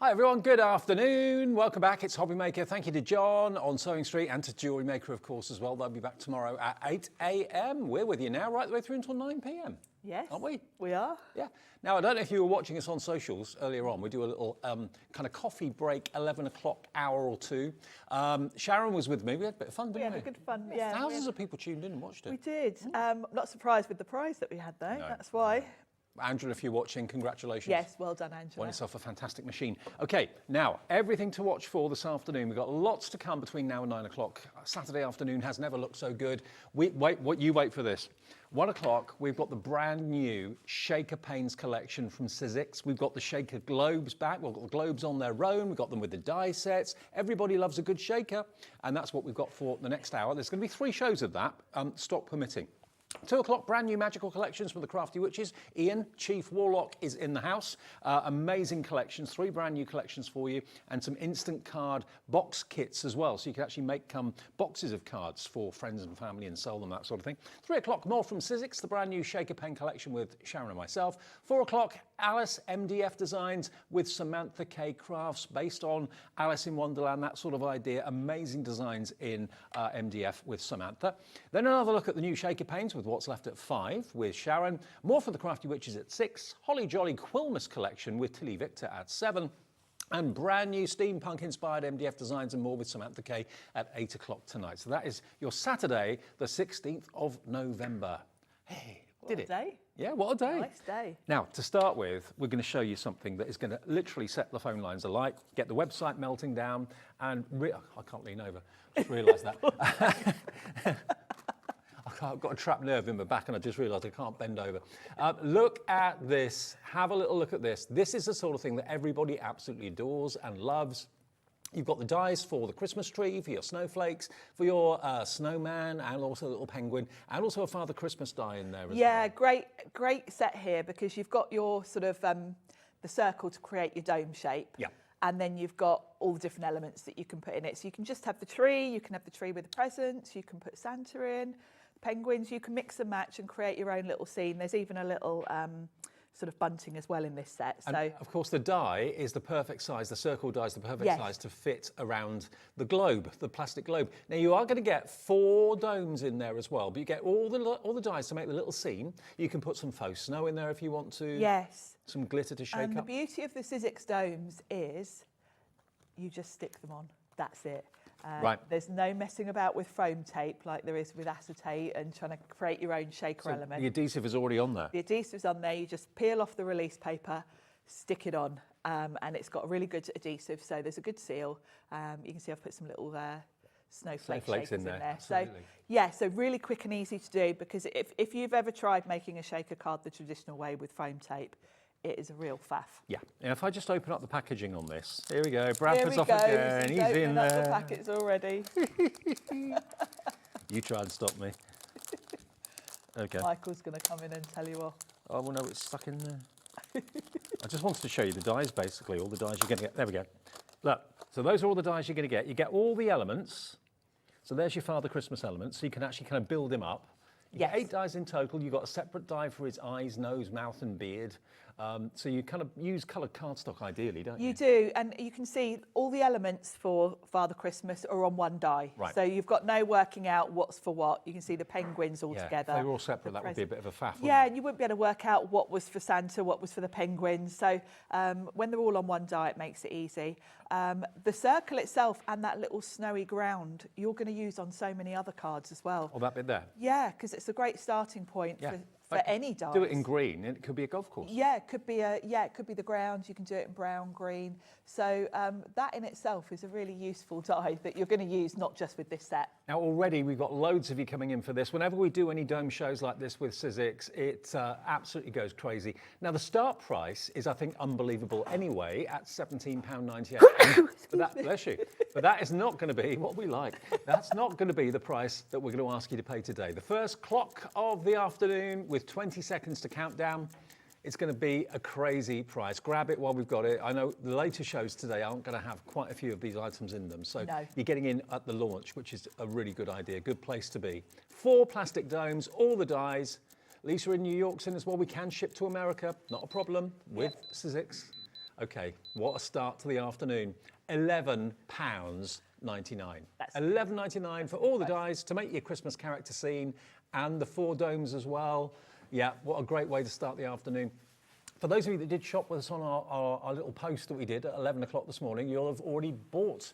Hi everyone, good afternoon. Welcome back. It's Hobby Maker. Thank you to John on Sewing Street and to Jewellery Maker, of course, as well. They'll be back tomorrow at 8 a.m. We're with you now right the way through until 9 p.m. Yes. Aren't we? We are. Yeah. Now, I don't know if you were watching us on socials earlier on. We do a little kind of coffee break, 11 o'clock hour or two. Sharon was with me. We had a bit of fun, didn't we? We had a good fun, yeah. Thousands of people tuned in and watched it. We did. Not surprised with the prize that we had though. No. That's why. Angela, if you're watching, congratulations. Yes, well done, Angela. Won yourself a fantastic machine. Okay, now, everything to watch for this afternoon. We've got lots to come between now and 9 o'clock. Saturday afternoon has never looked so good. Wait for this. 1 o'clock, we've got the brand new Shaker Panes collection from Sizzix. We've got the Shaker globes back. We've got the globes on their own. We've got them with the die sets. Everybody loves a good shaker, and that's what we've got for the next hour. There's going to be 3 shows of that, stock permitting. 2 o'clock, brand new magical collections from the Crafty Witches. Ian, Chief Warlock, is in the house. Amazing collections, 3 brand new collections for you, and some instant card box kits as well. So you can actually make boxes of cards for friends and family and sell them, that sort of thing. 3 o'clock, more from Sizzix, the brand new Shaker Pen collection with Sharon and myself. 4 o'clock, Alice MDF designs with Samantha K Crafts, based on Alice in Wonderland, that sort of idea. Amazing designs in MDF with Samantha. Then another look at the new Shaker Panes with What's Left at 5 with Sharon. More for the Crafty Witches at 6. Holly Jolly Quilmas collection with TillyViktor at 7. And brand new steampunk-inspired MDF designs and more with Samantha K at 8 o'clock tonight. So that is your Saturday, the 16th of November. Hey, did it? What a day. Yeah, what a day. Nice day. Now, to start with, we're going to show you something that is going to literally set the phone lines alight, get the website melting down, and I can't lean over. Just realised that. I've got a trapped nerve in my back and I just realised I can't bend over. Look at this. Have a little look at this. This is the sort of thing that everybody absolutely adores and loves. You've got the dies for the Christmas tree, for your snowflakes, for your snowman, and also a little penguin, and also a Father Christmas die in there as well. Yeah, great set here because you've got your sort of the circle to create your dome shape. Yeah. And then you've got all the different elements that you can put in it. So you can just have the tree, you can have the tree with the presents, you can put Santa in, penguins, you can mix and match and create your own little scene. There's even a little sort of bunting as well in this set. And so of course the die is the perfect size, the circle die is the perfect size to fit around the globe, the plastic globe. Now you are going to get 4 domes in there as well, but you get all the dies to make the little scene. You can put some faux snow in there if you want to. Yes. Some glitter to shake and up. The beauty of the Sizzix domes is you just stick them on. That's it. Right. There's no messing about with foam tape like there is with acetate and trying to create your own shaker element. The adhesive is already on there. The adhesive's on there. You just peel off the release paper, stick it on, and it's got a really good adhesive. So there's a good seal. You can see I've put some little snowflakes in there. So yeah, so really quick and easy to do because if you've ever tried making a shaker card the traditional way with foam tape, it is a real faff. Yeah. Now, if I just open up the packaging on this, here we go. Bradford's off again. He's in there. The packets already. You try and stop me. Okay. Michael's going to come in and tell you off. Oh, well, no, it's stuck in there. I just wanted to show you the dies, basically, all the dies you're going to get. There we go. Look, so those are all the dies you're going to get. You get all the elements. So there's your Father Christmas elements. So you can actually kind of build him up. You get 8 dies in total. You've got a separate die for his eyes, nose, mouth and beard. So you kind of use coloured cardstock ideally, don't you? You do, and you can see all the elements for Father Christmas are on one die. Right. So you've got no working out what's for what. You can see the penguins all together. If they were all separate, that would be a bit of a faff, wouldn't Yeah, it? and you wouldn't be able to work out what was for Santa, what was for the penguins. So when they're all on one die, it makes it easy. The circle itself and that little snowy ground, you're going to use on so many other cards as well. Oh, that bit there? Yeah, because it's a great starting point for any dies. Do it in green, and it could be a golf course. Yeah, it could be the ground. You can do it in brown, green. So that in itself is a really useful die that you're going to use not just with this set. Now already we've got loads of you coming in for this. Whenever we do any dome shows like this with Sizzix, it absolutely goes crazy. Now the start price is, I think, unbelievable anyway at £17.98. But that, bless you. But that is not going to be what we like. That's not going to be the price that we're going to ask you to pay today. The first clock of the afternoon with 20 seconds to count down. It's going to be a crazy price. Grab it while we've got it. I know the later shows today aren't going to have quite a few of these items in them. So you're getting in at the launch, which is a really good idea, good place to be. 4 plastic domes, all the dies. Lisa in New York's in as well. We can ship to America, not a problem, with Sizzix. Okay, what a start to the afternoon. £11.99. £11.99 for all the dies to make your Christmas character scene and the 4 domes as well. Yeah, what a great way to start the afternoon. For those of you that did shop with us on our little post that we did at 11 o'clock this morning, you'll have already bought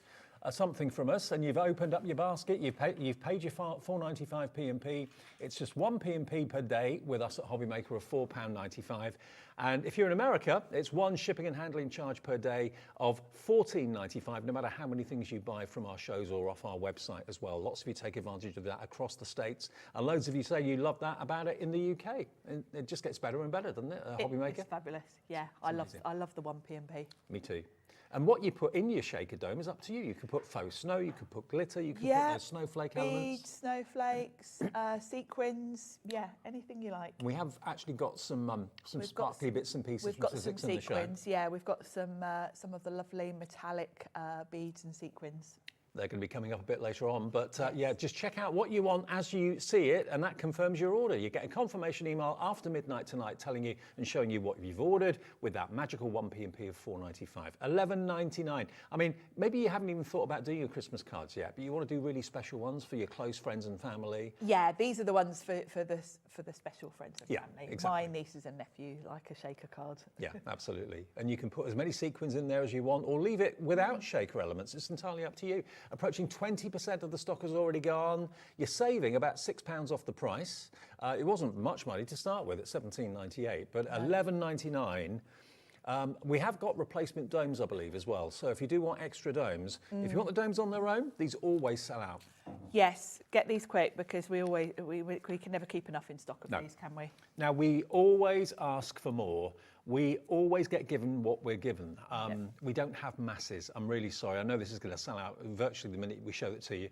something from us, and you've opened up your basket, you've paid your £4.95 P&P. It's just one P&P per day with us at Hobbymaker of £4.95. And if you're in America, it's one shipping and handling charge per day of £14.95, no matter how many things you buy from our shows or off our website as well. Lots of you take advantage of that across the States, and loads of you say you love that about it in the UK. And it just gets better and better, doesn't it, Hobbymaker? It's fabulous, yeah. I love the one P&P. Me too. And what you put in your shaker dome is up to you. You could put faux snow, you could put glitter, you could put those snowflake elements. Beads, snowflakes, sequins, anything you like. We have actually got some sparkly bits and pieces from Sizzix in the show. We've got some of the lovely metallic beads and sequins. They're going to be coming up a bit later on, but just check out what you want as you see it, and that confirms your order. You get a confirmation email after midnight tonight telling you and showing you what you've ordered with that magical 1 P&P of £4.95. £11.99. I mean, maybe you haven't even thought about doing your Christmas cards yet, but you want to do really special ones for your close friends and family. Yeah, these are the ones for the special friends and family. Exactly. My nieces and nephew like a shaker card. Yeah, absolutely. And you can put as many sequins in there as you want, or leave it without shaker elements. It's entirely up to you. Approaching 20% of the stock has already gone. You're saving about £6 off the price. It wasn't much money to start with at £17.98, but £11.99. We have got replacement domes, I believe, as well. So if you do want extra domes, if you want the domes on their own, these always sell out. Yes, get these quick, because we can never keep enough in stock of these, can we? Now, we always ask for more. We always get given what we're given. We don't have masses. I'm really sorry. I know this is going to sell out virtually the minute we show it to you.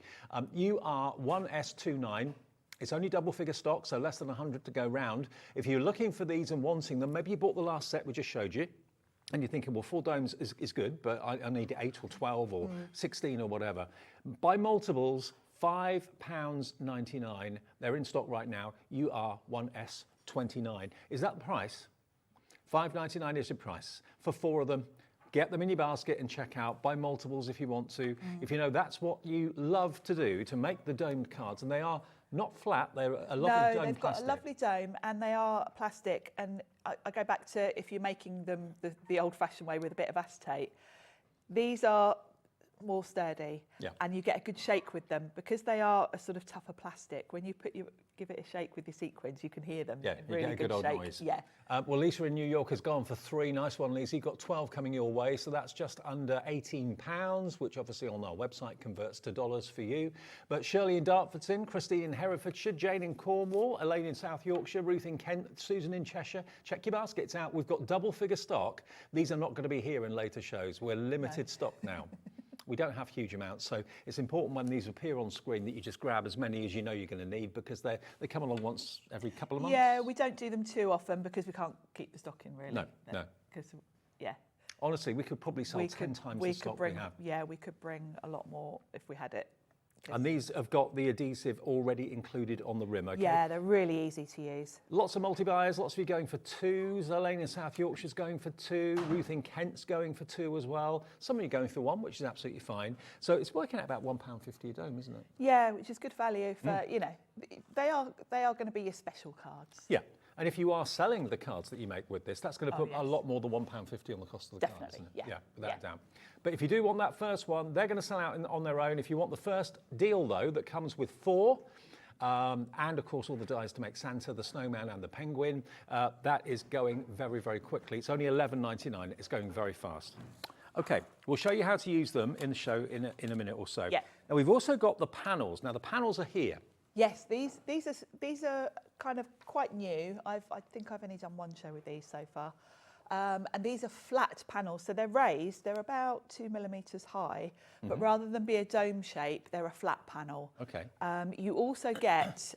You are 1S29. It's only double figure stock, so less than 100 to go round. If you're looking for these and wanting them, maybe you bought the last set we just showed you, and you're thinking, well, 4 domes is good, but I need 8 or 12 or 16 or whatever. By multiples, £5.99. They're in stock right now. You are 1S29. Is that the price? £5.99 is your price for 4 of them. Get them in your basket and check out. Buy multiples if you want to. If you know that's what you love to do, to make the domed cards, and they are not flat, they're a lovely dome they've plastic. got a lovely dome, and they are plastic. And I go back to if you're making them the old-fashioned way with a bit of acetate. These are more sturdy, and you get a good shake with them because they are a sort of tougher plastic. When you give it a shake with your sequins, you can hear them. Yeah, you really get a good old shake. noise. Yeah. Well, Lisa in New York has gone for 3. Nice one, Lisa. You've got 12 coming your way, so that's just under £18, which obviously on our website converts to dollars for you. But Shirley in Dartfordton, Christine in Herefordshire, Jane in Cornwall, Elaine in South Yorkshire, Ruth in Kent, Susan in Cheshire. Check your baskets out. We've got double figure stock. These are not going to be here in later shows. We're limited stock now. We don't have huge amounts, so it's important when these appear on screen that you just grab as many as you know you're going to need, because they come along once every couple of months. Yeah, we don't do them too often because we can't keep the stock in, really. No. Because, Honestly, we could probably sell 10 times the stock we have. Yeah, we could bring a lot more if we had it. And these have got the adhesive already included on the rim, okay? Yeah, they're really easy to use. Lots of multi-buyers, lots of you going for 2s. Elaine in South Yorkshire's going for 2. Ruth in Kent's going for 2 as well. Some of you going for 1, which is absolutely fine. So it's working out about £1.50 a dome, isn't it? Yeah, which is good value for, they are going to be your special cards. Yeah. And if you are selling the cards that you make with this, that's going to put a lot more than £1.50 on the cost of the cards, isn't it? Yeah, without a doubt. But if you do want that first one, they're going to sell out on their own. If you want the first deal, though, that comes with 4, and of course all the dies to make Santa, the snowman and the penguin, that is going very, very quickly. It's only £11.99. It's going very fast. Okay, we'll show you how to use them in the show in a minute or so. Yeah. Now, we've also got the panels. Now, the panels are here. Yes, these are kind of quite new. I think I've only done 1 show with these so far. And these are flat panels, so they're raised. They're about 2 millimetres high, but rather than be a dome shape, they're a flat panel. Okay. You also get,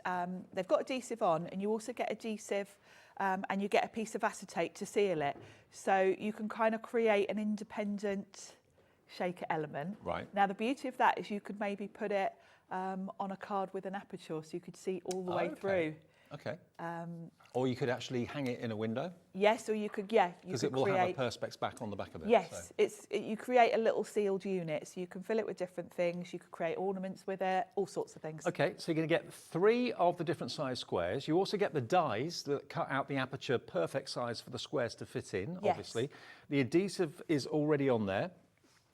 they've got adhesive on, and you also get adhesive, and you get a piece of acetate to seal it. So you can kind of create an independent shaker element. Right. Now, the beauty of that is you could maybe put it on a card with an aperture, so you could see all the way through. Okay. Or you could actually hang it in a window. Yes, or you could, yeah. Because it will have a perspex back on the back of it. Yes, so. You create a little sealed unit, so you can fill it with different things. You could create ornaments with it, all sorts of things. Okay, so you're going to get 3 of the different size squares. You also get the dies that cut out the aperture, perfect size for the squares to fit in, obviously. The adhesive is already on there.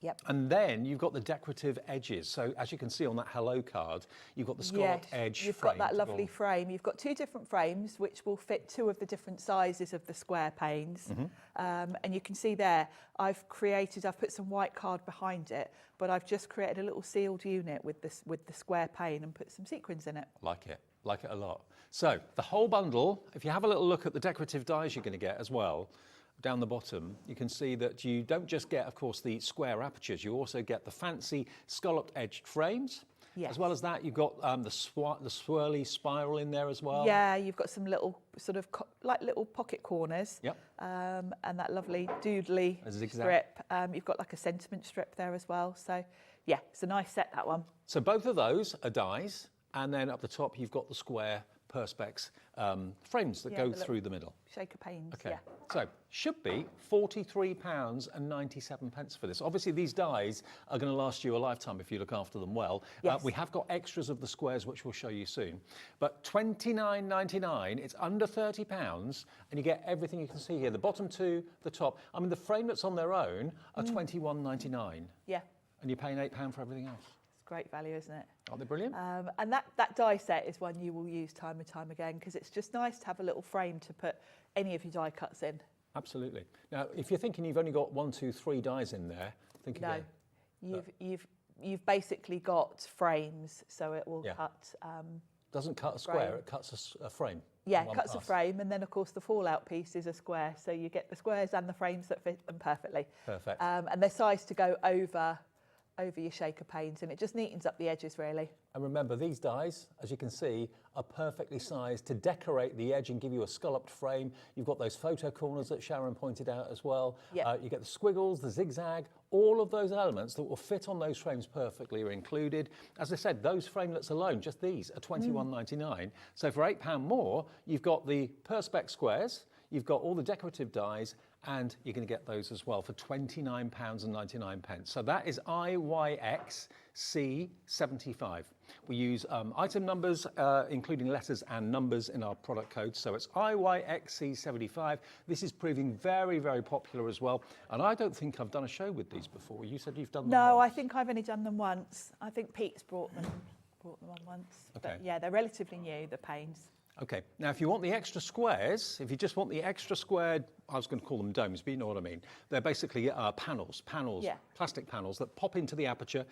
Yep. And then you've got the decorative edges. So as you can see on that hello card, you've got the scalloped edge You've frame. got that lovely frame. You've got 2 different frames which will fit 2 of the different sizes of the square panes. And you can see there, I've put some white card behind it, but I've just created a little sealed unit with the square pane and put some sequins in it. Like it a lot. So the whole bundle, if you have a little look at the decorative dies you're going to get as well, down the bottom, you can see that you don't just get, of course, the square apertures, you also get the fancy scalloped edged frames. Yes. As well as that, you've got the swirly spiral in there as well. Yeah, you've got some little sort of like little pocket corners. Yep. And that lovely doodly strip. You've got like a sentiment strip there as well. So yeah, it's a nice set, that one. So both of those are dies, and then up the top you've got the square perspex frames that go through the middle. Shaker panes. Okay. Yeah. So should be £43.97 for this. Obviously these dies are going to last you a lifetime if you look after them well. Yes. We have got extras of the squares which we'll show you soon. But £29.99, it's under £30, and you get everything you can see here. The bottom 2, the top. I mean, the framelets on their own are £21.99. Yeah. And you're paying £8 for everything else. Great value, isn't it? Aren't they brilliant? And that die set is one you will use time and time again, because it's just nice to have a little frame to put any of your die cuts in. Absolutely. Now, if you're thinking you've only got 1, 2, 3 dies in there, think again. No, you've basically got frames, so it will cut. Doesn't cut a square; it cuts a frame. Yeah, it cuts a frame, and then of course the fallout piece is a square, so you get the squares and the frames that fit them perfectly. Perfect. And they're sized to go over your shaker panes, and it just neatens up the edges really. And remember, these dies, as you can see, are perfectly sized to decorate the edge and give you a scalloped frame. You've got those photo corners that Sharon pointed out as well. Yep. You get the squiggles, the zigzag, all of those elements that will fit on those frames perfectly are included. As I said, those framelets alone, just these, are £21.99. So for £8 more, you've got the perspex squares, you've got all the decorative dies, and you're going to get those as well for £29.99. So that is IYXC75. We use item numbers, including letters and numbers in our product code. So it's IYXC75. This is proving very, very popular as well. And I don't think I've done a show with these before. You said you've done them No, once. I think I've only done them once. I think Pete's brought them on once. Okay. But yeah, they're relatively new, the panes. Okay, now if you want the extra squares, if you just want the extra squared, I was going to call them domes, but you know what I mean. They're basically panels, plastic panels that pop into the aperture.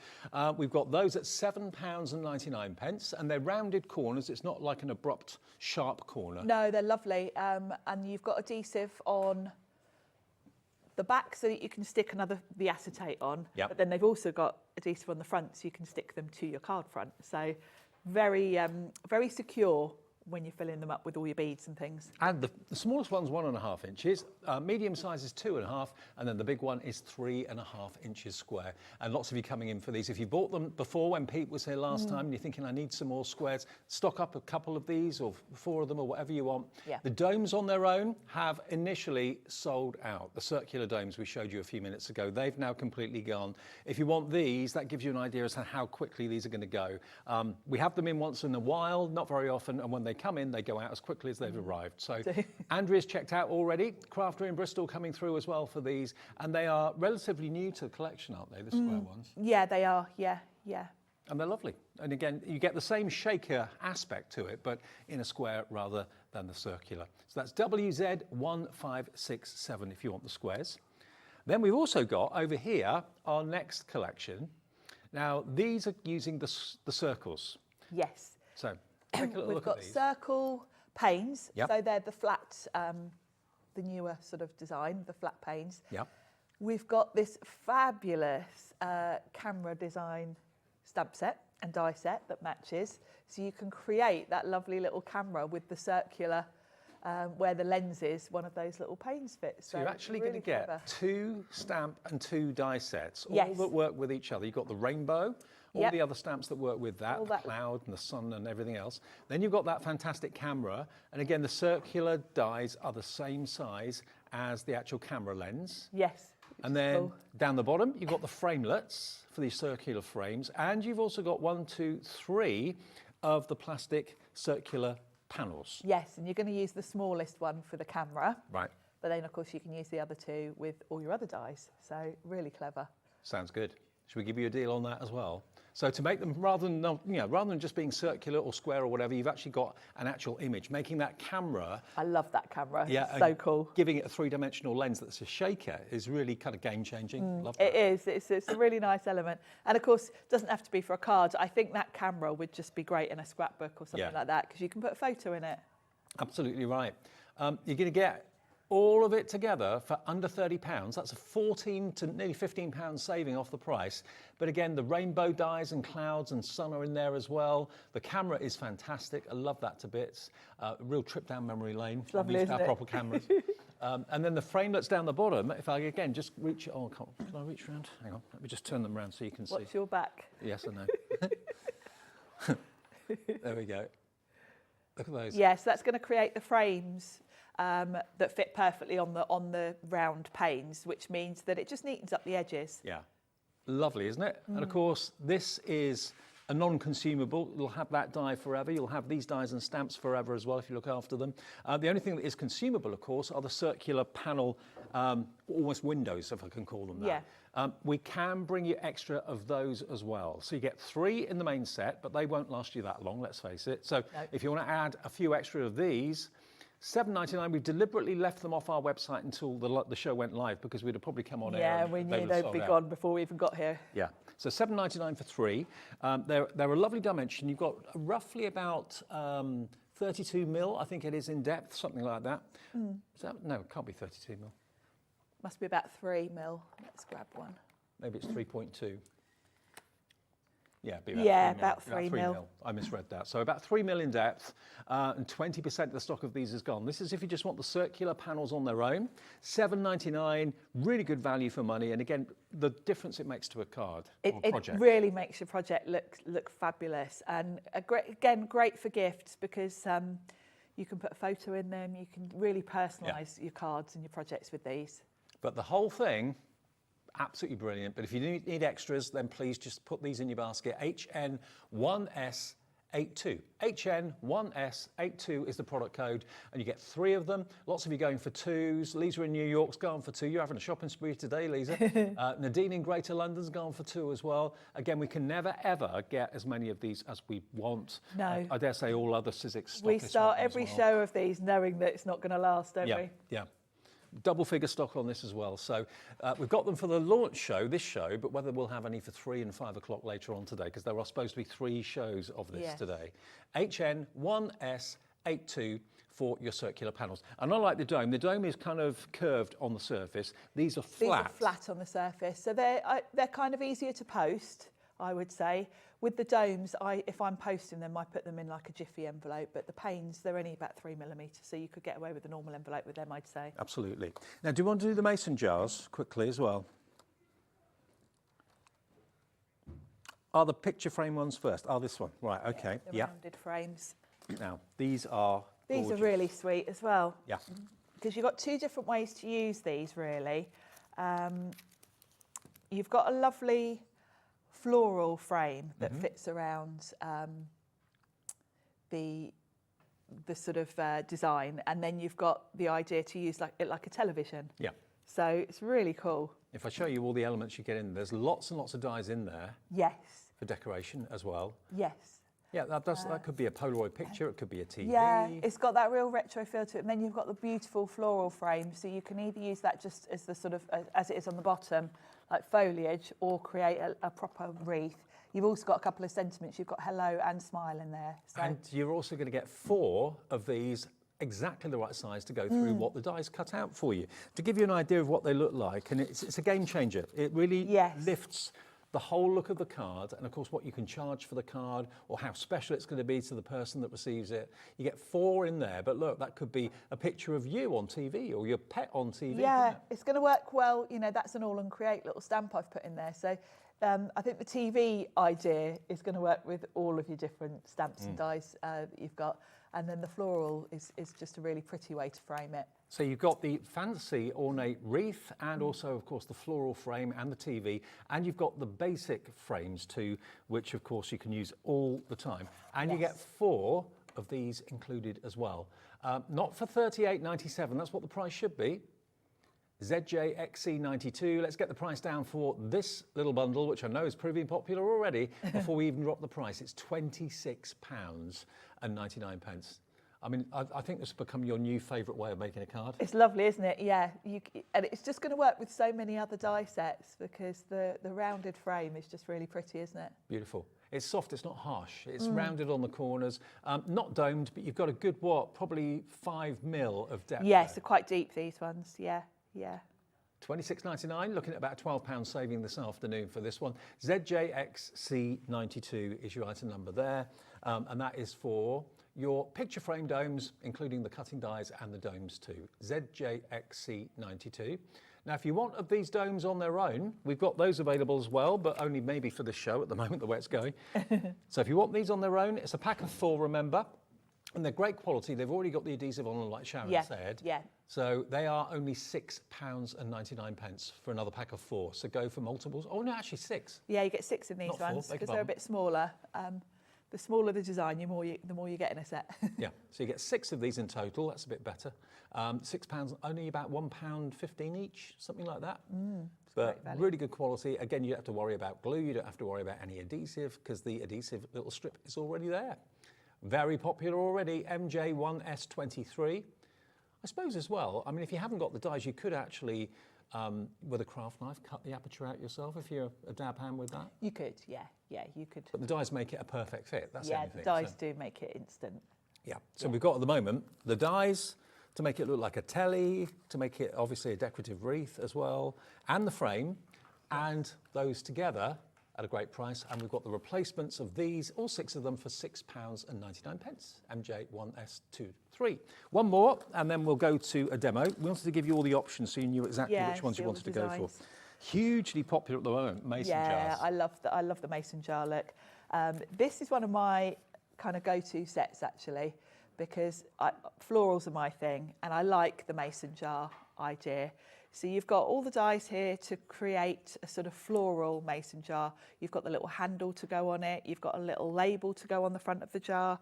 We've got those at £7.99, and they're rounded corners. It's not like an abrupt, sharp corner. No, they're lovely. And you've got adhesive on the back so that you can stick the acetate on. Yep. But then they've also got adhesive on the front so you can stick them to your card front. So very, very secure when you're filling them up with all your beads and things. And the smallest one's 1.5 inches, medium size is 2.5, and then the big one is 3.5 inches square. And lots of you coming in for these. If you bought them before when Pete was here last time and you're thinking, I need some more squares, stock up a couple of these or 4 of them or whatever you want. Yeah. The domes on their own have initially sold out. The circular domes we showed you a few minutes ago, they've now completely gone. If you want these, that gives you an idea as to how quickly these are going to go. We have them in once in a while, not very often, and when they come in, they go out as quickly as they've arrived. So Andrea's checked out already. Crafter in Bristol coming through as well for these, and they are relatively new to the collection, aren't they, the square ones? Yeah, they are, yeah. And they're lovely. And again, you get the same shaker aspect to it, but in a square rather than the circular. So that's WZ1567 if you want the squares. Then we've also got over here our next collection. Now, these are using the circles. Yes. So take a little look at these. We've got circle panes, Yep. so they're the flat, the newer sort of design, the flat panes. Yep. We've got this fabulous camera design stamp set and die set that matches, so you can create that lovely little camera with the circular where the lens is, one of those little panes fits. So you're actually really going to get clever. 2 stamp and 2 die sets, all Yes. that work with each other. You've got the rainbow all the other stamps that work with that, the cloud and the sun and everything else. Then you've got that fantastic camera. And again, the circular dies are the same size as the actual camera lens. Yes. And then down the bottom, you've got the framelets for these circular frames. And you've also got 1, 2, 3 of the plastic circular panels. Yes, and you're going to use the smallest one for the camera. Right. But then, of course, you can use the other 2 with all your other dies. So really clever. Sounds good. Should we give you a deal on that as well? So to make them, rather than just being circular or square or whatever, you've actually got an actual image, making that camera. I love that camera. Yeah, it's so cool. Giving it a 3-dimensional lens that's a shaker is really kind of game-changing. Love that. It is. It's a really nice element. And of course, it doesn't have to be for a card. I think that camera would just be great in a scrapbook or something like that, because you can put a photo in it. Absolutely right. You're going to get all of it together for under £30. That's a £14 to nearly £15 saving off the price. But again, the rainbow dies and clouds and sun are in there as well. The camera is fantastic. I love that to bits. Real trip down memory lane. It's lovely, isn't it? Proper cameras. And then the framelets down the bottom, if I again just reach, can I reach around? Hang on, let me just turn them around so you can see. Watch your back. Yes, I know. There we go. Look at those. Yes, that's going to create the frames that fit perfectly on the round panes, which means that it just neatens up the edges. Yeah, lovely, isn't it? And of course, this is a non-consumable. You'll have that die forever. You'll have these dies and stamps forever as well if you look after them. The only thing that is consumable, of course, are the circular panel, almost windows, if I can call them that. Yeah. We can bring you extra of those as well. So you get 3 in the main set, but they won't last you that long, let's face it. So if you want to add a few extra of these, $7.99. We've deliberately left them off our website until the show went live because we'd have probably come on air. Yeah, we knew they'd be gone before we even got here. Yeah. So $7.99 for 3. They're a lovely dimension. You've got roughly about 32 mil, I think it is in depth, something like that. Is that. No, it can't be 32 mil. Must be about 3 mil. Let's grab one. Maybe it's 3.2. Yeah, about 3 mil. I misread that. So about 3 mil in depth, and 20% of the stock of these is gone. This is if you just want the circular panels on their own. $7.99, really good value for money. And again, the difference it makes to a card or a project. It really makes your project look fabulous. And great for gifts because you can put a photo in them. You can really personalise your cards and your projects with these. But the whole thing, absolutely brilliant. But if you need extras, then please just put these in your basket. HN1S82. HN1S82 is the product code, and you get 3 of them. Lots of you going for 2s. Lisa in New York's going for 2. You're having a shopping spree today, Lisa. Nadine in Greater London's going for 2 as well. Again, we can never, ever get as many of these as we want. No. I dare say all other Sizzix stock. We start every show of these knowing that it's not going to last, don't we? Yeah. Double figure stock on this as well. So we've got them for the launch show, this show, but whether we'll have any for 3 and 5 o'clock later on today, because there are supposed to be 3 shows of this today. HN1S82 for your circular panels. And unlike the dome is kind of curved on the surface. These are flat. These are flat on the surface. So they're kind of easier to post, I would say. With the domes, if I'm posting them, I put them in like a jiffy envelope, but the panes, they're only about 3 millimetres, so you could get away with a normal envelope with them, I'd say. Absolutely. Now, do you want to do the mason jars quickly as well? Are the picture frame ones first? Oh, this one. Right, okay. The rounded frames. Now, these are gorgeous. These are really sweet as well. Yeah. Because you've got 2 different ways to use these, really. You've got a lovely floral frame that fits around the sort of design, and then you've got the idea to use it like a television. Yeah. So it's really cool. If I show you all the elements you get in, there's lots and lots of dies in there. Yes. For decoration as well. Yes. Yeah, that could be a Polaroid picture, it could be a TV. Yeah, it's got that real retro feel to it. And then you've got the beautiful floral frame, so you can either use that just as the sort of, as it is on the bottom, like foliage, or create a proper wreath. You've also got a couple of sentiments. You've got hello and smile in there. So. And you're also going to get 4 of these exactly the right size to go through what the die's cut out for you. To give you an idea of what they look like, and it's a game changer. It really lifts the whole look of the card, and of course what you can charge for the card or how special it's going to be to the person that receives it. You get 4 in there, but look, that could be a picture of you on TV or your pet on TV. Yeah, it's going to work well. You know, that's an all and create little stamp I've put in there. So I think the TV idea is going to work with all of your different stamps and dies that you've got. And then the floral is just a really pretty way to frame it. So you've got the fancy ornate wreath and also, of course, the floral frame and the TV. And you've got the basic frames too, which, of course, you can use all the time. And you get 4 of these included as well. Not for $38.97, that's what the price should be. ZJXC92. Let's get the price down for this little bundle, which I know is proving popular already, before we even drop the price. It's £26.99. I mean, I think this has become your new favourite way of making a card. It's lovely, isn't it? Yeah, and it's just going to work with so many other die sets because the rounded frame is just really pretty, isn't it? Beautiful. It's soft, it's not harsh. It's rounded on the corners, not domed, but you've got a good, probably 5 mil of depth. Yes, they're quite deep, these ones. Yeah. £26.99, looking at about £12 saving this afternoon for this one. ZJXC92 is your item number there, and that is for your picture frame domes, including the cutting dies and the domes too. ZJXC92. Now, if you want of these domes on their own, we've got those available as well, but only maybe for this show at the moment, the way it's going. So if you want these on their own, it's a pack of 4, remember. And they're great quality. They've already got the adhesive on, like Sharon said. Yeah. So they are only £6.99 for another pack of 4. So go for multiples. Oh no, actually 6. Yeah, you get 6 in these Not 4, ones because they're a bit smaller. The smaller the design, the more you get in a set. Yeah, so you get 6 of these in total. That's a bit better. £6, only about £1.15 each, something like that. But really good quality. Again, you don't have to worry about glue. You don't have to worry about any adhesive because the adhesive little strip is already there. Very popular already, MJ1S23. I suppose as well, I mean, if you haven't got the dies, you could actually, with a craft knife, cut the aperture out yourself if you're a dab hand with that. You could, yeah, you could. But the dies make it a perfect fit, that's the dies do make it instant. Yeah, so we've got at the moment the dies to make it look like a telly, to make it obviously a decorative wreath as well, and the frame, and those together at a great price, and we've got the replacements of these, all 6 of them, for £6.99. MJ1S23. One more, and then we'll go to a demo. We wanted to give you all the options so you knew exactly which ones you wanted to go for. Hugely popular at the moment, mason jars. Yeah, I love the mason jar look. This is one of my kind of go-to sets actually, because florals are my thing, and I like the mason jar idea. So you've got all the dies here to create a sort of floral mason jar. You've got the little handle to go on it. You've got a little label to go on the front of the jar.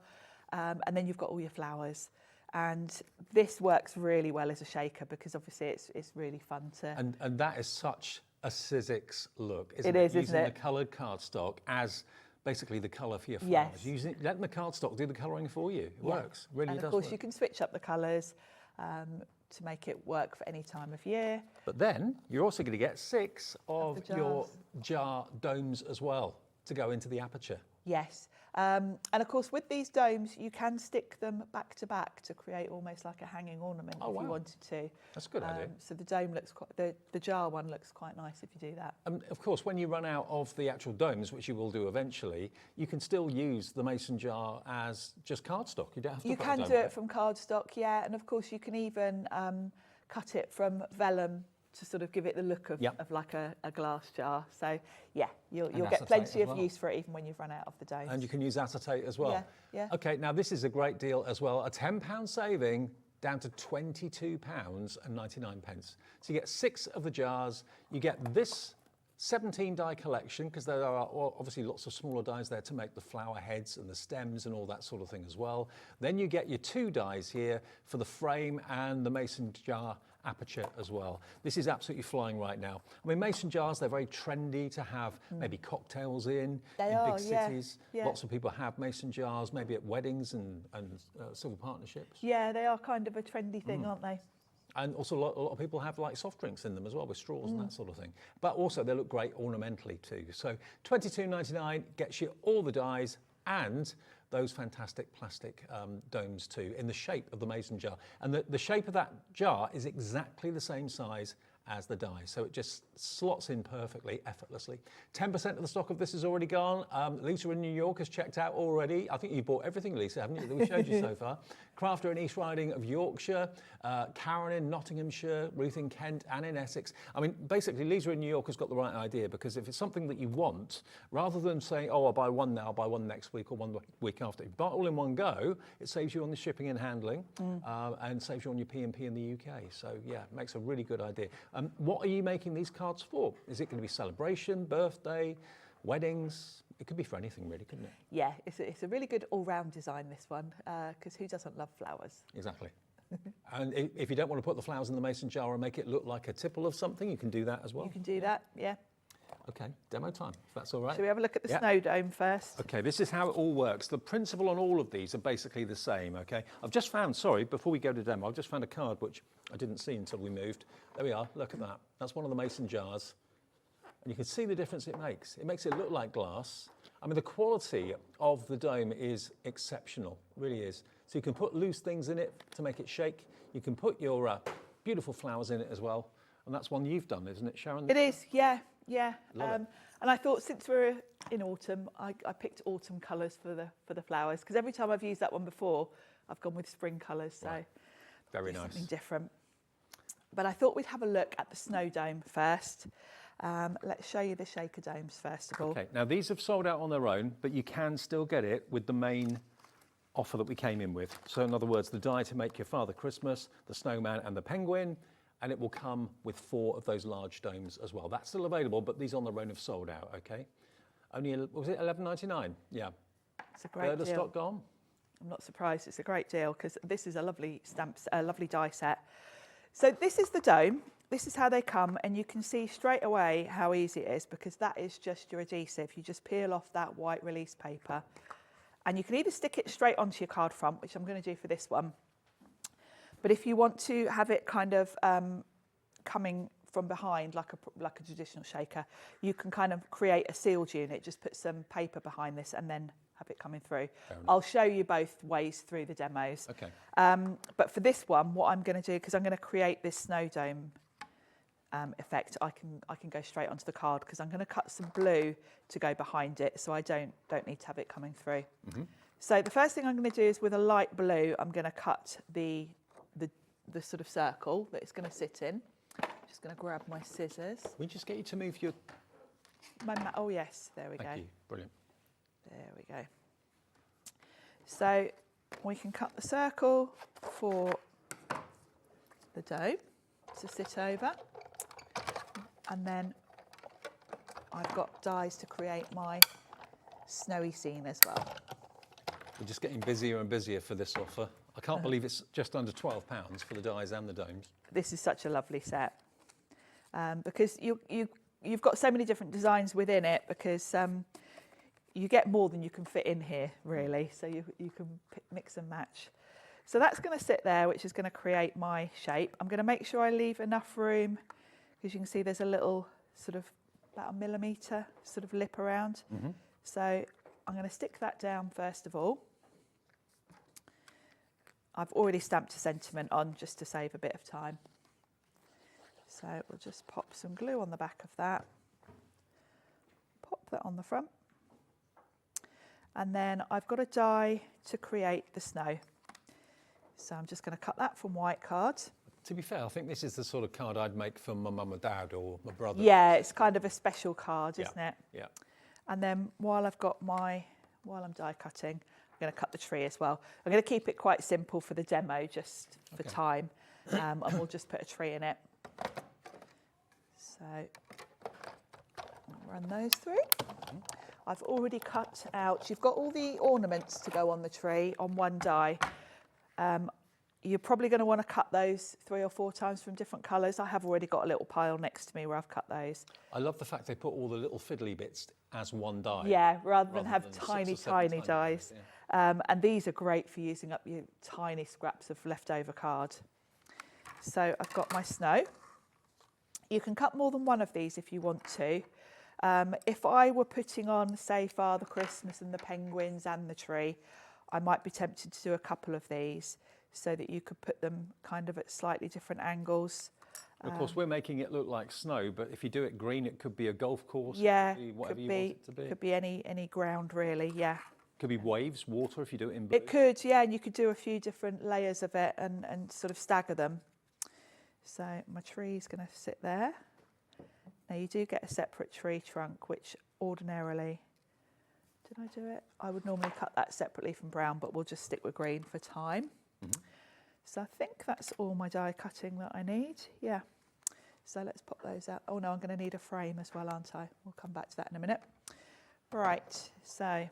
And then you've got all your flowers. And this works really well as a shaker because obviously it's really fun to... And that is such a Sizzix look, isn't it? It is, Using isn't it? the coloured cardstock as basically the colour for your flowers. Yes. Letting the cardstock do the colouring for you. It works, really does. And of course you can switch up the colours to make it work for any time of year. But then you're also going to get 6 of your jar domes as well to go into the aperture. Yes, and of course with these domes you can stick them back to back to create almost like a hanging ornament if you wanted to. That's a good idea. So the dome looks quite, the jar one looks quite nice if you do that. Of course, when you run out of the actual domes, which you will do eventually, you can still use the mason jar as just cardstock. You don't have to You put can a dome do on it from cardstock, yeah, and of course you can even cut it from vellum to sort of give it the look of like a glass jar. So yeah, you'll get plenty of use for it even when you've run out of the domes. And you can use acetate as well. Yeah. Okay, now this is a great deal as well. A £10 saving down to £22.99. So you get 6 of the jars. You get this 17 die collection because there are obviously lots of smaller dies there to make the flower heads and the stems and all that sort of thing as well. Then you get your 2 dies here for the frame and the mason jar aperture as well. This is absolutely flying right now. I mean, mason jars, they're very trendy to have maybe cocktails in big cities. Yeah. Lots of people have mason jars, maybe at weddings and civil partnerships. Yeah, they are kind of a trendy thing, aren't they? And also a lot of people have like soft drinks in them as well with straws and that sort of thing. But also they look great ornamentally too. So £22.99 gets you all the dies and those fantastic plastic domes too in the shape of the mason jar. And the shape of that jar is exactly the same size as the die. So it just slots in perfectly, effortlessly. 10% of the stock of this is already gone. Lisa in New York has checked out already. I think you bought everything, Lisa, haven't you, that we showed you so far. Crafter in East Riding of Yorkshire, Karen in Nottinghamshire, Ruth in Kent, Anne in Essex. I mean, basically, Lisa in New York has got the right idea, because if it's something that you want, rather than saying, oh, I'll buy one now, I'll buy one next week or one week after, if you buy it all in one go, it saves you on the shipping and handling and saves you on your P&P in the UK. So, yeah, it makes a really good idea. What are you making these cards for? Is it going to be celebration, birthday, weddings? It could be for anything, really, couldn't it? Yeah, it's a really good all-round design, this one, because who doesn't love flowers? Exactly. And if you don't want to put the flowers in the mason jar and make it look like a tipple of something, you can do that as well. You can do that, yeah. Okay, demo time, if that's all right. Shall we have a look at the snow dome first? Okay, this is how it all works. The principle on all of these are basically the same, okay? I've just found, sorry, before we go to demo, I've just found a card which I didn't see until we moved. There we are, look at that. That's one of the mason jars. And you can see the difference it makes. It makes it look like glass. I mean, the quality of the dome is exceptional, really is. So you can put loose things in it to make it shake. You can put your beautiful flowers in it as well. And that's one you've done, isn't it, Sharon? It is, yeah, yeah. Love it. And I thought, since we're in autumn, I picked autumn colours for the flowers, because every time I've used that one before, I've gone with spring colours. So right. Very nice. Something different. But I thought we'd have a look at the snow dome first. Let's show you the shaker domes first of all. Okay, now these have sold out on their own, but you can still get it with the main offer that we came in with. So in other words, the die to make your Father Christmas, the snowman and the penguin, and it will come with 4 of those large domes as well. That's still available, but these on their own have sold out, okay? Only, was it $11.99? Yeah. It's a great deal. Third of stock gone? I'm not surprised. It's a great deal, because this is a lovely lovely die set. So this is the dome. This is how they come, and you can see straight away how easy it is, because that is just your adhesive. You just peel off that white release paper, and you can either stick it straight onto your card front, which I'm going to do for this one. But if you want to have it kind of coming from behind, like a traditional shaker, you can kind of create a sealed unit. Just put some paper behind this and then have it coming through. I'll show you both ways through the demos. Okay. But for this one, what I'm going to do, because I'm going to create this snow dome effect, I can go straight onto the card, because I'm going to cut some blue to go behind it, so I don't need to have it coming through. Mm-hmm. So the first thing I'm going to do is, with a light blue, I'm going to cut the sort of circle that it's going to sit in. Just going to grab my scissors. We just get you to move your... Oh yes, there we go. Thank you, brilliant. There we go. So we can cut the circle for the dome to sit over. And then I've got dies to create my snowy scene as well. We're just getting busier and busier for this offer. I can't believe it's just under £12 for the dies and the domes. This is such a lovely set, because you've got so many different designs within it, because you get more than you can fit in here, really. So you can mix and match. So that's going to sit there, which is going to create my shape. I'm going to make sure I leave enough room, because you can see there's a little sort of about 1 millimetre sort of lip around. Mm-hmm. So I'm going to stick that down first of all. I've already stamped a sentiment on, just to save a bit of time. So we'll just pop some glue on the back of that. Pop that on the front. And then I've got a die to create the snow. So I'm just going to cut that from white card. To be fair, I think this is the sort of card I'd make for my mum and dad or my brother. Yeah, it's kind of a special card, isn't it? Yeah. And then while I'm die cutting, I'm going to cut the tree as well. I'm going to keep it quite simple for the demo, just for time, and we'll just put a tree in it. So I'll run those through. I've already cut out, you've got all the ornaments to go on the tree on one die. You're probably going to want to cut those 3 or 4 times from different colours. I have already got a little pile next to me where I've cut those. I love the fact they put all the little fiddly bits as one die. Yeah, rather than have tiny dies. Yeah. And these are great for using up your tiny scraps of leftover card. So I've got my snow. You can cut more than one of these if you want to. If I were putting on, say, Father Christmas and the penguins and the tree, I might be tempted to do a couple of these, so that you could put them kind of at slightly different angles. Of course, we're making it look like snow, but if you do it green, it could be a golf course. Yeah, it could be whatever you want it to be. Could be any ground really, yeah. Could be waves, water if you do it in blue. It could, yeah, and you could do a few different layers of it and sort of stagger them. So my tree's going to sit there. Now you do get a separate tree trunk, which ordinarily, did I do it? I would normally cut that separately from brown, but we'll just stick with green for time. So I think that's all my die cutting that I need, yeah. So let's pop those out. Oh no, I'm going to need a frame as well, aren't I? We'll come back to that in a minute. Right, so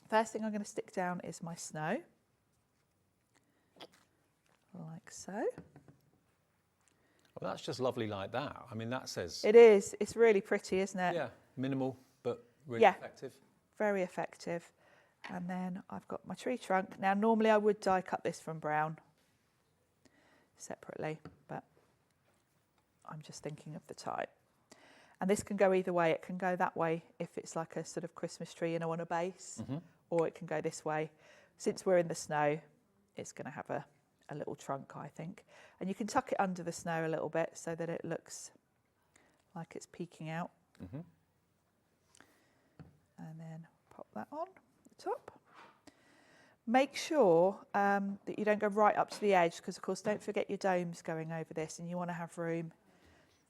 first thing I'm going to stick down is my snow, like so. Well, that's just lovely like that. I mean, that says... It is. It's really pretty, isn't it? Yeah, minimal, but really effective. Very effective. And then I've got my tree trunk. Now, normally I would die cut this from brown separately, but I'm just thinking of the time. And this can go either way. It can go that way if it's like a sort of Christmas tree, you know, on a base, or it can go this way. Since we're in the snow, it's going to have a little trunk, I think. And you can tuck it under the snow a little bit so that it looks like it's peeking out. And then pop that on the top. Make sure that you don't go right up to the edge, because of course don't forget your domes going over this, and you want to have room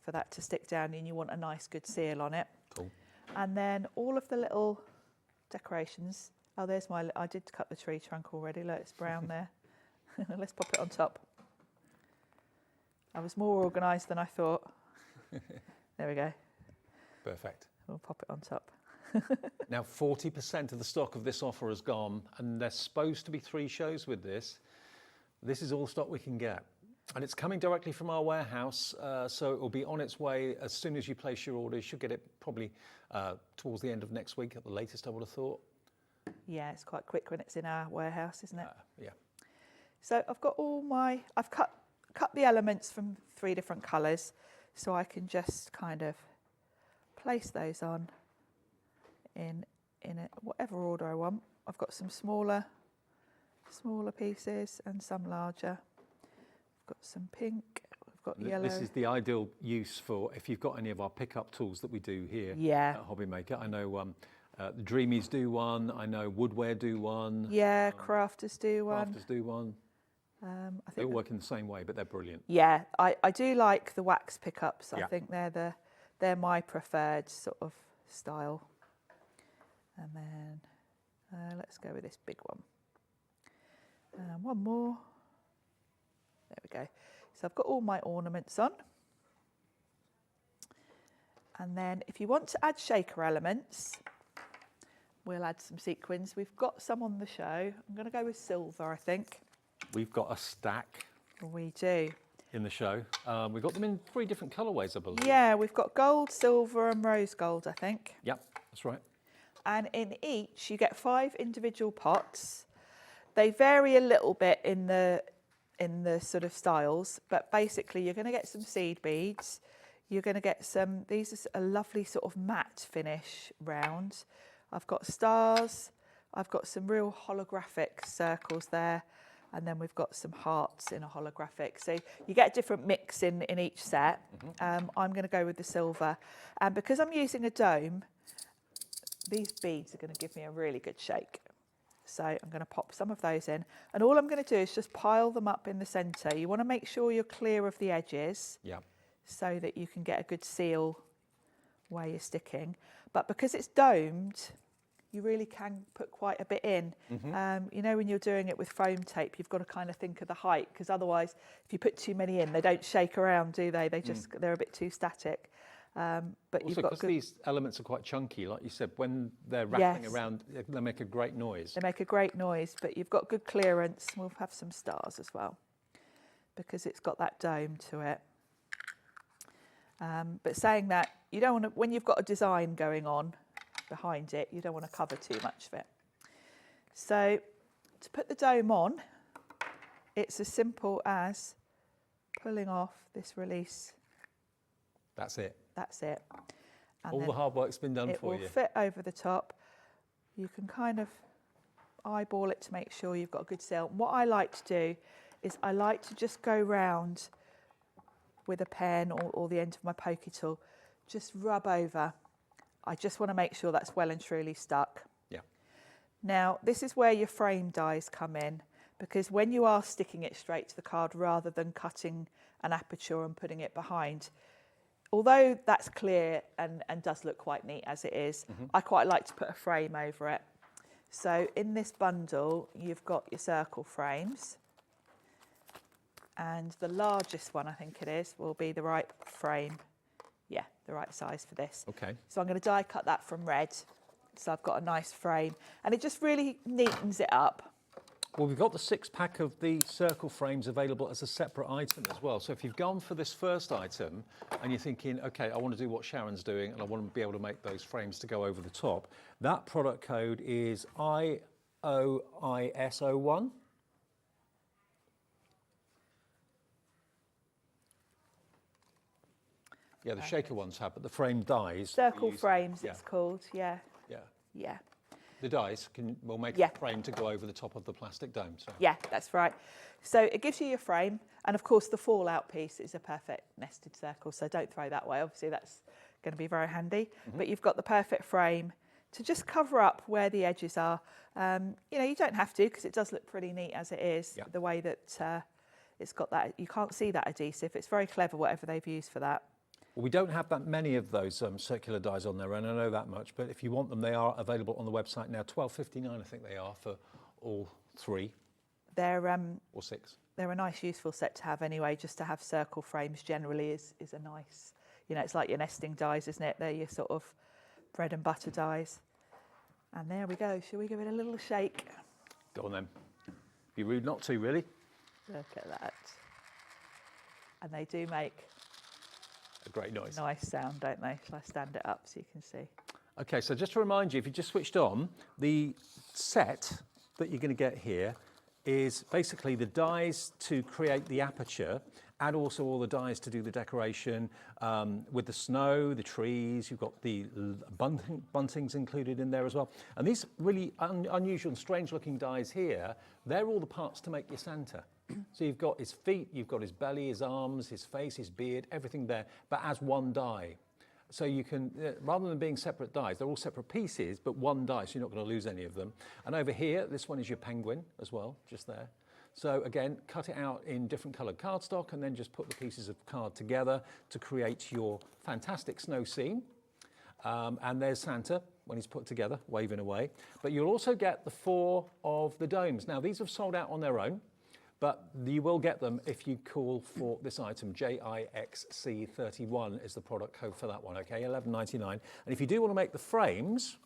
for that to stick down, and you want a nice good seal on it. Cool. And then all of the little decorations. Oh, there's my, I did cut the tree trunk already. Look, it's brown there. Let's pop it on top. I was more organised than I thought. There we go. Perfect. We'll pop it on top. Now, 40% of the stock of this offer has gone, and there's supposed to be 3 shows with this. This is all stock we can get. And it's coming directly from our warehouse, so it will be on its way as soon as you place your order. You should get it probably towards the end of next week at the latest, I would have thought. Yeah, it's quite quick when it's in our warehouse, isn't it? Yeah. So I've got all my, I've cut the elements from 3 different colours, so I can just kind of place those on in whatever order I want. I've got some smaller pieces and some larger. I've got some pink, I've got yellow. This is the ideal use for if you've got any of our pickup tools that we do here at Hobby Maker. I know the Dreamies do one, I know Woodware do one. Yeah, Crafters do one. Crafters do one. I think they all work in the same way, but they're brilliant. Yeah, I do like the wax pickups. I think they're my preferred sort of style. And then let's go with this big one. One more. There we go. So I've got all my ornaments on. And then if you want to add shaker elements, we'll add some sequins. We've got some on the show. I'm going to go with silver, I think. We've got a stack. We do. In the show. We've got them in 3 different colourways, I believe. Yeah, we've got gold, silver and rose gold, I think. Yep, that's right. And in each you get 5 individual pots. They vary a little bit in the sort of styles, but basically you're going to get some seed beads. You're going to get some, these are a lovely sort of matte finish round. I've got stars, I've got some real holographic circles there, and then we've got some hearts in a holographic. So you get a different mix in each set. I'm going to go with the silver. And because I'm using a dome, these beads are going to give me a really good shake. So I'm going to pop some of those in. And all I'm going to do is just pile them up in the centre. You want to make sure you're clear of the edges so that you can get a good seal where you're sticking. But because it's domed, you really can put quite a bit in. You know, when you're doing it with foam tape, you've got to kind of think of the height, because otherwise, if you put too many in, they don't shake around, do they? They just, they're a bit too static. But also, you've got because these elements are quite chunky, like you said, when they're rattling around, they make a great noise. They make a great noise, but you've got good clearance. We'll have some stars as well, because it's got that dome to it. But saying that, you don't want to, when you've got a design going on behind it, you don't want to cover too much of it. So to put the dome on, it's as simple as pulling off this release. That's it. That's it. And all the hard work's been done for you. It will fit over the top. You can kind of eyeball it to make sure you've got a good seal. What I like to do is I like to just go round with a pen or the end of my pokey tool, just rub over. I just want to make sure that's well and truly stuck. Yeah. Now, this is where your frame dies come in, because when you are sticking it straight to the card rather than cutting an aperture and putting it behind, although that's clear and does look quite neat as it is, I quite like to put a frame over it. So in this bundle, you've got your circle frames, and the largest one, I think it is, will be the right frame. Yeah, the right size for this. Okay. So I'm going to die cut that from red. So I've got a nice frame, and it just really neatens it up. Well, we've got the 6-pack of the circle frames available as a separate item as well. So if you've gone for this first item and you're thinking, okay, I want to do what Sharon's doing and I want to be able to make those frames to go over the top, that product code is IOIS01. Yeah, the shaker ones have, but the frame dies. Circle frames, it's called, yeah. Yeah. Yeah. The dies will make a frame to go over the top of the plastic dome. So. Yeah, that's right. So it gives you your frame, and of course the fallout piece is a perfect nested circle, so don't throw that away. Obviously that's going to be very handy, but you've got the perfect frame to just cover up where the edges are. You know, you don't have to, because it does look pretty neat as it is, the way that it's got that. You can't see that adhesive. It's very clever, whatever they've used for that. Well, we don't have that many of those circular dies on there, and I know that much, but if you want them, they are available on the website now. $12.59, I think they are, for all 3. They're or 6. They're a nice, useful set to have anyway. Just to have circle frames generally is a nice, you know, it's like your nesting dies, isn't it? They're your sort of bread and butter dies. And there we go. Shall we give it a little shake? Go on then. Be rude not to, really. Look at that. And they do make a great noise. Nice sound, don't they? Shall I stand it up so you can see? Okay, so just to remind you, if you just switched on, the set that you're going to get here is basically the dies to create the aperture, and also all the dies to do the decoration with the snow, the trees. You've got the buntings included in there as well. And these really unusual and strange looking dies here, they're all the parts to make your Santa. So you've got his feet, you've got his belly, his arms, his face, his beard, everything there, but as one die. So you can, rather than being separate dies, they're all separate pieces, but one die, so you're not going to lose any of them. And over here, this one is your penguin as well, just there. So again, cut it out in different coloured cardstock and then just put the pieces of card together to create your fantastic snow scene. And there's Santa when he's put together, waving away. But you'll also get the 4 of the domes. Now, these have sold out on their own, but you will get them if you call for this item. JIXC31 is the product code for that one, okay? $11.99. And if you do want to make the frames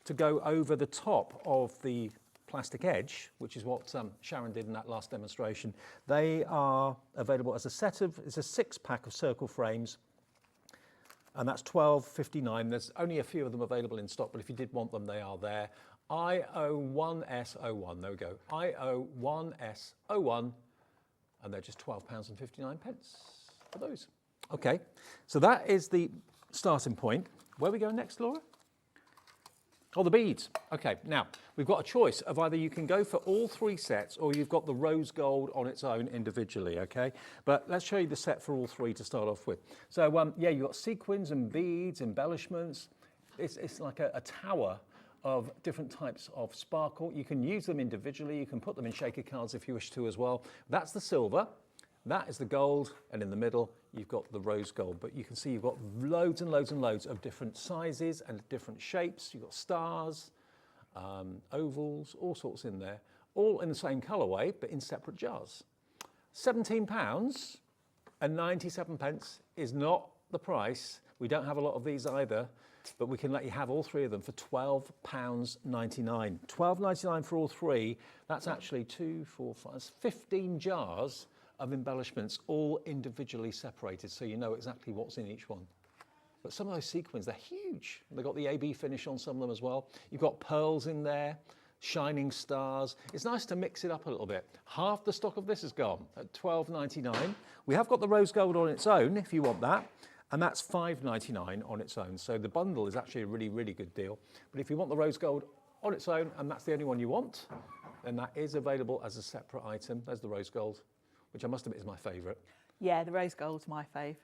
to go over the top of the plastic edge, which is what Sharon did in that last demonstration, they are available as a set of, it's a 6-pack of circle frames, and that's $12.59. There's only a few of them available in stock, but if you did want them, they are there. IO1S01, there we go, IO1S01, and they're just £12.59 for those. Okay, so that is the starting point. Where are we going next, Laura? Oh, the beads. Okay, now, we've got a choice of either you can go for all 3 sets or you've got the rose gold on its own individually, okay? But let's show you the set for all 3 to start off with. So, yeah, you've got sequins and beads, embellishments. It's like a tower of different types of sparkle. You can use them individually. You can put them in shaker cards if you wish to as well. That's the silver. That is the gold, and in the middle, you've got the rose gold. But you can see you've got loads and loads and loads of different sizes and different shapes. You've got stars, ovals, all sorts in there, all in the same colourway, but in separate jars. £17.97 is not the price. We don't have a lot of these either, but we can let you have all 3 of them for £12.99. £12.99 for all 3. That's actually 2, 4, 5, 15 jars of embellishments, all individually separated, so you know exactly what's in each one. But some of those sequins, they're huge. They've got the AB finish on some of them as well. You've got pearls in there, shining stars. It's nice to mix it up a little bit. Half the stock of this is gone at £12.99. We have got the rose gold on its own, if you want that, and that's $5.99 on its own. So the bundle is actually a really, really good deal. But if you want the rose gold on its own, and that's the only one you want, then that is available as a separate item. There's the rose gold, which I must admit is my favourite. Yeah, the rose gold's my fave.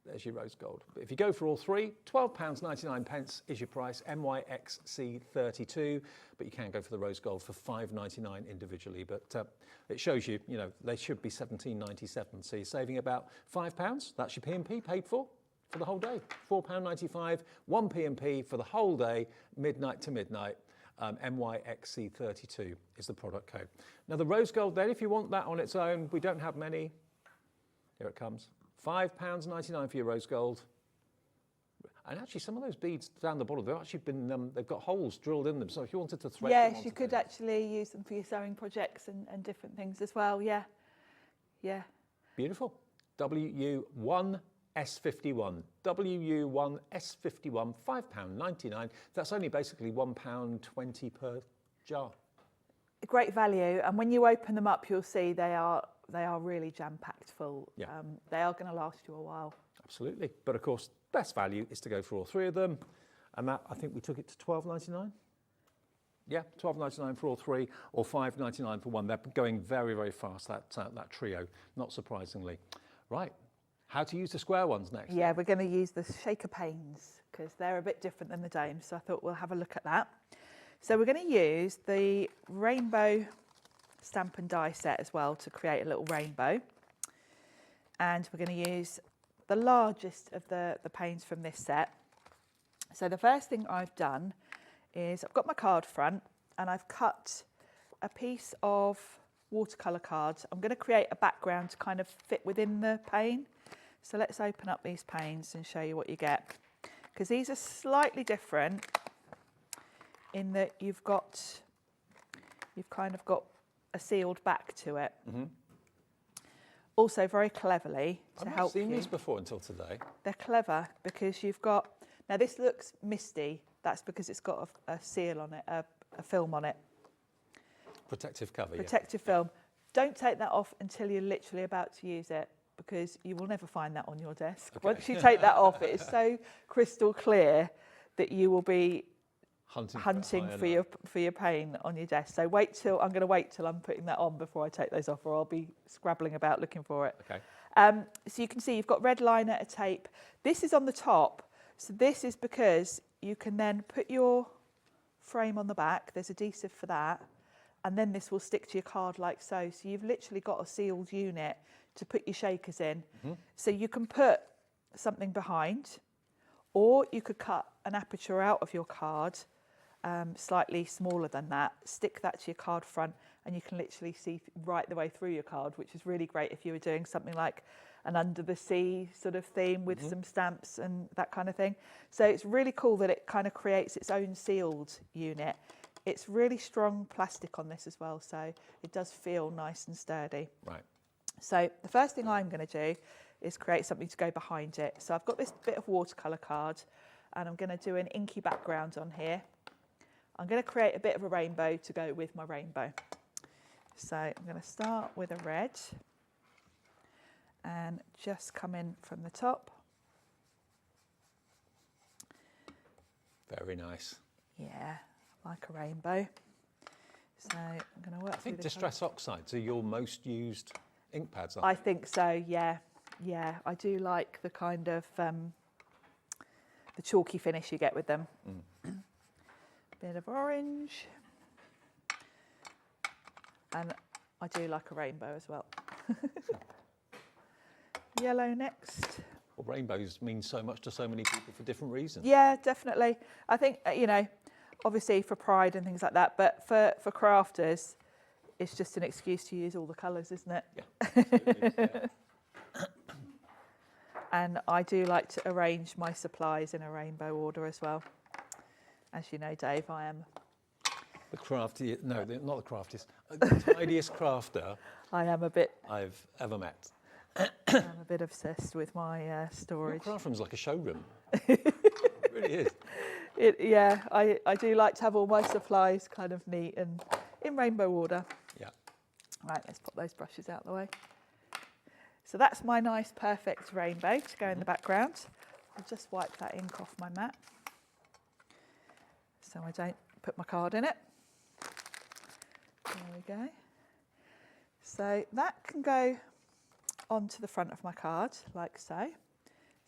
There's your rose gold. But if you go for all three, £12.99 is your price, MYXC32. But you can go for the rose gold for £5.99 individually. But it shows you, you know, they should be £17.97. So you're saving about £5. That's your P&P paid for the whole day. £4.95, one P&P for the whole day, midnight to midnight. MYXC32 is the product code. Now the rose gold then, if you want that on its own, we don't have many. Here it comes. £5.99 for your rose gold. And actually some of those beads down the bottom, they've actually been, they've got holes drilled in them. So if you wanted to thread them Yes, you could actually use them for your sewing projects and different things as well, yeah. Yeah. Beautiful. WU1S51. WU1S51, £5.99. That's only basically £1.20 per jar. Great value, and when you open them up, you'll see they are really jam-packed full. Yeah. They are going to last you a while. Absolutely. But of course, best value is to go for all three of them. And that, I think we took it to £12.99. Yeah, £12.99 for all three, or £5.99 for one. They're going very, very fast, that trio, not surprisingly. Right, how to use the square ones next? Yeah, we're going to use the shaker panes because they're a bit different than the domes, so I thought we'll have a look at that. So we're going to use the rainbow stamp and die set as well to create a little rainbow. And we're going to use the largest of the panes from this set. So the first thing I've done is I've got my card front and I've cut a piece of watercolour card. I'm going to create a background to kind of fit within the pane. So let's open up these panes and show you what you get. Because these are slightly different in that you've kind of got a sealed back to it. Mm-hmm. Also very cleverly to help you. I've not seen these before until today. They're clever because you've got, now this looks misty, that's because it's got a seal on it, a film on it. Protective cover, Protective film. Don't take that off until you're literally about to use it because you will never find that on your desk. Okay. Once you take that off, it is so crystal clear that you will be hunting for your pane on your desk. So I'm going to wait till I'm putting that on before I take those off, or I'll be scrabbling about looking for it. Okay. So you can see you've got red liner, a tape. This is on the top. So this is because you can then put your frame on the back. There's adhesive for that. And then this will stick to your card like so. So you've literally got a sealed unit to put your shakers in. Mm-hmm. So you can put something behind, or you could cut an aperture out of your card, slightly smaller than that, stick that to your card front, and you can literally see right the way through your card, which is really great if you were doing something like an under the sea sort of theme with some stamps and that kind of thing. So it's really cool that it kind of creates its own sealed unit. It's really strong plastic on this as well, so it does feel nice and sturdy. Right. So the first thing I'm going to do is create something to go behind it. So I've got this bit of watercolour card, and I'm going to do an inky background on here. I'm going to create a bit of a rainbow to go with my rainbow. So I'm going to start with a red and just come in from the top. Very nice. Yeah, like a rainbow. So I'm going to work through I think Distress Oxides are your most used ink pads, aren't I think so, yeah. Yeah, I do like the kind of the chalky finish you get with them. Bit of orange. And I do like a rainbow as well. Yellow next. Well, rainbows mean so much to so many people for different reasons. Yeah, definitely. I think, you know, obviously for pride and things like that, but for crafters, it's just an excuse to use all the colours, isn't it? Yeah, absolutely. Yeah. And I do like to arrange my supplies in a rainbow order as well. As you know, Dave, I am... The crafty, no, not the craftiest, the tidiest crafter I am a bit... I've ever met. I'm a bit obsessed with my storage. Your craft room's like a showroom. It really is. Yeah, I do like to have all my supplies kind of neat and in rainbow order. Yeah. Right, let's put those brushes out of the way. So that's my nice, perfect rainbow to go in the background. I'll just wipe that ink off my mat so I don't put my card in it. There we go. So that can go onto the front of my card, like so.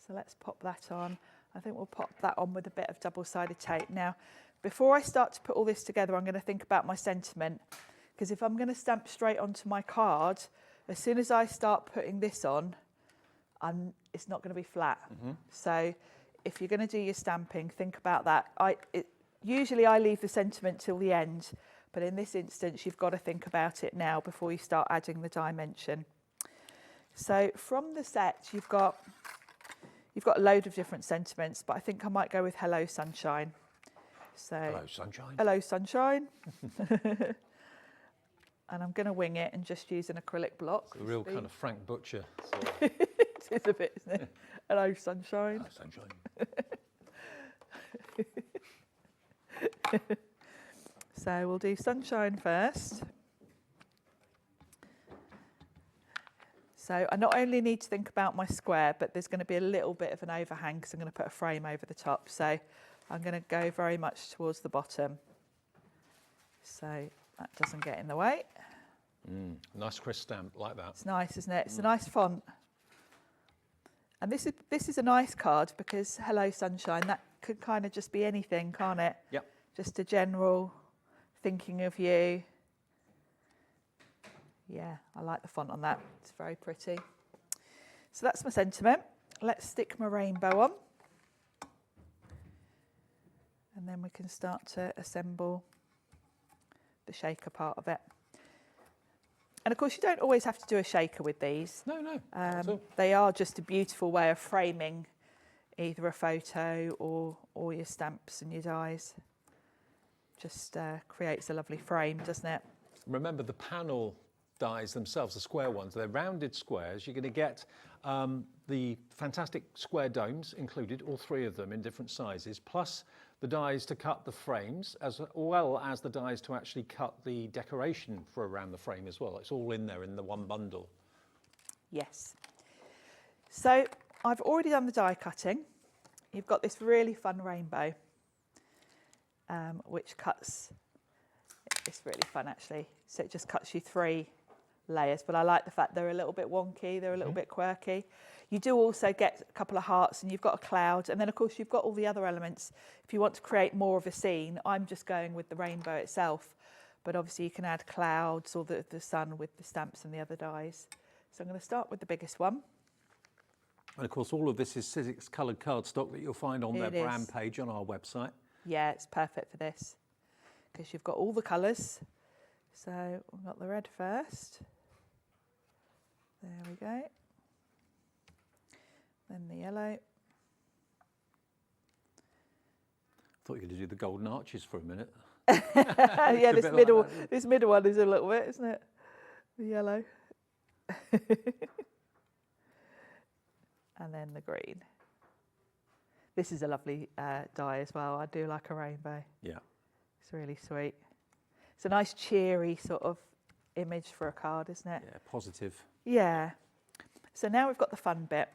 So let's pop that on. I think we'll pop that on with a bit of double-sided tape. Now, before I start to put all this together, I'm going to think about my sentiment, because if I'm going to stamp straight onto my card, as soon as I start putting this on, it's not going to be flat. So if you're going to do your stamping, think about that. Usually I leave the sentiment till the end, but in this instance, you've got to think about it now before you start adding the dimension. So from the set, you've got a load of different sentiments, but I think I might go with Hello Sunshine. So Hello Sunshine. Hello Sunshine. And I'm going to wing it and just use an acrylic block. It's a real kind of Frank Butcher. It is a bit, isn't it? Hello Sunshine. Hello Sunshine. So we'll do Sunshine first. So I not only need to think about my square, but there's going to be a little bit of an overhang because I'm going to put a frame over the top. So I'm going to go very much towards the bottom, so that doesn't get in the way. Nice crisp stamp, like that. It's nice, isn't it? It's a nice font. And this is a nice card because Hello Sunshine, that could kind of just be anything, can't it? Yep. Just a general thinking of you. Yeah, I like the font on that. It's very pretty. So that's my sentiment. Let's stick my rainbow on. And then we can start to assemble the shaker part of it. And of course, you don't always have to do a shaker with these. No. They are just a beautiful way of framing either a photo or your stamps and your dies. Just creates a lovely frame, doesn't it? Remember the panel dies themselves, the square ones, they're rounded squares. You're going to get the fantastic square domes included, all three of them in different sizes, plus the dies to cut the frames, as well as the dies to actually cut the decoration for around the frame as well. It's all in there in the one bundle. Yes. So I've already done the die cutting. You've got this really fun rainbow, which cuts, it's really fun actually. So it just cuts you 3 layers, but I like the fact they're a little bit wonky, they're a little bit quirky. You do also get a couple of hearts and you've got a cloud, and then of course you've got all the other elements. If you want to create more of a scene, I'm just going with the rainbow itself, but obviously you can add clouds or the sun with the stamps and the other dies. So I'm going to start with the biggest one. And of course all of this is Sizzix coloured cardstock that you'll find on their brand page on our website. Yeah, it's perfect for this because you've got all the colours. So we've got the red first. There we go. Then the yellow. Thought you were going to do the golden arches for a minute. Yeah, this middle one is a little bit, isn't it? The yellow. And then the green. This is a lovely die as well. I do like a rainbow. Yeah. It's really sweet. It's a nice cheery sort of image for a card, isn't it? Yeah, positive. Yeah. So now we've got the fun bit.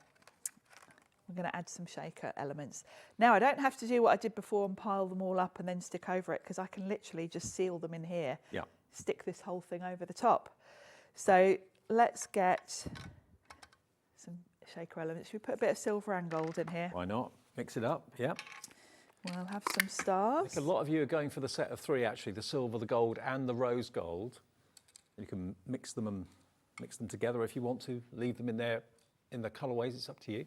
We're going to add some shaker elements. Now I don't have to do what I did before and pile them all up and then stick over it, because I can literally just seal them in here. Yeah. Stick this whole thing over the top. So let's get some shaker elements. Should we put a bit of silver and gold in here? Why not? Mix it up. Yeah. We'll have some stars. I think a lot of you are going for the set of 3 actually, the silver, the gold and the rose gold. You can mix them together if you want to. Leave them in there in the colourways, it's up to you.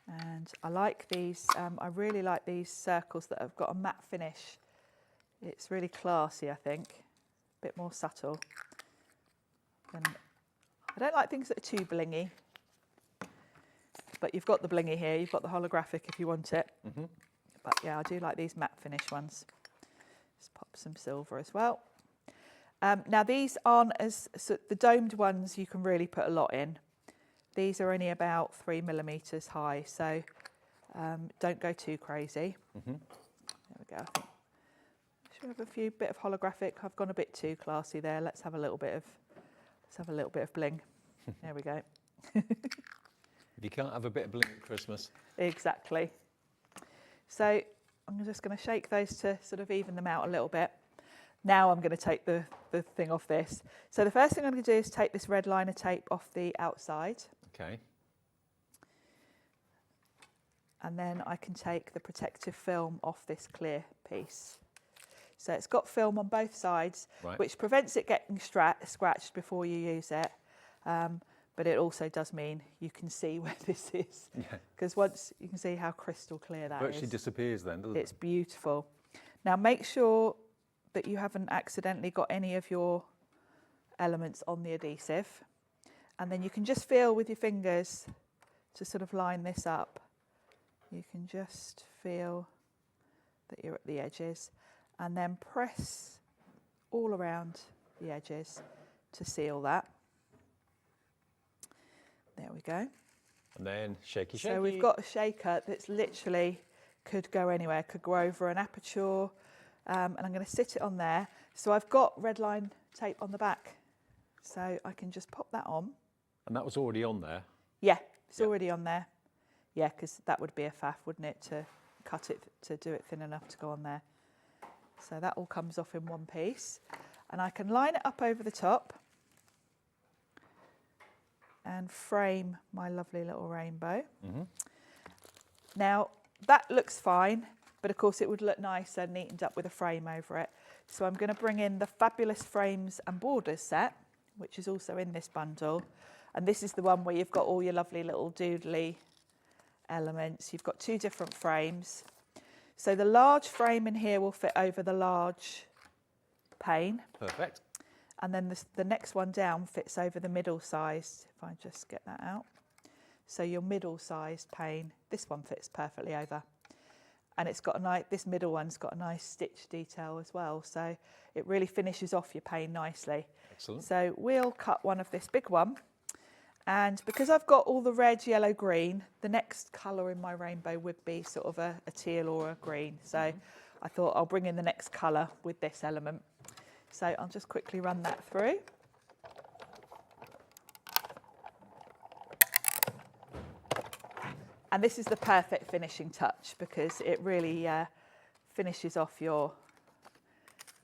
And I like these, I really like these circles that have got a matte finish. It's really classy, I think. A bit more subtle. And I don't like things that are too blingy. But you've got the blingy here, you've got the holographic if you want it. Mm-hmm. But yeah, I do like these matte finish ones. Just pop some silver as well. Now these aren't so the domed ones you can really put a lot in. These are only about 3 millimetres high, so don't go too crazy. Mm-hmm. There we go. I think should we have a bit of holographic? I've gone a bit too classy there. Let's have a little bit of bling. There we go. You can't have a bit of bling at Christmas. Exactly. So I'm just going to shake those to sort of even them out a little bit. Now I'm going to take the thing off this. So the first thing I'm going to do is take this red liner tape off the outside. Okay. And then I can take the protective film off this clear piece. So it's got film on both sides, right, which prevents it getting scratched before you use it. But it also does mean you can see where this is. Because once you can see how crystal clear that is. Virtually disappears then, doesn't it? It's beautiful. Now make sure that you haven't accidentally got any of your elements on the adhesive. And then you can just feel with your fingers to sort of line this up. You can just feel that you're at the edges and then press all around the edges to seal that. There we go. And then shaky, shaky. So we've got a shaker that's literally could go anywhere, could go over an aperture. And I'm going to sit it on there. So I've got red line tape on the back. So I can just pop that on. And that was already on there? Yeah, it's already on there. Yeah, because that would be a faff, wouldn't it, to cut it, to do it thin enough to go on there. So that all comes off in one piece. And I can line it up over the top and frame my lovely little rainbow. Mm-hmm. Now, that looks fine. But of course it would look nicer neatened up with a frame over it. So I'm going to bring in the Fabulous Frames and Borders set, which is also in this bundle. And this is the one where you've got all your lovely little doodly elements. You've got 2 different frames. So the large frame in here will fit over the large pane. Perfect. And then the next one down fits over the middle sized, if I just get that out. So your middle sized pane, this one fits perfectly over. And it's got a nice, this middle one's got a nice stitch detail as well. So it really finishes off your pane nicely. Excellent. So we'll cut one of this big one. And because I've got all the red, yellow, green, the next colour in my rainbow would be sort of a teal or a green. So I thought I'll bring in the next colour with this element. So I'll just quickly run that through. And this is the perfect finishing touch because it really finishes off your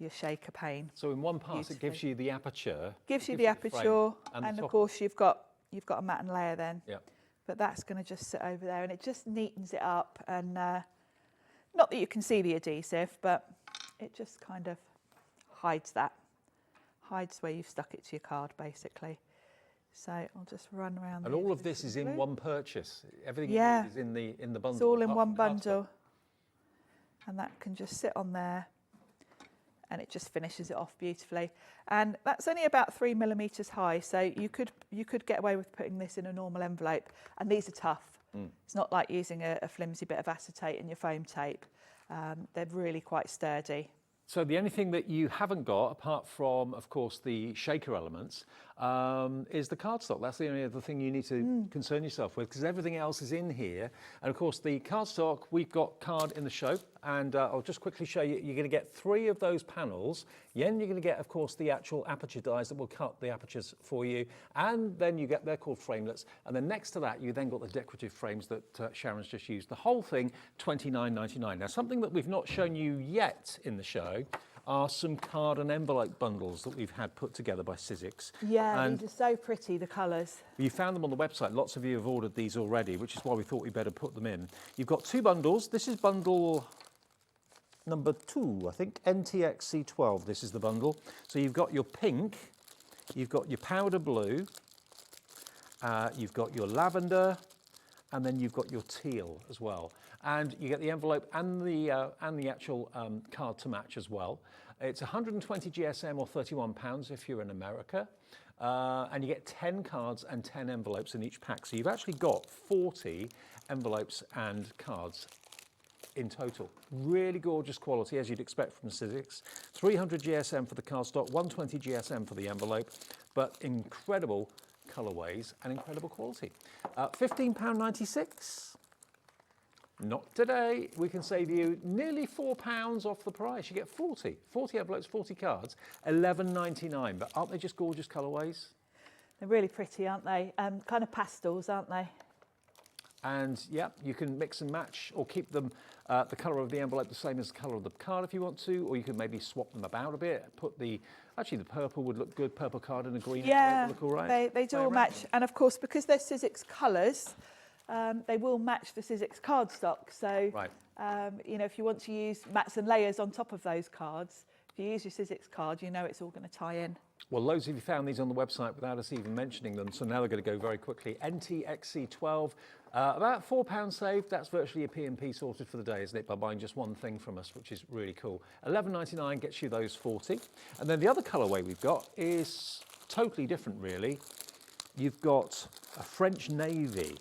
shaker pane. So in one pass it gives you the aperture. Gives you the aperture, and of course you've got a matten layer then. Yeah. But that's going to just sit over there and it just neatens it up, and not that you can see the adhesive, but it just kind of hides where you've stuck it to your card basically. So I'll just run around. And all of this is in one purchase. Everything is in the bundle. It's all in one bundle. And that can just sit on there and it just finishes it off beautifully. And that's only about 3 millimetres high. So you could get away with putting this in a normal envelope. And these are tough. It's not like using a flimsy bit of acetate in your foam tape. They're really quite sturdy. So the only thing that you haven't got, apart from, of course, the shaker elements, is the cardstock. That's the only other thing you need to concern yourself with, because everything else is in here. And of course, the cardstock, we've got card in the show, and I'll just quickly show you. You're going to get 3 of those panels. Then you're going to get, of course, the actual aperture dies that will cut the apertures for you. And then you get, they're called framelets. And then next to that, you then got the decorative frames that Sharon's just used. The whole thing, $29.99. Now, something that we've not shown you yet in the show are some card and envelope bundles that we've had put together by Sizzix. Yeah, and these are so pretty, the colours. You found them on the website. Lots of you have ordered these already, which is why we thought we'd better put them in. You've got 2 bundles. This is bundle number 2, I think, NTXC12. This is the bundle. So you've got your pink, you've got your powder blue, you've got your lavender, and then you've got your teal as well. And you get the envelope and the actual card to match as well. It's 120 GSM or £31 if you're in America. And you get 10 cards and 10 envelopes in each pack. So you've actually got 40 envelopes and cards in total. Really gorgeous quality, as you'd expect from Sizzix. 300 GSM for the cardstock, 120 GSM for the envelope, but incredible colourways and incredible quality. £15.96. Not today. We can save you nearly £4 off the price. You get 40 envelopes, 40 cards, $11.99. But aren't they just gorgeous colourways? They're really pretty, aren't they? Kind of pastels, aren't they? And yeah, you can mix and match or keep them the colour of the envelope the same as the colour of the card if you want to, or you can maybe swap them about a bit. Actually the purple would look good, purple card and a green envelope would look all right. They do all match. And of course, because they're Sizzix colours, they will match the Sizzix cardstock. So, you know, if you want to use mats and layers on top of those cards, if you use your Sizzix card, you know it's all going to tie in. Well, loads of you found these on the website without us even mentioning them, so now they're going to go very quickly. NTXC12, about £4 saved. That's virtually a P&P sorted for the day, isn't it, by buying just one thing from us, which is really cool. £11.99 gets you those 40. And then the other colourway we've got is totally different, really. You've got a French navy.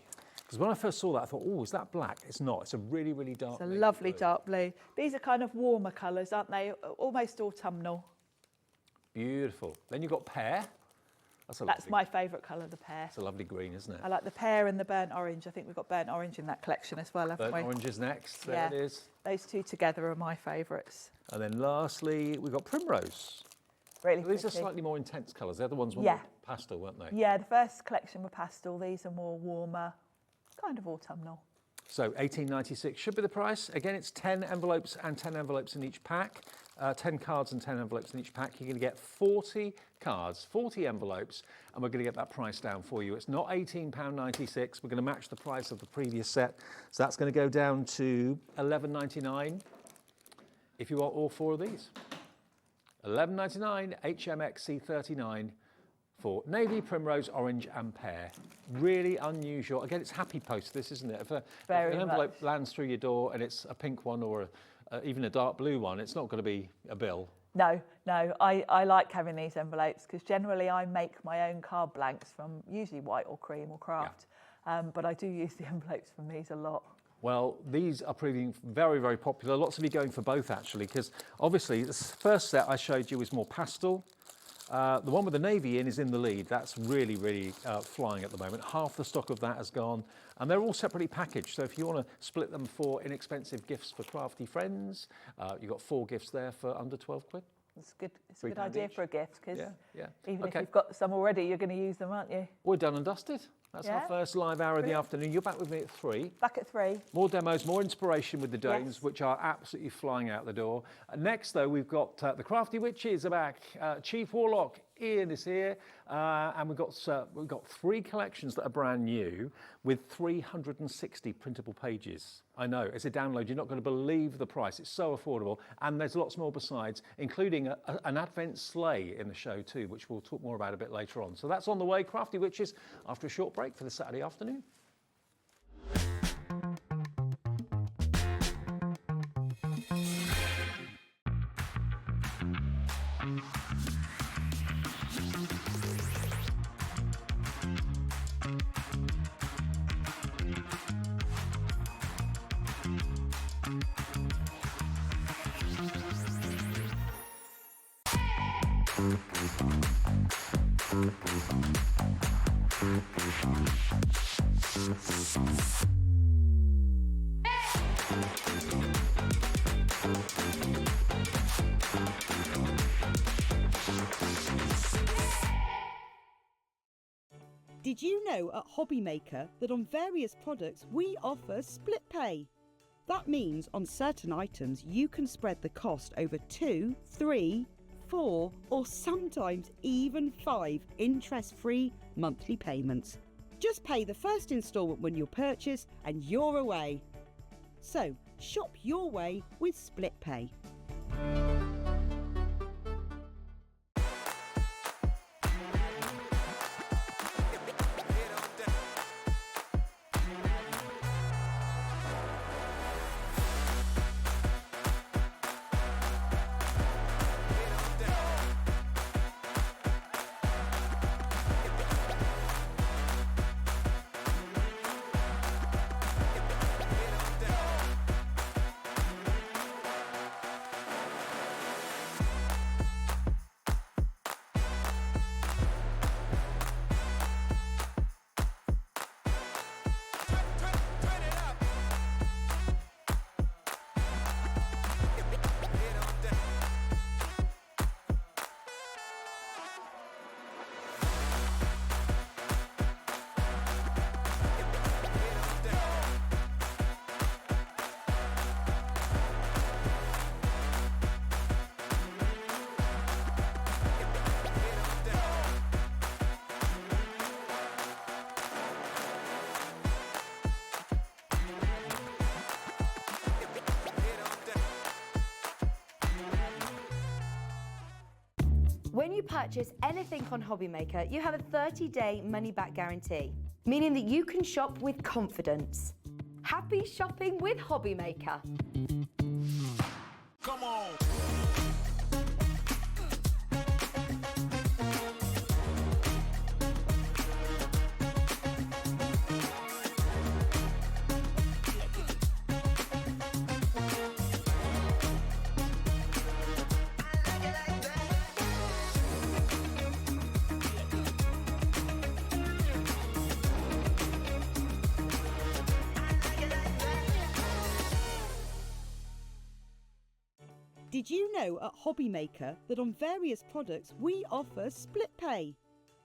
Because when I first saw that, I thought, oh, is that black? It's not. It's a really, really dark blue. It's a lovely dark blue. These are kind of warmer colours, aren't they? Almost autumnal. Beautiful. Then you've got pear. That's my favourite colour, the pear. It's a lovely green, isn't it? I like the pear and the burnt orange. I think we've got burnt orange in that collection as well, haven't we? Burnt orange is next. There it is. Those two together are my favourites. And then lastly, we've got primrose. Really so these are slightly more intense colours. They're the ones with pastel, weren't they? Yeah, the first collection were pastel. These are more warmer, kind of autumnal. So $18.96 should be the price. Again, it's 10 envelopes and 10 envelopes in each pack. 10 cards and 10 envelopes in each pack. You're going to get 40 cards, 40 envelopes, and we're going to get that price down for you. It's not £18.96. We're going to match the price of the previous set. So that's going to go down to $11.99 if you want all 4 of these. $11.99 HMXC39 for navy, primrose, orange and pear. Really unusual. Again, it's happy post this, isn't it? If an envelope lands through your door and it's a pink one or even a dark blue one, it's not going to be a bill. No, I like having these envelopes because generally I make my own card blanks from usually white or cream or craft, but I do use the envelopes from these a lot. Well, these are proving very, very popular. Lots of you going for both actually, because obviously the first set I showed you was more pastel. The one with the navy in is in the lead. That's really, really flying at the moment. Half the stock of that has gone, and they're all separately packaged. So if you want to split them for inexpensive gifts for crafty friends, you've got 4 gifts there for under 12 quid. It's good. It's a good idea for a gift because even if you've got some already, you're going to use them, aren't you? We're done and dusted. That's our first live hour of the afternoon. You're back with me at 3. Back at 3. More demos, more inspiration with the domes, which are absolutely flying out the door. Next, though, we've got the Crafty Witches are back. Chief Warlock Ian is here, and we've got 3 collections that are brand new with 360 printable pages. I know, it's a download. You're not going to believe the price. It's so affordable, and there's lots more besides, including an Advent sleigh in the show too, which we'll talk more about a bit later on. So that's on the way, Crafty Witches, after a short break for the Saturday afternoon. Did you know at Hobbymaker that on various products we offer split pay? That means on certain items you can spread the cost over 2, 3, 4 or sometimes even 5 interest-free monthly payments. Just pay the first instalment when you purchase and you're away. So shop your way with split pay. When you purchase anything on Hobbymaker, you have a 30-day money-back guarantee, meaning that you can shop with confidence. Happy shopping with Hobbymaker. Come on. Did you know at Hobbymaker that on various products we offer split pay?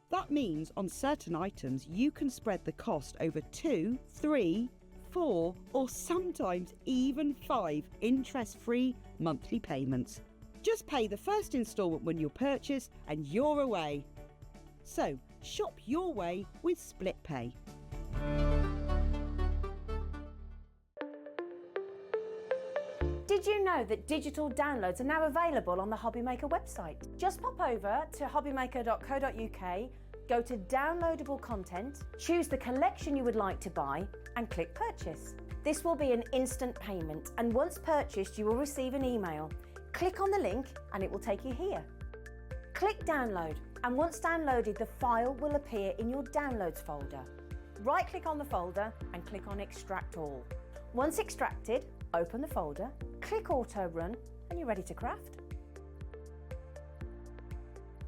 That means on certain items you can spread the cost over 2, 3, 4 or sometimes even 5 interest-free monthly payments. Just pay the first instalment when you purchase and you're away. So shop your way with split pay. Did you know that digital downloads are now available on the Hobbymaker website? Just pop over to hobbymaker.co.uk, go to downloadable content, choose the collection you would like to buy and click purchase. This will be an instant payment, and once purchased you will receive an email. Click on the link and it will take you here. Click download, and once downloaded the file will appear in your downloads folder. Right click on the folder and click on extract all. Once extracted, open the folder, click auto run and you're ready to craft.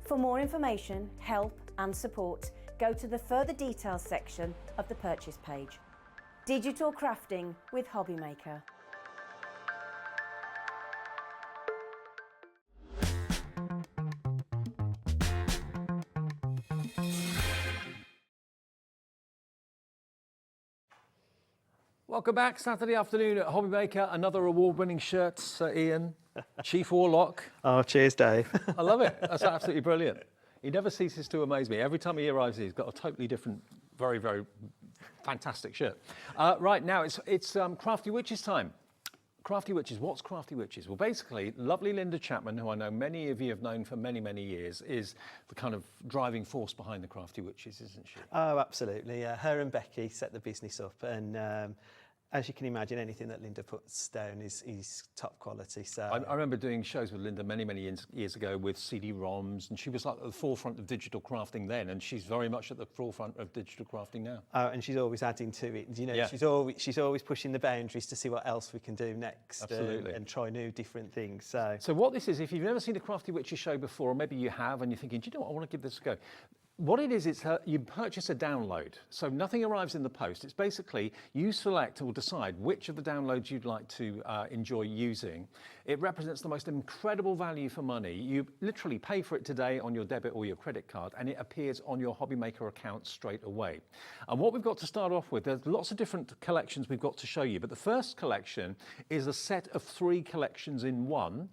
For more information, help and support, go to the further details section of the purchase page. Digital crafting with Hobbymaker. Welcome back, Saturday afternoon at Hobbymaker. Another award-winning shirt, Sir Ian, Chief Warlock. Oh, cheers, Dave. I love it. That's absolutely brilliant. He never ceases to amaze me. Every time he arrives, he's got a totally different, very, very fantastic shirt. Right now, it's Crafty Witches time. Crafty Witches, what's Crafty Witches? Well, basically, lovely Linda Chapman, who I know many of you have known for many, many years, is the kind of driving force behind the Crafty Witches, isn't she? Oh, absolutely. Her and Becky set the business up, and as you can imagine, anything that Linda puts down is top quality. So I remember doing shows with Linda many, many years ago with CD-ROMs, and she was like at the forefront of digital crafting then, and she's very much at the forefront of digital crafting now. and she's always adding to it. You know, Yeah. she's always pushing the boundaries to see what else we can do next, Absolutely. and try new different things. So what this is, if you've never seen a Crafty Witches show before, or maybe you have, and you're thinking, do you know what, I want to give this a go. What it is, you purchase a download, so nothing arrives in the post. It's basically you select or decide which of the downloads you'd like to enjoy using. It represents the most incredible value for money. You literally pay for it today on your debit or your credit card, and it appears on your Hobbymaker account straight away. And what we've got to start off with, there's lots of different collections we've got to show you, but the first collection is a set of 3 collections in one,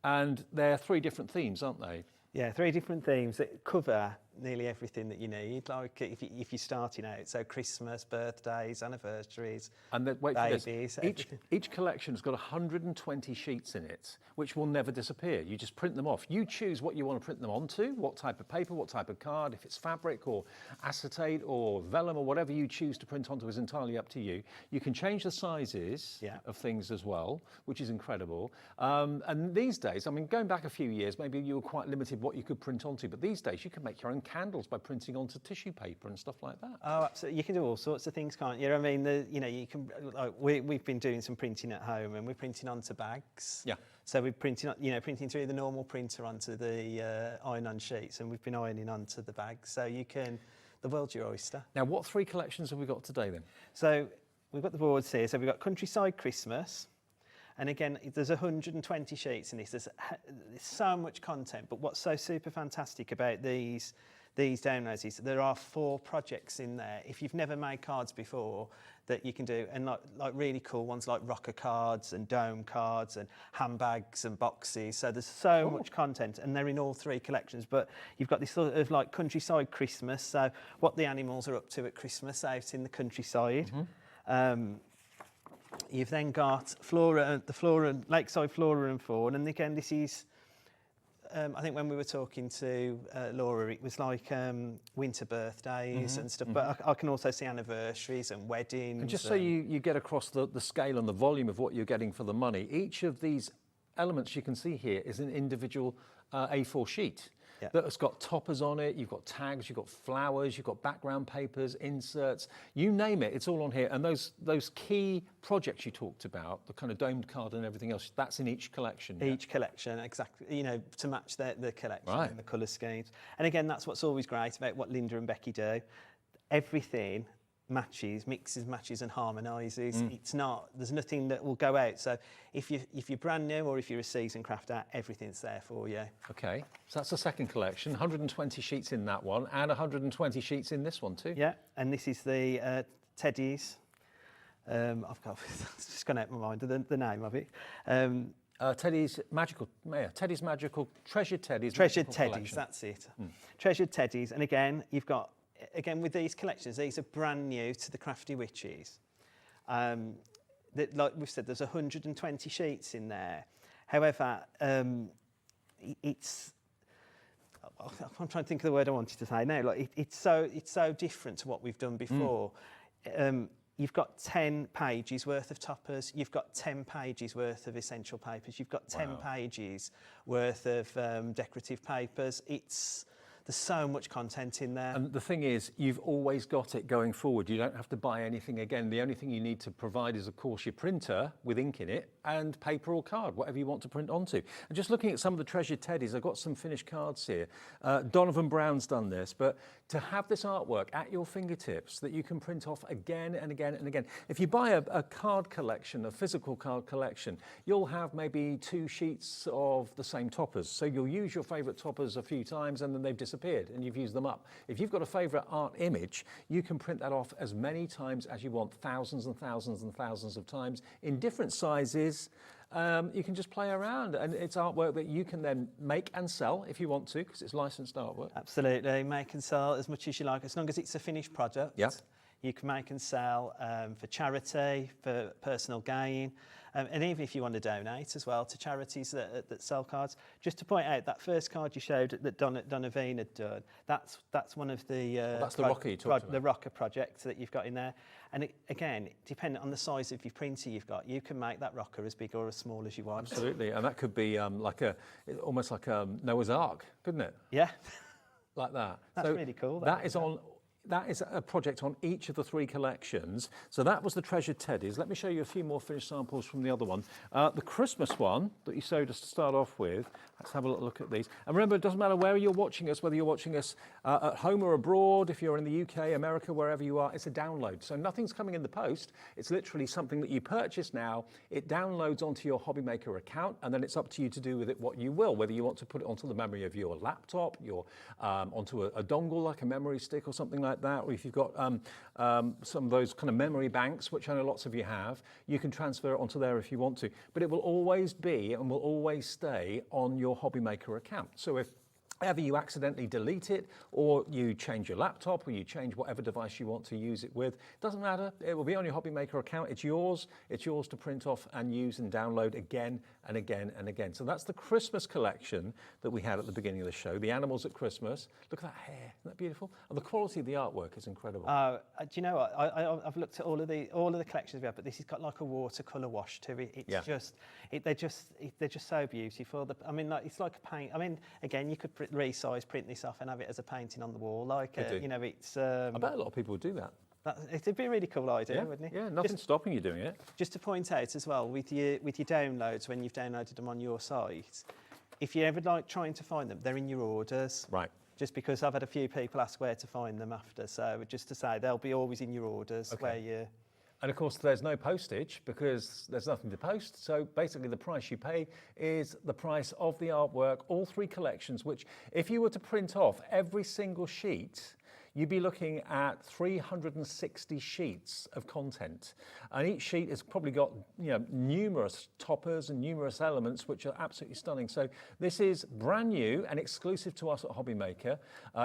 and they're 3 different themes, aren't they? yeah, 3 different themes that cover nearly everything that you need, like if you're starting out, so Christmas, birthdays, anniversaries, and wait babies. For this. Each collection's got 120 sheets in it, which will never disappear. You just print them off. You choose what you want to print them onto, what type of paper, what type of card, if it's fabric or acetate or vellum or whatever you choose to print onto is entirely up to you. You can change the sizes of things as well, which is incredible. And these days, I mean, going back a few years, maybe you were quite limited what you could print onto, but these days you can make your own candles by printing onto tissue paper and stuff like that. Oh, absolutely. You can do all sorts of things, can't you? I mean, you can. Like, we've been doing some printing at home, and we're printing onto bags. Yeah. So we're printing, printing through the normal printer onto the iron-on sheets, and we've been ironing onto the bags. So you can. The world's your oyster. Now, what 3 collections have we got today then? So we've got the boards here. So we've got Countryside Christmas. And again, there's 120 sheets in this. There's so much content, but what's so super fantastic about these downloads is there are 4 projects in there. If you've never made cards before, that you can do, and like really cool ones like rocker cards and dome cards and handbags and boxes. So there's so much content, and they're in all 3 collections. But you've got this sort of like Countryside Christmas, so what the animals are up to at Christmas out in the countryside. You've then got Lakeside Flora and Fauna, and again, this is I think when we were talking to Laura, it was like winter birthdays and stuff, but I can also see anniversaries and weddings. And just so you get across the scale and the volume of what you're getting for the money, each of these elements you can see here is an individual A4 sheet. Yeah. That has got toppers on it, you've got tags, you've got flowers, you've got background papers, inserts, you name it, it's all on here. And those key projects you talked about, the kind of domed card and everything else, that's in each collection. Each collection, exactly, you know, to match the collection Right. and the colour schemes. And again, that's what's always great about what Linda and Becky do. Everything matches, mixes, matches and harmonises. It's not, there's nothing that will go out. So if you're brand new or if you're a seasoned crafter, everything's there for you. Okay, so that's the second collection, 120 sheets in that one and 120 sheets in this one too. Yeah, and this is the Teddies. I've just gone out of my mind, the name of it. Teddy's Magical Treasured Teddies. Treasured Magical Teddies, Collection. that's it. Treasured Teddies, and again, you've got, with these collections, these are brand new to the Crafty Witches. Like we've said, there's 120 sheets in there. However, it's, I'm trying to think of the word I wanted to say now. Like it's so different to what we've done before. You've got 10 pages worth of toppers. You've got 10 pages worth of essential papers. You've got 10 pages worth of decorative papers. There's so much content in there. And the thing is, you've always got it going forward. You don't have to buy anything again. The only thing you need to provide is, of course, your printer with ink in it and paper or card, whatever you want to print onto. And just looking at some of the treasured teddies, I've got some finished cards here. Donovan Brown's done this, but to have this artwork at your fingertips that you can print off again and again and again. If you buy a card collection, a physical card collection, you'll have maybe 2 sheets of the same toppers. So you'll use your favorite toppers a few times and then they've disappeared and you've used them up. If you've got a favorite art image, you can print that off as many times as you want, thousands and thousands and thousands of times in different sizes. You can just play around, and it's artwork that you can then make and sell if you want to, because it's licensed artwork. Absolutely, make and sell as much as you like, as long as it's a finished product. Yeah. You can make and sell for charity, for personal gain, and even if you want to donate as well to charities that sell cards. Just to point out, that first card you showed that Donovan had done, that's one of the that's the rocker you talked about. The rocker project that you've got in there. And again, depending on the size of your printer you've got, you can make that rocker as big or as small as you want. Absolutely, and that could be almost like a Noah's Ark, couldn't it? Yeah. Like that. That's really cool. That is a project on each of the 3 collections. So that was the Treasured Teddies. Let me show you a few more finished samples from the other one. The Christmas one that you showed us to start off with. Let's have a little look at these. And remember, it doesn't matter where you're watching us, whether you're watching us at home or abroad, if you're in the UK, America, wherever you are, it's a download. So nothing's coming in the post. It's literally something that you purchase now. It downloads onto your Hobby Maker account, and then it's up to you to do with it what you will, whether you want to put it onto the memory of your laptop, onto a dongle like a memory stick or something like that, or if you've got some of those kind of memory banks, which I know lots of you have, you can transfer it onto there if you want to. But it will always be and will always stay on your Hobby Maker account. So if ever you accidentally delete it, or you change your laptop, or you change whatever device you want to use it with, doesn't matter, it will be on your Hobby Maker account. It's yours to print off and use and download again and again and again. So that's the Christmas collection that we had at the beginning of the show, the animals at Christmas. Look at that hair, isn't that beautiful? And the quality of the artwork is incredible. Do you know what? I've looked at all of the collections we have, but this has got like a watercolour wash to it. It's they're just so beautiful. I mean, it's like a paint. I mean, again, you could resize, print this off, and have it as a painting on the wall. Like, you know, it's. I bet a lot of people would do that. It'd be a really cool idea, wouldn't it? Yeah, nothing's stopping you doing it. Just to point out as well, with your downloads, when you've downloaded them on your site, if you ever like trying to find them, they're in your orders. Right. Just because I've had a few people ask where to find them after, so just to say they'll be always in your orders where you. And of course, there's no postage because there's nothing to post. So basically, the price you pay is the price of the artwork, all 3 collections, which if you were to print off every single sheet, you'd be looking at 360 sheets of content. And each sheet has probably got, you know, numerous toppers and numerous elements which are absolutely stunning. So this is brand new and exclusive to us at Hobbymaker.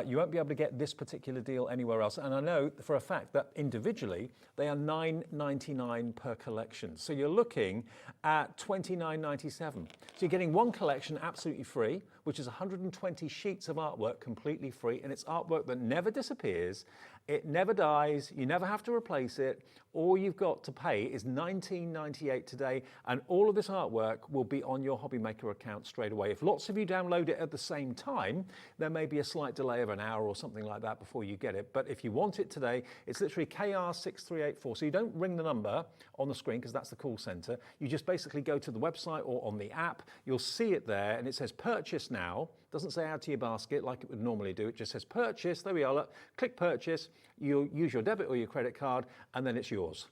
You won't be able to get this particular deal anywhere else. And I know for a fact that individually they are $9.99 per collection. So you're looking at $29.97. So you're getting one collection absolutely free, which is 120 sheets of artwork completely free, and it's artwork that never disappears, it never dies, you never have to replace it. All you've got to pay is $19.98 today, and all of this artwork will be on your Hobbymaker account straight away. If lots of you download it at the same time, there may be a slight delay of an hour or something like that before you get it. But if you want it today, it's literally KR6384. So you don't ring the number on the screen because that's the call center. You just basically go to the website or on the app. You'll see it there, and it says purchase now. Doesn't say add to your basket like it would normally do. It just says purchase. There we are. Look, click purchase. You'll use your debit or your credit card, and then it's yours.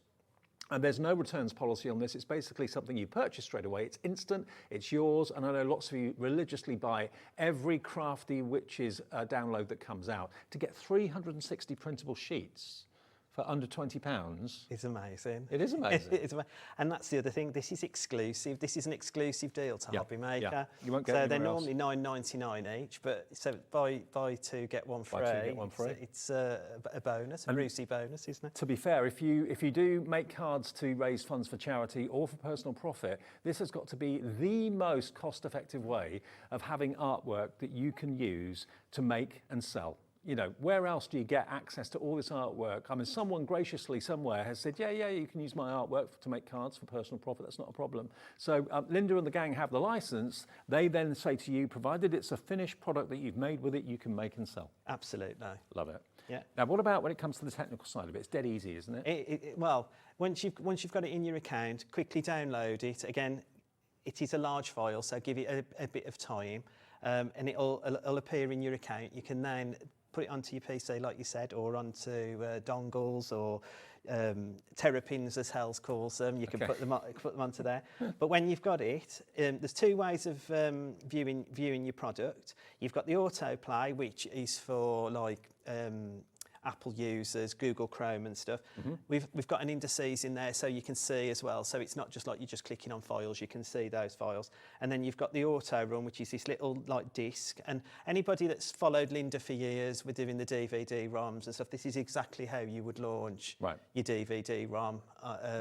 And there's no returns policy on this. It's basically something you purchase straight away. It's instant, it's yours. And I know lots of you religiously buy every Crafty Witches download that comes out. To get 360 printable sheets for under £20. It's amazing. It is amazing. It's and that's the other thing. This is exclusive. This is an exclusive deal to Hobbymaker. Yeah. You won't get so it they're anywhere normally $9.99 each, but so buy two get one free. Buy two, get one free. It's a bonus, a Brucey bonus, isn't it? To be fair, if you do make cards to raise funds for charity or for personal profit, this has got to be the most cost-effective way of having artwork that you can use to make and sell. You know, where else do you get access to all this artwork? I mean, someone graciously somewhere has said, yeah, you can use my artwork to make cards for personal profit. That's not a problem. So Linda and the gang have the license. They then say to you, provided it's a finished product that you've made with it, you can make and sell. Absolutely. Love it. Yeah. Now, what about when it comes to the technical side of it? It's dead easy, isn't it? Well, once you've got it in your account, quickly download it. Again, it is a large file, so give it a bit of time, and it'll appear in your account. You can then put it onto your PC, like you said, or onto dongles or terrapins, as Hells calls them. You can put them onto there. But when you've got it, there's two ways of viewing your product. You've got the autoplay, which is for like Apple users, Google Chrome and stuff. We've got an indices in there so you can see as well. So it's not just like you're just clicking on files, you can see those files. And then you've got the auto run, which is this little like disc. And anybody that's followed Linda for years with doing the DVD ROMs and stuff, this is exactly how you would launch your DVD ROM.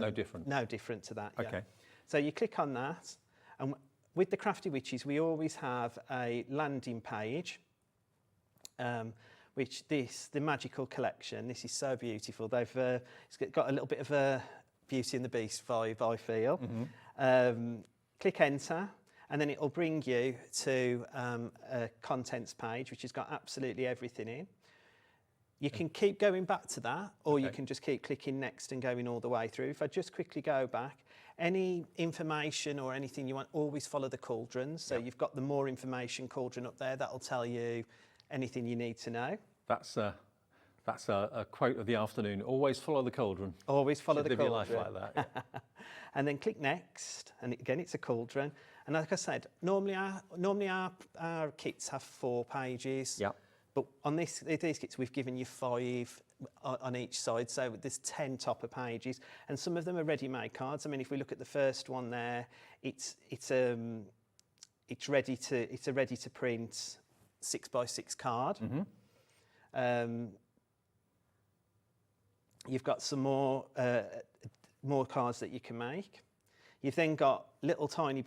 No different. No different to that. Okay. Yeah. So you click on that, and with the Crafty Witches, we always have a landing page. Which the magical collection, this is so beautiful. They've it's got a little bit of a Beauty and the Beast vibe, I feel. Click enter, and then it'll bring you to a contents page, which has got absolutely everything in. You can keep going back to that, or you can just keep clicking next and going all the way through. If I just quickly go back, any information or anything you want, always follow the cauldrons. So you've got the more information cauldron up there. That'll tell you anything you need to know. That's a quote of the afternoon. Always follow the cauldron. Always follow the cauldron. Live your life like that. Yeah. And then click next, and again it's a cauldron. And like I said, normally our kits have 4 pages. Yeah. But on these kits, we've given you 5 on each side, so there's 10 topper pages, and some of them are ready-made cards. I mean, if we look at the first one there, it's ready to print 6x6 card. You've got some more cards that you can make. You've then got little tiny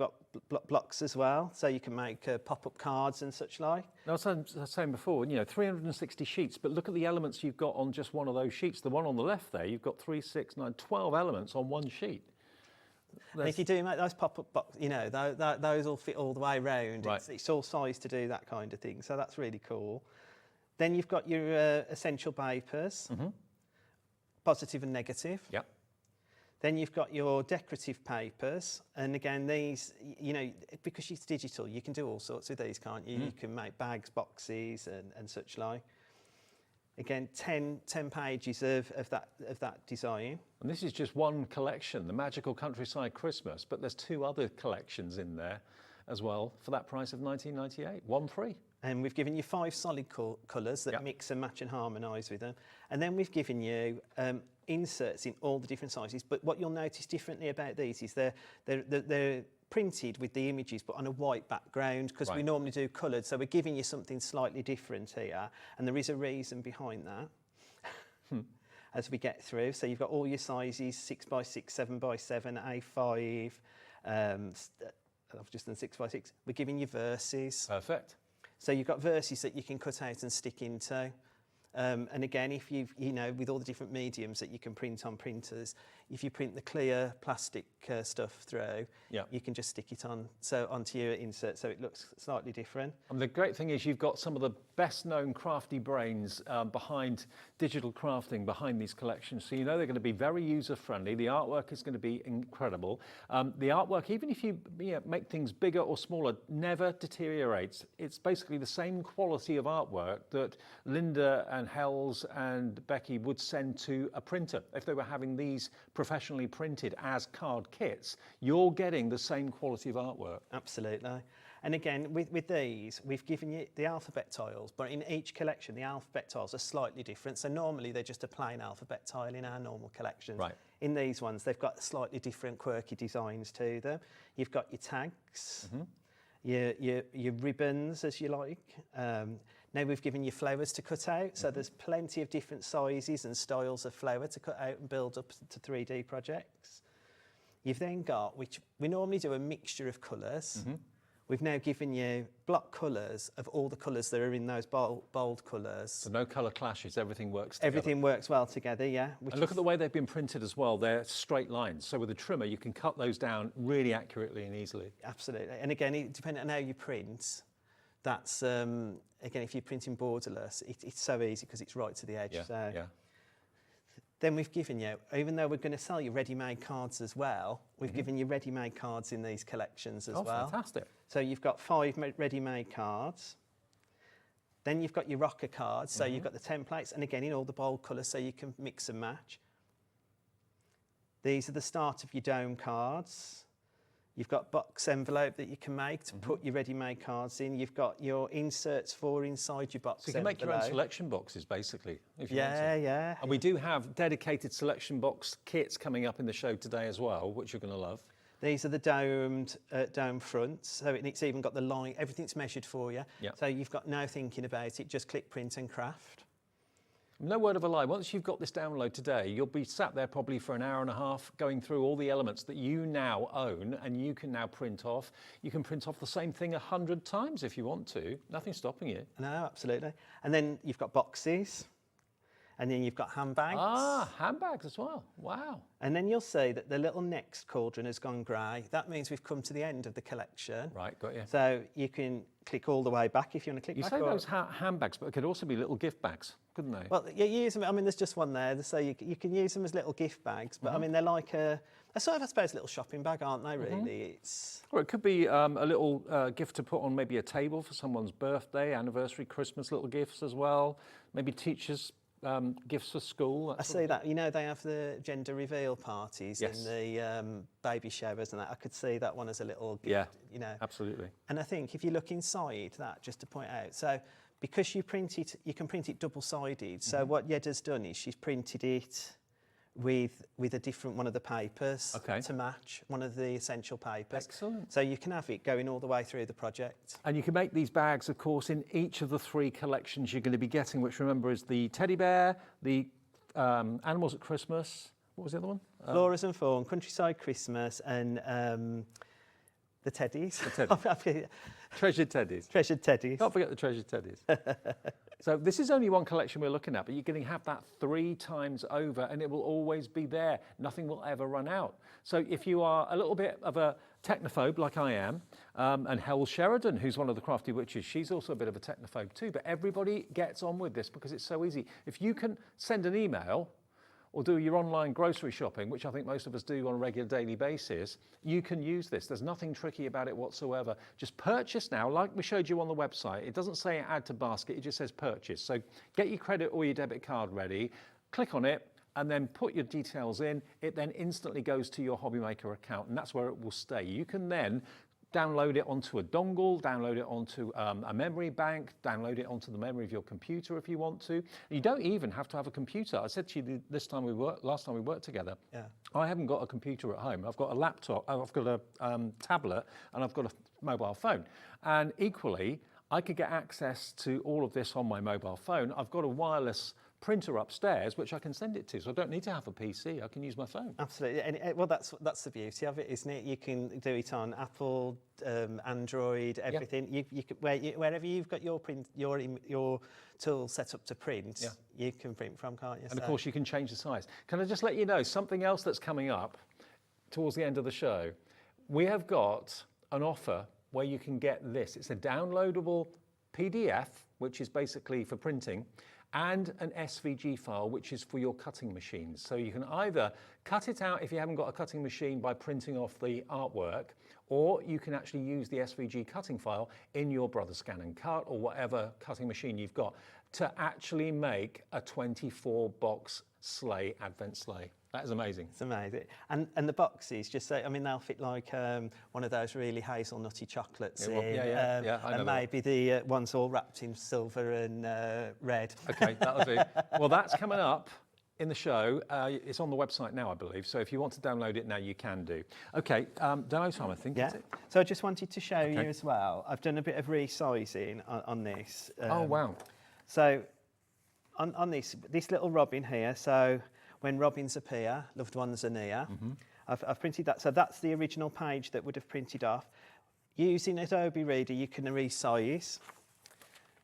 blocks as well, so you can make pop-up cards and such like. Now, as I was saying before, 360 sheets, but look at the elements you've got on just one of those sheets. The one on the left there, you've got 3, 6, 9, 12 elements on one sheet. And if you do make those pop-up boxes, those will fit all the way around. Right. It's all sized to do that kind of thing, so that's really cool. Then you've got your essential papers, positive and negative. Yep. Then you've got your decorative papers, and again, these, because it's digital, you can do all sorts with these, can't you? You can make bags, boxes, and such like. Again, 10 pages of that design. And this is just one collection, the Magical Countryside Christmas, but there's 2 other collections in there as well for that price of $19.98. One free. And we've given you 5 solid colours that mix and match and harmonise with them. And then we've given you inserts in all the different sizes. But what you'll notice differently about these is they're printed with the images but on a white background, because we normally do coloured. So we're giving you something slightly different here. And there is a reason behind that as we get through. So you've got all your sizes, 6x6, 7x7, A5. I've just done 6x6. We're giving you verses. Perfect. So you've got verses that you can cut out and stick into. And again, if with all the different mediums that you can print on printers, if you print the clear plastic stuff through, you can just stick it onto your insert so it looks slightly different. And the great thing is you've got some of the best known crafty brains behind digital crafting, behind these collections. So you know they're going to be very user friendly. The artwork is going to be incredible. The artwork, even if you make things bigger or smaller, never deteriorates. It's basically the same quality of artwork that Linda and Hells and Becky would send to a printer. If they were having these professionally printed as card kits, you're getting the same quality of artwork. Absolutely. And again, with these, we've given you the alphabet tiles, but in each collection, the alphabet tiles are slightly different. So normally they're just a plain alphabet tile in our normal collections. Right. In these ones, they've got slightly different quirky designs to them. You've got your tags, your ribbons, as you like. Now we've given you flowers to cut out, so there's plenty of different sizes and styles of flower to cut out and build up to 3D projects. You've then got, which we normally do a mixture of colours. We've now given you block colours of all the colours that are in those bold colours. So no colour clashes, everything works together. Everything works well together, yeah. And look at the way they've been printed as well. They're straight lines. So with a trimmer, you can cut those down really accurately and easily. Absolutely. And again, depending on how you print, that's, again, if you're printing borderless, it's so easy because it's right to the edge. Then we've given you, even though we're going to sell you ready-made cards as well, we've given you ready-made cards in these collections as well. Fantastic. So you've got 5 ready-made cards. Then you've got your rocker cards, so you've got the templates, and again, in all the bold colours, so you can mix and match. These are the start of your dome cards. You've got box envelope that you can make to put your ready-made cards in. You've got your inserts for inside your box envelope. So you can make your own selection boxes, basically, if you want to. Yeah. And we do have dedicated selection box kits coming up in the show today as well, which you're going to love. These are the domed dome fronts, so it's even got the line, everything's measured for you. So you've got no thinking about it, just click print and craft. No word of a lie, once you've got this download today, you'll be sat there probably for an hour and a half going through all the elements that you now own and you can now print off. You can print off the same thing 100 times if you want to. Nothing's stopping you. No, absolutely. And then you've got boxes. And then you've got handbags. Ah, handbags as well. Wow. And then you'll see that the little next cauldron has gone grey. That means we've come to the end of the collection. Right, got you. So you can click all the way back if you want to click back. You say those handbags, but it could also be little gift bags, couldn't they? Well, you use them. I mean, there's just one there. So you can use them as little gift bags. But I mean, they're like a sort of, I suppose, little shopping bag, aren't they, really? Or it could be a little gift to put on maybe a table for someone's birthday, anniversary, Christmas, little gifts as well. Maybe teachers' gifts for school. I see that. You know, they have the gender reveal parties and the baby showers and that. I could see that one as a little gift. Yeah, you know. Absolutely. And I think if you look inside that, just to point out, so because you print it, you can print it double-sided. So what Yeda's done is she's printed it with a different one of the papers to match one of the essential papers. Excellent. So you can have it going all the way through the project. And you can make these bags, of course, in each of the 3 collections you're going to be getting, which remember is the teddy bear, the animals at Christmas. What was the other one? Floras and Fawn, Countryside Christmas, and the teddies. The teddies. Treasured teddies. Treasured teddies. Can't forget the treasured teddies. So this is only one collection we're looking at, but you're going to have that 3 times over and it will always be there. Nothing will ever run out. So if you are a little bit of a technophobe like I am, and Hel Sheridan, who's one of the Crafty Witches, she's also a bit of a technophobe too, but everybody gets on with this because it's so easy. If you can send an email or do your online grocery shopping, which I think most of us do on a regular daily basis, you can use this. There's nothing tricky about it whatsoever. Just purchase now, like we showed you on the website. It doesn't say add to basket, it just says purchase. So get your credit or your debit card ready, click on it, and then put your details in. It then instantly goes to your Hobbymaker account, and that's where it will stay. You can then download it onto a dongle, download it onto a memory bank, download it onto the memory of your computer if you want to. You don't even have to have a computer. I said to you last time we worked together, I haven't got a computer at home. I've got a laptop, I've got a tablet, and I've got a mobile phone. And equally, I could get access to all of this on my mobile phone. I've got a wireless printer upstairs, which I can send it to, so I don't need to have a PC. I can use my phone. Absolutely, and well, that's the beauty of it, isn't it? You can do it on Apple, Android, everything. You can, wherever you've got your tool set up to print, you can print from, can't you? And of course, you can change the size. Can I just let you know something else that's coming up towards the end of the show? We have got an offer where you can get this. It's a downloadable PDF, which is basically for printing, and an SVG file, which is for your cutting machines. So you can either cut it out if you haven't got a cutting machine by printing off the artwork, or you can actually use the SVG cutting file in your Brother Scan and Cut or whatever cutting machine you've got to actually make a 24-box sleigh, advent sleigh. That is amazing. It's amazing. And the boxes, just say, I mean, they'll fit like one of those really hazelnutty chocolates in. Yeah, I know and maybe the ones all wrapped in silver and red. Okay, that'll do. Well, that's coming up in the show. It's on the website now, I believe. So if you want to download it now, you can do. Okay, demo time, I think, is it? So I just wanted to show you as well. I've done a bit of resizing on this. Oh, wow. So on this little robin here, so when robins appear, loved ones are near. I've printed that. So that's the original page that would have printed off. Using Adobe Reader, you can resize.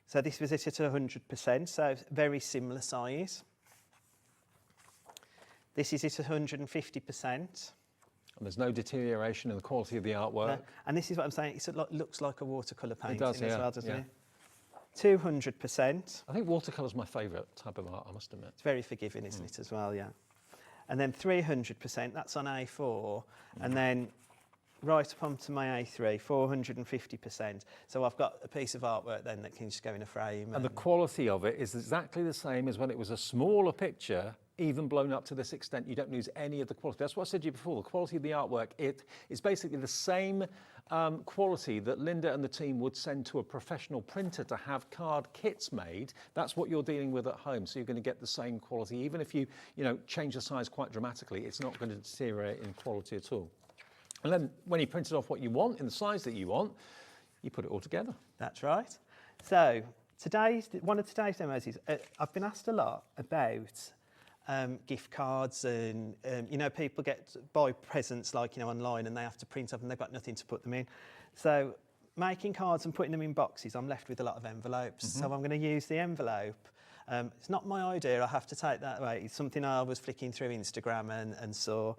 So this was it at 100%, so very similar size. This is at 150%. And there's no deterioration in the quality of the artwork. No. And this is what I'm saying, it looks like a watercolour painting does, as well, doesn't yeah. it? 200%. I think watercolour's my favourite type of art, I must admit. It's very forgiving, isn't it, as well, yeah. And then 300%, that's on A4. And then right up onto my A3, 450%. So I've got a piece of artwork then that can just go in a frame. And the quality of it is exactly the same as when it was a smaller picture, even blown up to this extent. You don't lose any of the quality. That's what I said to you before. The quality of the artwork, it is basically the same quality that Linda and the team would send to a professional printer to have card kits made. That's what you're dealing with at home. So you're going to get the same quality. Even if you change the size quite dramatically, it's not going to deteriorate in quality at all. And then when you print it off what you want, in the size that you want, you put it all together. That's right. So one of today's demos is, I've been asked a lot about gift cards and, people buy presents like, online and they have to print up and they've got nothing to put them in. So making cards and putting them in boxes, I'm left with a lot of envelopes. So I'm going to use the envelope. It's not my idea, I have to take that away. It's something I was flicking through Instagram and saw.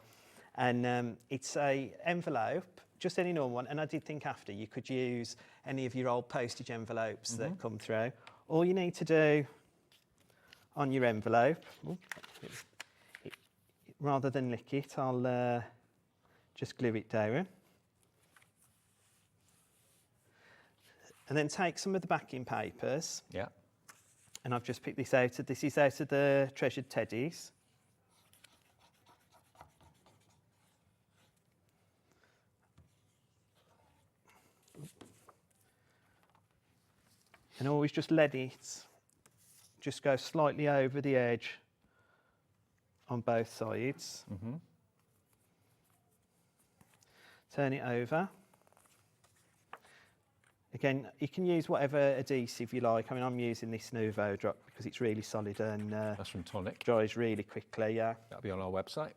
And it's a envelope, just any normal one. And I did think after, you could use any of your old postage envelopes that come through. All you need to do on your envelope, rather than lick it, I'll just glue it down. And then take some of the backing papers. Yeah. And I've just picked this out. This is out of the Treasured Teddies. And always just let it just go slightly over the edge on both sides. Turn it over. Again, you can use whatever adhesive you like. I mean, I'm using this Nouveau Drop because it's really solid and That's from Tonic. dries really quickly, yeah. That'll be on our website.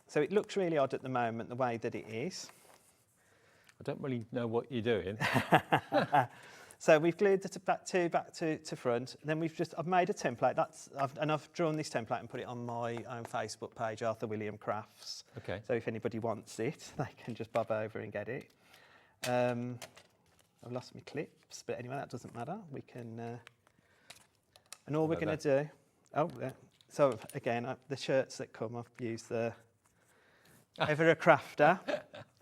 So it looks really odd at the moment, the way that it is. I don't really know what you're doing. So we've glued the back to front. Then I've made a template. I've drawn this template and put it on my own Facebook page, Arthur William Crafts. Okay. So if anybody wants it, they can just bob over and get it. I've lost my clips, but anyway, that doesn't matter. We can. And all we're going to do. Oh, yeah. So again, the shirts that come, I've used the Ever a Crafter.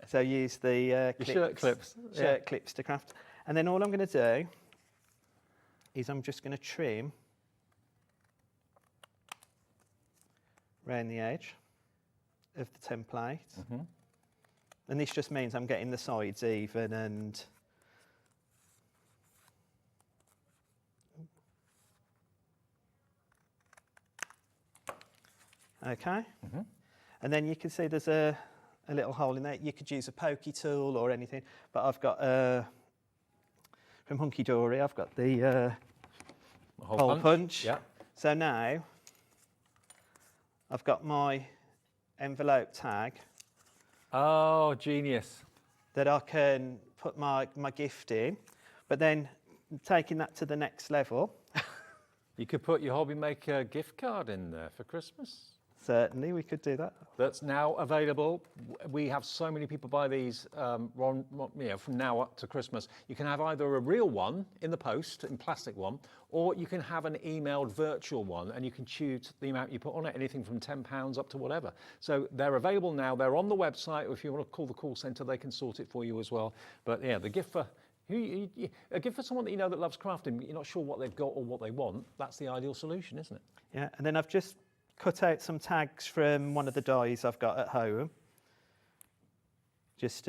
So use the clips, shirt clips to craft. And then all I'm going to do is I'm just going to trim around the edge of the template. And this just means I'm getting the sides even and okay. And then you can see there's a little hole in there. You could use a pokey tool or anything, but I've got from Hunky Dory, I've got the hole punch. Yeah. So now I've got my envelope tag. Oh, genius. That I can put my gift in, but then taking that to the next level. You could put your Hobby Maker gift card in there for Christmas. Certainly, we could do that. That's now available. We have so many people buy these from now up to Christmas. You can have either a real one in the post, in plastic one, or you can have an emailed virtual one, and you can choose the amount you put on it, anything from £10 up to whatever. So they're available now. They're on the website. If you want to call the call centre, they can sort it for you as well. But yeah, the gift for a gift for someone that you know that loves crafting, but you're not sure what they've got or what they want. That's the ideal solution, isn't it? Yeah, and then I've just cut out some tags from one of the dies I've got at home. Just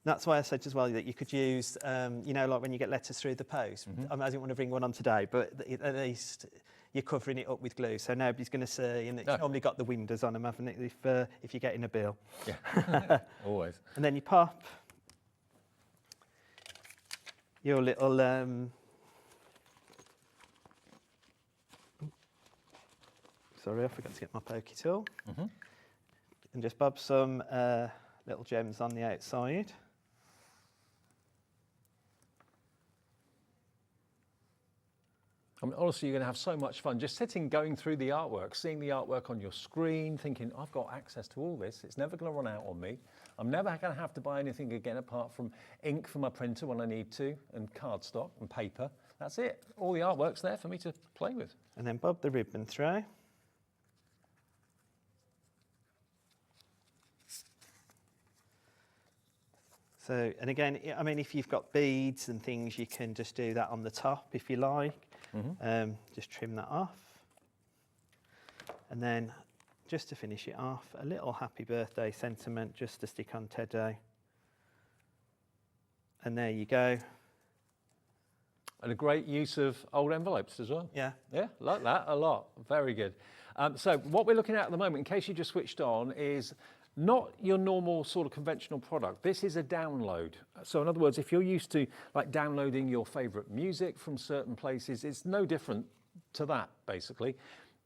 that's why I said as well that you could use, like when you get letters through the post. I didn't want to bring one on today, but at least you're covering it up with glue, so nobody's going to see. And it's normally got the windows on them, haven't it? If you're getting a bill. Yeah, always. And then you pop your little sorry, I forgot to get my pokey tool. And just bob some little gems on the outside. I mean, honestly, you're going to have so much fun just sitting, going through the artwork, seeing the artwork on your screen, thinking, I've got access to all this. It's never going to run out on me. I'm never going to have to buy anything again apart from ink for my printer when I need to, and cardstock and paper. That's it. All the artwork's there for me to play with. And then bob the ribbon through. So, and again, I mean, if you've got beads and things, you can just do that on the top if you like. Just trim that off. And then, just to finish it off, a little happy birthday sentiment just to stick on Teddy. And there you go. And a great use of old envelopes as well. Yeah. Yeah, like that a lot. Very good. So what we're looking at the moment, in case you just switched on, is not your normal sort of conventional product. This is a download. So in other words, if you're used to like downloading your favorite music from certain places, it's no different to that, basically.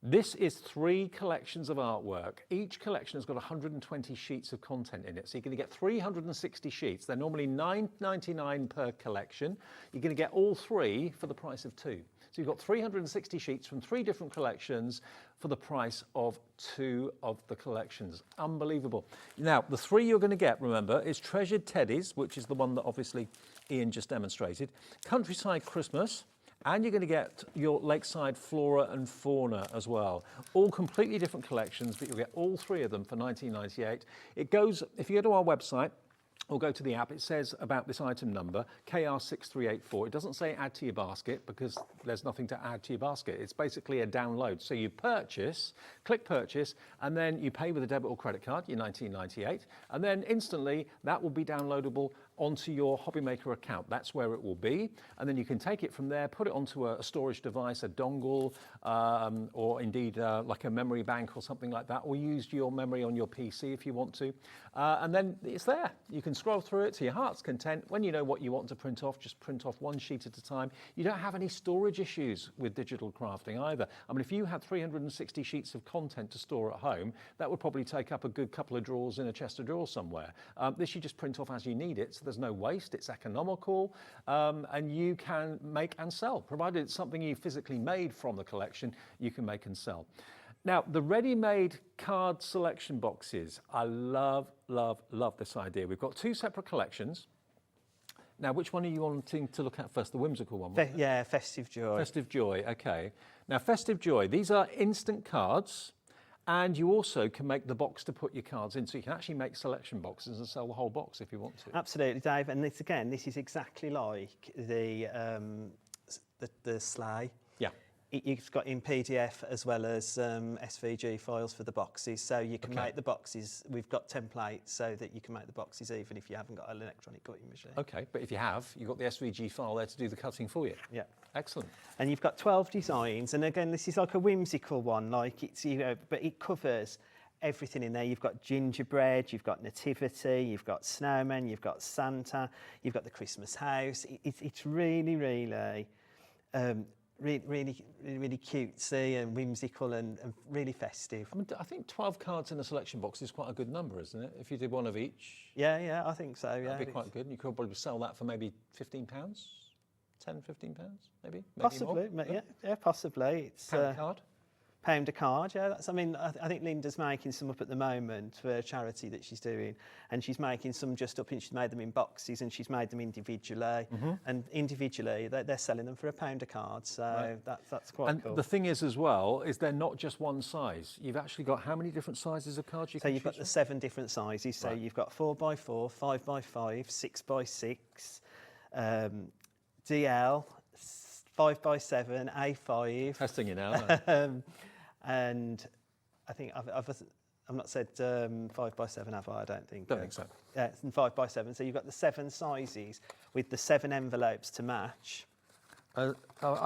This is 3 collections of artwork. Each collection has got 120 sheets of content in it. So you're going to get 360 sheets. They're normally $9.99 per collection. You're going to get all 3 for the price of 2. So you've got 360 sheets from 3 different collections for the price of 2 of the collections. Unbelievable. Now, the 3 you're going to get, remember, is Treasured Teddies, which is the one that obviously Ian just demonstrated, Countryside Christmas, and you're going to get your Lakeside Flora and Fauna as well. All completely different collections, but you'll get all 3 of them for $19.98. It goes, if you go to our website, or go to the app, it says about this item number, KR6384. It doesn't say add to your basket because there's nothing to add to your basket. It's basically a download. So you purchase, click purchase, and then you pay with a debit or credit card, your $19.98, and then instantly that will be downloadable onto your Hobby Maker account. That's where it will be. And then you can take it from there, put it onto a storage device, a dongle, or indeed like a memory bank or something like that, or use your memory on your PC if you want to. And then it's there. You can scroll through it to your heart's content. When you know what you want to print off, just print off 1 sheet at a time. You don't have any storage issues with digital crafting either. I mean, if you had 360 sheets of content to store at home, that would probably take up a good couple of drawers in a chest of drawers somewhere. This you just print off as you need it, so there's no waste, it's economical, and you can make and sell. Provided it's something you physically made from the collection, you can make and sell. Now, the ready-made card selection boxes, I love, love, love this idea. We've got 2 separate collections. Now, which one are you wanting to look at first? The whimsical one? Yeah, Festive Joy. Festive Joy, okay. Now, Festive Joy, these are instant cards, and you also can make the box to put your cards in, so you can actually make selection boxes and sell the whole box if you want to. Absolutely, Dave. And this is exactly like the sleigh. Yeah. It's got in PDF as well as SVG files for the boxes, so you can make the boxes. We've got templates so that you can make the boxes even if you haven't got an electronic cutting machine. Okay, but if you have, you've got the SVG file there to do the cutting for you. Yeah. Excellent. And you've got 12 designs, and again, this is like a whimsical one, like it's, you know, but it covers everything in there. You've got gingerbread, you've got nativity, you've got snowmen, you've got Santa, you've got the Christmas house. It's really, really, really cutesy and whimsical and really festive. I mean, I think 12 cards in a selection box is quite a good number, isn't it? If you did one of each. Yeah, I think so. Yeah, that'd be quite good. And you could probably sell that for maybe £15, 10, £15, maybe. Possibly, more. yeah, possibly. It's £1 card. £1 a card, yeah. That's, I mean, I think Linda's making some up at the moment for a charity that she's doing, and she's making some just up, and she's made them in boxes, and she's made them individually, and individually they're selling them for £1 a card, so that's quite cool. And the thing is as well, is they're not just one size. You've actually got how many different sizes of cards you can choose? So you've got the 7 different sizes, so you've got 4x4, 5x5, 6x6, DL, 5x7, A5. Testing you now. And I think I've not said 5x7, have I? I don't think. Don't think so. Yeah, it's 5x7. So you've got the 7 sizes with the 7 envelopes to match.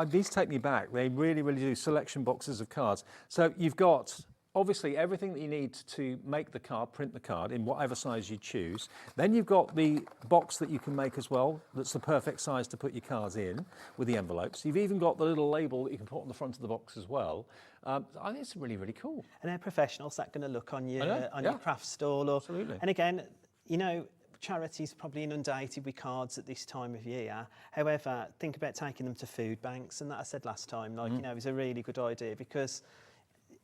These take me back. They really, really do. Selection boxes of cards. So you've got obviously everything that you need to make the card, print the card in whatever size you choose. Then you've got the box that you can make as well. That's the perfect size to put your cards in with the envelopes. You've even got the little label that you can put on the front of the box as well. I think it's really, really cool. And they're professionals. That's going to look on your your craft stall. Absolutely. And again, you know, charities are probably inundated with cards at this time of year. However, think about taking them to food banks, and that I said last time, like, you know, is a really good idea, because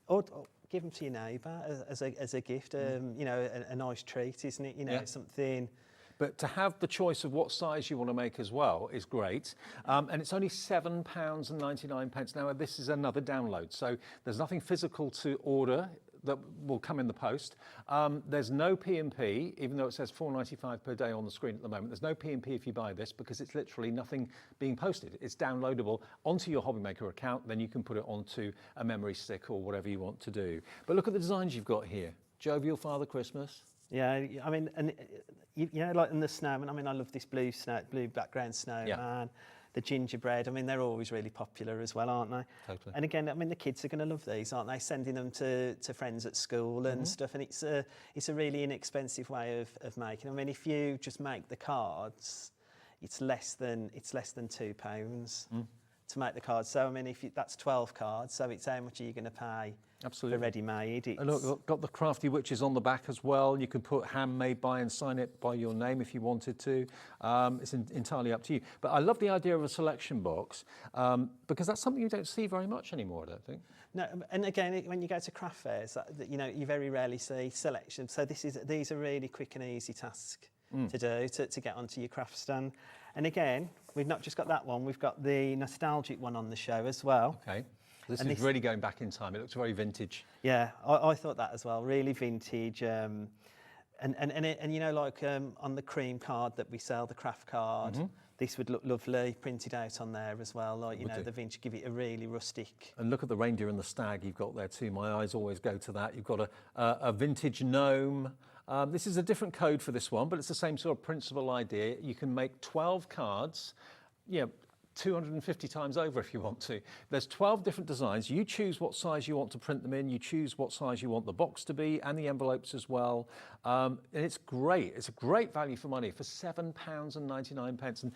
or give them to your neighbour as a gift, you know, a nice treat, isn't it? You know, something. But to have the choice of what size you want to make as well is great. And it's only £7.99. Now, this is another download, so there's nothing physical to order that will come in the post. There's no P&P, even though it says £4.95 per day on the screen at the moment. There's no P&P if you buy this, because it's literally nothing being posted. It's downloadable onto your Hobbymaker account, then you can put it onto a memory stick or whatever you want to do. But look at the designs you've got here. Jovial Father Christmas. Yeah, I mean, and you know, like in the snowman. I mean, I love this blue background snowman. Yeah. The gingerbread. I mean, they're always really popular as well, aren't they? Totally. And again, I mean, the kids are going to love these, aren't they? Sending them to friends at school and stuff. And it's a really inexpensive way of making. I mean, if you just make the cards, it's less than £2 to make the cards. So I mean, that's 12 cards. So it's how much are you going to pay? Absolutely. For ready-made. And look, got the Crafty Witches on the back as well. You can put handmade by and sign it by your name if you wanted to. It's entirely up to you. But I love the idea of a selection box, because that's something you don't see very much anymore, I don't think. No, and again, when you go to craft fairs, you know, you very rarely see selection. So these are really quick and easy tasks to do, to get onto your craft stand. And again, we've not just got that one, we've got the nostalgic one on the show as well. Okay. This is really going back in time. It looks very vintage. Yeah, I thought that as well. Really vintage, and you know, like on the cream card that we sell, the craft card, this would look lovely printed out on there as well. Like, you know, the vintage, give it a really rustic. And look at the reindeer and the stag you've got there too. My eyes always go to that. You've got a vintage gnome. This is a different code for this one, but it's the same sort of principal idea. You can make 12 cards. Yeah. 250 times over if you want to. There's 12 different designs. You choose what size you want to print them in. You choose what size you want the box to be and the envelopes as well. And it's great. It's a great value for money for £7.99. And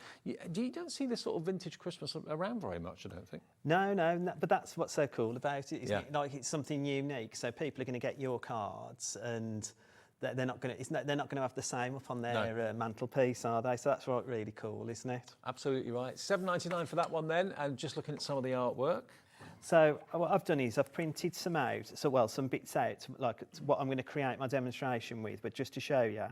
you don't see this sort of vintage Christmas around very much, I don't think. No, but that's what's so cool about it, isn't it? Like, it's something unique. So people are going to get your cards, and they're not going to have the same up on their mantelpiece, are they? So that's really cool, isn't it? Absolutely right. £7.99 for that one then, and just looking at some of the artwork. So what I've done is I've printed some out, some bits out, like what I'm going to create my demonstration with, but just to show you.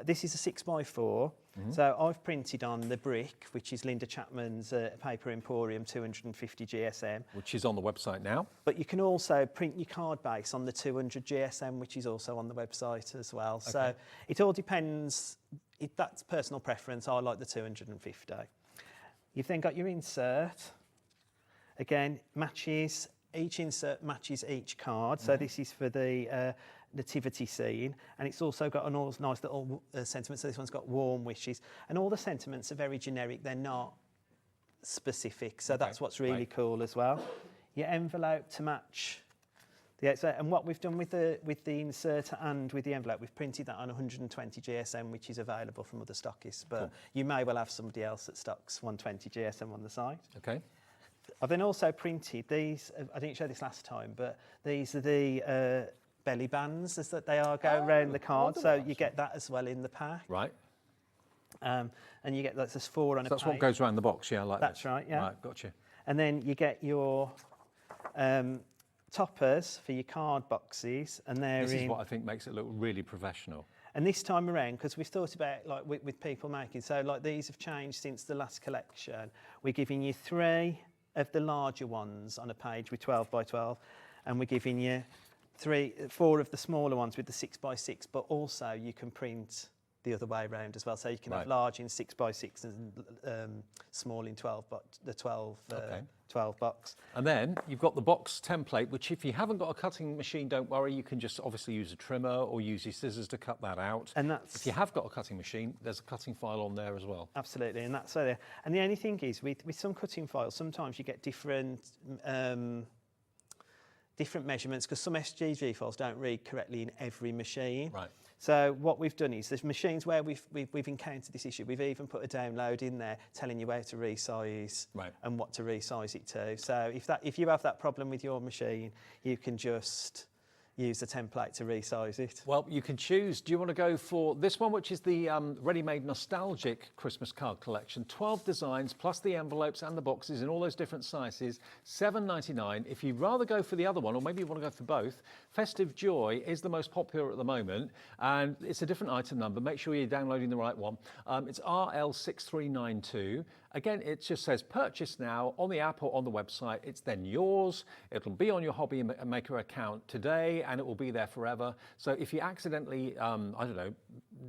This is a 6x4, so I've printed on the brick, which is Linda Chapman's Paper Emporium 250 GSM. Which is on the website now. But you can also print your card base on the 200 GSM, which is also on the website as well. Okay. So it all depends, that's personal preference. I like the 250. You've then got your insert, Again, matches, each insert matches each card. So this is for the nativity scene, and it's also got a nice little sentiment. So this one's got warm wishes, and all the sentiments are very generic. They're not specific, so that's what's really cool as well. Your envelope to match the outside, and what we've done with the inserter and with the envelope, we've printed that on 120 GSM, which is available from other stockists, but you may well have somebody else that stocks 120 GSM on the site. Okay. I've then also printed these, I didn't show this last time, but these are the belly bands as that they are go around the card, so you get that as well in the pack. Right. And you get there's 4 on a That's page. what goes around the box, yeah, like That's right, yeah. Right, gotcha. And then you get your toppers for your card boxes, and they're This is in. what I think makes it look really professional. And this time around, because we've thought about like with people making, so like these have changed since the last collection. We're giving you 3 of the larger ones on a page with 12 by 12, and we're giving you 4 of the smaller ones with the 6 by 6. But also you can print the other way around as well, so you can have large in 6 by 6 and small in 12, but the 12 box. And then you've got the box template, which if you haven't got a cutting machine, don't worry, you can just obviously use a trimmer or use your scissors to cut that out. And that's, if you have got a cutting machine, there's a cutting file on there as well. Absolutely, and that's so there. And the only thing is, with some cutting files, sometimes you get different measurements, because some SGG files don't read correctly in every machine. Right. So what we've done is, there's machines where we've encountered this issue. We've even put a download in there telling you where to resize and what to resize it to. So if you have that problem with your machine, you can just use the template to resize it. Well, you can choose. Do you want to go for this one, which is the ready-made nostalgic Christmas card collection? 12 designs, plus the envelopes and the boxes in all those different sizes, $7.99. If you'd rather go for the other one, or maybe you want to go for both, Festive Joy is the most popular at the moment, and it's a different item number. Make sure you're downloading the right one. It's RL6392. Again, it just says purchase now on the app or on the website. It's then yours. It'll be on your Hobby Maker account today, and it will be there forever. So if you accidentally, I don't know,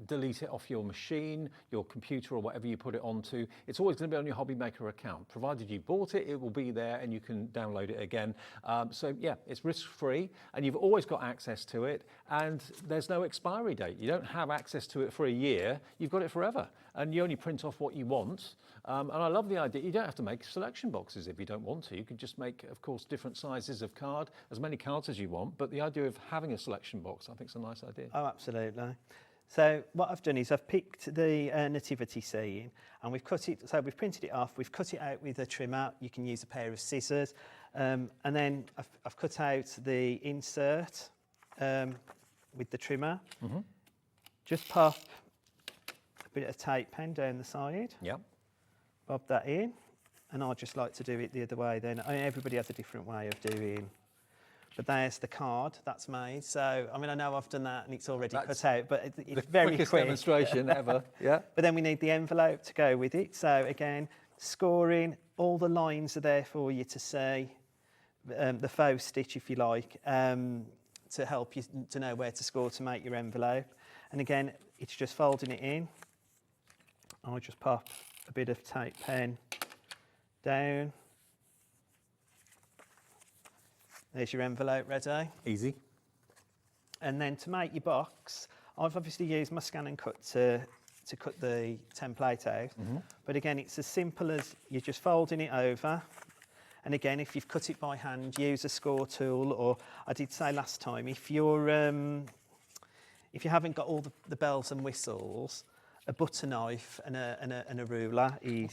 delete it off your machine, your computer, or whatever you put it onto, it's always going to be on your Hobby Maker account. Provided you bought it, it will be there, and you can download it again. So yeah, it's risk-free, and you've always got access to it, and there's no expiry date. You don't have access to it for a year. You've got it forever, and you only print off what you want. And I love the idea. You don't have to make selection boxes if you don't want to. You can just make, of course, different sizes of card, as many cards as you want. But the idea of having a selection box, I think, is a nice idea. Oh, absolutely. So what I've done is I've picked the nativity scene, and we've cut it. So we've printed it off. We've cut it out with a trimmer. You can use a pair of scissors, and then I've cut out the insert with the trimmer. Just pop a bit of tape pen down the side. Yep. Bob that in, and I just like to do it the other way then. I mean, everybody has a different way of doing, but there's the card that's made. So, I mean, I know I've done that and it's already cut out, but it's very quickest quick. demonstration ever, yeah. But then we need the envelope to go with it. So again, scoring, all the lines are there for you to see, the faux stitch if you like, to help you to know where to score to make your envelope. And again, it's just folding it in. I'll just pop a bit of tape pen down. There's your envelope ready. Easy. And then to make your box, I've obviously used my scan and cut to cut the template out. But again, it's as simple as you're just folding it over. And again, if you've cut it by hand, use a score tool, or I did say last time, if you haven't got all the bells and whistles, a butter knife and a ruler is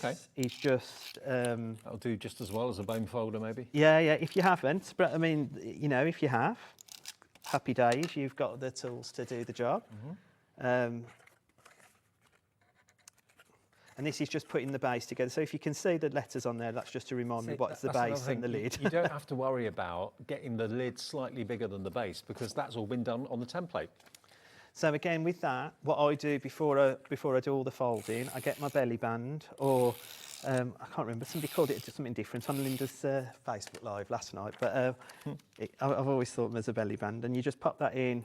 just... That'll do just as well as a bone folder, maybe? Yeah, if you haven't, but I mean, you know, if you have, happy days, you've got the tools to do the job. And this is just putting the base together. So if you can see the letters on there, that's just to remind me what's the base and the lid. You don't have to worry about getting the lid slightly bigger than the base, because that's all been done on the template. So again, with that, what I do before I do all the folding, I get my belly band, or I can't remember, somebody called it something different on Linda's Facebook Live last night, but I've always thought of it as a belly band, and you just pop that in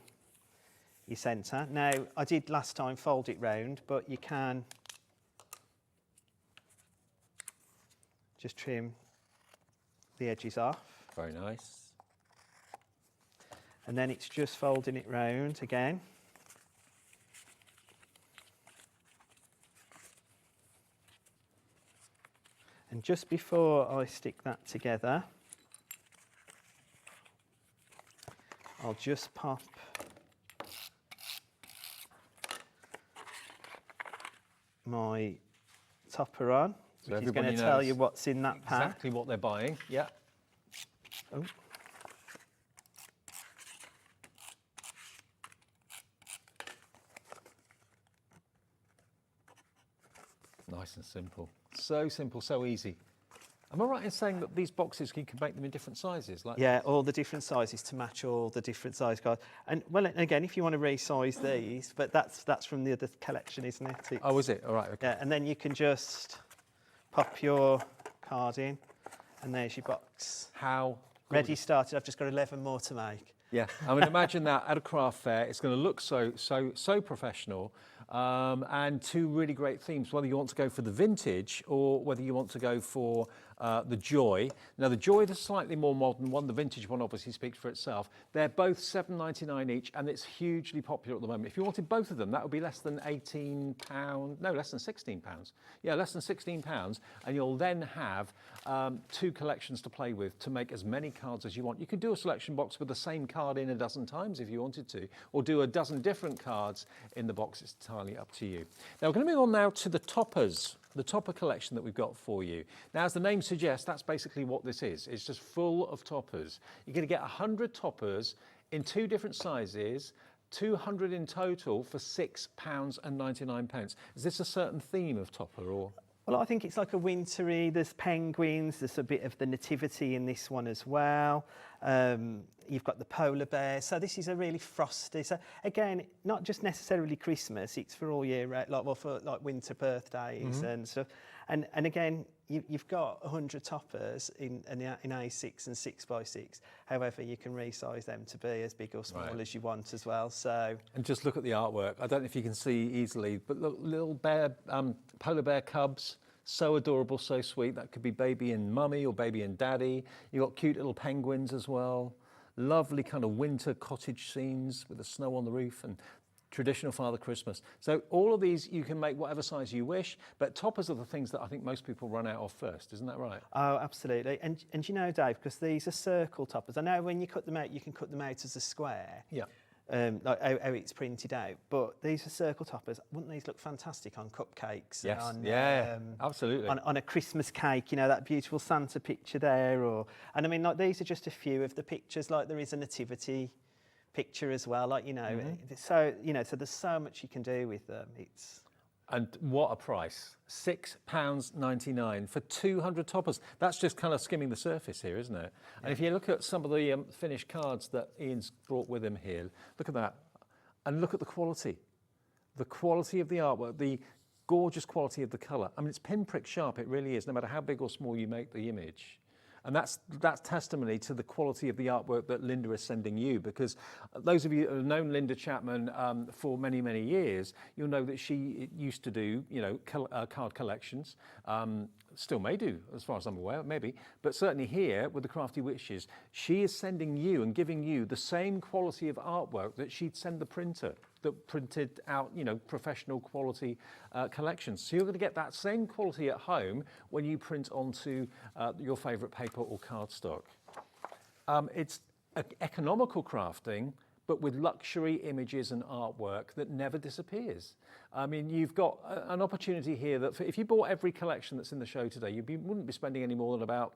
your centre. Now, I did last time fold it round, but you can just trim the edges off. Very nice. And then it's just folding it round again. And just before I stick that together, I'll just pop my topper on, So which is going to everybody tell knows you what's in that pack. Exactly what they're buying. Yeah. Oh. Nice and simple. So simple, so easy. Am I right in saying that these boxes, you can make them in different sizes? Like Yeah, all the different sizes to match all the different size cards. And well, again, if you want to resize these, but that's from the other collection, isn't it? It's, Oh, is it? All right. Okay. yeah, and then you can just pop your card in, and there's your box. How Ready, started. I've just got 11 more to make. Yeah, I mean, imagine that at a craft fair. It's going to look so professional, and two really great themes. Whether you want to go for the vintage or whether you want to go for the joy. Now, the joy, the slightly more modern one, the vintage one obviously speaks for itself. They're both £7.99 each, and it's hugely popular at the moment. If you wanted both of them, that would be less than £18. No, less than £16. Yeah, less than £16, and you'll then have two collections to play with to make as many cards as you want. You could do a selection box with the same card in a dozen times if you wanted to, or do a dozen different cards in the box. It's entirely up to you. Now, we're going to move on now to the toppers. The topper collection that we've got for you. Now, as the name suggests, that's basically what this is. It's just full of toppers. You're going to get 100 toppers in two different sizes, 200 in total for £6.99. Is this a certain theme of topper, or? Well, I think it's like a wintry, there's penguins, there's a bit of the nativity in this one as well. You've got the polar bear, so this is a really frosty. So again, not just necessarily Christmas, it's for all year, for like winter birthdays and stuff. And again, you've got 100 toppers in A6 and 6x6. However, you can resize them to be as big or small as you want as well. So, and just look at the artwork. I don't know if you can see easily, but look, little bear, polar bear cubs. So adorable, so sweet. That could be baby and mummy or baby and daddy. You've got cute little penguins as well. Lovely kind of winter cottage scenes with the snow on the roof and traditional Father Christmas. So all of these, you can make whatever size you wish, but toppers are the things that I think most people run out of first. Isn't that right? Oh, absolutely. And you know, Dave, because these are circle toppers. I know when you cut them out, you can cut them out as a square. Yeah. Like how it's printed out, but these are circle toppers. Wouldn't these look fantastic on cupcakes? Yes, on, absolutely. On a Christmas cake, you know, that beautiful Santa picture there, and I mean, like, these are just a few of the pictures. Like, there is a nativity picture as well. Like, you know, so so there's so much you can do with them. It's And what a price, £6.99 for 200 toppers. That's just kind of skimming the surface here, isn't it? Yeah. And if you look at some of the finished cards that Ian's brought with him here, look at that. And look at the quality of the artwork, the gorgeous quality of the colour. I mean, it's pinprick sharp, it really is, no matter how big or small you make the image. And that's testimony to the quality of the artwork that Linda is sending you, because those of you who have known Linda Chapman for many, many years, you'll know that she used to do, card collections, still may do, as far as I'm aware, maybe, but certainly here with the Crafty Witches, she is sending you and giving you the same quality of artwork that she'd send the printer that printed out, professional quality collections. So you're going to get that same quality at home when you print onto your favourite paper or cardstock. It's economical crafting, but with luxury images and artwork that never disappears. I mean, you've got an opportunity here that if you bought every collection that's in the show today, wouldn't be spending any more than about,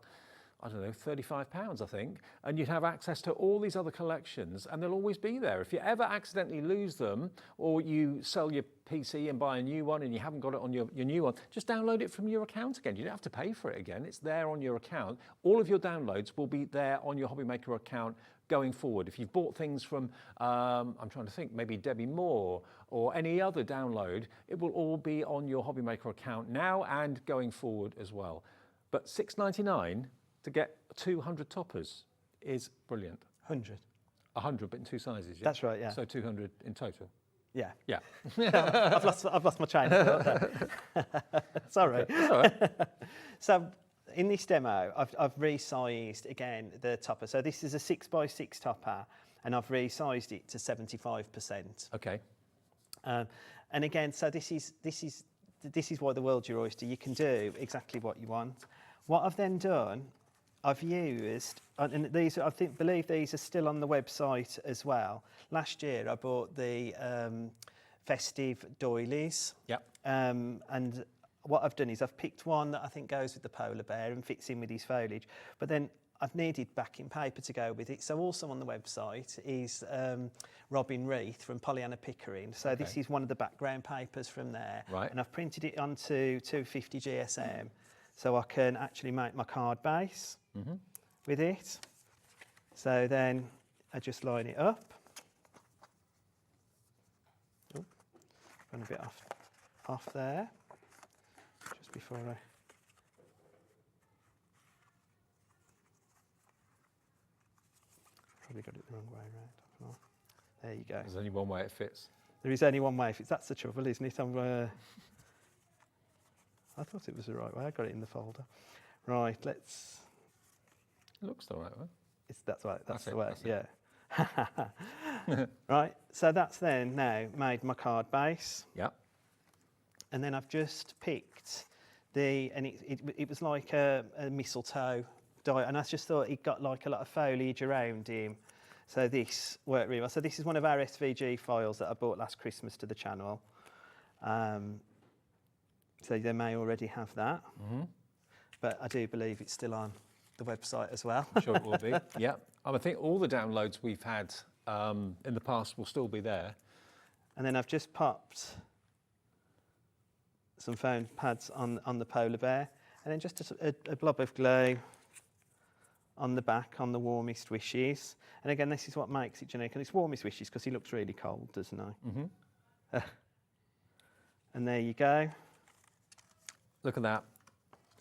I don't know, £35, I think, and you'd have access to all these other collections, and they'll always be there. If you ever accidentally lose them, or you sell your PC and buy a new one and you haven't got it on your new one, just download it from your account again. You don't have to pay for it again. It's there on your account. All of your downloads will be there on your Hobbymaker account going forward. If you've bought things from, I'm trying to think, maybe Debbie Moore or any other download, it will all be on your Hobbymaker account now and going forward as well. But $6.99 to get 200 toppers is brilliant. 100. 100, but in two sizes, yeah? That's right, yeah. So 200 in total. Yeah. Yeah. I've lost my train of thought there. Sorry. That's all right. So in this demo, I've resized again the topper. So this is a 6x6 topper, and I've resized it to 75%. Okay. And again, so this is why the world's your oyster. You can do exactly what you want. What I've then done, I've used, and these believe these are still on the website as well. Last year I bought the festive doilies. Yep. And what I've done is I've picked one that I think goes with the polar bear and fits in with his foliage. But then I've needed backing paper to go with it. So also on the website is Robin Wreath from Pollyanna Pickering. So this is one of the background papers from there. Right. And I've printed it onto 250 GSM so I can actually make my card base with it. So then I just line it up. Oh, gone a bit off there. Just before I... Probably got it the wrong way around. There you go. There's only one way it fits. There is only one way it fits. That's the trouble, isn't it? I thought it was the right way. I got it in the folder. Right, let's... It looks the right way. That's right, that's the it, way, that's yeah. Right, so that's then now made my card base. Yeah. And then I've just picked and it was like a mistletoe die, and I just thought it got like a lot of foliage around him. So this worked really well. So this is one of our SVG files that I bought last Christmas to the channel. So they may already have that, but I do believe it's still on the website as well. I'm sure it will be. Yeah. I think all the downloads we've had in the past will still be there. And then I've just popped some foam pads on the polar bear, and then just a blob of glue on the back on the warmest wishes. And again, this is what makes it unique, and it's warmest wishes because he looks really cold, doesn't he? And there you go. Look at that.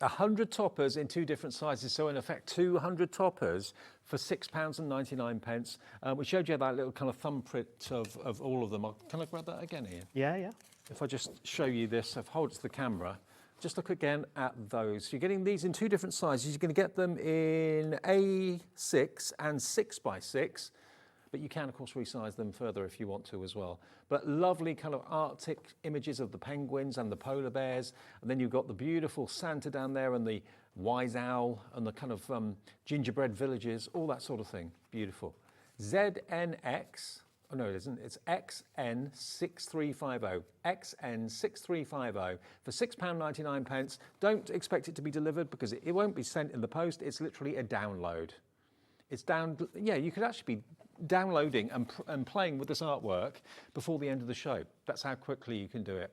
100 toppers in 2 different sizes, so in effect 200 toppers for £6.99. We showed you that little kind of thumbprint of all of them. Can I grab that again, Ian? Yeah, yeah. If I just show you this, I've hold it to the camera. Just look again at those. You're getting these in 2 different sizes. You're going to get them in A6 and 6x6, but you can, of course, resize them further if you want to as well. But lovely kind of Arctic images of the penguins and the polar bears. And then you've got the beautiful Santa down there and the wise owl and the kind of gingerbread villages, all that sort of thing. Beautiful. ZNX. Oh, no, it isn't. It's XN6350. XN6350 for £6.99. Don't expect it to be delivered because it won't be sent in the post. It's literally a download. It's yeah, you could actually be downloading and playing with this artwork before the end of the show. That's how quickly you can do it.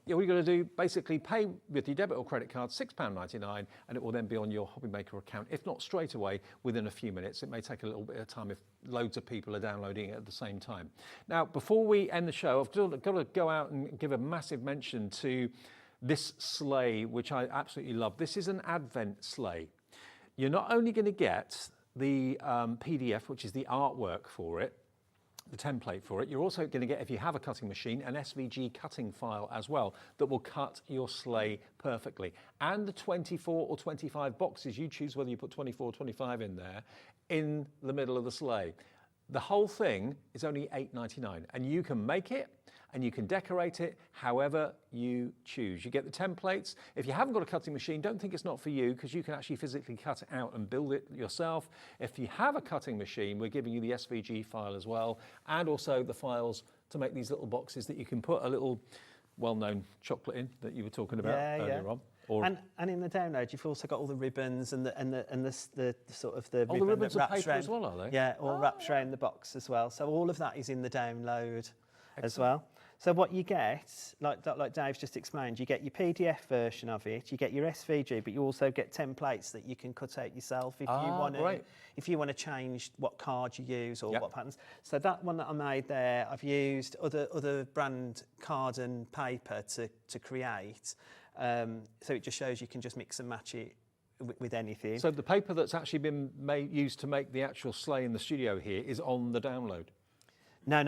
Yeah, all you've got to do, basically pay with your debit or credit card, £6.99, and it will then be on your Hobby Maker account, if not straight away, within a few minutes. It may take a little bit of time if loads of people are downloading it at the same time. Now, before we end the show, I've got to go out and give a massive mention to this sleigh, which I absolutely love. This is an Advent sleigh. You're not only going to get the PDF, which is the artwork for it, the template for it. You're also going to get, if you have a cutting machine, an SVG cutting file as well that will cut your sleigh perfectly. And the 24 or 25 boxes, you choose whether you put 24 or 25 in there, in the middle of the sleigh. The whole thing is only £8.99, and you can make it and you can decorate it however you choose. You get the templates. If you haven't got a cutting machine, don't think it's not for you, because you can actually physically cut it out and build it yourself. If you have a cutting machine, we're giving you the SVG file as well, and also the files to make these little boxes that you can put a little well-known chocolate in that you were talking about earlier on. Or and in the download, you've also got all the ribbons and the sort of the all ribbon the ribbons that are wraps paper around, as well, are they? Yeah, all wraps around the box as well. So all of that is in the download as well. So what you get, like Dave's just explained, you get your PDF version of it, you get your SVG, but you also get templates that you can cut out yourself if you want to. If you want to change what card you use or what patterns. So that one that I made there, I've used other brand card and paper to create. So it just shows you can just mix and match it with anything. So the paper that's actually been used to make the actual sleigh in the studio here is on the download? No.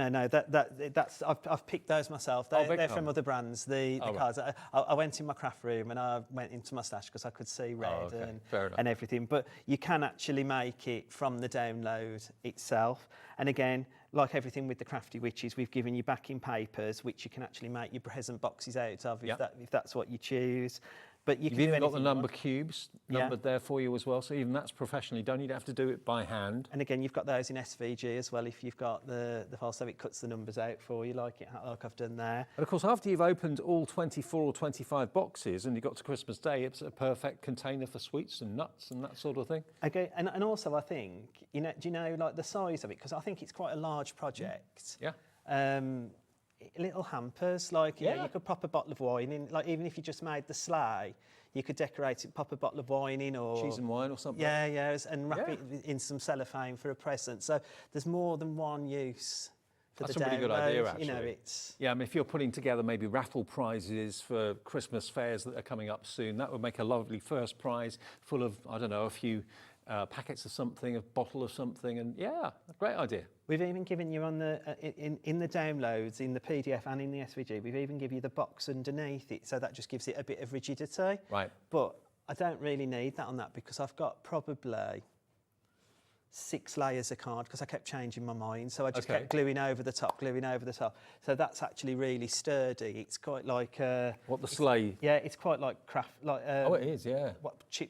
I've picked those myself. They're from other brands. The cards. Right. I went in my craft room and I went into my stash because I could see red Fair enough. and everything. But you can actually make it from the download itself. And again, like everything with the Crafty Witches, we've given you backing papers which you can actually make your present boxes out of if that's what you choose. But You've even got the number cubes numbered there for you as well, so even that's professionally done. You don't have to do it by hand. And again, you've got those in SVG as well if you've got the file, so it cuts the numbers out for you like I've done there. And of course, after you've opened all 24 or 25 boxes and you got to Christmas Day, it's a perfect container for sweets and nuts and that sort of thing. Okay, and also I think, do you know like the size of it? Because I think it's quite a large project. Yeah. Little hampers, like you know, you could pop a bottle of wine in, like even if you just made the sleigh, you could decorate it, pop a bottle of wine in, or cheese and wine or something. Yeah, and wrap it in some cellophane for a present. So there's more than one use for That's the a really good idea, actually. You know, it's I mean, if you're putting together maybe raffle prizes for Christmas fairs that are coming up soon, that would make a lovely first prize full of, I don't know, a few packets of something, a bottle of something, and a great idea. We've even given you on the in the downloads, in the PDF and in the SVG, we've even given you the box underneath it, so that just gives it a bit of rigidity. Right. But I don't really need that on that because I've got probably 6 layers of card because I kept changing my mind, so I just kept gluing over the top. So that's actually really sturdy. It's quite like what the sleigh? Yeah, it's quite like craft. Like it is. Yeah. What do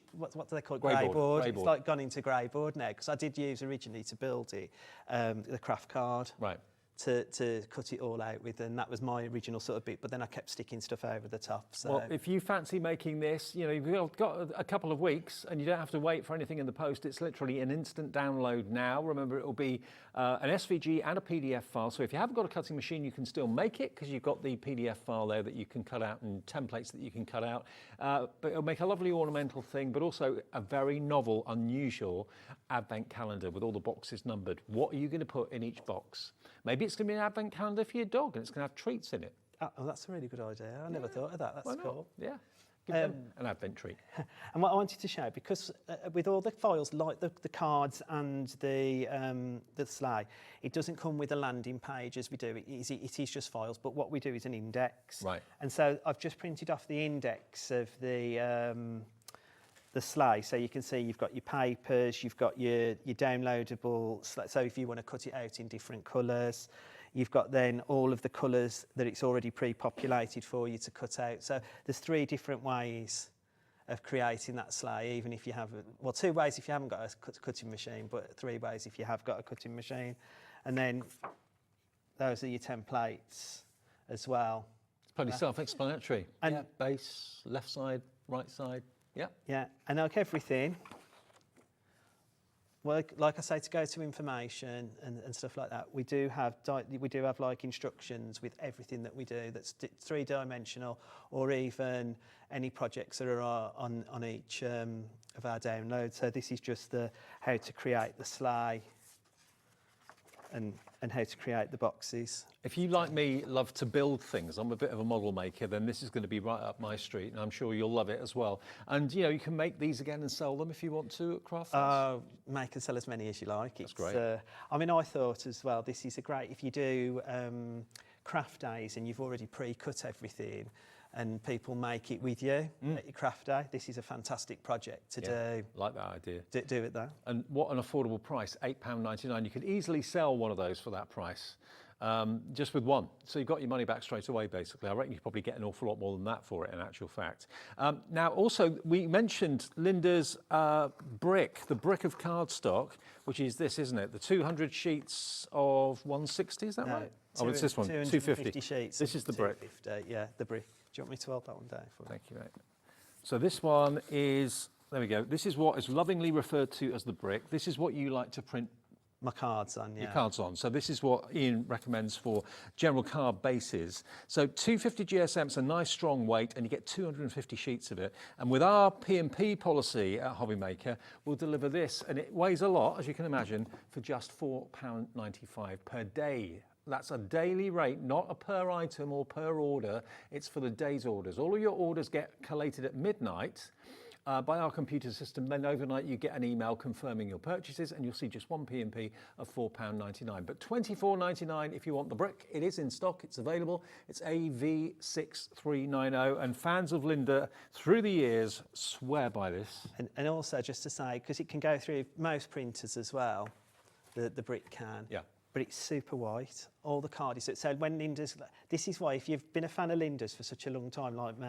they call it? Grey board. It's like gone into grey board now because I did use originally to build it the craft card. Right. To cut it all out with, and that was my original sort of bit, but then I kept sticking stuff over the top. So. Well, if you fancy making this, you've got a couple of weeks and you don't have to wait for anything in the post. It's literally an instant download now. Remember, it will be an SVG and a PDF file. So if you haven't got a cutting machine, you can still make it because you've got the PDF file there that you can cut out and templates that you can cut out. But it'll make a lovely ornamental thing, but also a very novel, unusual advent calendar with all the boxes numbered. What are you going to put in each box? Maybe it's going to be an advent calendar for your dog and it's going to have treats in it. Oh, that's a really good idea. I never thought of that. That's cool. Yeah. Give them an advent treat. And what I wanted to show, because with all the files, like the cards and the sleigh, it doesn't come with a landing page as we do. It is just files, but what we do is an index. Right. And so I've just printed off the index of the sleigh, so you can see you've got your papers, you've got your downloadable, so if you want to cut it out in different colours, you've got then all of the colours that it's already pre-populated for you to cut out. So there's 3 different ways of creating that sleigh, even if you haven't, 2 ways if you haven't got a cutting machine, but 3 ways if you have got a cutting machine. And then those are your templates as well. It's pretty self-explanatory. And base, left side, right side. Yeah. Yeah, and like everything, well, like I say, to go to information and stuff like that, we do have like instructions with everything that we do that's 3-dimensional, or even any projects that are on each of our downloads. So this is just how to create the sleigh and how to create the boxes. If you, like me, love to build things, I'm a bit of a model maker, then this is going to be right up my street, and I'm sure you'll love it as well. And, you can make these again and sell them if you want to at Craft Fest. Make and sell as many as you like. That's great. I mean, I thought as well, this is a great, if you do craft days and you've already pre-cut everything, and people make it with you at your craft day. This is a fantastic project to do. Like that idea. Do it there. And what an affordable price, £8.99. You could easily sell one of those for that price, just with one. So you've got your money back straight away, basically. I reckon you probably get an awful lot more than that for it, in actual fact. Now, also, we mentioned Linda's brick, the brick of cardstock, which is this, isn't it? The 200 sheets of 160, is that right? Oh, it's this one, 250 sheets. This is the brick. Yeah, the brick. Do you want me to hold that one down for you? Thank you, mate. So this one is, there we go. This is what is lovingly referred to as the brick. This is what you like to print my cards on, your cards on. So this is what Ian recommends for general card bases. So 250 GSM's a nice strong weight, and you get 250 sheets of it. And with our P&P policy at Hobbymaker, we'll deliver this, and it weighs a lot, as you can imagine, for just £4.95 per day. That's a daily rate, not a per item or per order. It's for the day's orders. All of your orders get collated at midnight, by our computer system. Then overnight you get an email confirming your purchases, and you'll see just one P&P of £4.99. But £24.99 if you want the brick. It is in stock, it's available. It's AV6390, and fans of Linda through the years swear by this. And also, just to say, because it can go through most printers as well, the brick can. Yeah. But it's super white. All the card is so when Linda's. This is why, if you've been a fan of Linda's for such a long time like me,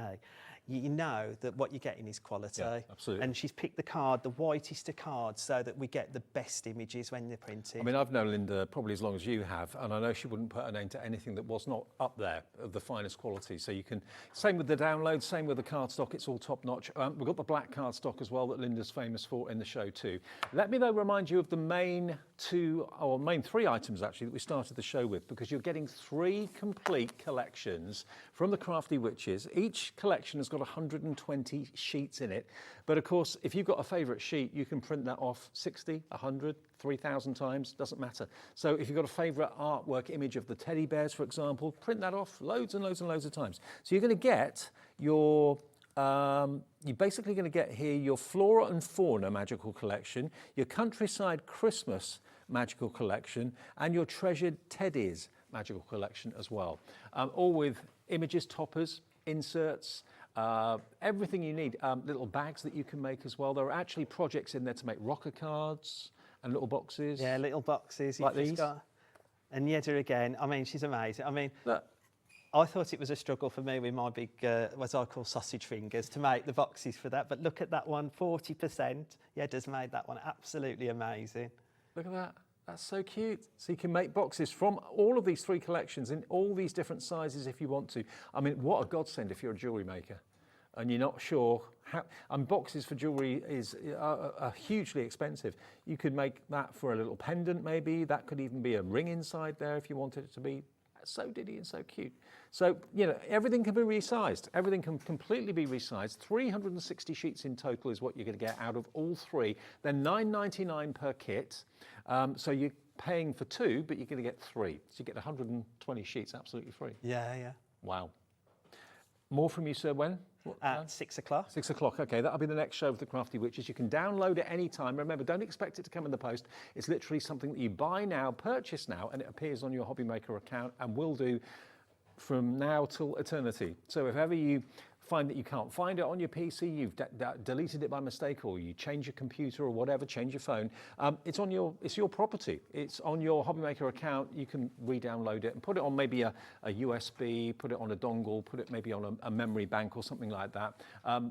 you know that what you're getting is quality. Yeah, absolutely. And she's picked the card, the whitest of cards, so that we get the best images when they're printed. I mean, I've known Linda probably as long as you have, and I know she wouldn't put her name to anything that was not up there of the finest quality. So you can, same with the download, same with the cardstock, it's all top notch. We've got the black cardstock as well that Linda's famous for in the show too. Let me though remind you of the main three items actually that we started the show with, because you're getting 3 complete collections from the Crafty Witches. Each collection has got 120 sheets in it. But of course, if you've got a favourite sheet, you can print that off 60, 100, 3,000 times, doesn't matter. So if you've got a favourite artwork image of the teddy bears, for example, print that off loads and loads and loads of times. So you're going to get your you're basically going to get here your Flora and Fauna magical collection, your Countryside Christmas magical collection, and your Treasured Teddies magical collection as well. All with images, toppers, inserts, everything you need. Little bags that you can make as well. There are actually projects in there to make rocker cards and little boxes. Yeah, little boxes. Like these. And Yedda again, I mean, she's amazing. I mean, Look. I thought it was a struggle for me with my big, what I call sausage fingers, to make the boxes for that. But look at that one, 40%. Yedda's made that one absolutely amazing. Look at that. That's so cute. So you can make boxes from all of these 3 collections in all these different sizes if you want to. I mean, what a godsend if you're a jewellery maker and you're not sure how. And boxes for jewellery are hugely expensive. You could make that for a little pendant maybe. That could even be a ring inside there if you wanted it to be. So diddy and so cute. So, you know, everything can be resized. Everything can completely be resized. 360 sheets in total is what you're going to get out of all 3. They're $9.99 per kit. So you're paying for 2, but you're going to get 3. So you get 120 sheets absolutely free. Yeah, yeah. Wow. More from you, sir, when? At 6 o'clock. 6 o'clock, okay, that'll be the next show of the Crafty Witches. You can download it anytime. Remember, don't expect it to come in the post. It's literally something that you buy now, purchase now, and it appears on your Hobby Maker account and will do from now till eternity. So if ever you find that you can't find it on your PC, you've deleted it by mistake, or you change your computer or whatever, change your phone, it's your property. It's on your Hobby Maker account. You can re-download it and put it on maybe a USB, put it on a dongle, put it maybe on a memory bank or something like that,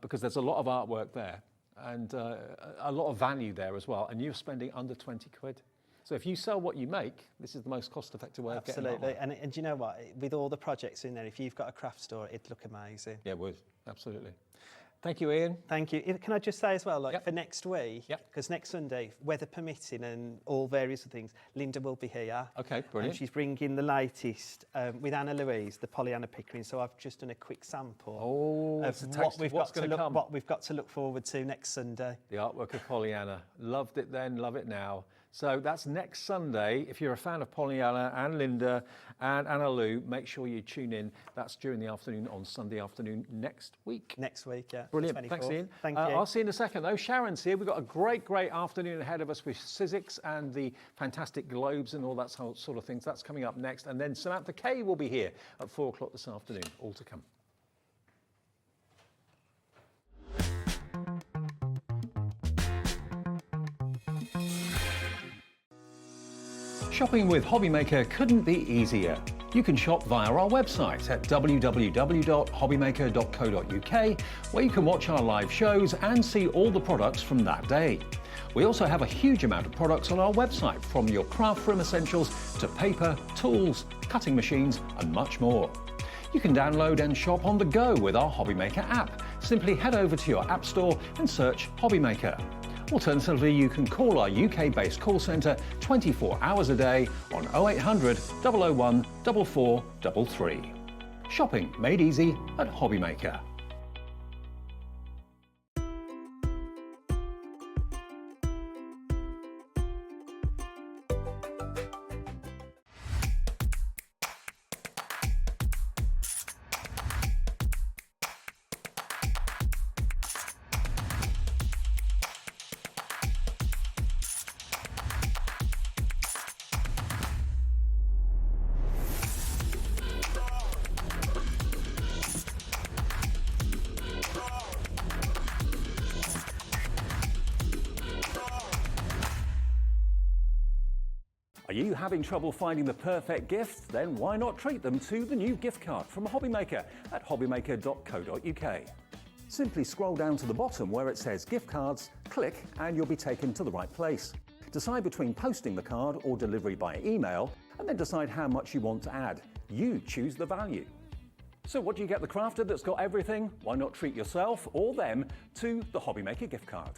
because there's a lot of artwork there and a lot of value there as well, and you're spending under 20 quid. So if you sell what you make, this is the most cost-effective way of getting that. Absolutely, and you know what? With all the projects in there, if you've got a craft store, it'd look amazing. Yeah, it would, absolutely. Thank you, Ian. Thank you. Can I just say as well, like for next week, Yep. because next Sunday, weather permitting and all various things, Linda will be here. Okay, brilliant. And she's bringing the latest with Anna Louise, the Pollyanna Pickering. So I've just done a quick sample of it's a taste of what's going to come. What we've got to look forward to next Sunday. The artwork of Pollyanna. Loved it then, love it now. So that's next Sunday. If you're a fan of Pollyanna and Linda and Anna Lou, make sure you tune in. That's during the afternoon on Sunday afternoon next week. Next week, yeah. Brilliant. 24th. Thanks, Ian. Thank you. I'll see you in a second, though. Sharon's here. We've got a great, great afternoon ahead of us with Sizzix and the fantastic globes and all that sort of things. That's coming up next. And then Samantha K will be here at 4 o'clock this afternoon. All to come. Shopping with Hobby Maker couldn't be easier. You can shop via our website at www.hobbymaker.co.uk, where you can watch our live shows and see all the products from that day. We also have a huge amount of products on our website, from your craft room essentials to paper, tools, cutting machines and much more. You can download and shop on the go with our Hobby Maker app. Simply head over to your app store and search Hobby Maker. Alternatively, you can call our UK-based call centre 24 hours a day on 0800 001 4433. Shopping made easy at Hobby Maker. Are you having trouble finding the perfect gift? Then why not treat them to the new gift card from Hobbymaker at hobbymaker.co.uk. Simply scroll down to the bottom where it says gift cards, click and you'll be taken to the right place. Decide between posting the card or delivery by email and then decide how much you want to add. You choose the value. So what do you get the crafter that's got everything? Why not treat yourself or them to the Hobbymaker gift card?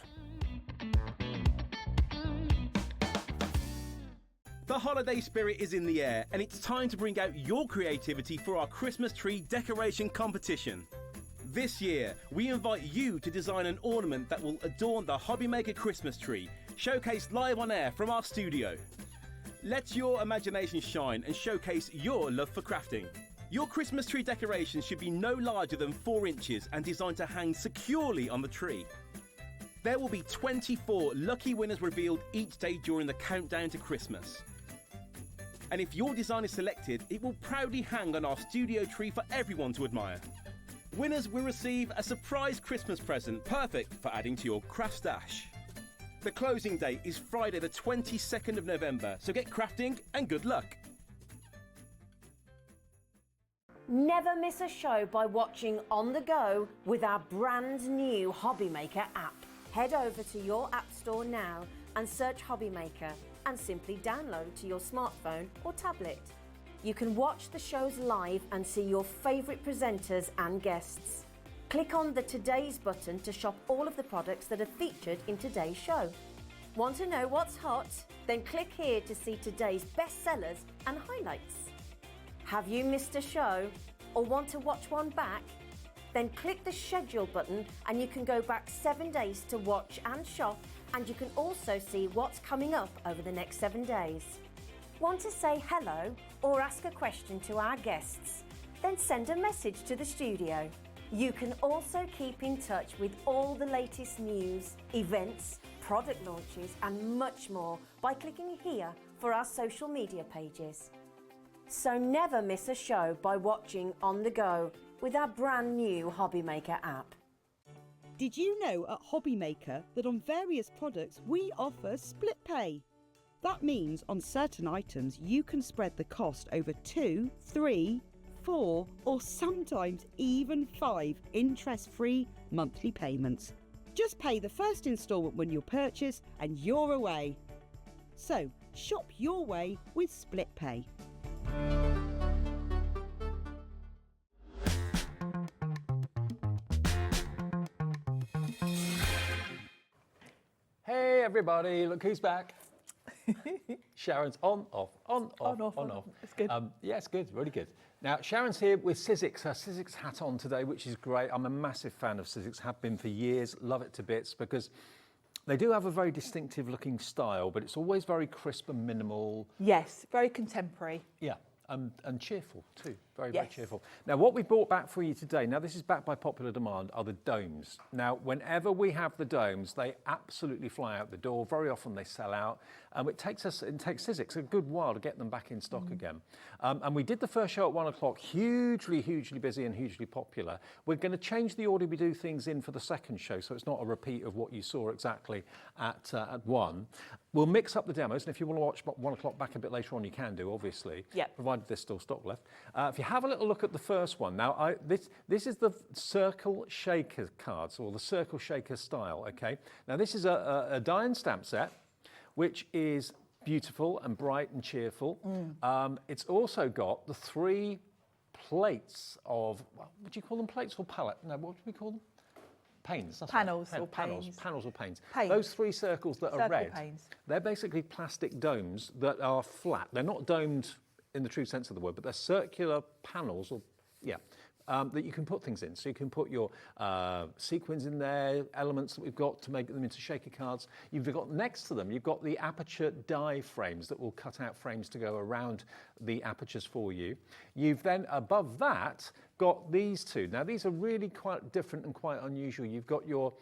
The holiday spirit is in the air and it's time to bring out your creativity for our Christmas tree decoration competition. This year, we invite you to design an ornament that will adorn the Hobbymaker Christmas tree, showcased live on air from our studio. Let your imagination shine and showcase your love for crafting. Your Christmas tree decoration should be no larger than 4 inches and designed to hang securely on the tree. There will be 24 lucky winners revealed each day during the countdown to Christmas. And if your design is selected, it will proudly hang on our studio tree for everyone to admire. Winners will receive a surprise Christmas present, perfect for adding to your craft stash. The closing date is Friday the 22nd of November, so get crafting and good luck. Never miss a show by watching on the go with our brand new Hobbymaker app. Head over to your app store now and search Hobbymaker and simply download to your smartphone or tablet. You can watch the shows live and see your favourite presenters and guests. Click on the Today's button to shop all of the products that are featured in today's show. Want to know what's hot? Then click here to see today's bestsellers and highlights. Have you missed a show or want to watch one back? Then click the schedule button and you can go back 7 days to watch and shop, and you can also see what's coming up over the next 7 days. Want to say hello or ask a question to our guests? Then send a message to the studio. You can also keep in touch with all the latest news, events, product launches and much more by clicking here for our social media pages. So never miss a show by watching on the go with our brand new Hobbymaker app. Did you know at Hobbymaker that on various products we offer split pay? That means on certain items you can spread the cost over 2, 3, 4 or sometimes even 5 interest-free monthly payments. Just pay the first instalment when you purchase and you're away. So shop your way with split pay. Hey everybody, look who's back. Sharon's on, off, on, off, on, off. It's good. Yeah, it's good, really good. Now, Sharon's here with Sizzix, her Sizzix hat on today, which is great. I'm a massive fan of Sizzix, have been for years, love it to bits, because they do have a very distinctive looking style, but it's always very crisp and minimal. Yes, very contemporary. Yeah, and cheerful too, very Yes. cheerful. Now, what we brought back for you today, now this is backed by popular demand, are the domes. Now, whenever we have the domes, they absolutely fly out the door. Very often they sell out. It takes Sizzix a good while to get them back in stock again. And we did the first show at 1 o'clock, hugely busy and hugely popular. We're going to change the order we do things in for the second show, so it's not a repeat of what you saw exactly at 1. We'll mix up the demos, and if you want to watch 1 o'clock back a bit later on, you can do, obviously, provided there's still stock left. If you have a little look at the first one, now this is the Circle Shaker cards, or the Circle Shaker style, okay? Now this is a die and stamp set, which is beautiful and bright and cheerful. It's also got the 3 plates of, would you call them plates or palette? No, what do we call them? Panes. That's Panels right. or panes. Panels or panes. Panes. Those 3 circles that are Circle red, panes. they're basically plastic domes that are flat. They're not domed in the true sense of the word, but they're circular panels, or that you can put things in. So you can put your sequins in there, elements that we've got to make them into shaker cards. You've got next to them, you've got the aperture die frames that will cut out frames to go around the apertures for you. You've then, above that, got these 2. Now these are really quite different and quite unusual. You've got your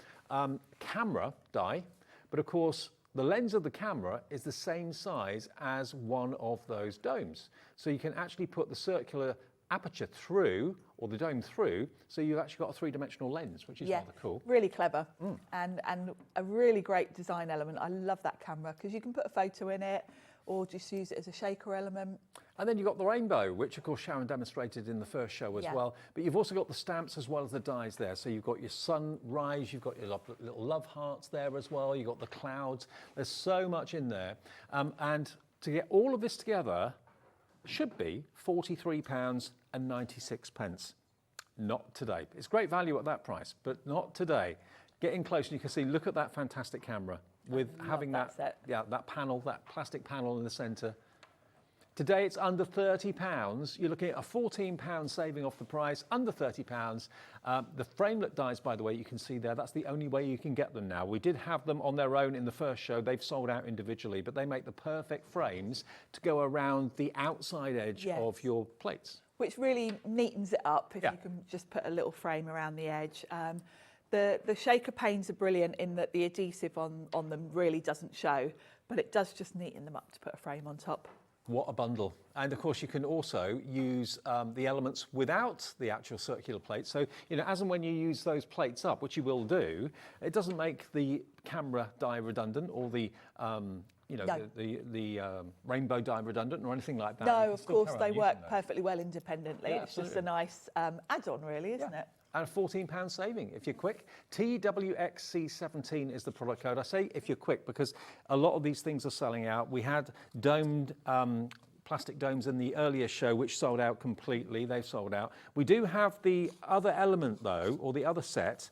camera die, but of course the lens of the camera is the same size as one of those domes. So you can actually put the circular aperture through, or the dome through, so you've actually got a three-dimensional lens, which is rather cool. Really clever, and a really great design element. I love that camera because you can put a photo in it, or just use it as a shaker element. And then you've got the rainbow, which of course Sharon demonstrated in the first show as well. But you've also got the stamps as well as the dies there. So you've got your sunrise, you've got your little love hearts there as well. You've got the clouds. There's so much in there. And to get all of this together should be £43.96. Not today. It's great value at that price, but not today. Get in close and you can see, look at that fantastic camera with having that panel, that plastic panel in the centre. Today it's under £30. You're looking at a £14 saving off the price, under £30. The framelit dies, by the way, you can see there, that's the only way you can get them now. We did have them on their own in the first show. They've sold out individually, but they make the perfect frames to go around the outside edge of your plates. Which really neatens it up if you can just put a little frame around the edge. The shaker panes are brilliant in that the adhesive on them really doesn't show, but it does just neaten them up to put a frame on top. What a bundle. And of course you can also use the elements without the actual circular plate. So, you know, as and when you use those plates up, which you will do, it doesn't make the camera die redundant or the the rainbow die redundant or anything like that. No, of course they work perfectly well independently. It's just a nice add-on really, isn't it? And a £14 saving if you're quick. TWXC17 is the product code. I say if you're quick because a lot of these things are selling out. We had domed plastic domes in the earlier show, which sold out completely. They've sold out. We do have the other element though, or the other set,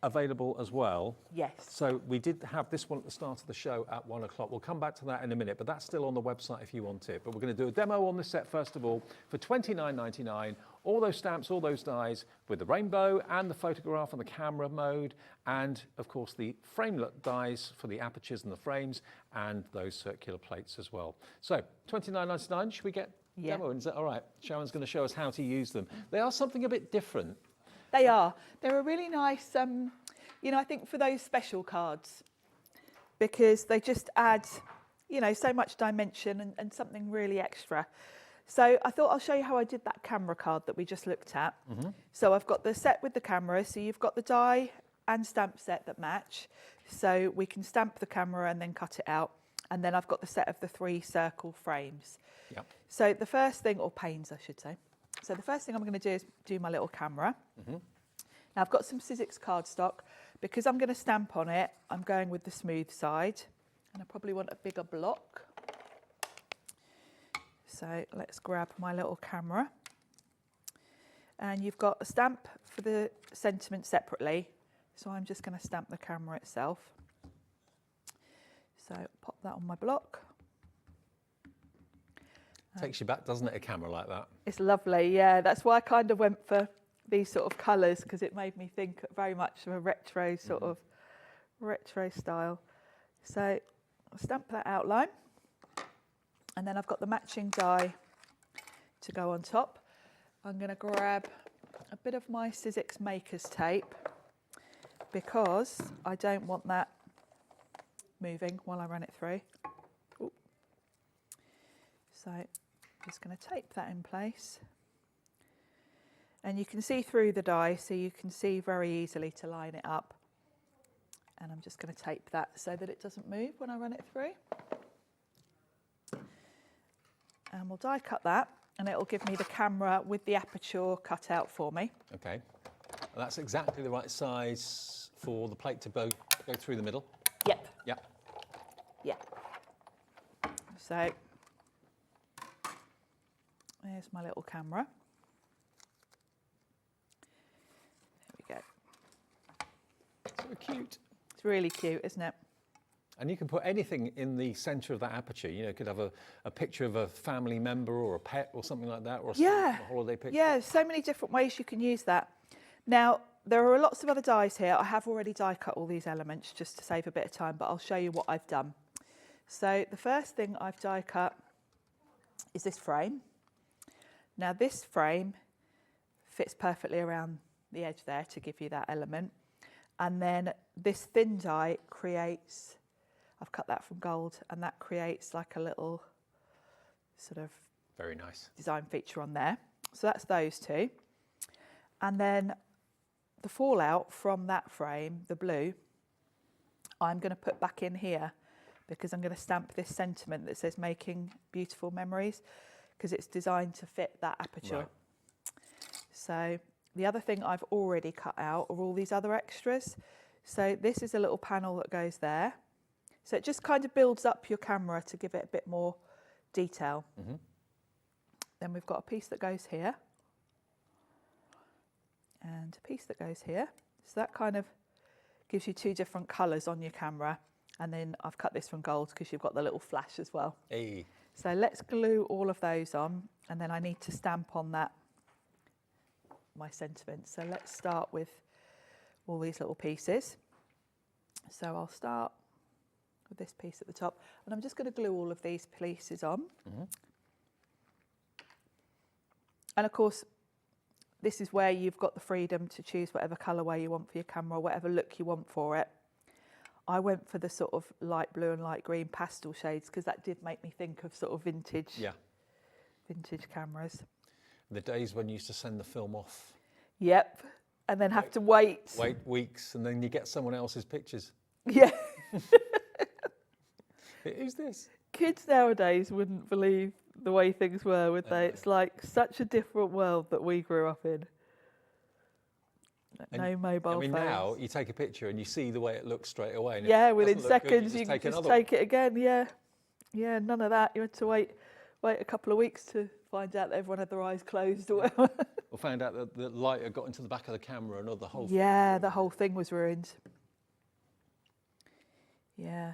available as well. Yes. So we did have this one at the start of the show at 1 o'clock. We'll come back to that in a minute, but that's still on the website if you want it. But we're going to do a demo on this set first of all for £29.99. All those stamps, all those dies with the rainbow and the photograph and the camera mode, and of course the framelit dies for the apertures and the frames, and those circular plates as well. So £29.99. Should we get demo? Is that all right? Sharon's going to show us how to use them. They are something a bit different. They are. They're a really nice, you know, I think for those special cards, because they just add, you know, so much dimension and something really extra. So I thought I'll show you how I did that camera card that we just looked at. So I've got the set with the camera. So you've got the die and stamp set that match. So we can stamp the camera and then cut it out. And then I've got the set of the 3 circle frames. Yep. So the first thing, or panes I should say. So the first thing I'm going to do is do my little camera. Now I've got some Sizzix cardstock. Because I'm going to stamp on it, I'm going with the smooth side. And I probably want a bigger block. So let's grab my little camera. And you've got a stamp for the sentiment separately. So I'm just going to stamp the camera itself. So pop that on my block. Takes you back, doesn't it, a camera like that? It's lovely, yeah. That's why I kind of went for these sort of colours, because it made me think very much of a retro sort of retro style. So I'll stamp that outline. And then I've got the matching die to go on top. I'm going to grab a bit of my Sizzix Makers tape because I don't want that moving while I run it through. Ooh. So I'm just going to tape that in place. And you can see through the die, so you can see very easily to line it up. And I'm just going to tape that so that it doesn't move when I run it through. And we'll die cut that, and it'll give me the camera with the aperture cut out for me. Okay. And that's exactly the right size for the plate to go through the middle. Yep. Yep. Yeah. So there's my little camera. There we go. So cute. It's really cute, isn't it? And you can put anything in the centre of that aperture. You know, you could have a picture of a family member or a pet or something like that, or a holiday picture. Yeah, so many different ways you can use that. Now, there are lots of other dies here. I have already die cut all these elements just to save a bit of time, but I'll show you what I've done. So the first thing I've die cut is this frame. Now this frame fits perfectly around the edge there to give you that element. And then this thin die creates, I've cut that from gold, and that creates like a little sort of very nice design feature on there. So that's those two. And then the fallout from that frame, the blue, I'm going to put back in here because I'm going to stamp this sentiment that says making beautiful memories, because it's designed to fit that aperture. Right. So the other thing I've already cut out are all these other extras. So this is a little panel that goes there. So it just kind of builds up your camera to give it a bit more detail. Mm-hmm. Then we've got a piece that goes here and a piece that goes here. So that kind of gives you two different colours on your camera. And then I've cut this from gold because you've got the little flash as well. Hey. So let's glue all of those on, and then I need to stamp on that, my sentiment. So let's start with all these little pieces. So I'll start with this piece at the top, and I'm just going to glue all of these pieces on. Mm-hmm. And of course, this is where you've got the freedom to choose whatever colourway you want for your camera, whatever look you want for it. I went for the sort of light blue and light green pastel shades because that did make me think of sort of vintage cameras. The days when you used to send the film off. Yep, and then have to wait. Wait weeks, and then you get someone else's pictures. Yeah. Who's this? Kids nowadays wouldn't believe the way things were, would they? It's like such a different world that we grew up in. No mobile phones. Now you take a picture and you see the way it looks straight away. And yeah, within seconds you can just take it again. Yeah, yeah, none of that. You had to wait a couple of weeks to find out that everyone had their eyes closed or whatever. Or found out that the light had got into the back of the camera and the whole thing. Yeah, the whole thing was ruined. Yeah.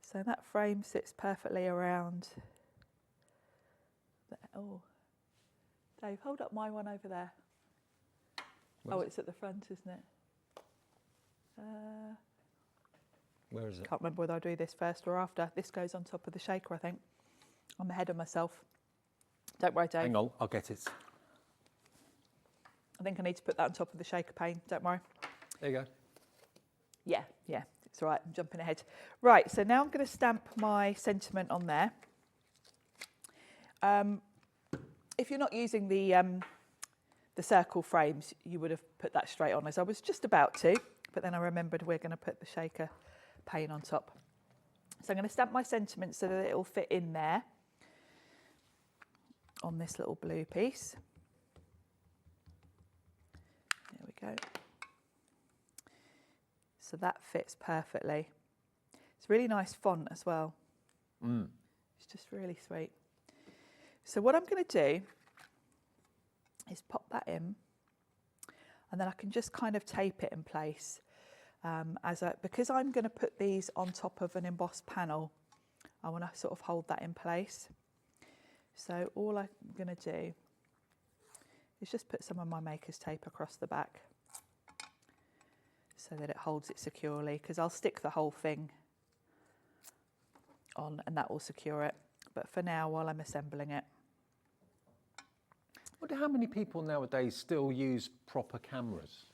So that frame sits perfectly around. Oh, Dave, hold up my one over there. It's at the front, isn't it? Where is it? Can't remember whether I do this first or after. This goes on top of the shaker, I think. I'm ahead of myself. Don't worry, Dave. Hang on, I'll get it. I think I need to put that on top of the shaker pane. Don't worry. There you go. Yeah, it's all right. I'm jumping ahead. Right, so now I'm going to stamp my sentiment on there. If you're not using the circle frames, you would have put that straight on, as I was just about to, but then I remembered we're going to put the shaker pane on top. So I'm going to stamp my sentiment so that it'll fit in there on this little blue piece. There we go. So that fits perfectly. It's really nice font as well. It's just really sweet. So what I'm going to do is pop that in, and then I can just kind of tape it in place. Because I'm going to put these on top of an embossed panel, I want to sort of hold that in place. So all I'm going to do is just put some of my maker's tape across the back so that it holds it securely, because I'll stick the whole thing on and that will secure it. But for now, while I'm assembling it. I wonder how many people nowadays still use proper cameras?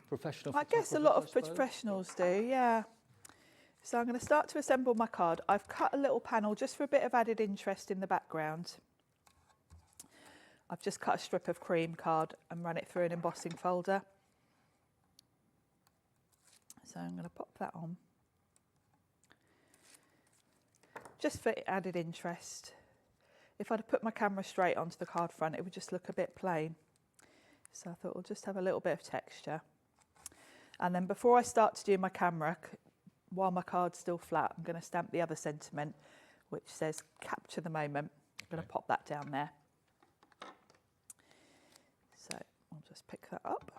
Professional I guess a lot of photographers, I suppose? professionals do, yeah. So I'm going to start to assemble my card. I've cut a little panel just for a bit of added interest in the background. I've just cut a strip of cream card and run it through an embossing folder. So I'm going to pop that on. Just for added interest. If I'd have put my camera straight onto the card front, it would just look a bit plain. So I thought we'll just have a little bit of texture. And then before I start to do my camera, while my card's still flat, I'm going to stamp the other sentiment, which says capture the moment. I'm going to pop that down there. So I'll just pick that up.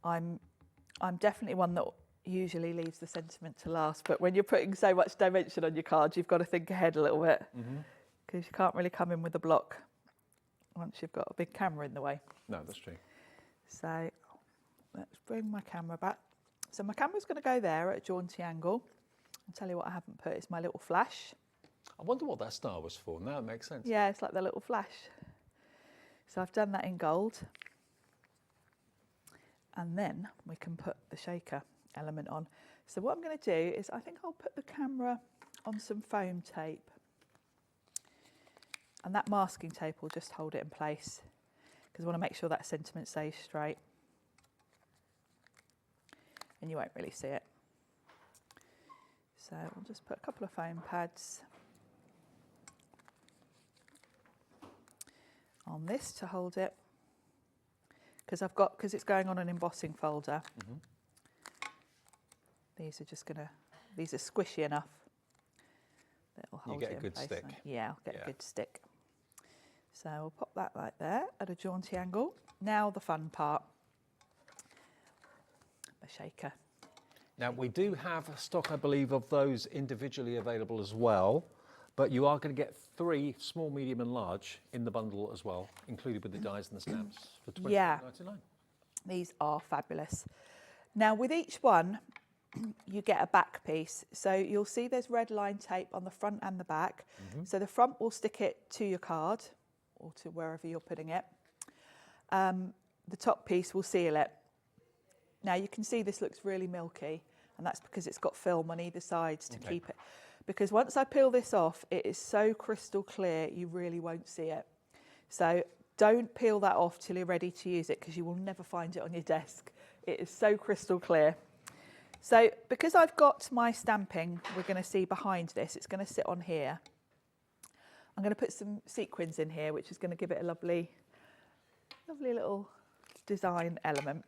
I'm definitely one that usually leaves the sentiment to last, but when you're putting so much dimension on your card, you've got to think ahead a little bit, because you can't really come in with a block once you've got a big camera in the way. No, that's true. So let's bring my camera back. So my camera's going to go there at a jaunty angle. I'll tell you what I haven't put is my little flash. I wonder what that star was for. Now it makes sense. Yeah, it's like the little flash. So I've done that in gold. And then we can put the shaker element on. So what I'm going to do is I think I'll put the camera on some foam tape. And that masking tape will just hold it in place because I want to make sure that sentiment stays straight. And you won't really see it. So we'll just put a couple of foam pads on this to hold it, because it's going on an embossing folder. These are squishy enough that it'll hold it in place. You get a good stick. Yeah, I'll get a good stick. So we'll pop that like there at a jaunty angle. Now the fun part, the shaker. Now, we do have stock, I believe, of those individually available as well, but you are going to get 3 small, medium and large in the bundle as well, included with the dies and the stamps for $29.99. Yeah. These are fabulous. Now, with each one, you get a back piece. So you'll see there's red line tape on the front and the back. So the front will stick it to your card or to wherever you're putting it. The top piece will seal it. Now, you can see this looks really milky, and that's because it's got film on either sides to keep it. Because once I peel this off, it is so crystal clear, you really won't see it. So don't peel that off till you're ready to use it, because you will never find it on your desk. It is so crystal clear. So because I've got my stamping, we're going to see behind this, it's going to sit on here. I'm going to put some sequins in here, which is going to give it a lovely little design element.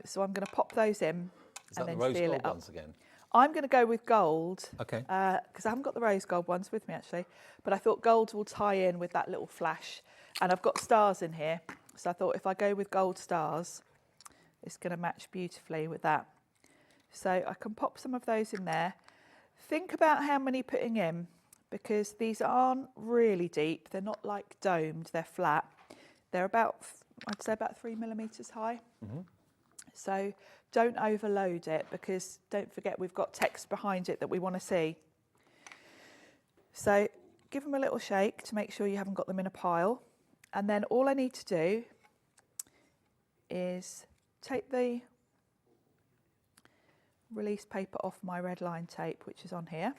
So I'm going to pop those in and then seal it up. Ones again? I'm going to go with gold, Okay. because I haven't got the rose gold ones with me actually, but I thought gold will tie in with that little flash. And I've got stars in here, so I thought if I go with gold stars, it's going to match beautifully with that. So I can pop some of those in there. Think about how many putting in, because these aren't really deep. They're not like domed, they're flat. They're about, I'd say about 3 millimeters high. So don't overload it, because don't forget we've got text behind it that we want to see. So give them a little shake to make sure you haven't got them in a pile. And then all I need to do is take the release paper off my red line tape, which is on here.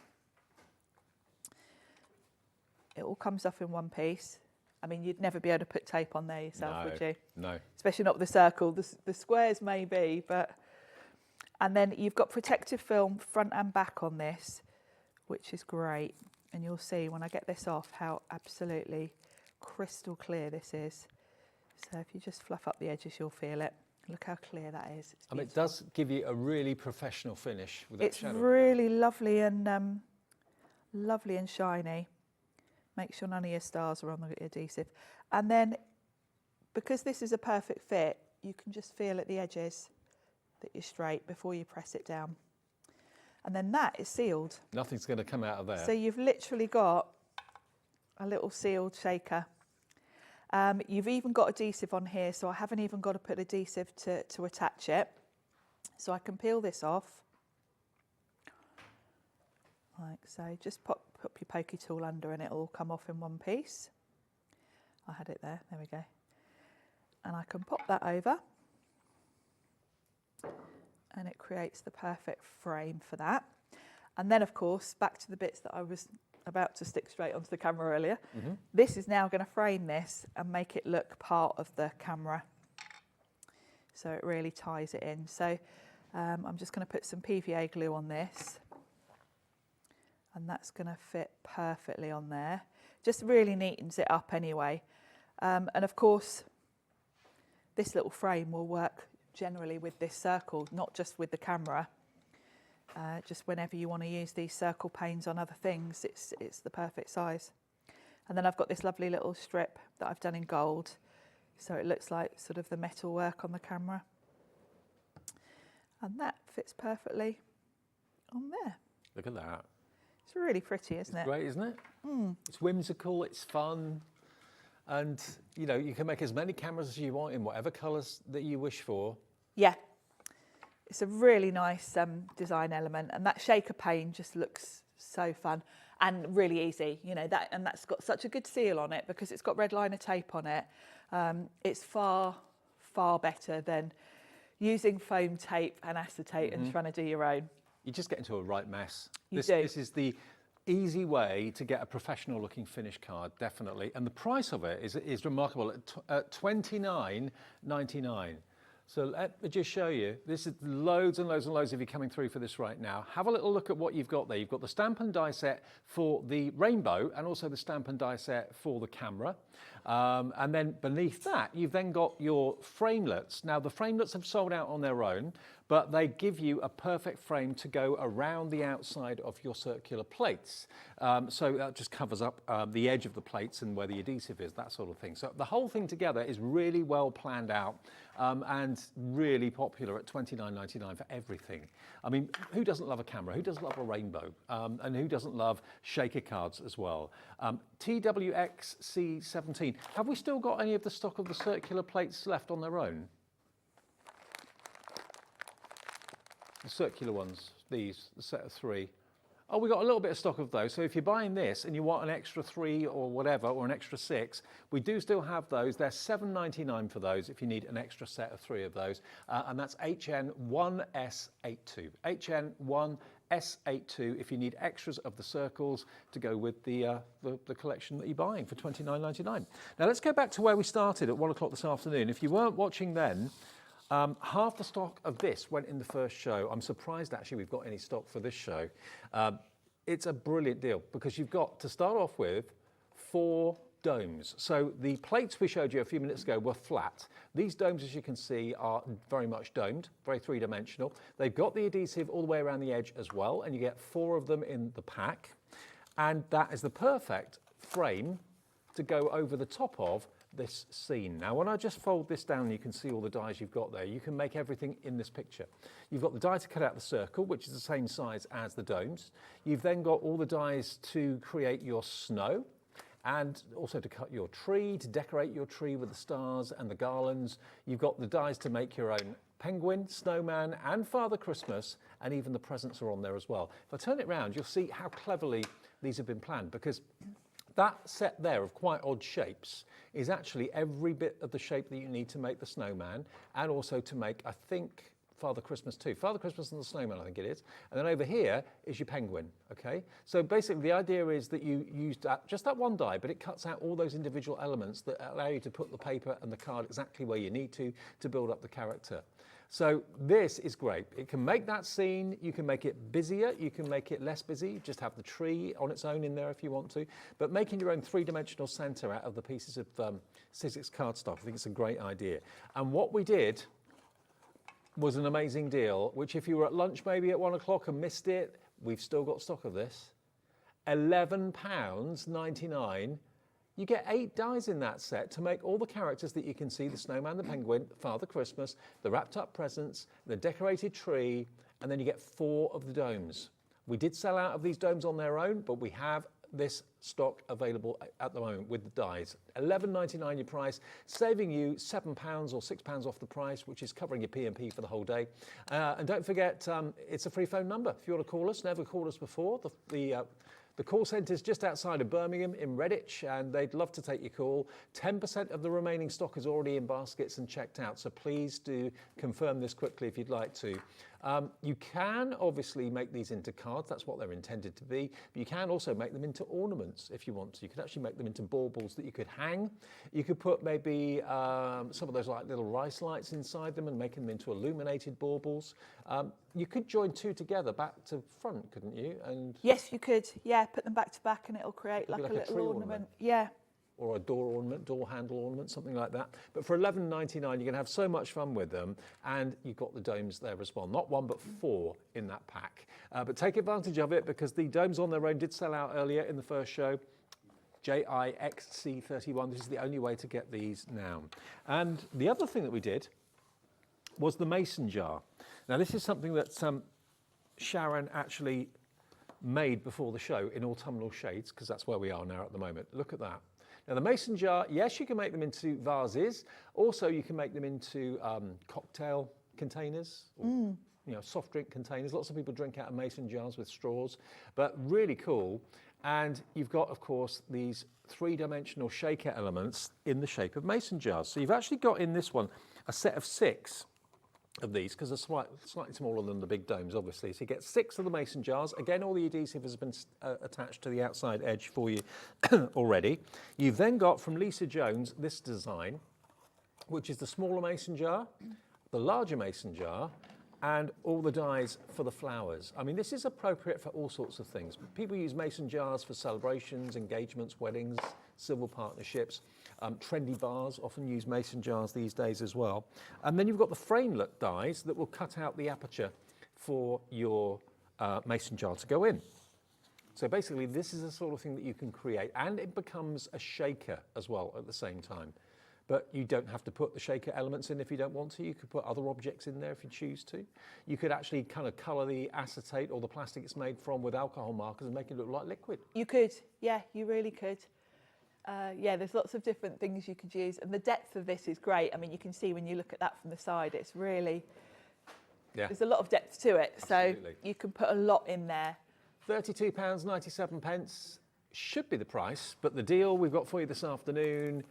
It all comes off in one piece. I mean, you'd never be able to put tape on there yourself, would you? No. Especially not with the circle. The squares maybe, but... And then you've got protective film front and back on this, which is great. And you'll see when I get this off how absolutely crystal clear this is. So if you just fluff up the edges, you'll feel it. Look how clear that is. I mean, it does give you a really professional finish with that it's shadow. Really lovely and shiny. Make sure none of your stars are on the adhesive. And then, because this is a perfect fit, you can just feel at the edges that you're straight before you press it down. And then that is sealed. Nothing's going to come out of there. So you've literally got a little sealed shaker. You've even got adhesive on here, so I haven't even got to put adhesive to attach it. So I can peel this off. Like so, just pop your pokey tool under and it'll all come off in one piece. I had it there we go. And I can pop that over. And it creates the perfect frame for that. And then, of course, back to the bits that I was about to stick straight onto the camera earlier. This is now going to frame this and make it look part of the camera. So it really ties it in. So I'm just going to put some PVA glue on this. And that's going to fit perfectly on there. Just really neatens it up anyway. And of course, this little frame will work generally with this circle, not just with the camera. Just whenever you want to use these circle panes on other things, it's the perfect size. And then I've got this lovely little strip that I've done in gold, so it looks like sort of the metal work on the camera. And that fits perfectly on there. Look at that. It's really pretty, isn't it? Great, isn't it? It's whimsical, it's fun, and you know, you can make as many cameras as you want in whatever colours that you wish for. Yeah. It's a really nice design element, and that shaker pane just looks so fun and really easy. You know that, and that's got such a good seal on it because it's got red liner tape on it. It's far better than using foam tape and acetate and trying to do your own. You just get into a right mess. You do. This is the easy way to get a professional looking finished card, definitely. And the price of it is remarkable at $29.99. So let me just show you. This is loads and loads and loads of you coming through for this right now. Have a little look at what you've got there. You've got the stamp and die set for the rainbow and also the stamp and die set for the camera. And then beneath that, you've then got your framelets. Now the framelets have sold out on their own, but they give you a perfect frame to go around the outside of your circular plates. So that just covers up the edge of the plates and where the adhesive is, that sort of thing. So the whole thing together is really well planned out and really popular at $29.99 for everything. I mean, who doesn't love a camera? Who doesn't love a rainbow? And who doesn't love shaker cards as well? TWXC17. Have we still got any of the stock of the circular plates left on their own? The circular ones, these, the set of 3. Oh, we got a little bit of stock of those. So if you're buying this and you want an extra 3 or whatever, or an extra 6, we do still have those. They're $7.99 for those if you need an extra set of 3 of those. And that's HN1S82. HN1S82 if you need extras of the circles to go with the collection that you're buying for $29.99. Now let's go back to where we started at 1 o'clock this afternoon. If you weren't watching then, half the stock of this went in the first show. I'm surprised actually we've got any stock for this show. It's a brilliant deal because you've got to start off with 4 domes. So the plates we showed you a few minutes ago were flat. These domes, as you can see, are very much domed, very 3-dimensional. They've got the adhesive all the way around the edge as well, and you get 4 of them in the pack. And that is the perfect frame to go over the top of this scene. Now when I just fold this down, you can see all the dies you've got there. You can make everything in this picture. You've got the die to cut out the circle, which is the same size as the domes. You've then got all the dies to create your snow and also to cut your tree, to decorate your tree with the stars and the garlands. You've got the dies to make your own penguin, snowman and Father Christmas, and even the presents are on there as well. If I turn it round, you'll see how cleverly these have been planned, because that set there of quite odd shapes is actually every bit of the shape that you need to make the snowman and also to make, I think, Father Christmas too. Father Christmas and the snowman, I think it is. And then over here is your penguin, okay? So basically the idea is that you use just that one die, but it cuts out all those individual elements that allow you to put the paper and the card exactly where you need to build up the character. So this is great. It can make that scene, you can make it busier, you can make it less busy, just have the tree on its own in there if you want to, but making your own 3-dimensional centre out of the pieces of Sizzix cardstock, I think it's a great idea. And what we did was an amazing deal, which if you were at lunch maybe at 1 o'clock and missed it, we've still got stock of this. £11.99. You get 8 dies in that set to make all the characters that you can see, the snowman, the penguin, Father Christmas, the wrapped up presents, the decorated tree, and then you get 4 of the domes. We did sell out of these domes on their own, but we have this stock available at the moment with the dies. £11.99 your price, saving you £7 or £6 off the price, which is covering your P&P for the whole day. And don't forget, it's a free phone number. If you want to call us, never called us before, the call centre is just outside of Birmingham in Redditch, and they'd love to take your call. 10% of the remaining stock is already in baskets and checked out, so please do confirm this quickly if you'd like to. You can obviously make these into cards, that's what they're intended to be, but you can also make them into ornaments if you want to. You could actually make them into baubles that you could hang. You could put maybe some of those like little rice lights inside them and make them into illuminated baubles. You could join 2 together back to front, couldn't you? And yes, you could. Yeah, put them back to back and it'll create like a little ornament. Yeah. Or a door ornament, door handle ornament, something like that. But for £11.99, you're going to have so much fun with them, and you've got the domes there as well. Not 1, but 4 in that pack. But take advantage of it, because the domes on their own did sell out earlier in the first show. JIXC31, this is the only way to get these now. And the other thing that we did was the mason jar. Now this is something that Sharon actually made before the show in autumnal shades, because that's where we are now at the moment. Look at that. Now the mason jar, yes, you can make them into vases. Also, you can make them into cocktail containers, or, soft drink containers. Lots of people drink out of mason jars with straws, but really cool. And you've got, of course, these 3-dimensional shaker elements in the shape of mason jars. So you've actually got in this one a set of 6 of these because they're slightly smaller than the big domes, obviously. So you get 6 of the mason jars. Again, all the adhesive has been attached to the outside edge for you already. You've then got from Lisa Jones this design, which is the smaller mason jar, the larger mason jar, and all the dies for the flowers. I mean, this is appropriate for all sorts of things. People use mason jars for celebrations, engagements, weddings, civil partnerships. Trendy bars often use mason jars these days as well. And then you've got the framelit dies that will cut out the aperture for your mason jar to go in. So basically, this is the sort of thing that you can create, and it becomes a shaker as well at the same time. But you don't have to put the shaker elements in if you don't want to. You could put other objects in there if you choose to. You could actually kind of colour the acetate or the plastic it's made from with alcohol markers and make it look like liquid. You could, yeah, you really could. Yeah, there's lots of different things you could use, and the depth of this is great. I mean, you can see when you look at that from the side, it's really, there's a lot of depth to it. Absolutely. So you can put a lot in there. £32.97 should be the price, but the deal we've got for you this afternoon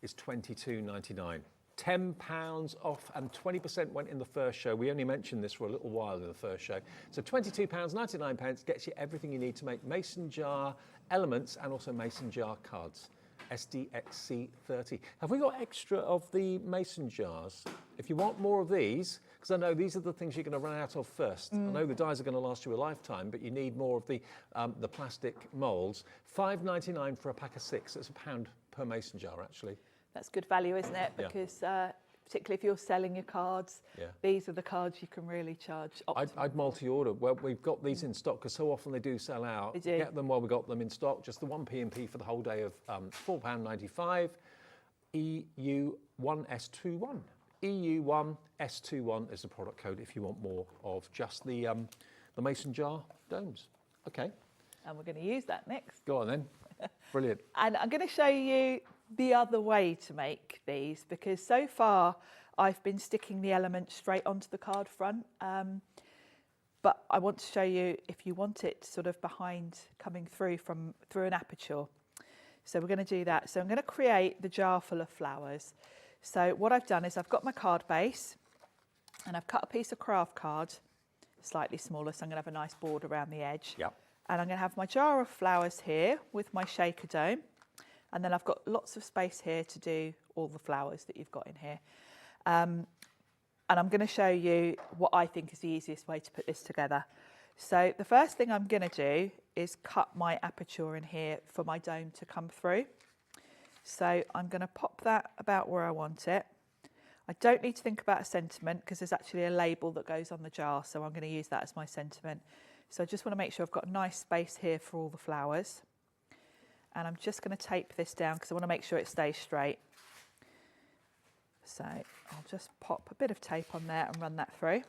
is £22.99. £10 off, and 20% went in the first show. We only mentioned this for a little while in the first show. So £22.99 gets you everything you need to make mason jar elements and also mason jar cards. SDXC30. Have we got extra of the mason jars? If you want more of these, because I know these are the things you're going to run out of first. I know the dies are going to last you a lifetime, but you need more of the plastic moulds. £5.99 for a pack of 6. It's £1 per mason jar, actually. That's good value, isn't it? Because particularly if you're selling your cards, these are the cards you can really charge. I'd multi-order. Well, we've got these in stock because so often they do sell out. They do. Get them while we got them in stock. Just the one P&P for the whole day of £4.95. EU1S21. EU1S21 is the product code if you want more of just the mason jar domes. Okay. And we're going to use that next. Go on then. Brilliant. And I'm going to show you the other way to make these, because so far I've been sticking the element straight onto the card front, but I want to show you if you want it sort of behind, coming through an aperture. So we're going to do that. So I'm going to create the jar full of flowers. So what I've done is I've got my card base and I've cut a piece of craft card, slightly smaller, so I'm going to have a nice border around the edge. Yep. And I'm going to have my jar of flowers here with my shaker dome. And then I've got lots of space here to do all the flowers that you've got in here. And I'm going to show you what I think is the easiest way to put this together. So the first thing I'm going to do is cut my aperture in here for my dome to come through. So I'm going to pop that about where I want it. I don't need to think about a sentiment because there's actually a label that goes on the jar, so I'm going to use that as my sentiment. So I just want to make sure I've got a nice space here for all the flowers. And I'm just going to tape this down because I want to make sure it stays straight. So I'll just pop a bit of tape on there and run that through.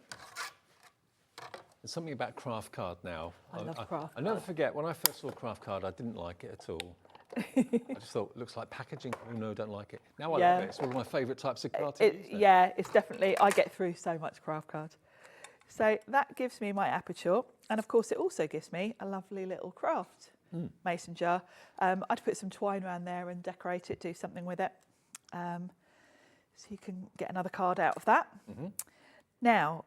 There's something about craft card now. I love craft card. I never forget, when I first saw craft card, I didn't like it at all. I just thought, it looks like packaging. Oh no, don't like it. Now I love it. It's one of my favourite types of card to use. Yeah, it's definitely, I get through so much craft card. So that gives me my aperture. And of course, it also gives me a lovely little craft mason jar. I'd put some twine around there and decorate it, do something with it. So you can get another card out of that. Now,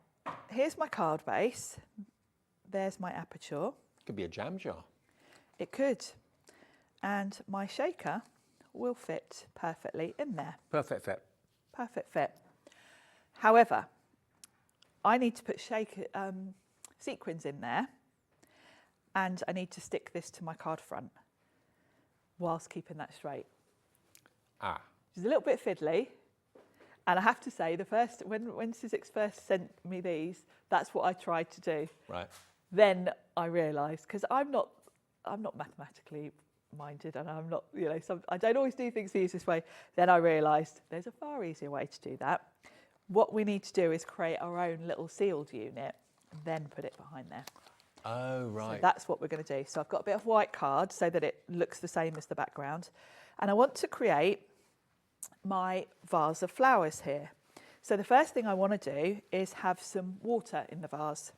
here's my card base. There's my aperture. Could be a jam jar. It could. And my shaker will fit perfectly in there. Perfect fit. Perfect fit. However, I need to put sequins in there, and I need to stick this to my card front whilst keeping that straight. It's a little bit fiddly, and I have to say, when Sizzix first sent me these, that's what I tried to do. Right. Then I realised, because I'm not mathematically minded, and I'm not, I don't always do things the easiest way. Then I realised there's a far easier way to do that. What we need to do is create our own little sealed unit and then put it behind there. Oh, right. So that's what we're going to do. So I've got a bit of white card so that it looks the same as the background. And I want to create my vase of flowers here. So the first thing I want to do is have some water in the vase.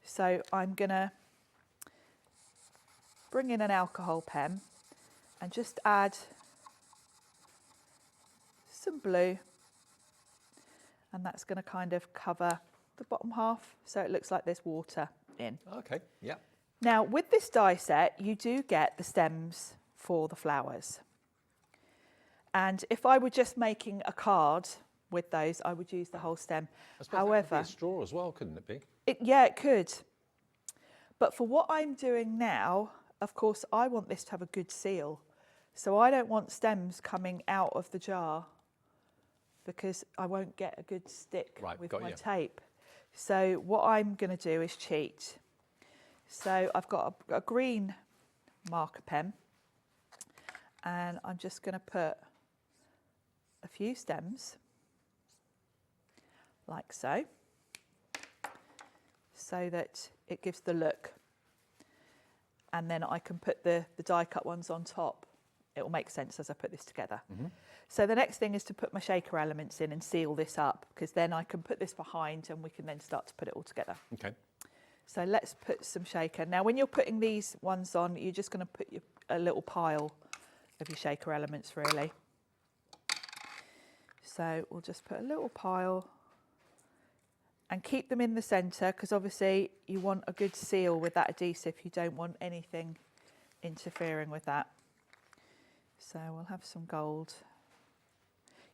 So I'm going to bring in an alcohol pen and just add some blue and that's going to kind of cover the bottom half so it looks like there's water in. Okay, yeah. Now with this die set you do get the stems for the flowers, and if I were just making a card with those I would use the whole stem. I suppose However, that could be a straw as well, couldn't it be? Yeah, it could. But for what I'm doing now, of course, I want this to have a good seal. So I don't want stems coming out of the jar because I won't get a good stick with my tape. So what I'm going to do is cheat. So I've got a green marker pen and I'm just going to put a few stems like so, so that it gives the look, and then I can put the die cut ones on top. It will make sense as I put this together. So the next thing is to put my shaker elements in and seal this up, because then I can put this behind and we can then start to put it all together. Okay. So let's put some shaker. Now when you're putting these ones on, you're just going to put a little pile of your shaker elements really. So we'll just put a little pile and keep them in the centre, because obviously you want a good seal with that adhesive. You don't want anything interfering with that. So we'll have some gold.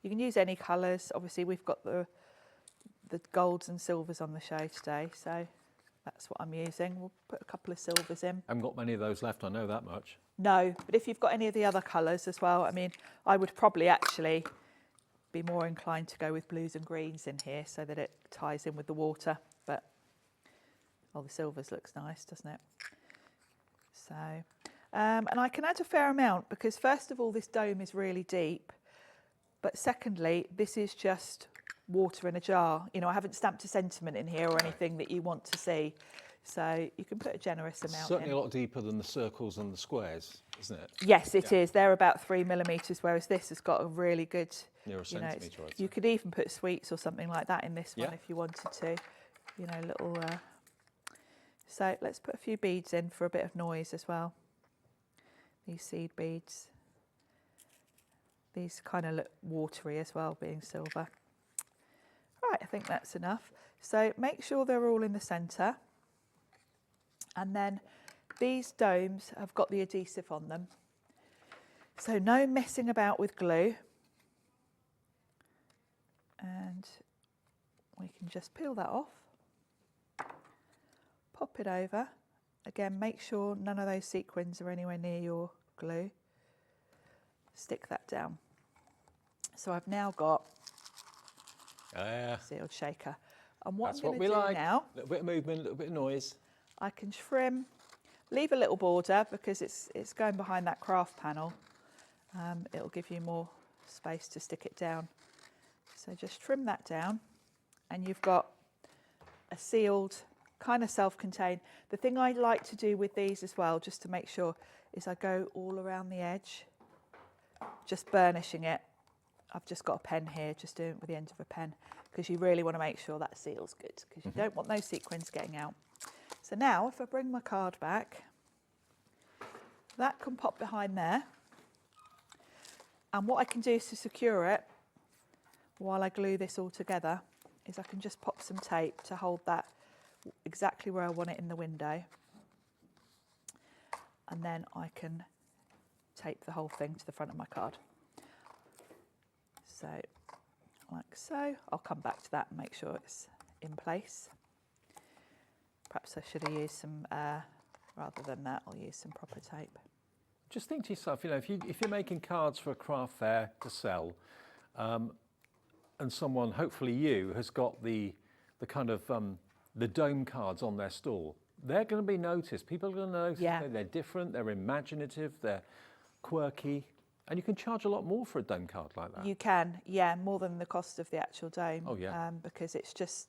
You can use any colours. Obviously we've got the golds and silvers on the show today, so that's what I'm using. We'll put a couple of silvers in. I haven't got many of those left, I know that much. No, but if you've got any of the other colours as well, I mean, I would probably actually be more inclined to go with blues and greens in here so that it ties in with the water, but the silvers looks nice, doesn't it? So, and I can add a fair amount because first of all this dome is really deep, but secondly this is just water in a jar. You know, I haven't stamped a sentiment in here or anything that you want to see, so you can put a generous amount Certainly in. a lot deeper than the circles and the squares, isn't it? Yes, it is. They're about 3 millimetres, whereas this has got a really good, Near a centimetre, I'd say. you could even put sweets or something like that in this one Yeah. if you wanted to, you know, little. So let's put a few beads in for a bit of noise as well. These seed beads. These kind of look watery as well, being silver. Right, I think that's enough. So make sure they're all in the centre. And then these domes have got the adhesive on them. So no messing about with glue. And we can just peel that off. Pop it over. Again, make sure none of those sequins are anywhere near your glue. Stick that down. So I've now got sealed shaker. And what That's I'm what going we to do like. now, A little bit of movement, a little bit of noise. I can trim, leave a little border because it's going behind that craft panel. It'll give you more space to stick it down. So just trim that down and you've got a sealed, kind of self-contained. The thing I like to do with these as well, just to make sure, is I go all around the edge, just burnishing it. I've just got a pen here, just doing it with the end of a pen, because you really want to make sure that seal's good, because you don't want those sequins getting out. So now if I bring my card back, that can pop behind there. And what I can do to secure it while I glue this all together is I can just pop some tape to hold that exactly where I want it in the window. And then I can tape the whole thing to the front of my card. So, like so. I'll come back to that and make sure it's in place. Perhaps I should have used some, rather than that, I'll use some proper tape. Just think to yourself, you know, if you're making cards for a craft fair to sell, and someone, hopefully you, has got the kind of the dome cards on their stall, they're going to be noticed. People are going to notice that they're different, they're imaginative, they're quirky, and you can charge a lot more for a dome card like that. You can, yeah, more than the cost of the actual dome. Oh yeah. Because it's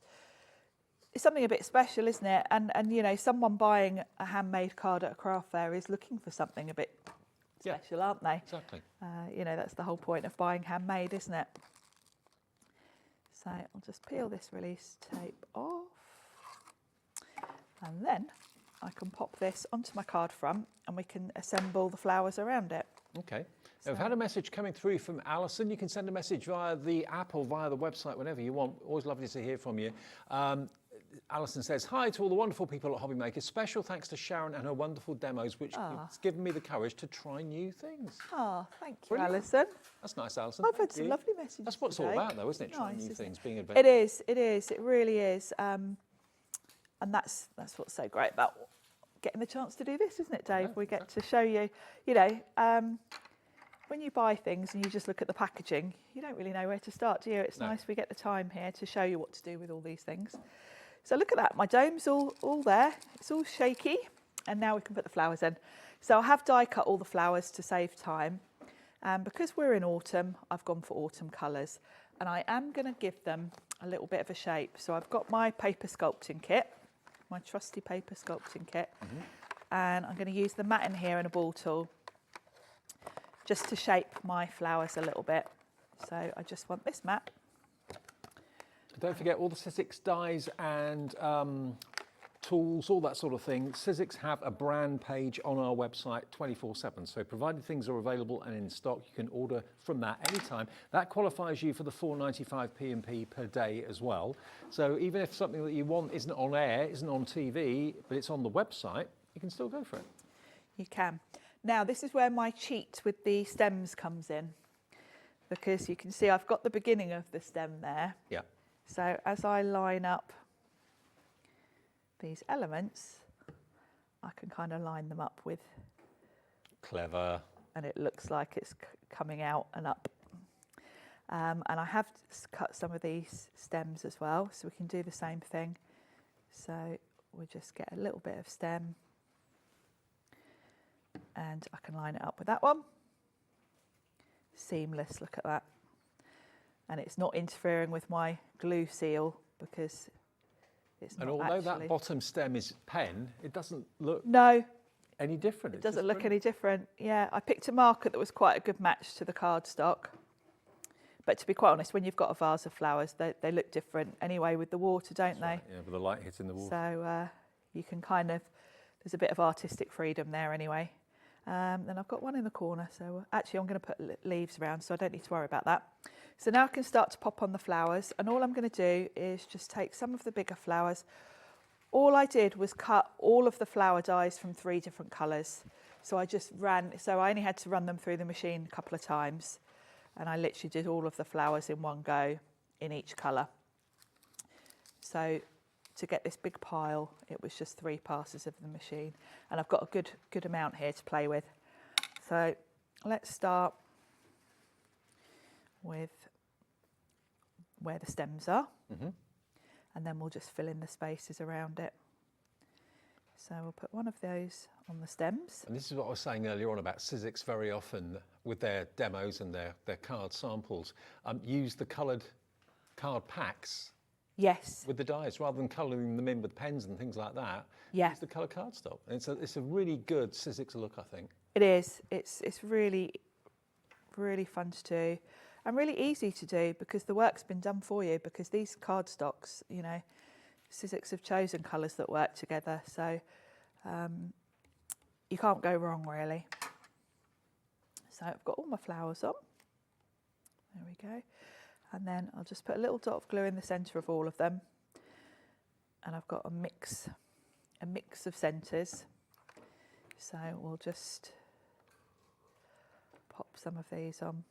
something a bit special, isn't it? And you know, someone buying a handmade card at a craft fair is looking for something a bit special, aren't they? Exactly. You know, that's the whole point of buying handmade, isn't it? So I'll just peel this release tape off. And then I can pop this onto my card front and we can assemble the flowers around it. Okay. I've had a message coming through from Alison. You can send a message via the app or via the website whenever you want. Always lovely to hear from you. Alison says, hi to all the wonderful people at Hobby Maker. Special thanks to Sharon and her wonderful demos, which has given me the courage to try new things. Oh, thank you, Brilliant. Alison. That's nice, Alison. I've had some lovely messages. That's what it's all today. about, though, isn't it? Trying Nice, new isn't things, it? being adventurous. It is, it really is. And that's what's so great about getting the chance to do this, isn't it, Dave? Yeah, We get to show you, you know, when you buy things and you just look at the packaging, you don't really know where to start, do you? It's nice we get the time here to show you what to do with all these things. So look at that, my dome's all there. It's all shaky, and now we can put the flowers in. So I have die cut all the flowers to save time. Because we're in autumn, I've gone for autumn colours, and I am going to give them a little bit of a shape. So I've got my paper sculpting kit, my trusty paper sculpting kit, and I'm going to use the mat in here and a ball tool just to shape my flowers a little bit. So I just want this mat. Don't forget all the Sizzix dies and tools, all that sort of thing. Sizzix have a brand page on our website 24/7. So provided things are available and in stock, you can order from that anytime. That qualifies you for the 4.95 P&P per day as well. So even if something that you want isn't on air, isn't on TV, but it's on the website, you can still go for it. You can. Now this is where my cheat with the stems comes in, because you can see I've got the beginning of the stem there. Yeah. So as I line up these elements, I can kind of line them up with, Clever. and it looks like it's coming out and up. And I have cut some of these stems as well, so we can do the same thing. So we'll just get a little bit of stem, and I can line it up with that one. Seamless, look at that. And it's not interfering with my glue seal because it's not. And although actually... that bottom stem is pen, it doesn't look any different. It doesn't look any different. Yeah, I picked a marker that was quite a good match to the cardstock. But to be quite honest, when you've got a vase of flowers, they look different anyway with the water, don't they? Right, yeah, with the light hitting the water. So you can kind of, there's a bit of artistic freedom there anyway. Then I've got one in the corner, so actually I'm going to put leaves around, so I don't need to worry about that. So now I can start to pop on the flowers, and all I'm going to do is just take some of the bigger flowers. All I did was cut all of the flower dies from 3 different colours. So I just I only had to run them through the machine a couple of times, and I literally did all of the flowers in one go in each colour. So to get this big pile, it was just 3 passes of the machine, and I've got a good amount here to play with. So let's start with where the stems are, and then we'll just fill in the spaces around it. So we'll put one of those on the stems. And this is what I was saying earlier on about Sizzix very often with their demos and their card samples, use the coloured card packs. Yes. With the dies, rather than colouring them in with pens and things like that. Yeah. Use the colour cardstock. It's a really good Sizzix look, I think. It is. It's really, really fun to do, and really easy to do because the work's been done for you. Because these cardstocks, you know, Sizzix have chosen colours that work together, so you can't go wrong really. So I've got all my flowers on. There we go. And then I'll just put a little dot of glue in the centre of all of them. And I've got a mix of centres. So we'll just pop some of these on.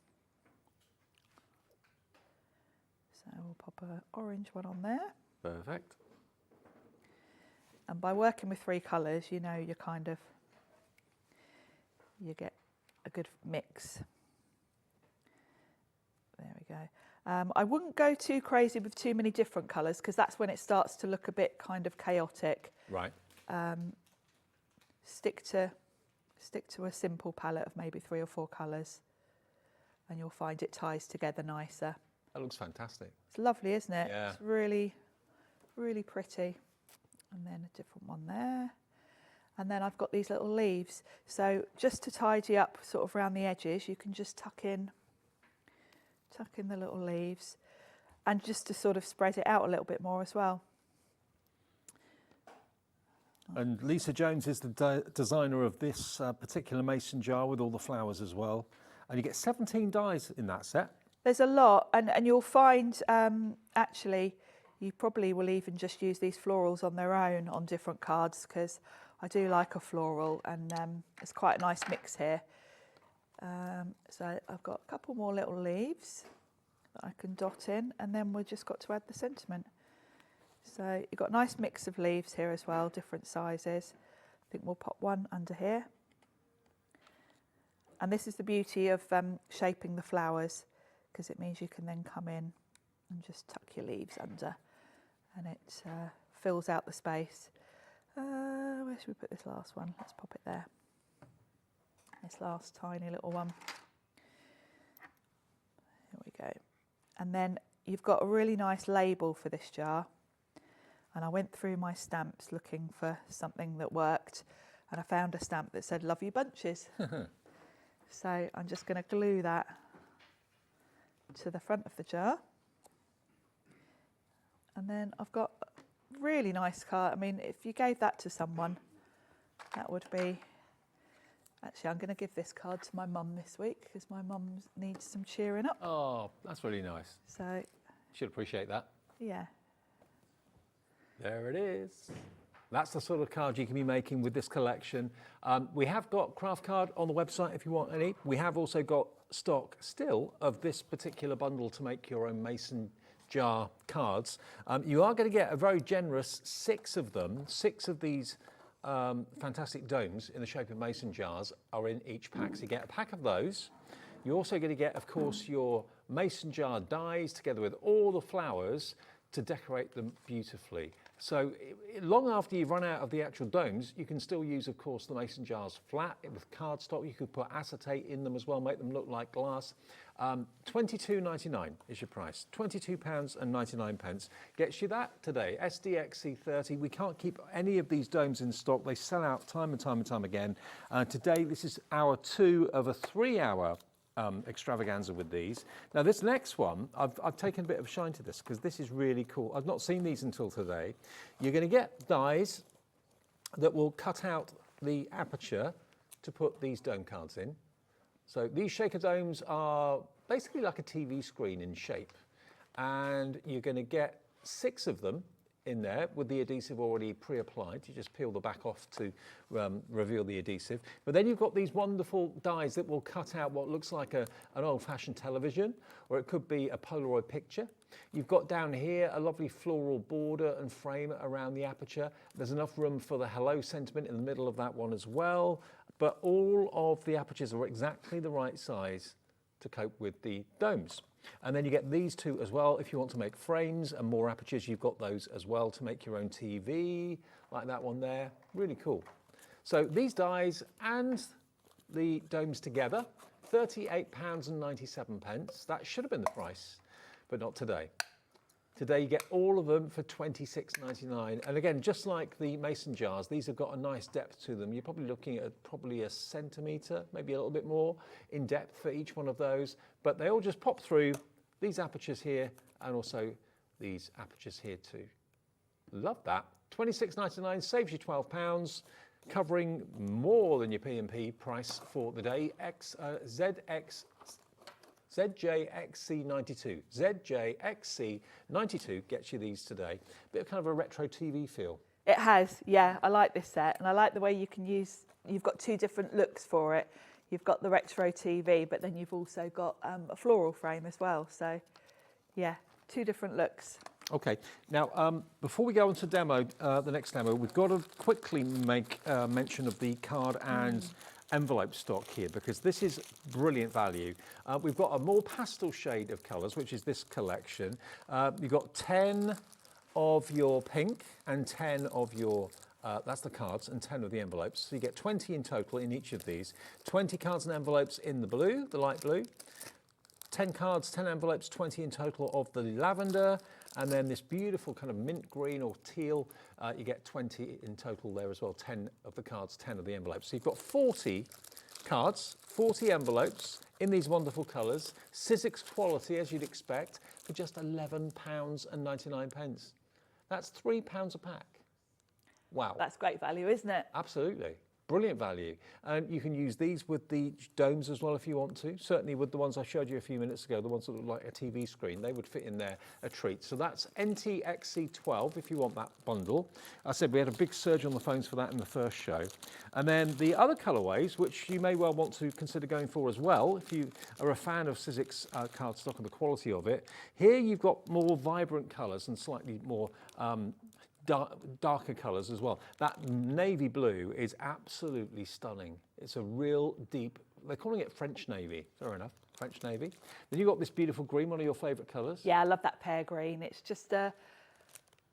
So we'll pop an orange one on there. Perfect. And by working with 3 colours, you know, you get a good mix. There we go. I wouldn't go too crazy with too many different colours because that's when it starts to look a bit kind of chaotic. Right. Stick to a simple palette of maybe 3 or 4 colours, and you'll find it ties together nicer. That looks fantastic. It's lovely, isn't it? Yeah. It's really, really pretty. And then a different one there. And then I've got these little leaves. So just to tidy up sort of around the edges, you can just tuck in the little leaves, and just to sort of spread it out a little bit more as well. And Lisa Jones is the designer of this particular mason jar with all the flowers as well. And you get 17 dies in that set. There's a lot, and you'll find, actually, you probably will even just use these florals on their own on different cards, because I do like a floral, and it's quite a nice mix here. So I've got a couple more little leaves that I can dot in, and then we've just got to add the sentiment. So you've got a nice mix of leaves here as well, different sizes. I think we'll pop one under here. And this is the beauty of shaping the flowers, because it means you can then come in and just tuck your leaves under, and it fills out the space. Where should we put this last one? Let's pop it there. This last tiny little one. Here we go. And then you've got a really nice label for this jar. And I went through my stamps looking for something that worked, and I found a stamp that said "Love You Bunches." So I'm just going to glue that to the front of the jar. And then I've got a really nice card. I mean, if you gave that to someone, that would be... Actually, I'm going to give this card to my mum this week, because my mum needs some cheering up. Oh, that's really nice. So... She'll appreciate that. Yeah. There it is. That's the sort of card you can be making with this collection. We have got craft card on the website if you want any. We have also got stock still of this particular bundle to make your own mason jar cards. You are going to get a very generous 6 of them. 6 of these fantastic domes in the shape of mason jars are in each pack. So you get a pack of those. You're also going to get, of course, your mason jar dies together with all the flowers to decorate them beautifully. So long after you've run out of the actual domes, you can still use, of course, the mason jars flat with cardstock. You could put acetate in them as well, make them look like glass. £22.99 is your price. £22.99 gets you that today. SDXC30. We can't keep any of these domes in stock. They sell out time and time and time again. Today, this is hour 2 of a 3-hour extravaganza with these. Now this next one, I've taken a bit of shine to this because this is really cool. I've not seen these until today. You're going to get dies that will cut out the aperture to put these dome cards in. So these shaker domes are basically like a TV screen in shape, and you're going to get 6 of them in there with the adhesive already pre-applied. You just peel the back off to reveal the adhesive. But then you've got these wonderful dies that will cut out what looks like an old-fashioned television, or it could be a Polaroid picture. You've got down here a lovely floral border and frame around the aperture. There's enough room for the hello sentiment in the middle of that one as well. But all of the apertures are exactly the right size to cope with the domes. And then you get these 2 as well. If you want to make frames and more apertures, you've got those as well to make your own TV, like that one there. Really cool. So these dies and the domes together, £38.97. That should have been the price, but not today. Today you get all of them for £26.99. And again, just like the mason jars, these have got a nice depth to them. You're probably looking at probably a centimetre, maybe a little bit more in depth for each one of those. But they all just pop through these apertures here and also these apertures here too. Love that. £26.99 saves you £12, covering more than your P&P price for the day. ZJXC92. ZJXC92 gets you these today. Bit of kind of a retro TV feel. It has, yeah. I like this set, and I like the way you can use, you've got 2 different looks for it. You've got the retro TV, but then you've also got a floral frame as well. So, yeah, 2 different looks. Okay, now before we go on to demo, the next demo, we've got to quickly make mention of the card and envelope stock here, because this is brilliant value. We've got a more pastel shade of colours, which is this collection. You've got 10 of your pink and 10 of your, that's the cards, and 10 of the envelopes. So you get 20 in total in each of these. 20 cards and envelopes in the blue, the light blue. 10 cards, 10 envelopes, 20 in total of the lavender. And then this beautiful kind of mint green or teal, you get 20 in total there as well. 10 of the cards, 10 of the envelopes. So you've got 40 cards, 40 envelopes in these wonderful colours. Sizzix quality, as you'd expect, for just £11.99. That's £3 a pack. Wow. That's great value, isn't it? Absolutely. brilliant value. And you can use these with the domes as well if you want to. Certainly with the ones I showed you a few minutes ago, the ones that look like a TV screen, they would fit in there a treat. So that's NTXC12 if you want that bundle. I said we had a big surge on the phones for that in the first show. And then the other colourways, which you may well want to consider going for as well, if you are a fan of Sizzix cardstock and the quality of it. Here you've got more vibrant colours and slightly more darker colours as well. That navy blue is absolutely stunning. It's a real deep, they're calling it French navy, fair enough, French navy. Then you've got this beautiful green, one of your favourite colours. Yeah, I love that pear green. It's just yeah,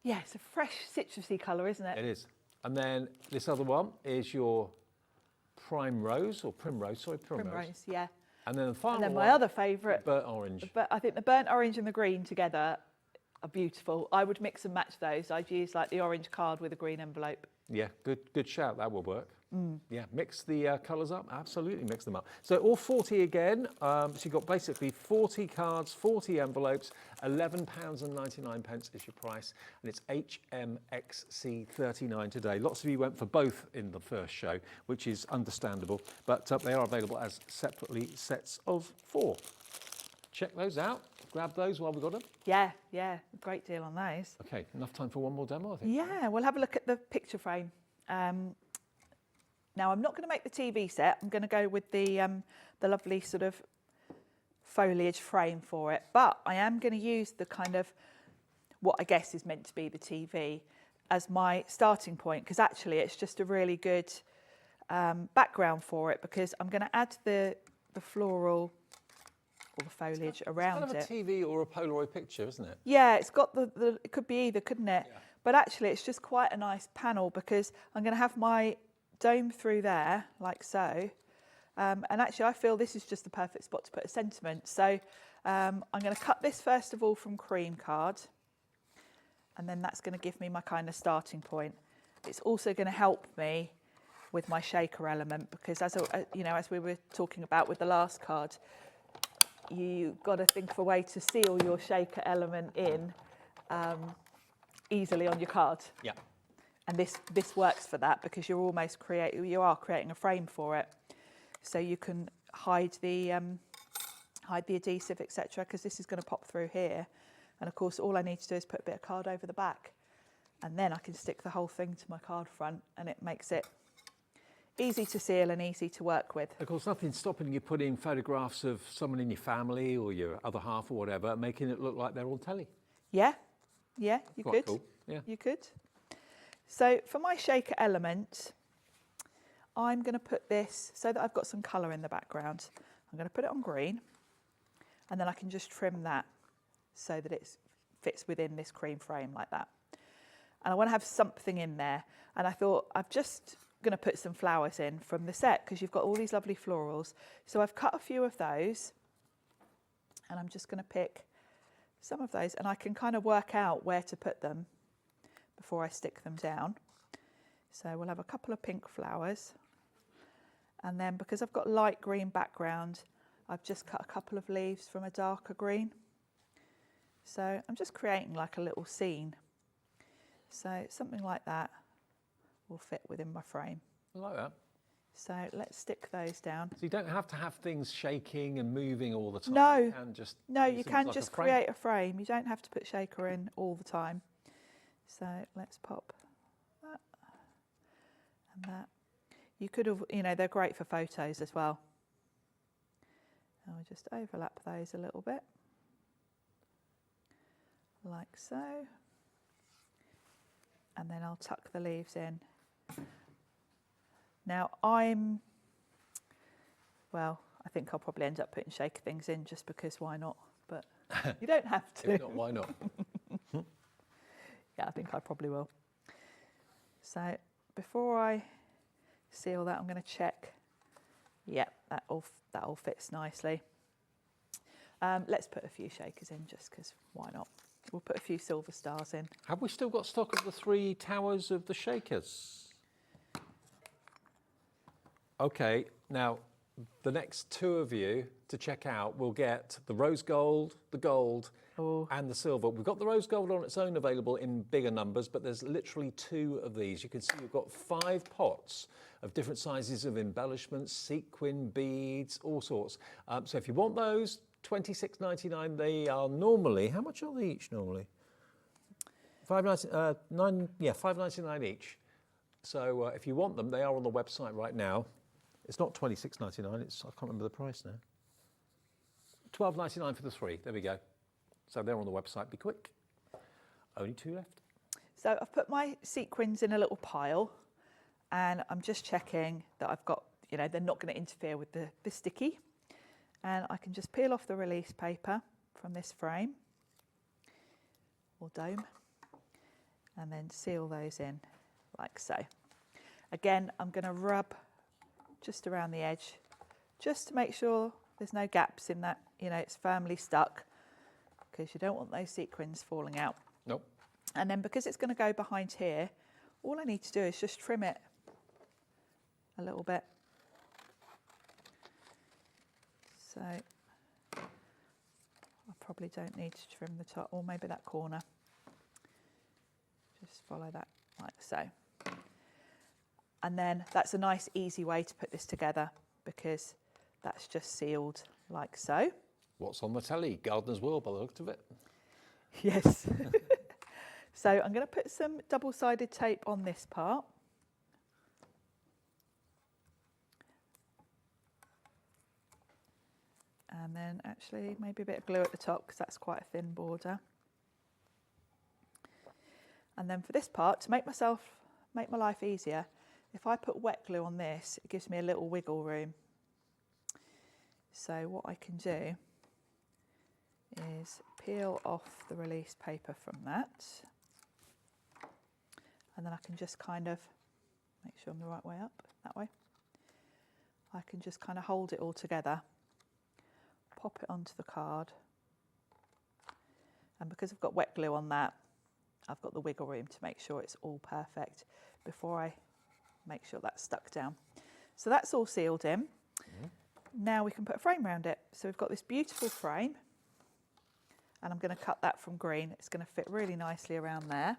it's a fresh citrusy colour, isn't it? It is. And then this other one is your primrose, Primrose, yeah. And then the final And then one, my other favourite, burnt orange. but I think the burnt orange and the green together are beautiful. I would mix and match those. I'd use like the orange card with a green envelope. Yeah, good shout. That will work. Yeah, mix the colours up. Absolutely mix them up. So all 40 again. So you've got basically 40 cards, 40 envelopes, £11.99 is your price. And it's HMXC39 today. Lots of you went for both in the first show, which is understandable. But they are available as separately sets of 4. Check those out. Grab those while we've got them. Yeah, great deal on those. Okay, enough time for one more demo, I think. Yeah, we'll have a look at the picture frame. Now, I'm not going to make the TV set. I'm going to go with the lovely sort of foliage frame for it. But I am going to use the kind of what I guess is meant to be the TV as my starting point, because actually it's just a really good background for it, because I'm going to add the floral or the foliage around it. It's kind of a TV or a Polaroid picture, isn't it? Yeah, it's got it could be either, couldn't it? Yeah. But actually it's just quite a nice panel, because I'm going to have my dome through there, like so. And actually I feel this is just the perfect spot to put a sentiment. So I'm going to cut this first of all from cream card. And then that's going to give me my kind of starting point. It's also going to help me with my shaker element, because as you know, as we were talking about with the last card, you've got to think of a way to seal your shaker element in easily on your card. Yeah. And this works for that, because you are creating a frame for it, so you can hide the adhesive, etc. Because this is going to pop through here, and of course all I need to do is put a bit of card over the back, and then I can stick the whole thing to my card front, and it makes it easy to seal and easy to work with. Of course, nothing's stopping you putting photographs of someone in your family or your other half or whatever, making it look like they're on telly. Yeah, you Quite could. Cool. Yeah. You could. So for my shaker element, I'm going to put this so that I've got some colour in the background. I'm going to put it on green, and then I can just trim that so that it fits within this cream frame like that. And I want to have something in there. And I thought I'm just going to put some flowers in from the set, because you've got all these lovely florals. So I've cut a few of those, and I'm just going to pick some of those, and I can kind of work out where to put them before I stick them down. So we'll have a couple of pink flowers, and then because I've got light green background, I've just cut a couple of leaves from a darker green. So I'm just creating like a little scene. So something like that will fit within my frame. I like that. So let's stick those down. So you don't have to have things shaking and moving all the time. No, you can just create a frame. You don't have to put shaker in all the time. So let's pop that and that. You could have, they're great for photos as well. I'll just overlap those a little bit, like so. And then I'll tuck the leaves in. Now I think I'll probably end up putting shaker things in just because why not? But you don't have to. If not, why not? Yeah, I think I probably will. So before I seal that, I'm going to check. Yep, that all fits nicely. Let's put a few shakers in just because why not? We'll put a few silver stars in. Have we still got stock of the 3 towers of the shakers? Okay, now the next 2 of you to check out will get the rose gold, the gold, and the silver. We've got the rose gold on its own available in bigger numbers, but there's literally 2 of these. You can see we've got 5 pots of different sizes of embellishments, sequin, beads, all sorts. So if you want those, $26.99. They are normally, how much are they each normally? $5.99 each. So if you want them, they are on the website right now. It's not $26.99. It's, I can't remember the price now. $12.99 for the 3. There we go. So they're on the website. Be quick. Only 2 left. So I've put my sequins in a little pile, and I'm just checking that I've got, you know, they're not going to interfere with the sticky. And I can just peel off the release paper from this frame or dome and then seal those in like so. Again, I'm going to rub just around the edge just to make sure there's no gaps in that, you know, it's firmly stuck, because you don't want those sequins falling out. Nope. And then because it's going to go behind here, all I need to do is just trim it a little bit. So I probably don't need to trim the top, or maybe that corner. Just follow that like so. And then that's a nice easy way to put this together, because that's just sealed like so. What's on the telly? Gardener's World by the look of it. Yes. So I'm going to put some double-sided tape on this part. And then actually maybe a bit of glue at the top, because that's quite a thin border. And then for this part, to make my life easier, if I put wet glue on this, it gives me a little wiggle room. So what I can do is peel off the release paper from that. And then I can just kind of make sure I'm the right way up, that way. I can just kind of hold it all together, pop it onto the card. And because I've got wet glue on that, I've got the wiggle room to make sure it's all perfect before I make sure that's stuck down. So that's all sealed in. Now we can put a frame around it. So we've got this beautiful frame, and I'm going to cut that from green. It's going to fit really nicely around there.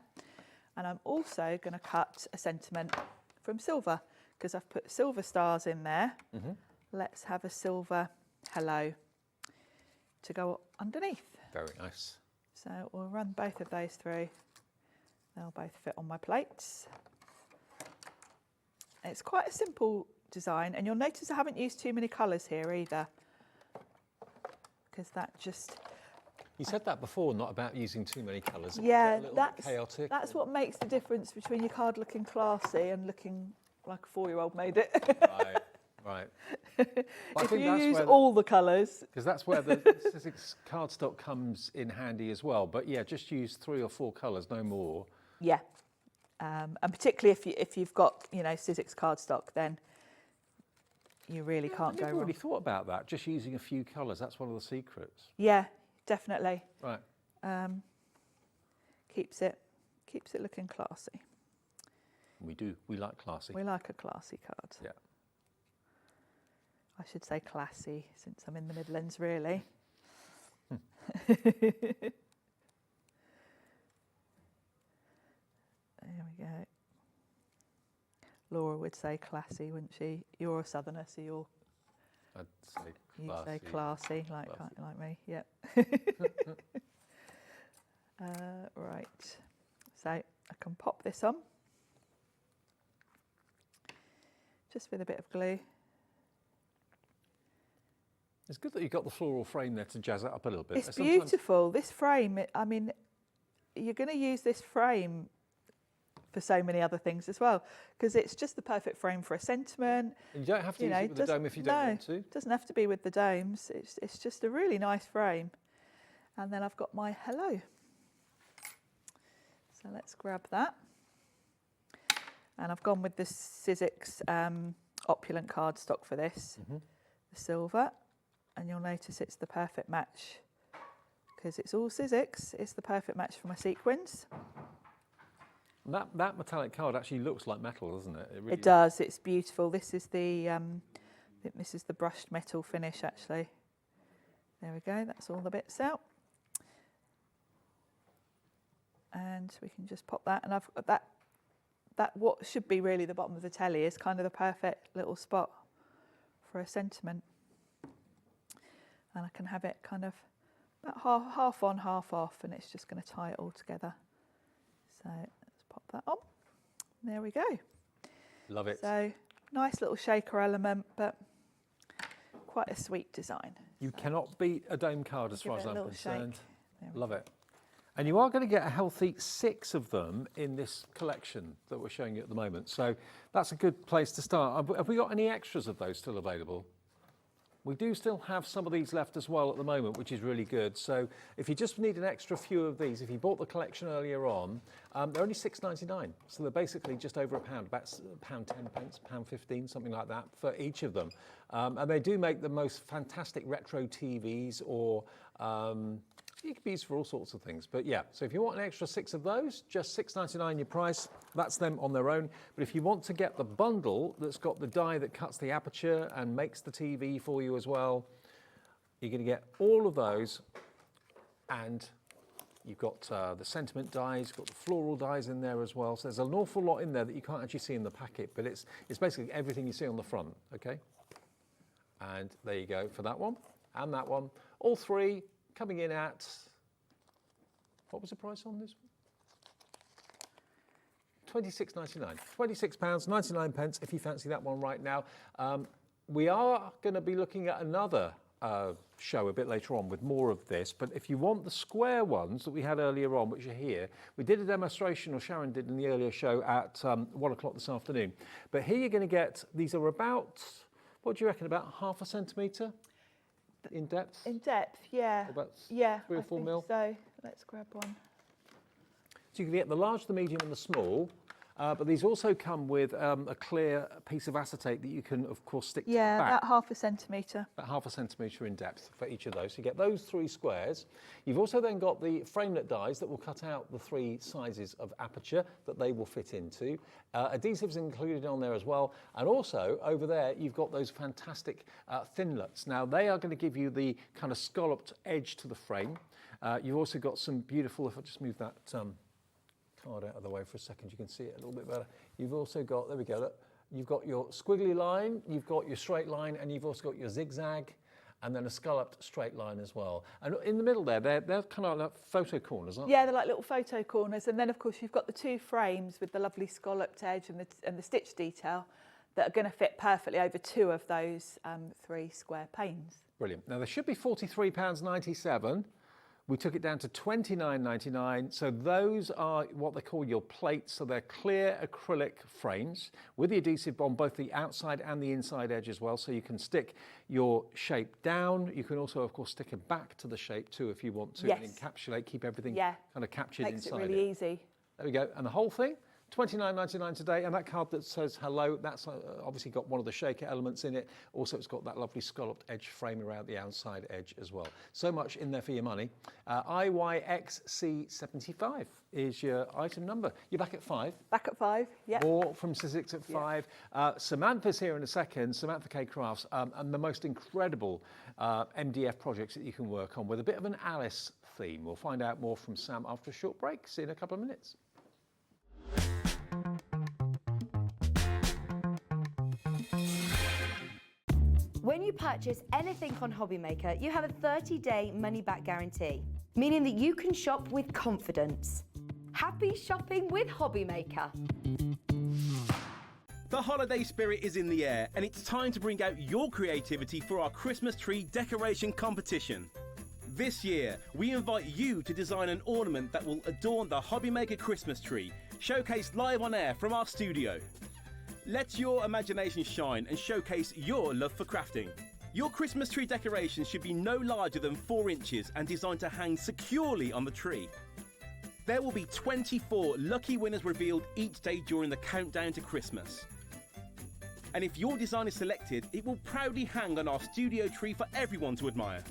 And I'm also going to cut a sentiment from silver, because I've put silver stars in there. Let's have a silver hello to go underneath. Very nice. So we'll run both of those through. They'll both fit on my plates. It's quite a simple design, and you'll notice I haven't used too many colours here either, because that just... You said that before, not about using too many colours. Yeah, that's chaotic. That's what makes the difference between your card looking classy and looking like a 4-year-old made it. Right. If you use all the colours. Because that's where the Sizzix cardstock comes in handy as well. But yeah, just use 3 or 4 colours, no more. Yeah, and particularly if you've got, you know, Sizzix cardstock, then you really can't go wrong. I never really thought about that. Just using a few colours. That's one of the secrets. Yeah, definitely. Right. Keeps it looking classy. We do. We like classy. We like a classy card. Yeah. I should say classy, since I'm in the Midlands, really. There we go. Laura would say classy, wouldn't she? You're a southerner, so I'd say classy. you'd say classy, like me. Yep. Right. So I can pop this on, just with a bit of glue. It's good that you've got the floral frame there to jazz it up a little bit. It's beautiful. This frame, I mean, you're going to use this frame for so many other things as well, because it's just the perfect frame for a sentiment. And you don't have to use it with the dome if you don't want to. It doesn't have to be with the domes. It's just a really nice frame. And then I've got my hello. So let's grab that. And I've gone with the Sizzix opulent cardstock for this, the silver. And you'll notice it's the perfect match, because it's all Sizzix. It's the perfect match for my sequins. That metallic card actually looks like metal, doesn't it? It does. It's beautiful. This is the I think this is the brushed metal finish actually. There we go, that's all the bits out. And we can just pop that, and I've got that what should be really the bottom of the telly is kind of the perfect little spot for a sentiment. And I can have it kind of about half on, half off, and it's just going to tie it all together. So let's pop that on. There we go. Love it. So nice little shaker element, but quite a sweet design. You cannot beat a dome card as Give far it as a I'm little concerned. shake. Love it. And you are going to get a healthy 6 of them in this collection that we're showing you at the moment. So that's a good place to start. Have we got any extras of those still available? We do still have some of these left as well at the moment, which is really good. So if you just need an extra few of these, if you bought the collection earlier on, they're only £6.99. So they're basically just over £1, about £1.10, £1.15, something like that for each of them. And they do make the most fantastic retro TVs, or you can be used for all sorts of things. But yeah, so if you want an extra 6 of those, just £6.99 your price. That's them on their own. But if you want to get the bundle that's got the die that cuts the aperture and makes the TV for you as well, you're going to get all of those. And you've got the sentiment dies, you've got the floral dies in there as well. So there's an awful lot in there that you can't actually see in the packet, but it's basically everything you see on the front, okay? And there you go for that one and that one. All 3 coming in at, what was the price on this one? £26.99. £26.99 if you fancy that one right now. We are going to be looking at another show a bit later on with more of this, but if you want the square ones that we had earlier on, which are here, we did a demonstration, or Sharon did in the earlier show at 1 o'clock this afternoon. But here you're going to get, these are about, what do you reckon, about ½ centimetre in depth? In depth, yeah. About yeah, 3 or 4 mil? So let's grab one. So you can get the large, the medium and the small, but these also come with a clear piece of acetate that you can, of course, stick to the back. About ½ centimetre. About ½ centimetre in depth for each of those. So you get those 3 squares. You've also then got the framelit dies that will cut out the 3 sizes of aperture that they will fit into. Adhesives included on there as well. And also over there, you've got those fantastic thinlets. Now they are going to give you the kind of scalloped edge to the frame. You've also got some beautiful, if I just move that card out of the way for a second, you can see it a little bit better. You've also got, there we go, look, you've got your squiggly line, you've got your straight line, and you've also got your zigzag, and then a scalloped straight line as well. And in the middle there, they're kind of like photo corners, aren't they? Yeah, they're like little photo corners. And then, of course, you've got the 2 frames with the lovely scalloped edge and the stitch detail that are going to fit perfectly over 2 of those 3 square panes. Brilliant. Now, they should be £43.97. We took it down to £29.99. So those are what they call your plates. So they're clear acrylic frames with the adhesive on both the outside and the inside edge as well. So you can stick your shape down. You can also, of course, stick it back to the shape too if you want to. Yes. And encapsulate, keep everything Yeah. kind of captured Makes inside it really easy. There we go. And the whole thing, £29.99 today. And that card that says hello, that's obviously got one of the shaker elements in it. Also, it's got that lovely scalloped edge frame around the outside edge as well. So much in there for your money. IYXC75 is your item number. You're back at 5. Back at 5, yeah. More from Sizzix at 5. Samantha's here in a second, Samantha K Crafts, and the most incredible MDF projects that you can work on with a bit of an Alice theme. We'll find out more from Sam after a short break. See you in a couple of minutes. When you purchase anything on Hobbymaker, you have a 30-day money-back guarantee, meaning that you can shop with confidence. Happy shopping with Hobbymaker. The holiday spirit is in the air, and it's time to bring out your creativity for our Christmas tree decoration competition. This year, we invite you to design an ornament that will adorn the Hobbymaker Christmas tree, showcased live on air from our studio. Let your imagination shine and showcase your love for crafting. Your Christmas tree decoration should be no larger than 4 inches and designed to hang securely on the tree. There will be 24 lucky winners revealed each day during the countdown to Christmas. And if your design is selected, it will proudly hang on our studio tree for everyone to admire.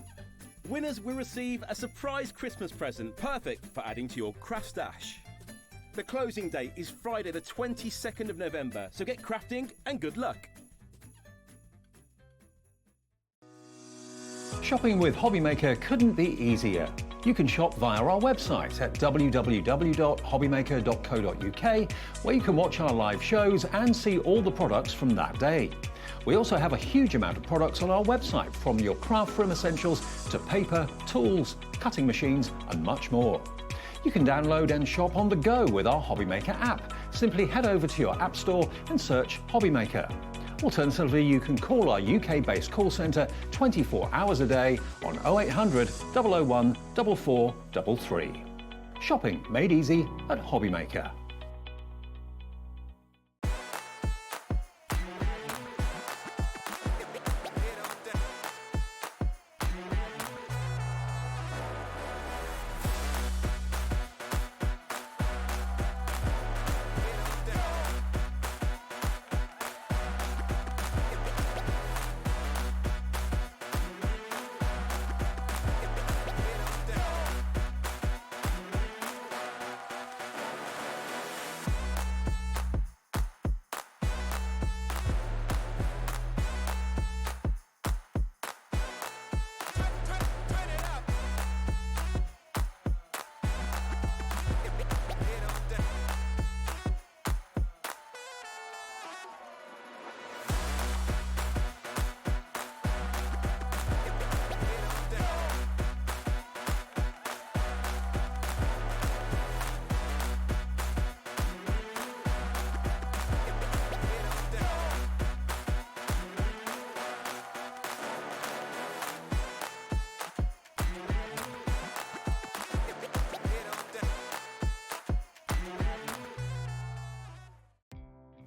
Winners will receive a surprise Christmas present, perfect for adding to your craft stash. The closing date is Friday the 22nd of November, so get crafting and good luck. Shopping with Hobbymaker couldn't be easier. You can shop via our website at www.hobbymaker.co.uk, where you can watch our live shows and see all the products from that day. We also have a huge amount of products on our website, from your craft room essentials to paper, tools, cutting machines and much more. You can download and shop on the go with our Hobbymaker app. Simply head over to your app store and search Hobbymaker. Alternatively, you can call our UK-based call centre 24 hours a day on 0800 001 4433. Shopping made easy at Hobbymaker.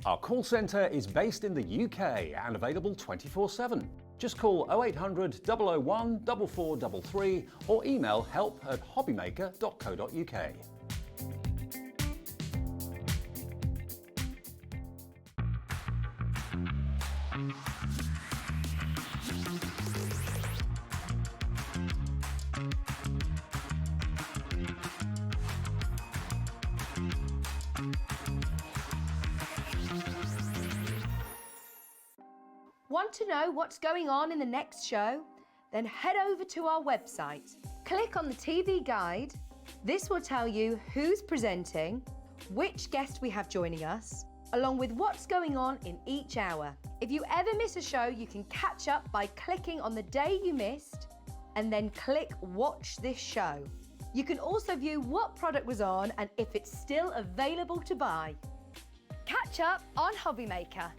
Our call centre is based in the UK and available 24/7. Just call 0800 001 4433 or email help@hobbymaker.co.uk. Want to know what's going on in the next show? Then head over to our website. Click on the TV guide. This will tell you who's presenting, which guest we have joining us, along with what's going on in each hour. If you ever miss a show, you can catch up by clicking on the day you missed and then click Watch This Show. You can also view what product was on and if it's still available to buy. Catch up on Hobbymaker.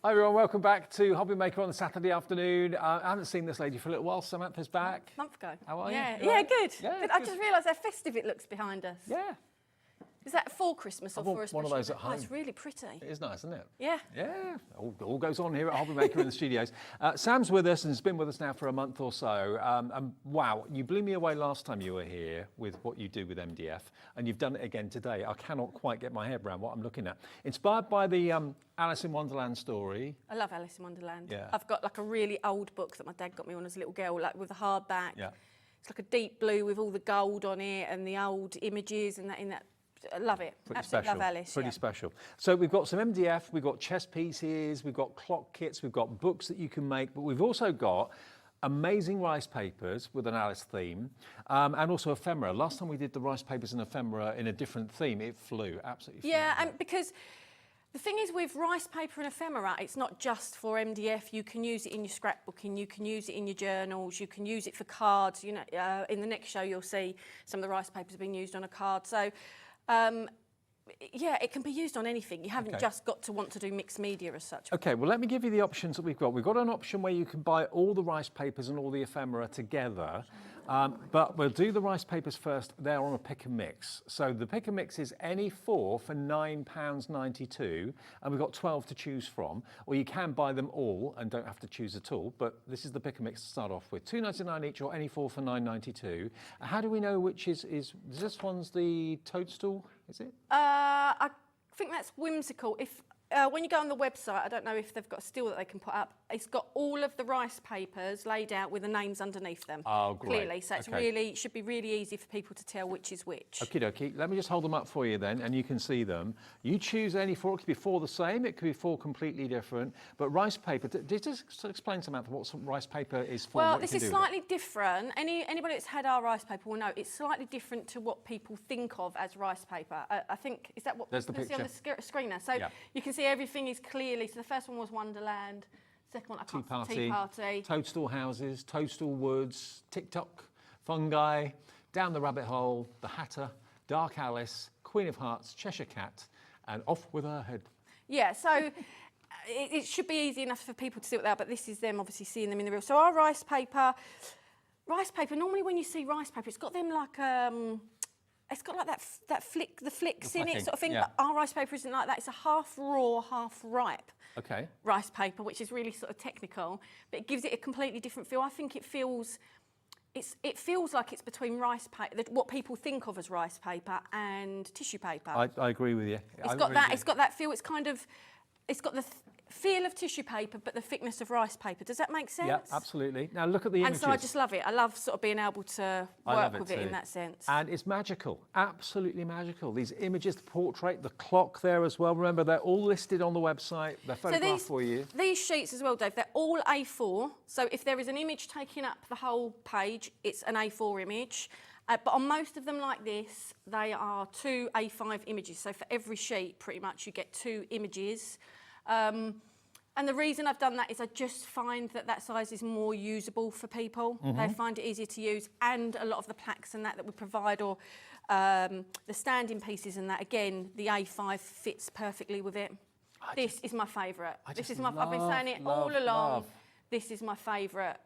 Hi everyone, welcome back to Hobbymaker on the Saturday afternoon. I haven't seen this lady for a little while. Samantha's back. A month ago. How are you? Yeah, You all right? good. Yeah, Good. I just realised how festive it looks behind us. Yeah, Is that for Christmas or I want for a special one of those event? at home. Oh, it's really pretty. it is nice, isn't it? Yeah. Yeah, all goes on here at Hobbymaker in the studios. Sam's with us and has been with us now for a month or so. Wow, you blew me away last time you were here with what you do with MDF, and you've done it again today. I cannot quite get my head around what I'm looking at. Inspired by the Alice in Wonderland story. I love Alice in Wonderland. Yeah. I've got like a really old book that my dad got me when I was a little girl, like with a hardback. Yeah. It's like a deep blue with all the gold on it and the old images and that in that. I love it. Pretty Absolutely special. love Alice. Pretty yeah. special. So we've got some MDF, we've got chess pieces, we've got clock kits, we've got books that you can make, but we've also got amazing rice papers with an Alice theme, and also ephemera. Last time we did the rice papers and ephemera in a different theme, it flew, absolutely flew. Yeah, and because the thing is with rice paper and ephemera, it's not just for MDF. You can use it in your scrapbooking, you can use it in your journals, you can use it for cards. You know, in the next show you'll see some of the rice papers being used on a card. So, yeah, it can be used on anything. You haven't just got to want to do mixed media as such. Okay, well, let me give you the options that we've got. We've got an option where you can buy all the rice papers and all the ephemera together, but we'll do the rice papers first. They're on a pick and mix. So the pick and mix is any four for £9.92, and we've got 12 to choose from. Or you can buy them all and don't have to choose at all, but this is the pick and mix to start off with. £2.99 each or any four for £9.92. How do we know which is this one's the toadstool, is it? I think that's whimsical. If when you go on the website, I don't know if they've got a still that they can put up. It's got all of the rice papers laid out with the names underneath them. Oh, great. Clearly, so it's really should be really easy for people to tell which is which. Okie dokie. Let me just hold them up for you then, and you can see them. You choose any four. It could be four the same. It could be four completely different. But rice paper. Did you just explain, Samantha, what some rice paper is for? Well, this is slightly different. Anybody that's had our rice paper will know it's slightly different to what people think of as rice paper. I think is that what there's the you can picture see on the screen now. So you can see everything is clearly. So the first one was Wonderland. Second one, Tea Party. Toadstool houses, Toadstool woods, TikTok, fungi, Down the Rabbit Hole, The Hatter, Dark Alice, Queen of Hearts, Cheshire Cat, and Off with Her Head. Yeah, so it should be easy enough for people to see what they are, but this is them obviously seeing them in the real. So our rice paper, normally when you see rice paper, it's got them like it's got like the flicks in it sort of thing. Yeah. But our rice paper isn't like that. It's a half raw, half ripe rice paper, which is really sort of technical, but it gives it a completely different feel. I think it feels like it's between rice paper, what people think of as rice paper, and tissue paper. I agree with you. It's got that. It's got that feel. It's got the feel of tissue paper, but the thickness of rice paper. Does that make sense? Yeah, absolutely. Now look at the images. And so I just love it. I love sort of being able to work with it in that sense. And it's magical, absolutely magical. These images, the portrait, the clock there as well. Remember, they're all listed on the website. They're photographed for you. These sheets as well, Dave, they're all A4. So if there is an image taking up the whole page, it's an A4 image. But on most of them like this, they are 2 A5 images. So for every sheet, pretty much, you get 2 images. And the reason I've done that is I just find that size is more usable for people. They find it easier to use, and a lot of the plaques and that we provide, or the standing pieces and that, again, the A5 fits perfectly with it. This is my favourite. I've been saying it all along. This is my favourite.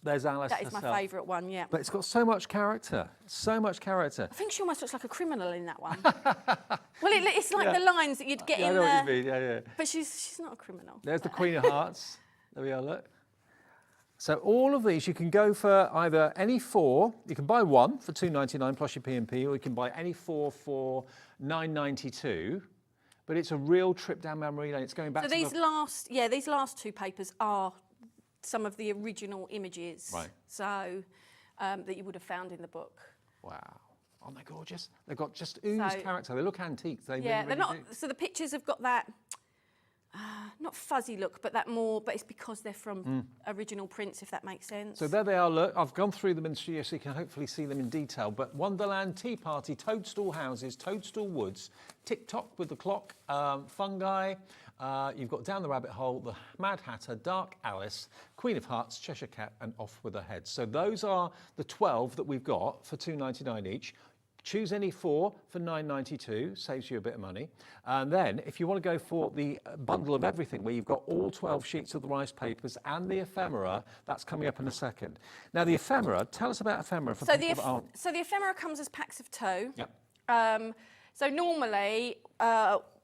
There's Alice That is my favourite one, yeah. But it's got so much character, so much character. I think she almost looks like a criminal in that one. Well, it's like the lines that you'd get in I know there. what you mean, yeah. But she's not a criminal. There's the Queen of Hearts. There we are, look. So all of these, you can go for either any 4. You can buy one for $2.99 plus your P&P, or you can buy any 4 for $9.92. But it's a real trip down memory lane. It's going back to these last 2 papers are some of the original images, so that you would have found in the book. Wow, aren't they gorgeous? They've got just ooze character. They look antique. They yeah, really, they're not. do. So the pictures have got that not fuzzy look, but that more. But it's because they're from original prints, if that makes sense. So there they are. Look, I've gone through them in studio, so you can hopefully see them in detail. But Wonderland, Tea Party, Toadstool houses, Toadstool woods, TikTok with the clock, fungi. You've got Down the Rabbit Hole, The Mad Hatter, Dark Alice, Queen of Hearts, Cheshire Cat, and Off with Her Head. So those are the 12 that we've got for $2.99 each. Choose any 4 for $9.92, saves you a bit of money. And then if you want to go for the bundle of everything, where you've got all 12 sheets of the rice papers and the ephemera, that's coming up in a second. Now the ephemera, tell us about ephemera for people that aren't... So the ephemera comes as packs of 2. Yep. So normally,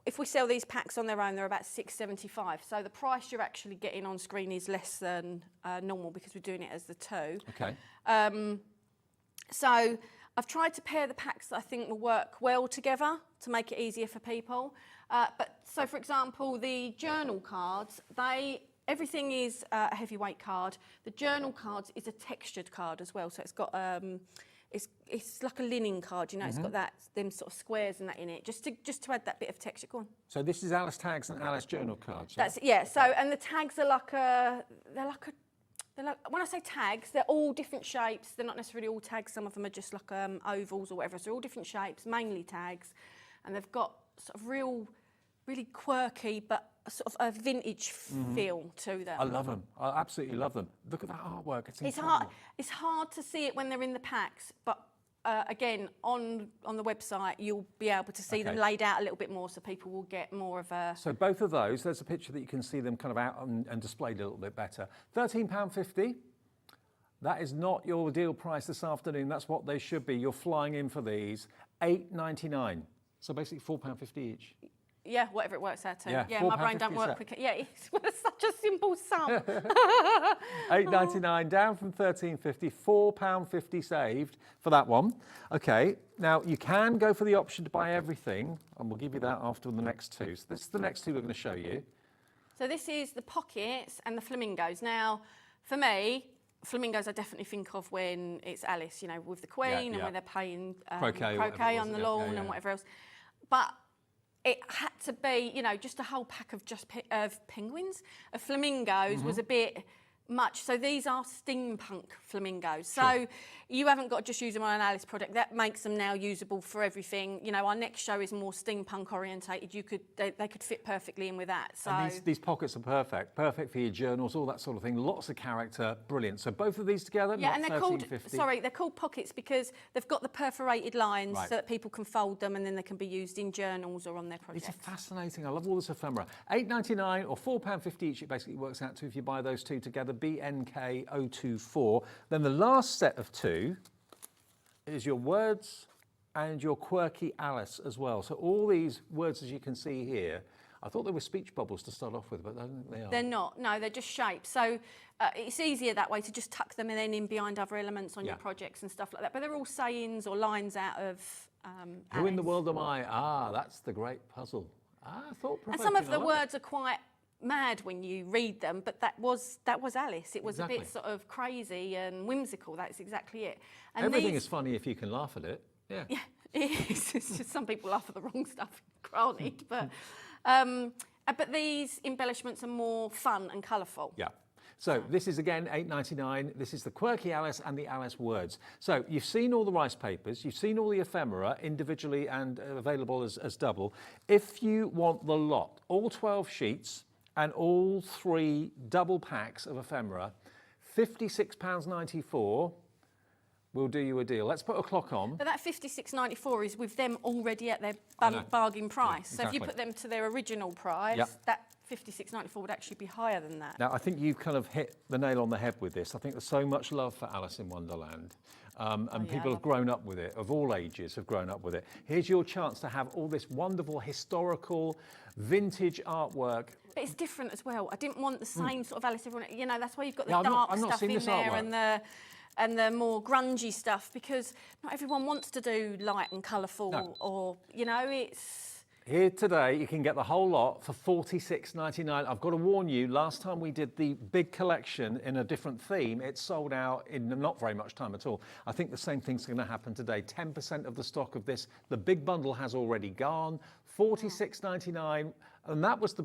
if we sell these packs on their own, they're about $6.75. So the price you're actually getting on screen is less than normal, because we're doing it as the 2. Okay. So I've tried to pair the packs that I think will work well together to make it easier for people. So for example, the journal cards, everything is a heavyweight card. The journal cards is a textured card as well. So it's got it's like a linen card, you know. It's got them sort of squares and that in it, just to add that bit of texture. Go on. So this is Alice tags and Alice journal cards. So and the tags are when I say tags, they're all different shapes. They're not necessarily all tags. Some of them are just like ovals or whatever. So they're all different shapes, mainly tags, and they've got sort of really quirky but sort of a vintage feel to them. I love them. I absolutely love them. Look at that artwork. It's hard to see it when they're in the packs, but again, on the website, you'll be able to see them laid out a little bit more, so people will get more of a... So both of those, there's a picture that you can see them kind of out and displayed a little bit better. £13.50. That is not your deal price this afternoon. That's what they should be. You're flying in for these. $8.99. So basically £4.50 each. Yeah, whatever it works out to. Yeah, my brain don't £4.50 work set. quicker. Yeah, it's such a simple sum. £8.99 down from £13.50, £4.50 saved for that one. Okay, now you can go for the option to buy everything, and we'll give you that after the next two. So this is the next two we're going to show you. So this is the pockets and the flamingos. Now, for me, flamingos I definitely think of when it's Alice, you know, with the Queen and when they're playing croquet on the lawn and whatever else. But it had to be, you know, just a whole pack of penguins. Of flamingos was a bit much. So these are steampunk flamingos. So you haven't got to just use them on an Alice product. That makes them now usable for everything. You know, our next show is more steampunk orientated. They could fit perfectly in with that. So and these pockets are perfect for your journals, all that sort of thing. Lots of character, brilliant. So both of these together, yeah, not and they're called $13.50. they're called pockets because they've got the perforated lines so that people can fold them and then they can be used in journals or on their projects. These are fascinating. I love all this ephemera. $8.99 or £4.50 each. It basically works out to if you buy those two together. BNK024. Then the last set of two is your words and your quirky Alice as well. So all these words, as you can see here, I thought they were speech bubbles to start off with, but I don't think they are. They're not. No, they're just shapes. So it's easier that way to just tuck them in behind other elements on your projects and stuff like that. But they're all sayings or lines out of Who in the Alice. world am I? Ah, that's the great puzzle. And some of the words are quite mad when you read them, but that was Alice. It was a bit sort of crazy and whimsical. That's exactly it. And everything is funny if you can laugh at it. Yeah. Yeah, it is. It's just some people laugh at the wrong stuff, granted. But these embellishments are more fun and colourful. Yeah. So this is again $8.99. This is the quirky Alice and the Alice words. So you've seen all the rice papers, you've seen all the ephemera individually and available as double. If you want the lot, all 12 sheets and all 3 double packs of ephemera, £56.94. We'll do you a deal. Let's put a clock on. But that £56.94 is with them already at their bargain price. So if you put them to their original price, that £56.94 would actually be higher than that. Now, I think you've kind of hit the nail on the head with this. I think there's so much love for Alice in Wonderland. And people have grown up with it, of all ages have grown up with it. Here's your chance to have all this wonderful, historical, vintage artwork. But it's different as well. I didn't want the same sort of Alice everyone, you know, that's why you've got the dark stuff in there and the more grungy stuff, because not everyone wants to do light and colourful or, you know, it's... Here today, you can get the whole lot for £46.99. I've got to warn you, last time we did the big collection in a different theme, it sold out in not very much time at all. I think the same thing's going to happen today. 10% of the stock of this, the big bundle has already gone. £46.99, and that was the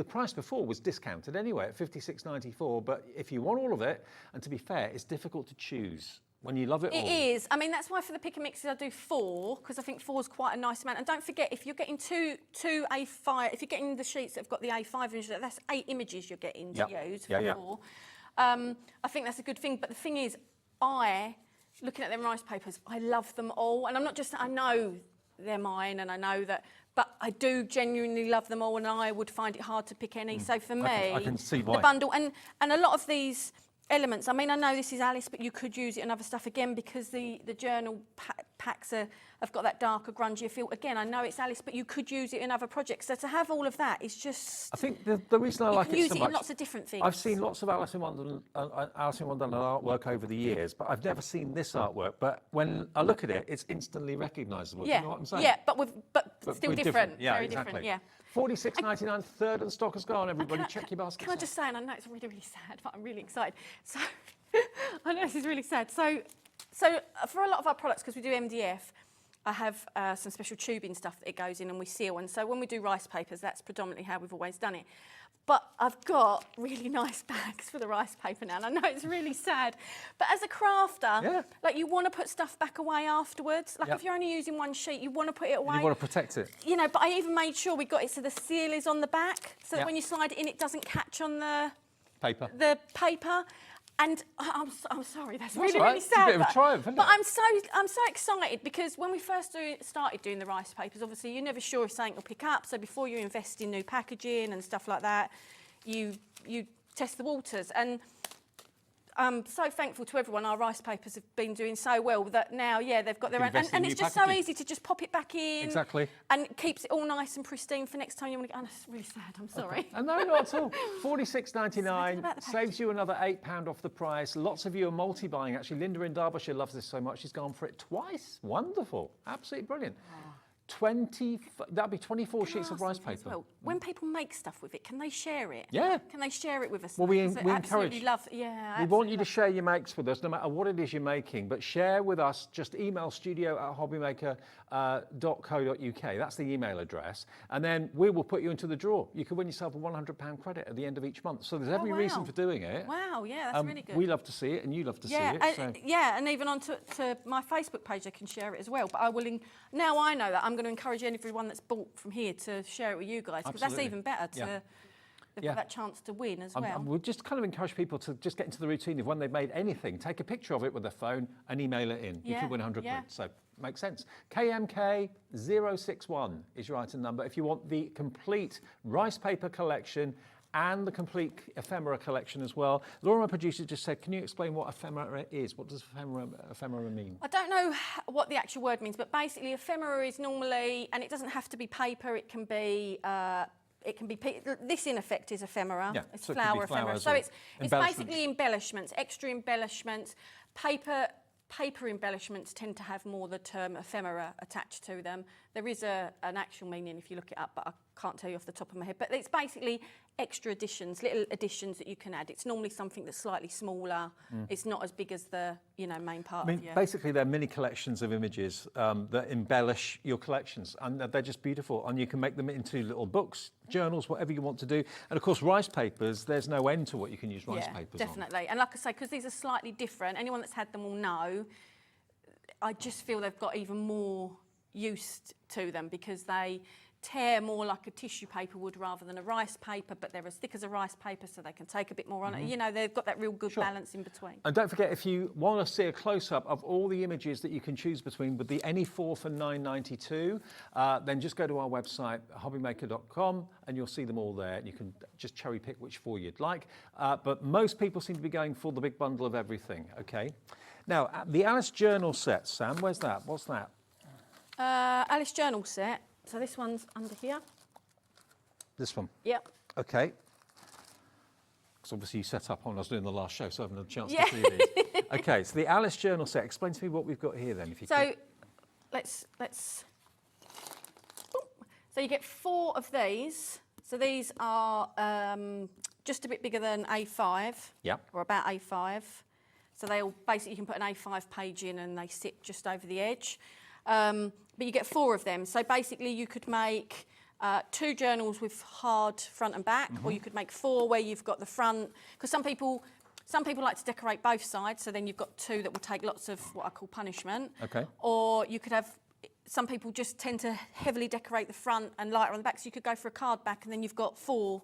price before was discounted anyway at £56.94. But if you want all of it, and to be fair, it's difficult to choose when you love it all. It is. I mean, that's why for the pick and mixes I do 4, because I think 4 is quite a nice amount. And don't forget, if you're getting two A5, if you're getting the sheets that have got the A5 images, that's 8 images you're getting to use for 4. I think that's a good thing. But the thing is, looking at them rice papers, I love them all. And I'm not just, I know they're mine and I know that, but I do genuinely love them all and I would find it hard to pick any. So for me, I can see why. The bundle, and a lot of these elements, I mean, I know this is Alice, but you could use it in other stuff again because the journal packs have got that darker, grungier feel. Again, I know it's Alice, but you could use it in other projects. So to have all of that is just... I think the reason I like it so much... You can use it in lots of different things. I've seen lots of Alice in Wonderland artwork over the years, but I've never seen this artwork. But when I look at it, it's instantly recognisable. Yeah. Do you know what I'm saying? Yeah, but still different. Yeah, very exactly. different, yeah. £46.99, third of the stock has gone. Everybody check your baskets. Can I just say, and I know it's really, really sad, but I'm really excited. So, I know this is really sad. So for a lot of our products, because we do MDF, I have some special tubing stuff that it goes in and we seal. And so when we do rice papers, that's predominantly how we've always done it. But I've got really nice bags for the rice paper now. And I know it's really sad. But as a crafter, like you want to put stuff back away afterwards. Like if you're only using one sheet, you want to put it away. You want to protect it. You know, but I even made sure we got it so the seal is on the back. So that when you slide it in, it doesn't catch on the paper. And I'm sorry, that's really, really sad. It's a bit of a triumph, isn't it? But I'm so excited because when we first started doing the rice papers, obviously you're never sure if something will pick up. So before you invest in new packaging and stuff like that, you test the waters. And I'm so thankful to everyone. Our rice papers have been doing so well that now, yeah, they've got their own. And it's just so easy to just pop it back in. Exactly. And it keeps it all nice and pristine for next time you want to get. Oh, that's really sad. I'm sorry. No, not at all. £46.99 saves you another £8 off the price. Lots of you are multi-buying. Actually, Linda in Derbyshire loves this so much. She's gone for it twice. Wonderful. Absolutely brilliant. 20, that'd be 24 sheets of rice paper. Well, when people make stuff with it, can they share it? Yeah. Can they share it with us? Well, we absolutely encourage. Love. Yeah. We want you to share your makes with us, no matter what it is you're making. But share with us. Just email studio@hobbymaker.co.uk. That's the email address, and then we will put you into the draw. You can win yourself a £100 credit at the end of each month. So there's every reason for doing it. Wow. Yeah, that's really good. We love to see it, and you love to see it. So. Yeah, and even on to my Facebook page, I can share it as well. But I will. Now I know that I'm going to encourage everyone that's bought from here to share it with you guys, because that's even better to they've got that chance to win as well. We'll just kind of encourage people to just get into the routine of when they've made anything, take a picture of it with their phone and email it in. You can win 100 quid. So makes sense. KMK061 is your item number if you want the complete rice paper collection and the complete ephemera collection as well. Laura, my producer, just said, can you explain what ephemera is? What does ephemera mean? I don't know what the actual word means, but basically ephemera is normally, and it doesn't have to be paper, it can be, this in effect is ephemera. Yeah, it's so flower ephemera. So it's basically embellishments, extra embellishments. Paper embellishments tend to have more the term ephemera attached to them. There is an actual meaning if you look it up, but I can't tell you off the top of my head. But it's basically extra additions, little additions that you can add. It's normally something that's slightly smaller. It's not as big as the main part. Basically, they're mini collections of images that embellish your collections, and they're just beautiful. And you can make them into little books, journals, whatever you want to do. And of course, rice papers. There's no end to what you can use rice papers on. Definitely. And like I say, because these are slightly different, anyone that's had them will know. I just feel they've got even more use to them because they tear more like a tissue paper would rather than a rice paper, but they're as thick as a rice paper, so they can take a bit more on it. You know, they've got that real good balance in between. And don't forget, if you want to see a close-up of all the images that you can choose between with the any 4 for £9.92, then just go to our website, hobbymaker.com, and you'll see them all there. You can just cherry pick which 4 you'd like. But most people seem to be going for the big bundle of everything, okay? Now, the Alice Journal set, Sam, where's that? What's that? Alice Journal set. So this one's under here. This one? Yep. Okay. Because obviously you set up on I was doing the last show, so I haven't had a chance to see these. Okay, so the Alice Journal set. Explain to me what we've got here then, if you could. let's. So you get 4 of these. So these are just a bit bigger than A5. Yeah. Or about A5. So they all basically you can put an A5 page in and they sit just over the edge. But you get 4 of them. So basically you could make 2 journals with hard front and back, or you could make 4 where you've got the front. Because some people like to decorate both sides, so then you've got 2 that will take lots of what I call punishment. Okay. Or you could have, some people just tend to heavily decorate the front and lighter on the back, so you could go for a card back and then you've got 4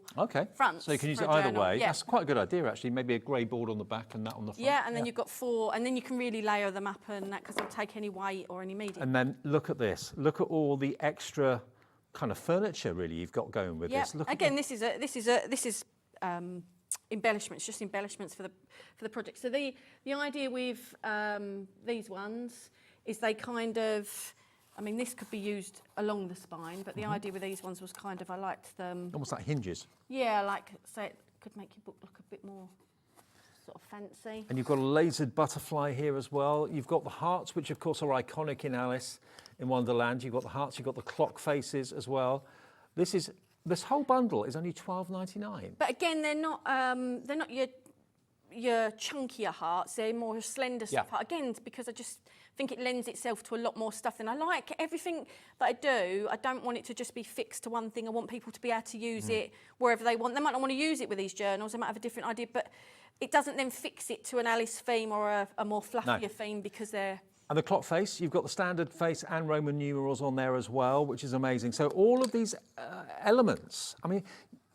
fronts. So you can use it either way. Yeah. That's quite a good idea, actually. Maybe a grey board on the back and that on the front. Yeah, and then you've got 4, and then you can really layer them up and that, because they'll take any weight or any medium. And then look at this. Look at all the extra kind of furniture, really, you've got going with this. Look again, this is embellishments, just embellishments for the project. So the idea with these ones is they kind of, I mean, this could be used along the spine, but the idea with these ones was kind of, I liked them. Almost like hinges. Yeah, like, so it could make your book look a bit more sort of fancy. And you've got a lasered butterfly here as well. You've got the hearts, which of course are iconic in Alice in Wonderland. You've got the hearts, you've got the clock faces as well. This whole bundle is only £12.99. But again, they're not your chunkier hearts, they're more slender stuff. Again, it's because I just think it lends itself to a lot more stuff than I like. Everything that I do, I don't want it to just be fixed to one thing. I want people to be able to use it wherever they want. They might not want to use it with these journals, they might have a different idea, but it doesn't then fix it to an Alice theme or a more fluffier theme because they're... And the clock face, you've got the standard face and Roman numerals on there as well, which is amazing. So all of these elements, I mean,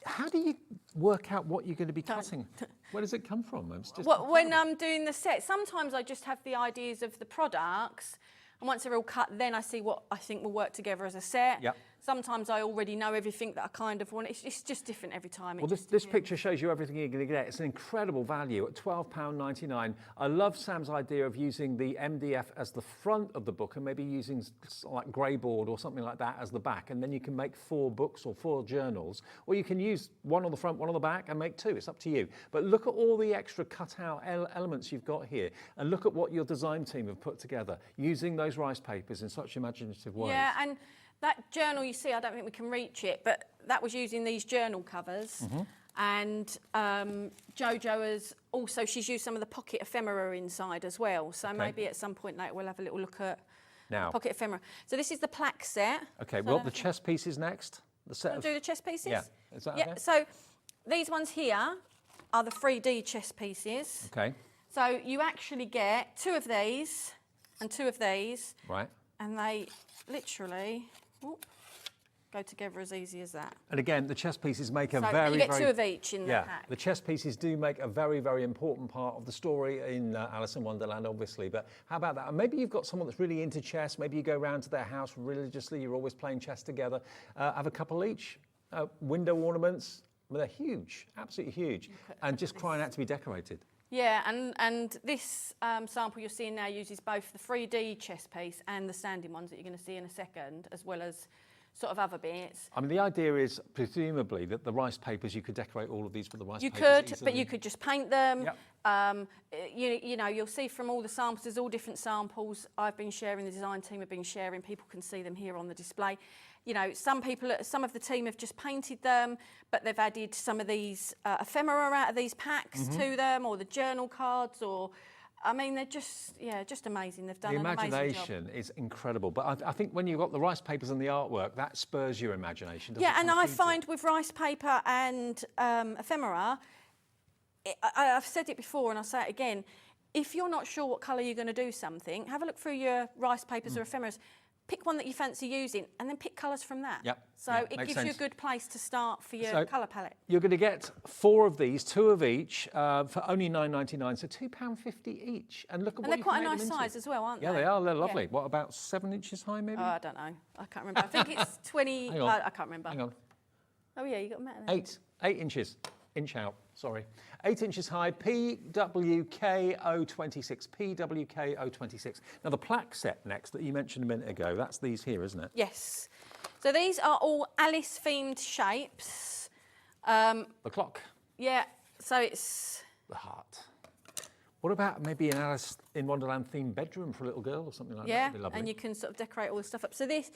how do you work out what you're going to be cutting? Where does it come from? When I'm doing the set, sometimes I just have the ideas of the products, and once they're all cut, then I see what I think will work together as a set. Sometimes I already know everything that I kind of want. It's just different every time. Well, this picture shows you everything you're going to get. It's an incredible value at £12.99. I love Sam's idea of using the MDF as the front of the book and maybe using like grey board or something like that as the back. And then you can make 4 books or 4 journals, or you can use one on the front, one on the back and make 2. It's up to you. But look at all the extra cut out elements you've got here, and look at what your design team have put together using those rice papers in such imaginative ways. Yeah, and that journal you see, I don't think we can reach it, but that was using these journal covers. And Jojo has also, she's used some of the pocket ephemera inside as well. So maybe at some point later we'll have a little look at pocket ephemera. So this is the plaque set. Okay, so well, the chess pieces next. The set of... Do the chess pieces? Yeah, is that okay? So these ones here are the 3D chess pieces. Okay. So you actually get 2 of these and 2 of these. Right. And they literally go together as easy as that. And again, the chess pieces make a So very, you get very... 2 of each in the pack. The chess pieces do make a very, very important part of the story in Alice in Wonderland, obviously. But how about that? And maybe you've got someone that's really into chess. Maybe you go round to their house religiously. You're always playing chess together. Have a couple each. Window ornaments. Well, they're huge, absolutely huge. And just crying out to be decorated. Yeah, and this sample you're seeing now uses both the 3D chess piece and the standing ones that you're going to see in a second, as well as sort of other bits. I mean, the idea is presumably that the rice papers, you could decorate all of these with the rice papers. You could, easily. but you could just paint them. Yep. You know, you'll see from all the samples, there's all different samples I've been sharing, the design team have been sharing, people can see them here on the display. You know, some of the team have just painted them, but they've added some of these ephemera out of these packs to them, or the journal cards, or I mean, they're just, just amazing. They've done an amazing job. The imagination is incredible. But I think when you've got the rice papers and the artwork, that spurs your imagination, doesn't it? Yeah, and I find with rice paper and ephemera, I've said it before and I'll say it again, if you're not sure what colour you're going to do something, have a look through your rice papers or ephemeras. Pick one that you fancy using and then pick colours from that. Yep. So it gives you a good place to start for your colour palette. You're going to get 4 of these, 2 of each, for only £9.99, so £2.50 each. And look at what they're you quite can a make nice them into. size as well, aren't they? Yeah, they are. They're lovely. What, about 7 inches high, maybe? Oh, I don't know. I can't remember. I think it's 20. Hang on. I can't remember. Hang on. Oh yeah, you got a metal there. 8 inches. Inch out, sorry. 8 inches high, PWK026, PWK026. Now the plaque set next that you mentioned a minute ago, that's these here, isn't it? Yes. So these are all Alice-themed shapes. The clock. Yeah, so it's... The heart. What about maybe an Alice in Wonderland themed bedroom for a little girl or something like that? Yeah, That'd be lovely. and you can sort of decorate all the stuff up. So this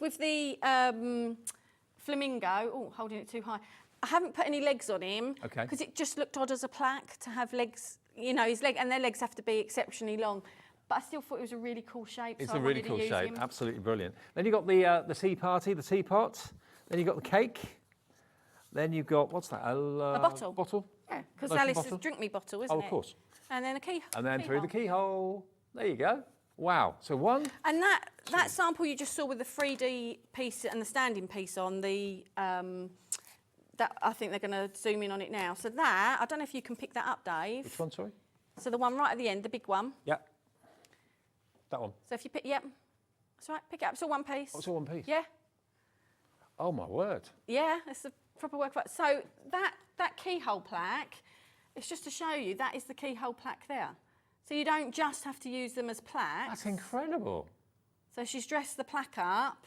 with the flamingo, holding it too high, I haven't put any legs on him because it just looked odd as a plaque to have legs, you know, his leg, and their legs have to be exceptionally long. But I still thought it was a really cool shape. It's so a really cool shape, absolutely brilliant. Then you've got the tea party, the teapot. Then you've got the cake. Then you've got, what's that? A bottle. Bottle? Yeah, because Lotion Alice bottle? is drink me bottle, isn't it? Oh, of course. And then a key. And then through the keyhole. There you go. Wow. So one. And that sample you just saw with the 3D piece and the standing piece on the, that I think they're going to zoom in on it now. So that, I don't know if you can pick that up, Dave. Which one, sorry? So the one right at the end, the big one. Yeah. That one. So if you pick, that's right, pick it up. It's all one piece. Oh, it's all one piece? Yeah. Oh, my word. Yeah, it's the proper work of art. So that keyhole plaque, it's just to show you that is the keyhole plaque there. So you don't just have to use them as plaques. That's incredible. So she's dressed the plaque up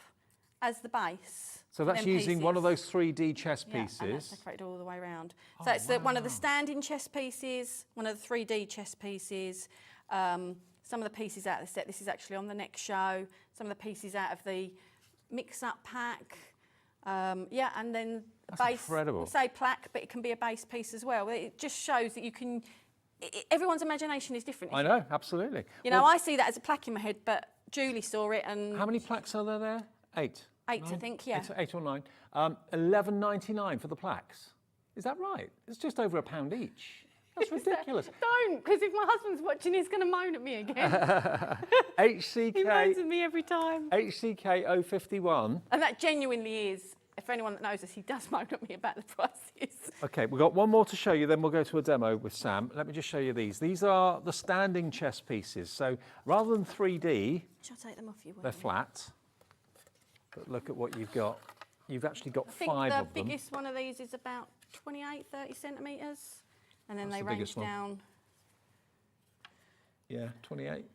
as the base. So that's using one of those 3D chess pieces. Yeah, and that's decorated all the way around. So it's one of the standing chess pieces, one of the 3D chess pieces, some of the pieces out of the set. This is actually on the next show. Some of the pieces out of the mix-up pack. Yeah, and then that's base. Incredible. We say plaque, but it can be a base piece as well. It just shows that you can. Everyone's imagination is different. I know, absolutely. You know, I see that as a plaque in my head, but Julie saw it and. How many plaques are there? 8. 8, 9? I think, yeah. 8 or 9. £11.99 for the plaques. Is that right? It's just over £1 each. That's ridiculous. Don't, because if my husband's watching, he's going to moan at me again. HCK. He moans at me every time. HCK 051. And that genuinely is, for anyone that knows us, he does moan at me about the prices. OK, we've got one more to show you, then we'll go to a demo with Sam. Let me just show you these. These are the standing chess pieces. So rather than 3D, Shall I take them off you? they're flat. But look at what you've got. You've actually got I think 5 the of them. biggest one of these is about 28, 30 centimetres. And then That's they the range biggest one. down, Yeah, 28.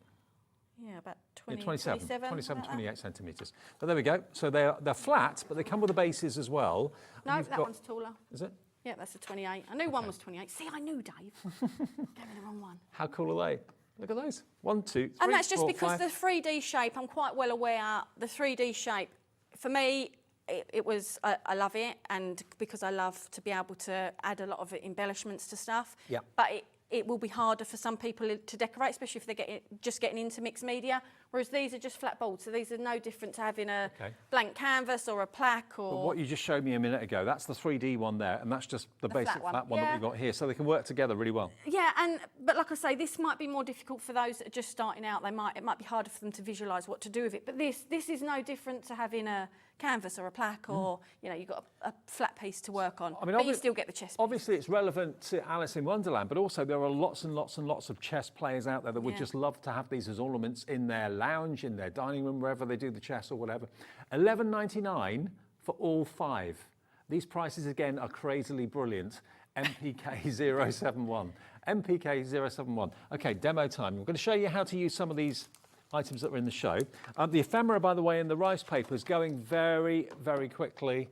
yeah, about Yeah, 20, 27, 27, 27, like that. 28 centimetres. But there we go. So they're flat, but they come with the bases as well. And No, you've that got- one's taller. Is it? Yeah, that's a 28. I knew one was 28. See, I knew, Dave. Gave me the wrong one. How cool are they? Look at those. 1, 2, 3, And that's just 4, because 5. the 3D shape, I'm quite well aware, the 3D shape, for me, it was, I love it, and because I love to be able to add a lot of embellishments to stuff. Yeah. But it will be harder for some people to decorate, especially if they're just getting into mixed media, whereas these are just flat boards, so these are no different to having a blank canvas or a plaque or... But what you just showed me a minute ago, that's the 3D one there, and that's just the basic flat one that Yeah. we've got here, so they can work together really well. Yeah, but like I say, this might be more difficult for those that are just starting out. It might be harder for them to visualise what to do with it. But this is no different to having a canvas or a plaque, or you've got a flat piece to work on. I mean, but you still get the chess piece. Obviously, it's relevant to Alice in Wonderland, but also there are lots and lots and lots of chess players out there that would just love to have these as ornaments in their lounge, in their dining room, wherever they do the chess or whatever. $11.99 for all 5. These prices again are crazily brilliant. MPK 071. MPK 071. Okay, demo time. I'm going to show you how to use some of these items that were in the show. The ephemera, by the way, and the rice paper is going very, very quickly.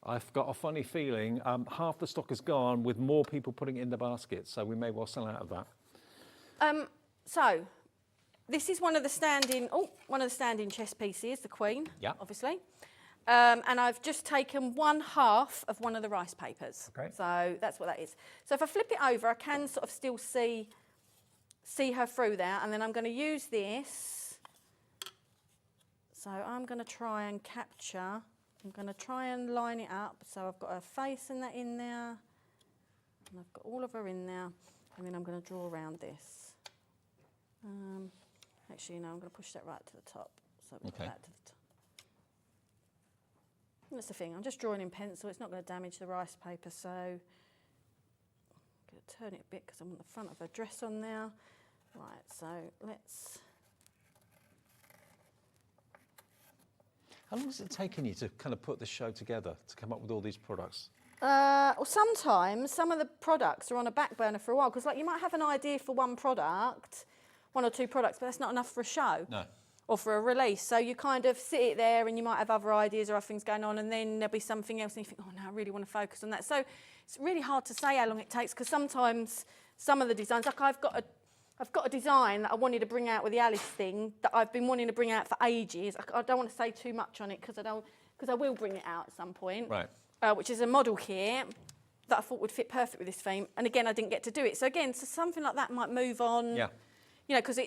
I've got a funny feeling half the stock is gone with more people putting it in the basket, so we may well sell out of that. So this is one of the standing chess pieces, the Queen, obviously. And I've just taken 1/2 of one of the rice papers. Okay. So that's what that is. So if I flip it over, I can sort of still see her through there, and then I'm going to use this. So I'm going to try and capture, I'm going to try and line it up. So I've got her face and that in there, and I've got all of her in there, and then I'm going to draw around this. Actually, no, I'm going to push that right to the top. So we've got that to the top. And that's the thing, I'm just drawing in pencil, it's not going to damage the rice paper, so I'm going to turn it a bit because I want the front of her dress on there. Right, so let's... How long has it taken you to kind of put this show together, to come up with all these products? Well, sometimes some of the products are on a back burner for a while, because like you might have an idea for one product, 1 or 2 products, but that's not enough for a show. No. Or for a release. So you kind of sit it there and you might have other ideas or other things going on, and then there'll be something else and you think, oh no, I really want to focus on that. So it's really hard to say how long it takes, because sometimes some of the designs, like I've got a design that I wanted to bring out with the Alice thing that I've been wanting to bring out for ages. I don't want to say too much on it because I will bring it out at some point. Right. Which is a model kit that I thought would fit perfect with this theme. And again, I didn't get to do it. So again, so something like that might move on. Yeah. You know, because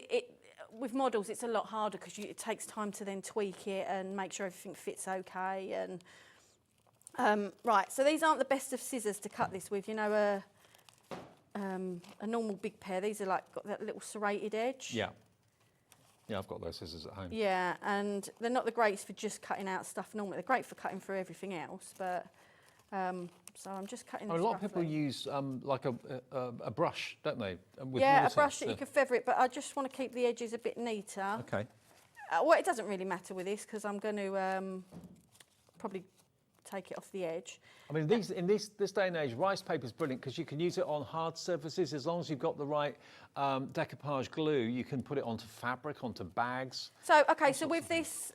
with models, it's a lot harder because it takes time to then tweak it and make sure everything fits okay. And right, so these aren't the best of scissors to cut this with. You know, a normal big pair. These are like got that little serrated edge. Yeah. Yeah, I've got those scissors at home. Yeah, and they're not the greatest for just cutting out stuff normally. They're great for cutting through everything else, but so I'm just cutting this A lot of people roughly. use like a brush, don't they? With Yeah, a mortar, brush that so- you can feather it, but I just want to keep the edges a bit neater. Okay. Well, it doesn't really matter with this because I'm going to probably take it off the edge. I mean, in this day and age, rice paper is brilliant because you can use it on hard surfaces. As long as you've got the right decoupage glue, you can put it onto fabric, onto bags. So, okay, so with this,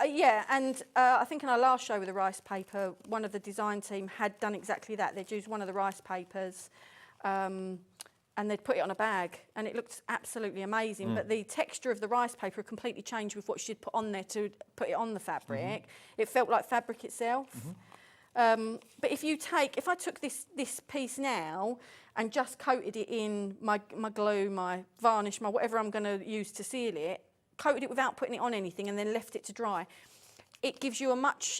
yeah, and I think in our last show with the rice paper, one of the design team had done exactly that. They'd used one of the rice papers and they'd put it on a bag, and it looked absolutely amazing. But the texture of the rice paper completely changed with what she'd put on there to put it on the fabric. It felt like fabric itself. But if I took this piece now and just coated it in my glue, my varnish, my whatever I'm going to use to seal it, coated it without putting it on anything and then left it to dry, it gives you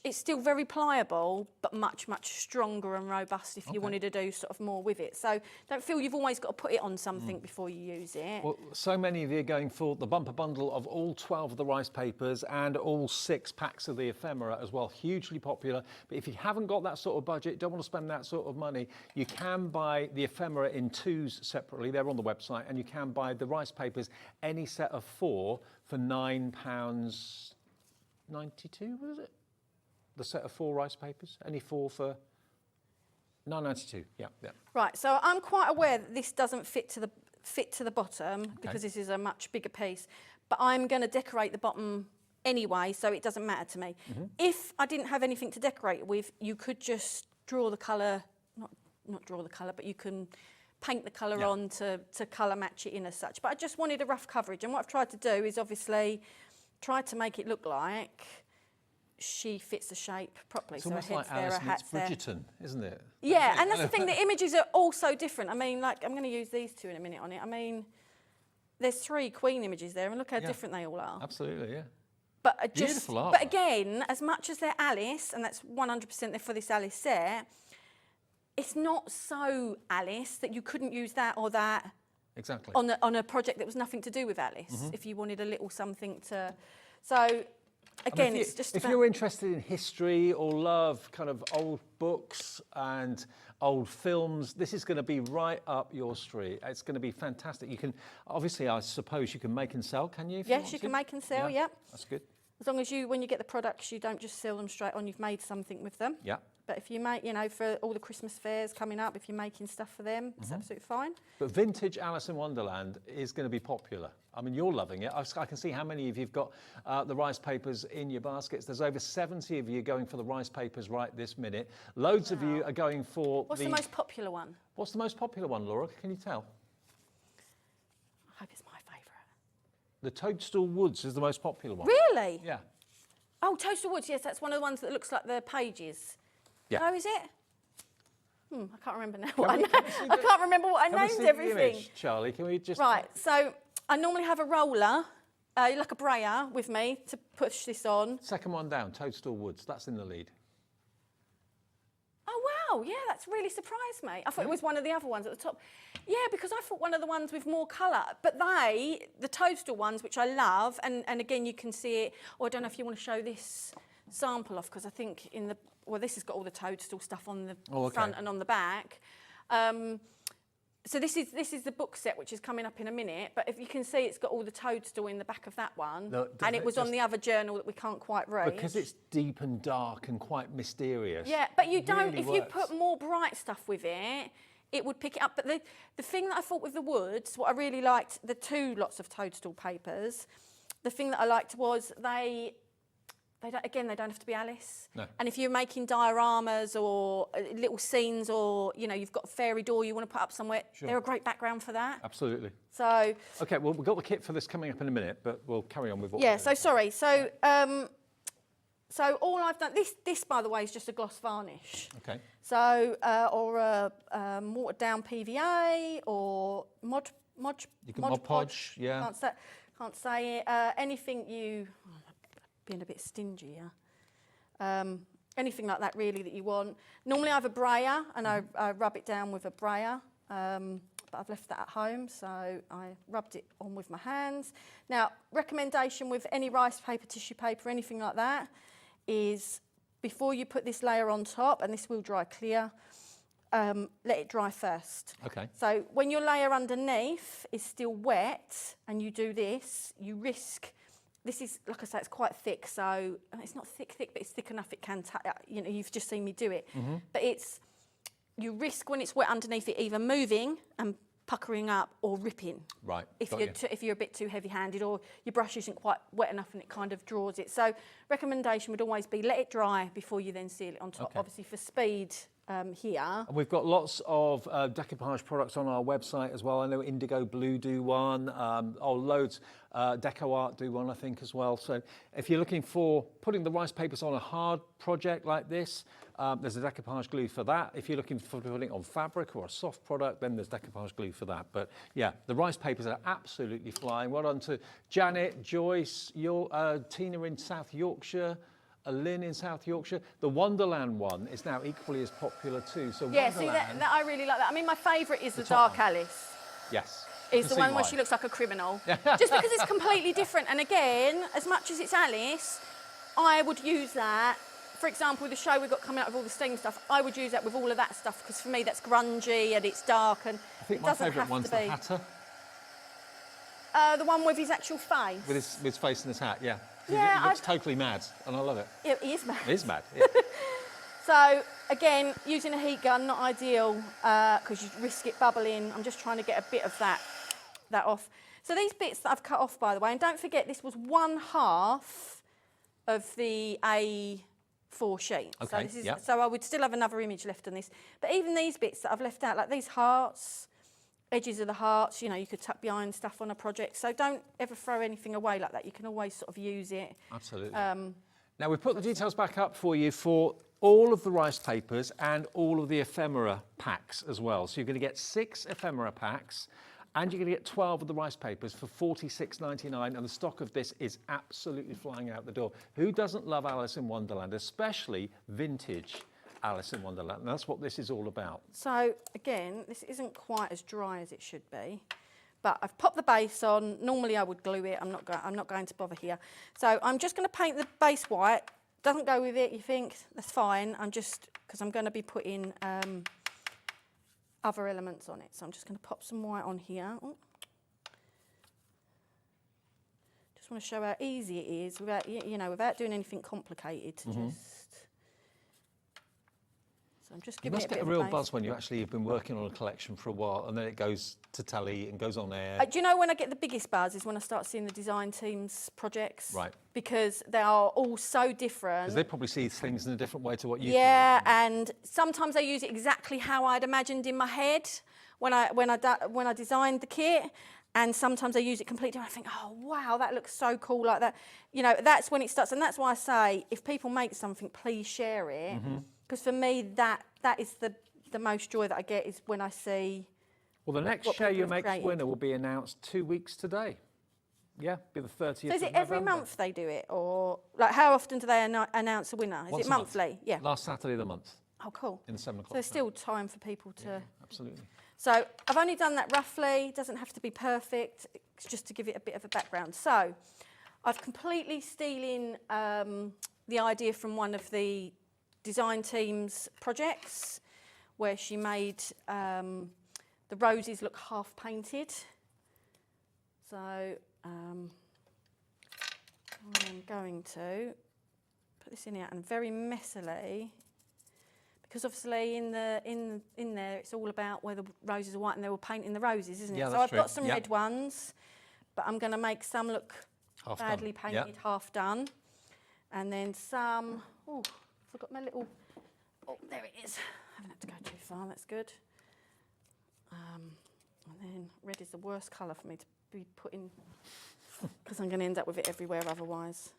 it's still very pliable, but much, much stronger and robust if you wanted to do sort of more with it. So don't feel you've always got to put it on something before you use it. Well, so many of you are going for the bumper bundle of all 12 of the rice papers and all 6 packs of the ephemera as well. Hugely popular. But if you haven't got that sort of budget, don't want to spend that sort of money, you can buy the ephemera in 2s separately. They're on the website. And you can buy the rice papers, any set of 4, for £9.92, was it? the set of 4 rice papers? Any 4 for £9.92? Yeah. Right, so I'm quite aware that this doesn't fit to the bottom because this is a much bigger piece, but I'm going to decorate the bottom anyway, so it doesn't matter to me. If I didn't have anything to decorate it with, you could just draw the colour, not draw the colour, but you can paint the colour on to colour match it in as such. But I just wanted a rough coverage, and what I've tried to do is obviously try to make it look like she fits the shape properly. It's so almost her like head's there, Alice her meets hat's there. Bridgerton, isn't it? Yeah, and that's the thing, the images are all so different. I mean, like, I'm going to use these 2 in a minute on it. I mean, there's 3 Queen images there, and look how different they all are. Absolutely, yeah. But Beautiful art. But again, as much as they're Alice, and that's 100% there for this Alice set, it's not so Alice that you couldn't use that or that Exactly. on a project that was nothing to do with Alice, if you wanted a little something to... So, again, it's just if about... you're interested in history or love kind of old books and old films, this is going to be right up your street. It's going to be fantastic. You can, obviously, I suppose you can make and sell, can you? If Yes, you can make and sell, yeah. That's good. As long as you, when you get the products, you don't just sell them straight on, you've made something with them. Yeah. But if you make, you know, for all the Christmas fairs coming up, if you're making stuff for them, it's absolutely fine. But vintage Alice in Wonderland is going to be popular. I mean, you're loving it. I can see how many of you've got the rice papers in your baskets. There's over 70 of you going for the rice papers right this minute. Loads of you are going for What's the most popular one? What's the most popular one, Laura? Can you tell? I hope it's my favourite. The Toadstool Woods is the most popular one. Really? Yeah. Oh, Toadstool Woods, yes, that's one of the ones that looks like the pages. Yeah. Oh, is it? I can't remember now. I can't remember what I Can we see named the everything. image, Charlie? Can we just... Right, so I normally have a roller, like a brayer with me to push this on. Second one down, Toadstool Woods. That's in the lead. Oh, wow, yeah, that's really surprised me. I thought it was one of the other ones at the top. Yeah, because I thought one of the ones with more colour. But the Toadstool ones, which I love, and again, you can see it, or I don't know if you want to show this sample off, because I think in the, well, this has got all the Toadstool stuff on the front and on the back. So this is the book set, which is coming up in a minute. But if you can see, it's got all the Toadstool in the back of that one. No, and it was on the other journal that we can't quite read. Because it's deep and dark and quite mysterious. Yeah, but you don't, really if you put more bright stuff with it, it would pick it up. But the thing that I thought with the woods, what I really liked, the 2 lots of Toadstool papers, the thing that I liked was they don't have to be Alice. No. And if you're making dioramas or little scenes, or you know, you've got a fairy door you want to put up somewhere, they're a great background for that. Absolutely. So. Okay, well, we've got the kit for this coming up in a minute, but we'll carry on with what. Yeah. So sorry. So all I've done, this by the way is just a gloss varnish. Okay. So or a watered down PVA or Mod You can Mod Podge, yeah. Can't say it. Anything you. Being a bit stingy, anything like that really that you want. Normally I have a brayer and I rub it down with a brayer, but I've left that at home, so I rubbed it on with my hands. Now, recommendation with any rice paper, tissue paper, anything like that, is before you put this layer on top, and this will dry clear, let it dry first. Okay. So when your layer underneath is still wet and you do this, you risk. This is, like I say, it's quite thick, so it's not thick, but it's thick enough it can, you know, you've just seen me do it. But you risk when it's wet underneath it either moving and puckering up or ripping. Right, If you're a bit too heavy-handed or your brush isn't quite wet enough and it kind of draws it. So recommendation would always be let it dry before you then seal it on top, obviously for speed. Here. We've got lots of decoupage products on our website as well. I know Indigo Blue do one, loads. Deco Art do one, I think, as well. So if you're looking for putting the rice papers on a hard project like this, there's a decoupage glue for that. If you're looking for putting it on fabric or a soft product, then there's decoupage glue for that. But yeah, the rice papers are absolutely flying. Well done to Janet, Joyce, Tina in South Yorkshire, Lynn in South Yorkshire. The Wonderland one is now equally as popular too. So yeah, Wonderland, see that I really like that. I mean, my favourite is the Dark Alice. Yes. Is the one where she looks like a criminal. Just because it's completely different. And again, as much as it's Alice, I would use that. For example, the show we've got coming out with all the steam stuff, I would use that with all of that stuff because for me that's grungy and it's dark and I think it my doesn't favourite have one's to be. the Hatter. the one with his actual face. With his face in his hat, yeah. Yeah, he looks totally mad, and I love it. Yeah, he is mad. He is mad, yeah. So, again, using a heat gun, not ideal, because you risk it bubbling. I'm just trying to get a bit of that off. So these bits that I've cut off, by the way, and don't forget, this was 1/2 of the A4 sheet. Okay, so I would still have another image left on this. But even these bits that I've left out, like these hearts, edges of the hearts, you know, you could tuck behind stuff on a project. So don't ever throw anything away like that. You can always sort of use it. Absolutely. Now, we've put the details back up for you for all of the rice papers and all of the ephemera packs as well. So you're going to get 6 ephemera packs and you're going to get 12 of the rice papers for $46.99, and the stock of this is absolutely flying out the door. Who doesn't love Alice in Wonderland, especially vintage Alice in Wonderland? And that's what this is all about. So again, this isn't quite as dry as it should be, but I've popped the base on. Normally I would glue it. I'm not going to bother here. So I'm just going to paint the base white. Doesn't go with it, you think? That's fine. Because I'm going to be putting other elements on it. So I'm just going to pop some white on here. Oh. Just want to show how easy it is without, without doing anything complicated. So I'm just giving it a bit of a You must get a real buzz when you actually have been working on a collection for a while and then it goes to tally and goes on air. Do you know when I get the biggest buzz is when I start seeing the design team's projects? Right. Because they are all so different. Because they probably see things in a different way to what you Yeah, do. and sometimes they use it exactly how I'd imagined in my head when I designed the kit. And sometimes I use it completely different. I think, oh, wow, that looks so cool like that. You know, that's when it starts. And that's why I say, if people make something, please share it. Because for me, that is the most joy that I get is when I see. Well, the next Share Your Makes winner will be announced 2 weeks today. Yeah, be the 30th So is it of every November. month they do it? Or like how often do they announce a winner? Is Once it a month. monthly? Yeah. Last Saturday of the month. Oh, cool. In the 7 o'clock. So there's still time for people to. Yeah, absolutely. So I've only done that roughly. It doesn't have to be perfect. It's just to give it a bit of a background. So I've completely stealing the idea from one of the design team's projects where she made the roses look half painted. So I'm going to put this in here and very messily, because obviously in there it's all about where the roses are white and they were painting the roses, isn't it? Yeah, so that's I've true. got some Yep. red ones, but I'm going to make some look Half badly done. painted, Yep. half done. And then some, oh, forgot my little, oh, there it is. I haven't had to go too far, that's good. And then red is the worst colour for me to be putting, because I'm going to end up with it everywhere otherwise.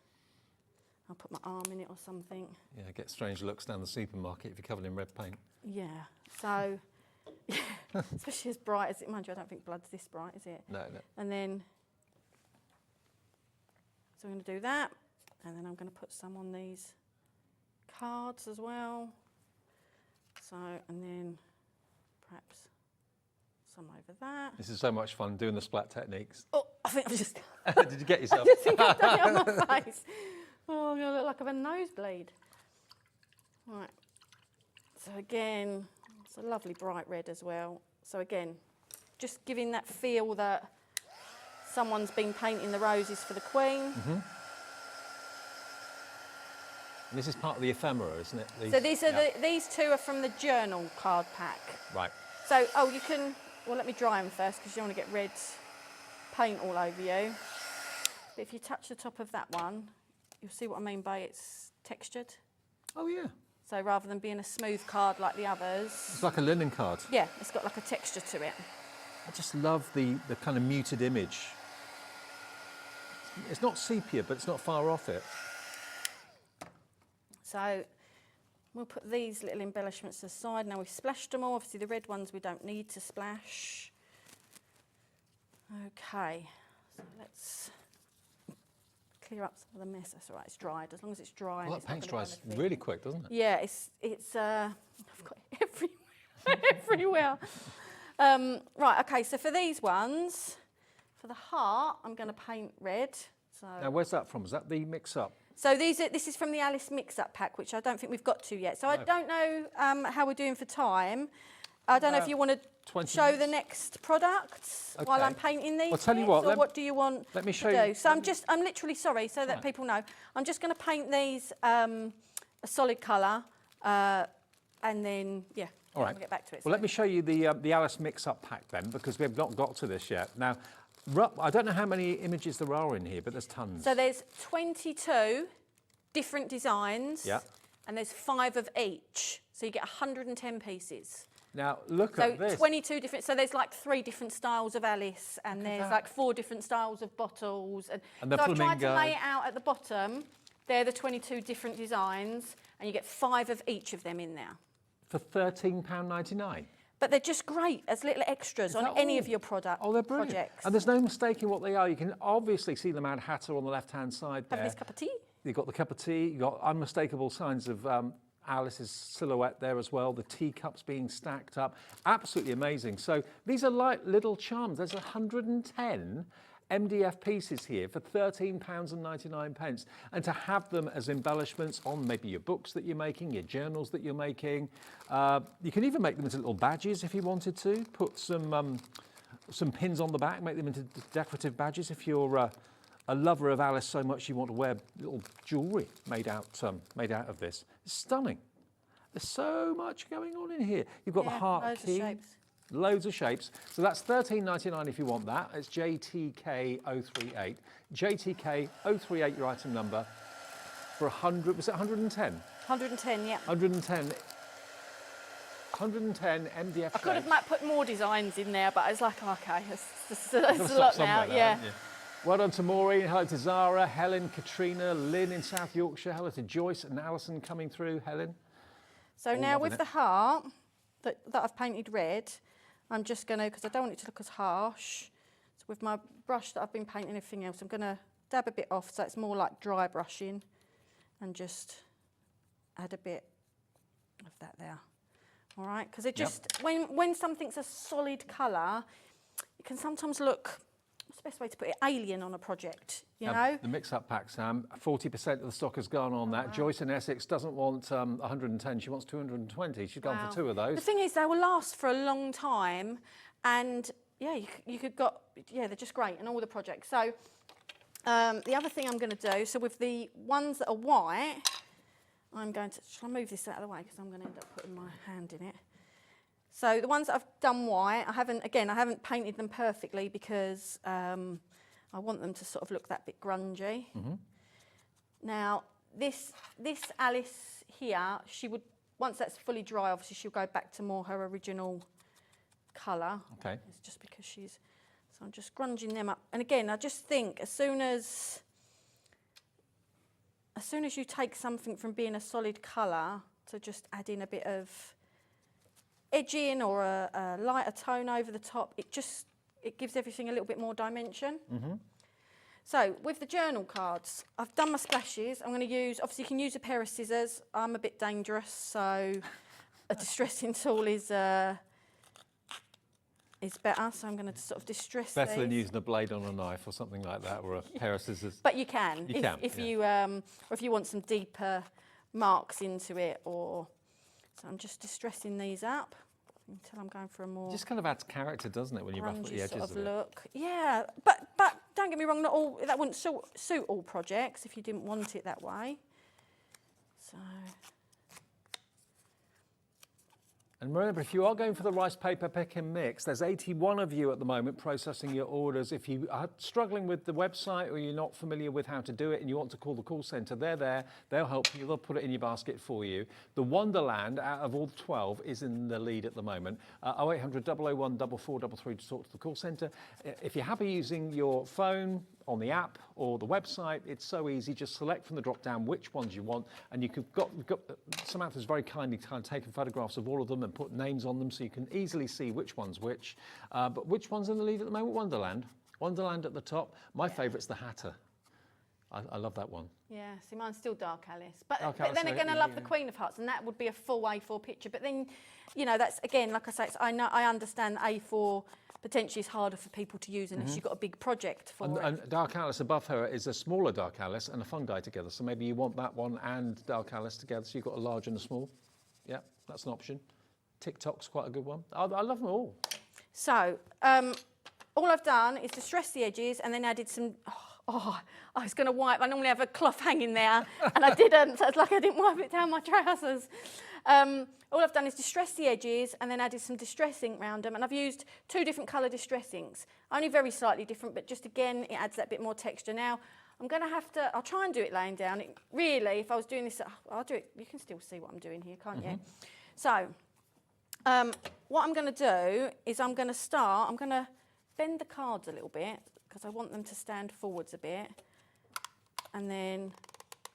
I'll put my arm in it or something. Yeah, get strange looks down the supermarket if you're covered in red paint. Yeah, so, especially as bright as it, mind you, I don't think blood's this bright, is it? No, no. And then, so I'm going to do that, and then I'm going to put some on these cards as well. So, and then perhaps some over that. This is so much fun doing the splat techniques. Oh, I think I've just, Did you get yourself? I think I've done it on my face. Oh, I'm going to look like I've had a nosebleed. Right, so again, it's a lovely bright red as well. So again, just giving that feel that someone's been painting the roses for the Queen. And this is part of the ephemera, isn't it? So these are these two are from the journal card pack. Right. So, oh, you can, well, let me dry them first because you don't want to get red paint all over you. But if you touch the top of that one, you'll see what I mean by it's textured. Oh, yeah. So rather than being a smooth card like the others. It's like a linen card. Yeah, it's got like a texture to it. I just love the kind of muted image. It's not sepia, but it's not far off it. So we'll put these little embellishments aside. Now we've splashed them all. Obviously the red ones we don't need to splash. Okay, so let's clear up some of the mess. That's all right, it's dried. As long as it's dry. Well, that paint dries really quick, doesn't it? Yeah, it's I've got it everywhere. Right, okay, so for these ones, for the heart, I'm going to paint red. So Now, where's that from? Is that the mix-up? So this is from the Alice mix-up pack, which I don't think we've got to yet. So I don't know how we're doing for time. I don't know if you want to 20 show minutes? the next products while Okay. I'm painting these. Well, tell you bits, what, or what do you want let me to show do? you- So I'm literally, sorry, so that people know, I'm just going to paint these a solid colour, and then All right. we'll get back to it. Well, let me show you the Alice mix-up pack then, because we've not got to this yet. Now, I don't know how many images there are in here, but there's tons. So there's 22 different designs. Yeah. And there's 5 of each, so you get 110 pieces. Now, look So at this. 22 different, so there's like 3 different styles of Alice, and there's like 4 different styles of bottles. And the so I've tried to flamingo. lay it out at the bottom. They're the 22 different designs, and you get 5 of each of them in there. For £13.99. But they're just great as little extras on that any all? of your projects. Oh, they're brilliant. And there's no mistaking what they are. You can obviously see the Mad Hatter on the left-hand side there. Have this cup of tea. You've got the cup of tea, you've got unmistakable signs of Alice's silhouette there as well, the teacups being stacked up. Absolutely amazing. So these are like little charms. There's 110 MDF pieces here for £13.99. And to have them as embellishments on maybe your books that you're making, your journals that you're making. You can even make them into little badges if you wanted to. Put some pins on the back, make them into decorative badges if you're a lover of Alice so much you want to wear little jewellery made out of this. It's stunning. There's so much going on in here. You've got the heart loads of key, shapes. loads of shapes. So that's £13.99 if you want that. It's JTK038. JTK038, your item number, for 100. Was it 110? 110, yeah. 110 MDF I could shapes. have put more designs in there, but I was like, okay, it's a Gotta lot stop now. somewhere now, Yeah. haven't you? Well done to Maureen, hello to Zara, Helen, Katrina, Lynn in South Yorkshire, hello to Joyce and Alison coming through, Helen. So now loving with it. the heart that I've painted red, I'm just going to, because I don't want it to look as harsh, so with my brush that I've been painting everything else, I'm going to dab a bit off so it's more like dry brushing and just add a bit of that there. All right, because it just, when something's a solid colour, it can sometimes look, what's the best way to put it, alien on a project, you know? The mix-up pack, Sam, 40% of the stock has gone on that. Joyce in Essex doesn't want 110, she wants 220. She's gone for 2 of those. The thing is, they will last for a long time, and yeah, you could got, yeah, they're just great in all the projects. So the other thing I'm going to do, so with the ones that are white, I'm going to, shall I move this out of the way because I'm going to end up putting my hand in it. So the ones that I've done white, I haven't painted them perfectly because I want them to sort of look that bit grungy. Now, this Alice here, she would, once that's fully dry, obviously she'll go back to more her original colour. Okay. It's just because she's, so I'm just grunging them up. And again, I just think as soon as you take something from being a solid colour to just add in a bit of edging or a lighter tone over the top, it gives everything a little bit more dimension. So with the journal cards, I've done my splashes. I'm going to use, obviously you can use a pair of scissors. I'm a bit dangerous, so a distressing tool is better. So I'm going to sort of distress Better than these. using a blade on a knife or something like that, or a pair of scissors. But you can, if you want some deeper marks into it, or so I'm just distressing these up until I'm going for a more It just kind of adds character, doesn't it, when you ruffle the grungy edges sort of of it? look. Yeah, but don't get me wrong, that wouldn't suit all projects if you didn't want it that way. So. And remember, if you are going for the rice paper pick and mix, there's 81 of you at the moment processing your orders. If you are struggling with the website or you're not familiar with how to do it and you want to call the call centre, they're there. They'll help you. They'll put it in your basket for you. The Wonderland, out of all 12, is in the lead at the moment. 0800 001 4433 to talk to the call centre. If you're happy using your phone, on the app or the website, it's so easy. Just select from the drop down which ones you want, and you've got Samantha's very kindly kind of taken photographs of all of them and put names on them so you can easily see which one's which. But which one's in the lead at the moment? Wonderland at the top. My favourite's the Hatter. I love that one. Yeah, see, mine's still Dark Alice. But Dark Alice, then again, I love yeah. the Queen of Hearts, and that would be a full A4 picture. But then, you know, that's, again, like I say, I understand A4 potentially is harder for people to use unless you've got a big project for it. And Dark Alice above her is a smaller Dark Alice and a fungi together. So maybe you want that one and Dark Alice together, so you've got a large and a small. Yeah, that's an option. TikTok's quite a good one. I love them all. So, all I've done is distressed the edges and then added some, I was going to wipe. I normally have a cloth hanging there and I didn't, so it's like I didn't wipe it down my trousers. All I've done is distressed the edges and then added some distress ink around them, and I've used 2 different colour distress inks, only very slightly different, but just again, it adds that bit more texture. Now, I'm going to have to, I'll try and do it laying down. Really, if I was doing this, I'll do it, you can still see what I'm doing here, can't you? So, what I'm going to do is I'm going to bend the cards a little bit because I want them to stand forwards a bit. And then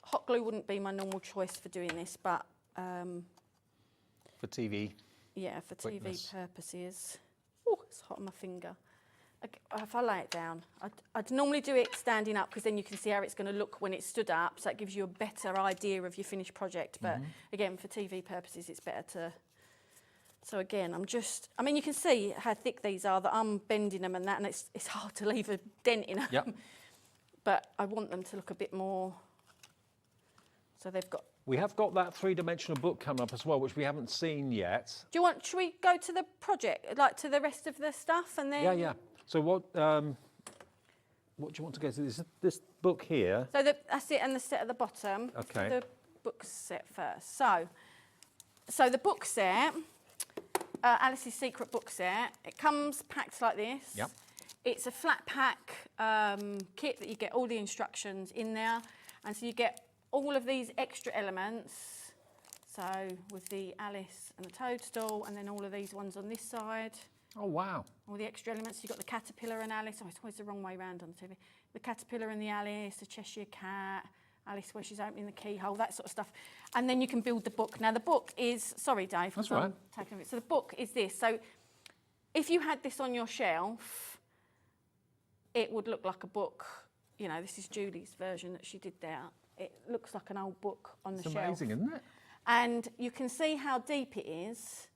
hot glue wouldn't be my normal choice for doing this, but... for TV. Yeah, for quickness. TV purposes. Oh, it's hot on my finger. If I lay it down, I'd normally do it standing up because then you can see how it's going to look when it's stood up, so that gives you a better idea of your finished project. But again, for TV purposes, it's better to... So again, I mean, you can see how thick these are, that I'm bending them and that, and it's hard to leave a dent in them. Yep. But I want them to look a bit more... So they've got... We have got that 3-dimensional book coming up as well, which we haven't seen yet. Should we go to the project, like to the rest of the stuff, and then... Yeah. So what do you want to go to? This book here. So that's it, and the set at the bottom. Okay. The book set first. So the book set, Alice's Secret book set, it comes packed like this. Yep. It's a flat pack kit that you get all the instructions in there, and so you get all of these extra elements. So with the Alice and the toadstool, and then all of these ones on this side. Oh, wow. All the extra elements. You've got the caterpillar and Alice. Oh, it's always the wrong way round on the TV. The caterpillar and the Alice, the Cheshire Cat, Alice where she's opening the keyhole, that sort of stuff. And then you can build the book. Now, the book is... Sorry, Dave. That's right. Taking it. So the book is this. So if you had this on your shelf, it would look like a book. You know, this is Julie's version that she did there. It looks like an old book on the shelf. It's amazing, isn't it? And you can see how deep it is.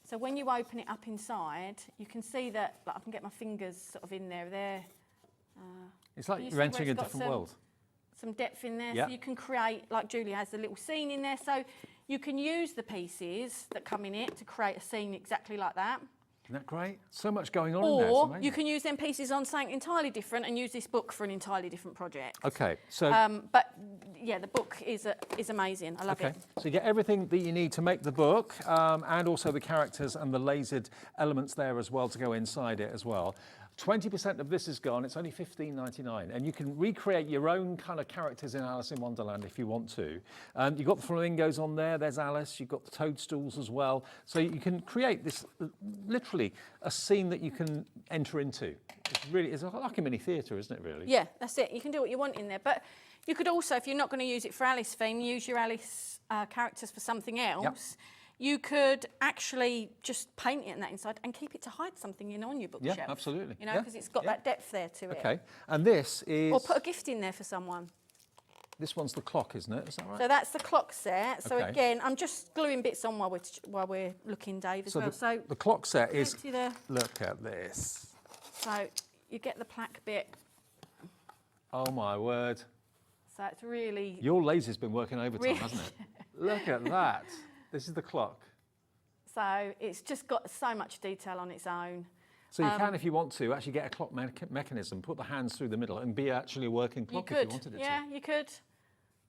So when you open it up inside, you can see that, like, I can get my fingers sort of in there. It's like you you're see where entering it's a got different world. Some depth in there. Yeah. So you can create, like Julie has the little scene in there. So you can use the pieces that come in it to create a scene exactly like that. Isn't that great? So much going on in there. It's Or amazing. you can use them pieces on something entirely different and use this book for an entirely different project. Okay, so... But yeah, the book is amazing. I love it. So you get everything that you need to make the book, and also the characters and the lasered elements there as well to go inside it as well. 20% of this is gone. It's only $15.99, and you can recreate your own kind of characters in Alice in Wonderland if you want to. You've got the flamingos on there. There's Alice. You've got the toadstools as well. So you can create this, literally, a scene that you can enter into. It's like a mini theatre, isn't it, really? Yeah, that's it. You can do what you want in there. But you could also, if you're not going to use it for Alice theme, use your Alice characters for something else. Yep. You could actually just paint it in that inside and keep it to hide something, you know, on your bookshelf. Yeah, absolutely. You know, because it's got that depth there to it. Okay, and this is... Or put a gift in there for someone. This one's the clock, isn't it? Is that right? So that's the clock set. So Okay. again, I'm just gluing bits on while we're looking, Dave, as well. So the clock set is... empty the- Look at this. So you get the plaque bit. Oh, my word. So it's really... Your laser's been working overtime, Really? hasn't it? Look at that. This is the clock. So it's just got so much detail on its own. So you can, if you want to, actually get a clock mechanism, put the hands through the middle and be actually a working clock You if could, you wanted it yeah, to. you could.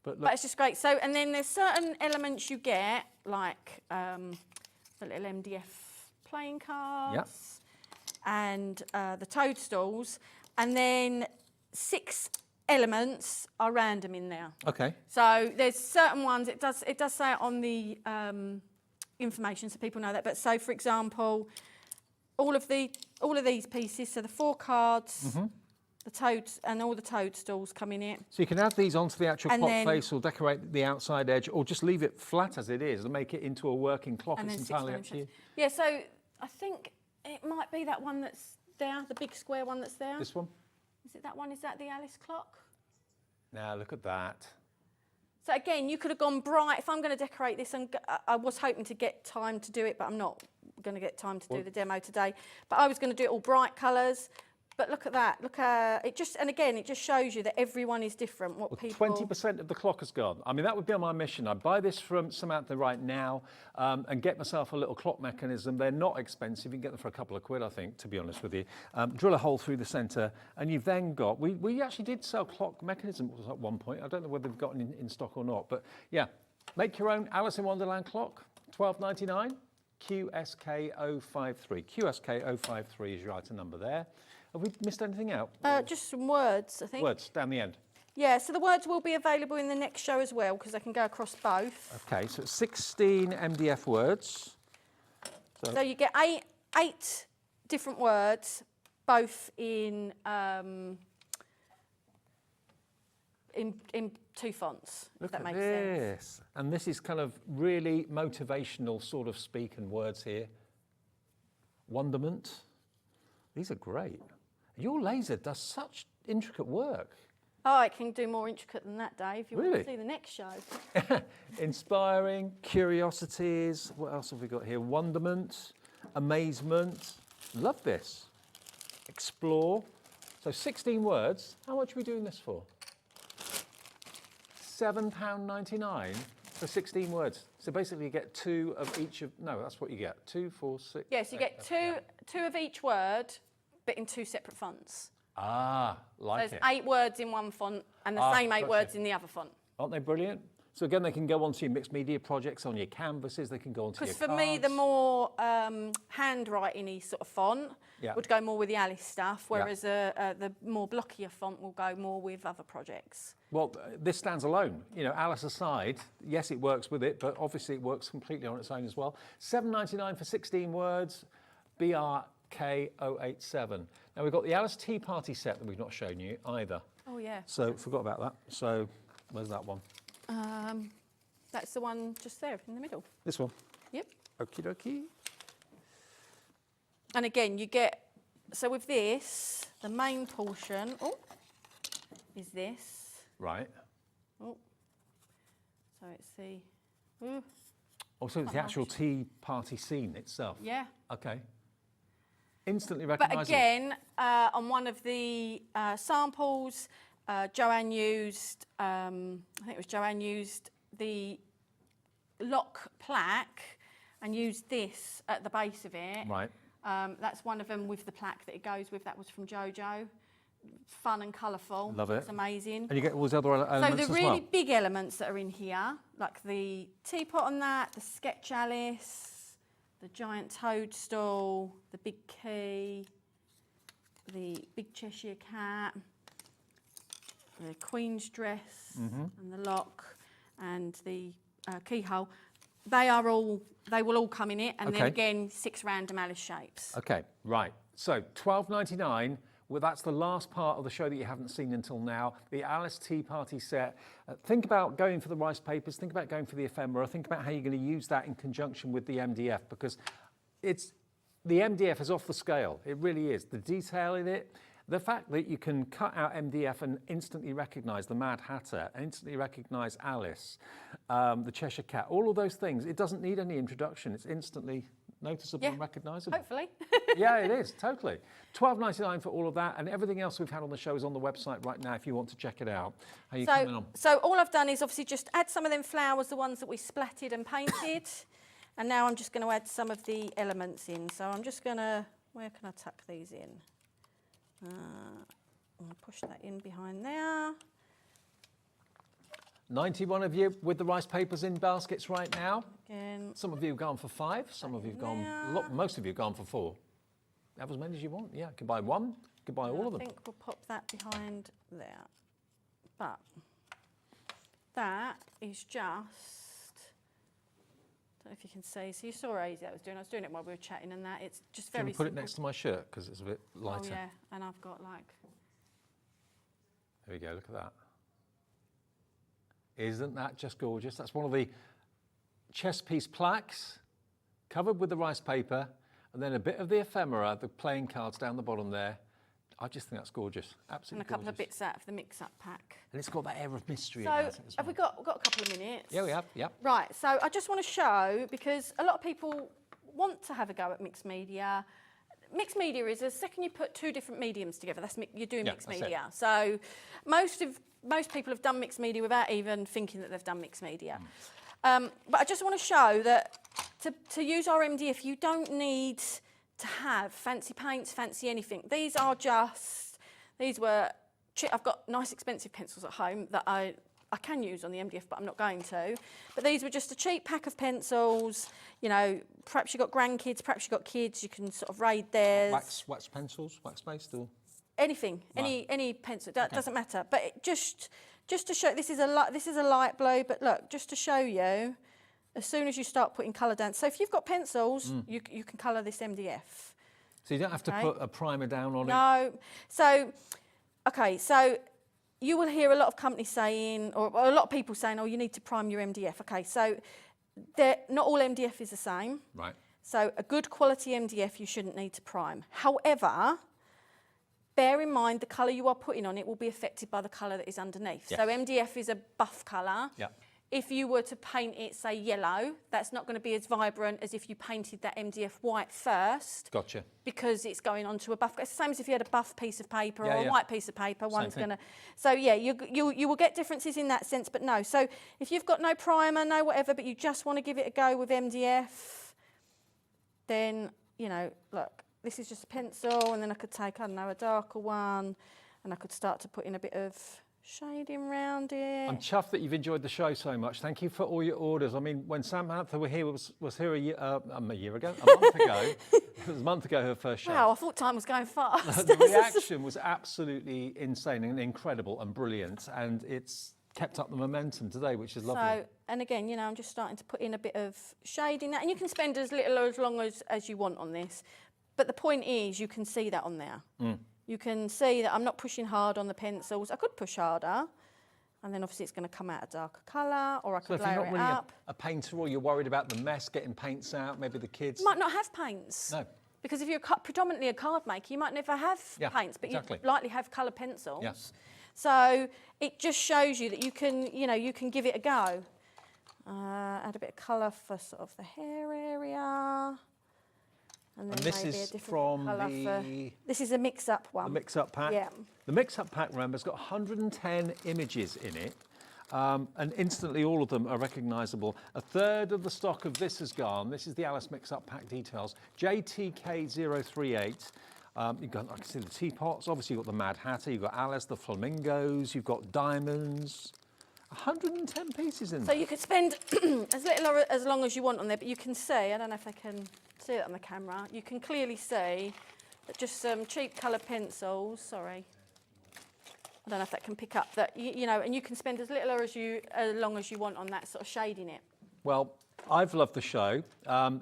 But But look, it's just great. So, and then there's certain elements you get, like the little MDF playing cards and the toadstools, and then 6 elements are random in there. okay. So there's certain ones. It does say it on the information, so people know that. But so, for example, all of these pieces. So the 4 cards, the toads, and all the toadstools come in it. So you can add these onto the actual And clock then- face or decorate the outside edge or just leave it flat as it is and make it into a working clock. And It's then 6 entirely volume up to you. shots. Yeah, so I think it might be that one that's there, the big square one that's there. This one? Is it that one? Is that the Alice clock? Now look at that. So again, you could have gone bright. If I'm going to decorate this, I was hoping to get time to do it, but I'm not going to get time to do the demo today. But I was going to do it all bright colours, But look at that. Look, it just shows you that everyone is different. What people 20% of the clock has gone. I mean, that would be on my mission. I'd buy this from Samantha right now and get myself a little clock mechanism. They're not expensive. You can get them for a couple of quid, I think, to be honest with you. Drill a hole through the centre, and you've then got. We actually did sell clock mechanisms at one point. I don't know whether they've got in stock or not, but yeah, make your own Alice in Wonderland clock, $12.99. QSK053. QSK053 is your item number there. Have we missed anything out? just some words, I think. Words down the end. Yeah, so the words will be available in the next show as well because they can go across both. Okay, so it's 16 MDF words. So you get eight different words, both in two fonts, if that makes sense. And this is kind of really motivational sort of speak and words here. Wonderment. These are great. Your laser does such intricate work. Oh, it can do more intricate than that, Dave. You want to see the next show. Inspiring, curiosities. What else have we got here? Wonderment, amazement. Love this. Explore. So 16 words. How much are we doing this for? £7.99 for 16 words. So basically you get two of each of, no, that's what you get. 2, 4, 6. Yes, you get two of each word, but in two separate fonts. Ah, like so there's 8 words in one font and the same 8 words in the other font. Aren't they brilliant? So again, they can go onto your mixed media projects, on your canvases, they can go onto your cards. Because for me, the more handwriting-y sort of font would go more with the Alice stuff, whereas the more blockier font will go more with other projects. Well, this stands alone. You know, Alice aside, yes, it works with it, but obviously it works completely on its own as well. $7.99 for 16 words, BRK087. Now, we've got the Alice Tea Party set that we've not shown you either. Oh, yeah. So, forgot about that. So, where's that one? That's the one just there in the middle. This one? Yep. Okie dokie. And again, you get, so with this, the main portion, is this. Right. Oh, so it's the... Also, it's the actual tea party scene itself. Yeah. Okay. Instantly recognisable. But again, on one of the samples, Joanne used, I think it was Joanne used the lock plaque and used this at the base of it. Right. That's one of them with the plaque that it goes with. That was from Jojo. Fun and colourful. Love it. It's amazing. And you get all those other elements so the as really well. big elements that are in here, like the teapot on that, the sketch Alice, the giant toadstool, the big key, the big Cheshire cat, the Queen's dress and the lock and the keyhole, they will all come in it, and then again 6 random Alice shapes. Okay, right. So $12.99. Well, that's the last part of the show that you haven't seen until now, the Alice Tea Party set. Think about going for the rice papers, think about going for the ephemera, think about how you're going to use that in conjunction with the MDF, because the MDF is off the scale. It really is. The detail in it, the fact that you can cut out MDF and instantly recognise the Mad Hatter, instantly recognise Alice, the Cheshire Cat, all of those things, it doesn't need any introduction. It's instantly noticeable and recognisable. Hopefully. Yeah, it is, totally. $12.99 for all of that, and everything else we've had on the show is on the website right now if you want to check it out. How are you coming on? So all I've done is obviously just add some of them flowers, the ones that we splattered and painted, and now I'm just going to add some of the elements in. So I'm just going to, where can I tuck these in? I'll push that in behind there. 91 of you with the rice papers in baskets right now. Again. Some of you have gone for 5, some of you have gone, most of you have gone for 4. Have as many as you want. Yeah, you can buy 1, you can buy all of them. I think we'll pop that behind there. But that is just, I don't know if you can see, so you saw how easy I was doing it while we were chatting and that. It's just very simple. Put it simple. next to my shirt because it's a bit lighter. Oh yeah, and I've got like... There we go, look at that. Isn't that just gorgeous? That's one of the chess piece plaques covered with the rice paper and then a bit of the ephemera, the playing cards down the bottom there. I just think that's gorgeous, absolutely And a couple of bits out of the mix-up pack. And it's got that air of mystery So, about it as well. have we got a couple of minutes? Yeah, we have, yeah. Right, so I just want to show, because a lot of people want to have a go at mixed media, mixed media is the second you put two different mediums together, you're doing mixed that's media. So most people have done mixed media without even thinking that they've done mixed media. But I just want to show that to use our MDF, you don't need to have fancy paints, fancy anything. I've got nice expensive pencils at home that I can use on the MDF, but I'm not going to. But these were just a cheap pack of pencils. You know, perhaps you've got grandkids, perhaps you've got kids, you can sort of raid theirs. Wax pencils, wax-based or? Anything, any pencil, doesn't matter. But just to show, this is a light blue, but look, just to show you, as soon as you start putting colour down. So if you've got pencils, you can colour this MDF. So you don't have to put a primer down on it? No. So you will hear a lot of companies saying, or a lot of people saying, oh, you need to prime your MDF. Okay, so not all MDF is the same. Right. So a good quality MDF you shouldn't need to prime. However, bear in mind the colour you are putting on it will be affected by the colour that is underneath. Yes. So MDF is a buff colour. Yeah. If you were to paint it, say, yellow, that's not going to be as vibrant as if you painted that MDF white first. Gotcha. Because it's going onto a buff. It's the same as if you had a buff piece of paper or a Yeah. white piece of paper. One's thing. going to... So, yeah, you will get differences in that sense, but no. So if you've got no primer, no whatever, but you just want to give it a go with MDF, then, you know, look, this is just a pencil, and then I could take, I don't know, a darker one, and I could start to put in a bit of shading round it. I'm chuffed that you've enjoyed the show so much. Thank you for all your orders. I mean, when Samantha was here a month ago. It was a month ago her first show. Wow, I thought time was going fast. The reaction was absolutely insane and incredible and brilliant, and it's kept up the momentum today, which is lovely. So, and again, you know, I'm just starting to put in a bit of shade in that, and you can spend as little or as long as you want on this. But the point is, you can see that on there. You can see that I'm not pushing hard on the pencils. I could push harder, and then obviously it's going to come out a darker colour, or I could So if you're layer not it really up. a painter, or you're worried about the mess, getting paints out, maybe the kids... You might not have paints. No. Because if you're predominantly a card maker, you might never have paints, but exactly. you likely have coloured pencils. Yeah. So it just shows you that you can give it a go. Add a bit of colour for sort of the hair area. And then this maybe is a different from colour the... This is a mix-up one. The mix-up pack? Yeah. The mix-up pack, remember, has got 110 images in it, and instantly all of them are recognisable. A third of the stock of this has gone. This is the Alice mix-up pack details. JTK038. You've got, I can see the teapots. Obviously, you've got the Mad Hatter. You've got Alice, the flamingos. You've got diamonds. 110 pieces in there. So you could spend as little or as long as you want on there, but you can see, I don't know if I can see it on the camera, you can clearly see that just some cheap coloured pencils, sorry, I don't know if that can pick up, that, you know, and you can spend as little or as long as you want on that sort of shade in it. Well, I've loved the show.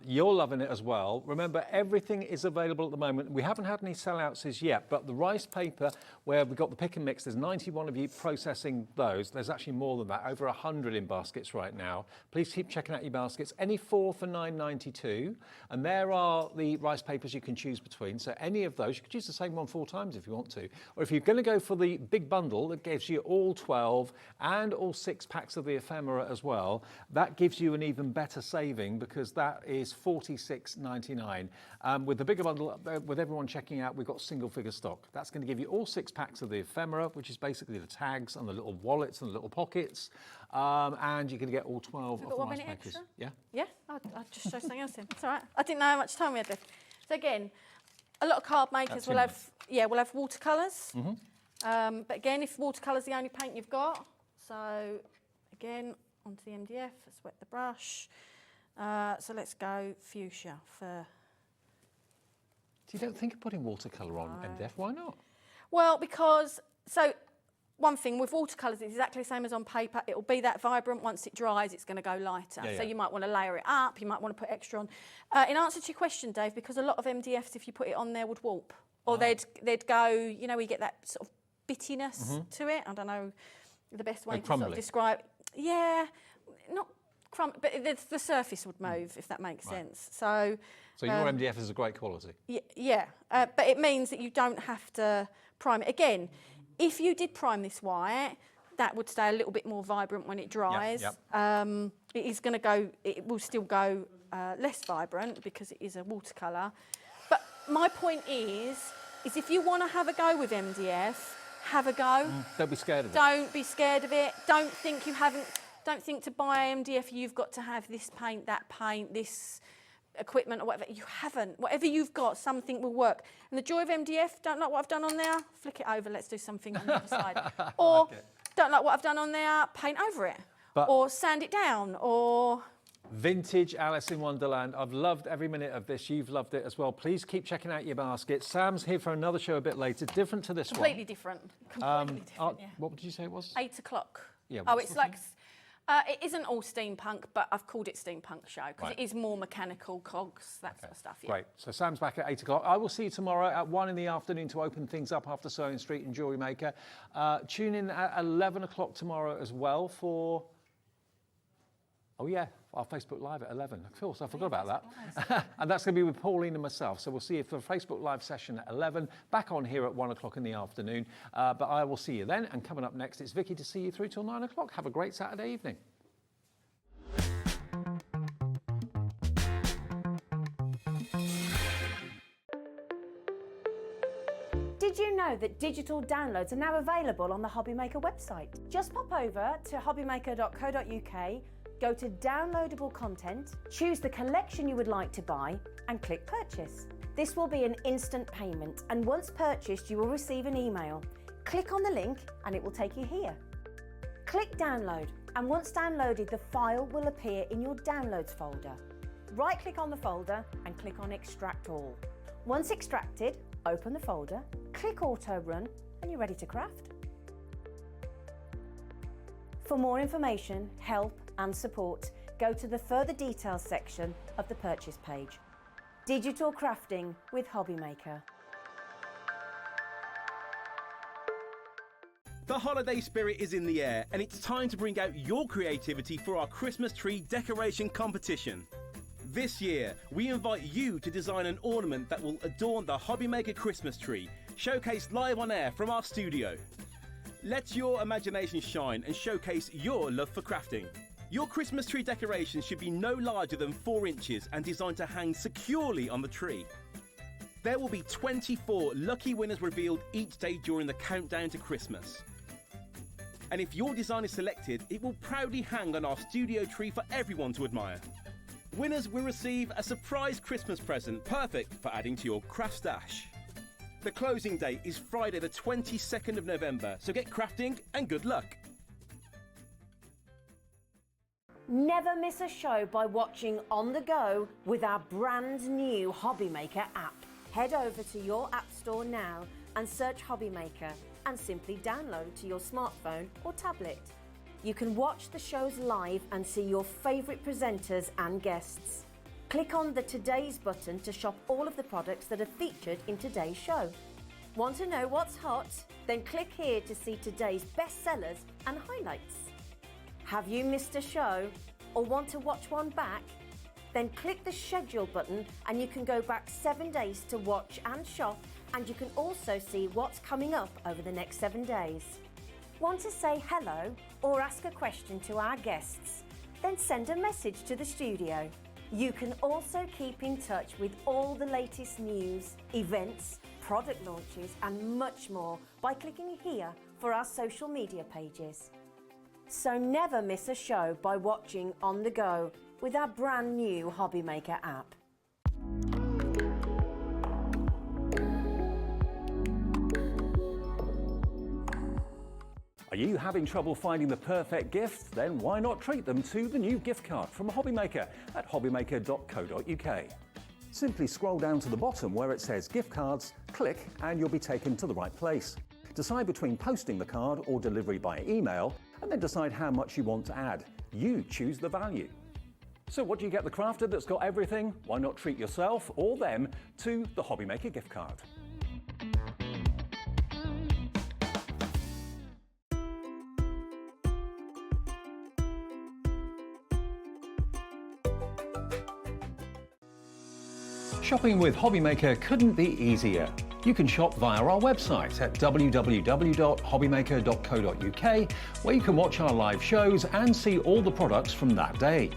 You're loving it as well. Remember, everything is available at the moment. We haven't had any sellouts as yet, but the rice paper, where we've got the pick and mix, there's 91 of you processing those. There's actually more than that, over 100 in baskets right now. Please keep checking out your baskets. Any 4 for $9.92, and there are the rice papers you can choose between. So any of those, you could use the same one 4 times if you want to. Or if you're going to go for the big bundle that gives you all 12 and all 6 packs of the ephemera as well, that gives you an even better saving, because that is $46.99. With the bigger bundle, with everyone checking out, we've got single figure stock. That's going to give you all 6 packs of the ephemera, which is basically the tags and the little wallets and the little pockets, and you can get all 12 of the rice papers. Extra? Yeah. Yeah, I'll just show something else in. It's all right. I didn't know how much time we had left. So again, a lot of card makers will have watercolours. But again, if watercolour's the only paint you've got, so again, onto the MDF, let's wet the brush. So let's go fuchsia for... You don't think of putting watercolour on MDF, why not? Well, because, so one thing, with watercolours, it's exactly the same as on paper. It'll be that vibrant. Once it dries, it's going to go lighter. Yeah, so yeah. you might want to layer it up. You might want to put extra on. In answer to your question, Dave, because a lot of MDFs, if you put it on there, would warp. Or they'd go, you know, we get that sort of bittiness to it. I don't know the best way to sort of describe. Yeah, not crumb, but the surface would move, if that makes sense. So your MDF is a great quality. Yeah, but it means that you don't have to prime it. Again, if you did prime this white, that would stay a little bit more vibrant when it dries. It is going to go, it will still go less vibrant because it is a watercolour. But my point is if you want to have a go with MDF, have a go. Don't be scared of it. Don't be scared of it. Don't think to buy MDF you've got to have this paint, that paint, this equipment or whatever. You haven't. Whatever you've got, something will work. And the joy of MDF, don't like what I've done on there, flick it over, let's do something on the other side. Or don't like what I've done on there, paint over it. Or sand it down, or... Vintage Alice in Wonderland. I've loved every minute of this. You've loved it as well. Please keep checking out your basket. Sam's here for another show a bit later, different to this Completely different. Completely different, yeah. What did you say it was? 8 o'clock. Yeah. Oh, it's like... it isn't all steampunk, but I've called it steampunk show because it is more mechanical, cogs, that sort of stuff. Yeah. Great. So Sam's back at 8 o'clock. I will see you tomorrow at 1 in the afternoon to open things up after Sewing Street and Jewellery Maker. Tune in at 11 o'clock tomorrow as well for... Oh yeah, our Facebook Live at 11. Of course, I forgot about that. And that's going to be with Pauline and myself. So we'll see you for a Facebook Live session at 11, back on here at 1 o'clock in the afternoon. But I will see you then. And coming up next, it's Vicky to see you through till 9 o'clock. Have a great Saturday evening. Did you know that digital downloads are now available on the Hobbymaker website? Just pop over to hobbymaker.co.uk, go to downloadable content, choose the collection you would like to buy and click purchase. This will be an instant payment, and once purchased you will receive an email. Click on the link and it will take you here. Click download, and once downloaded the file will appear in your downloads folder. Right click on the folder and click on extract all. Once extracted, open the folder, click auto run and you're ready to craft. For more information, help and support, go to the further details section of the purchase page. Digital crafting with Hobbymaker. The holiday spirit is in the air, and it's time to bring out your creativity for our Christmas tree decoration competition. This year, we invite you to design an ornament that will adorn the Hobbymaker Christmas tree, showcased live on air from our studio. Let your imagination shine and showcase your love for crafting. Your Christmas tree decoration should be no larger than 4 inches and designed to hang securely on the tree. There will be 24 lucky winners revealed each day during the countdown to Christmas. And if your design is selected, it will proudly hang on our studio tree for everyone to admire. Winners will receive a surprise Christmas present, perfect for adding to your craft stash. The closing date is Friday the 22nd of November, so get crafting and good luck. Never miss a show by watching on the go with our brand new Hobbymaker app. Head over to your app store now and search Hobbymaker and simply download to your smartphone or tablet. You can watch the shows live and see your favourite presenters and guests. Click on the Today's button to shop all of the products that are featured in today's show. Want to know what's hot? Then click here to see today's bestsellers and highlights. Have you missed a show or want to watch one back? Then click the schedule button and you can go back 7 days to watch and shop, and you can also see what's coming up over the next 7 days. Want to say hello or ask a question to our guests? Then send a message to the studio. You can also keep in touch with all the latest news, events, product launches and much more by clicking here for our social media pages. So never miss a show by watching on the go with our brand new Hobbymaker app. Are you having trouble finding the perfect gift? Then why not treat them to the new gift card from Hobbymaker at hobbymaker.co.uk. Simply scroll down to the bottom where it says gift cards, click and you'll be taken to the right place. Decide between posting the card or delivery by email, and then decide how much you want to add. You choose the value. So what do you get the crafter that's got everything? Why not treat yourself or them to the Hobbymaker gift card? Shopping with Hobbymaker couldn't be easier. You can shop via our website at www.hobbymaker.co.uk, where you can watch our live shows and see all the products from that day.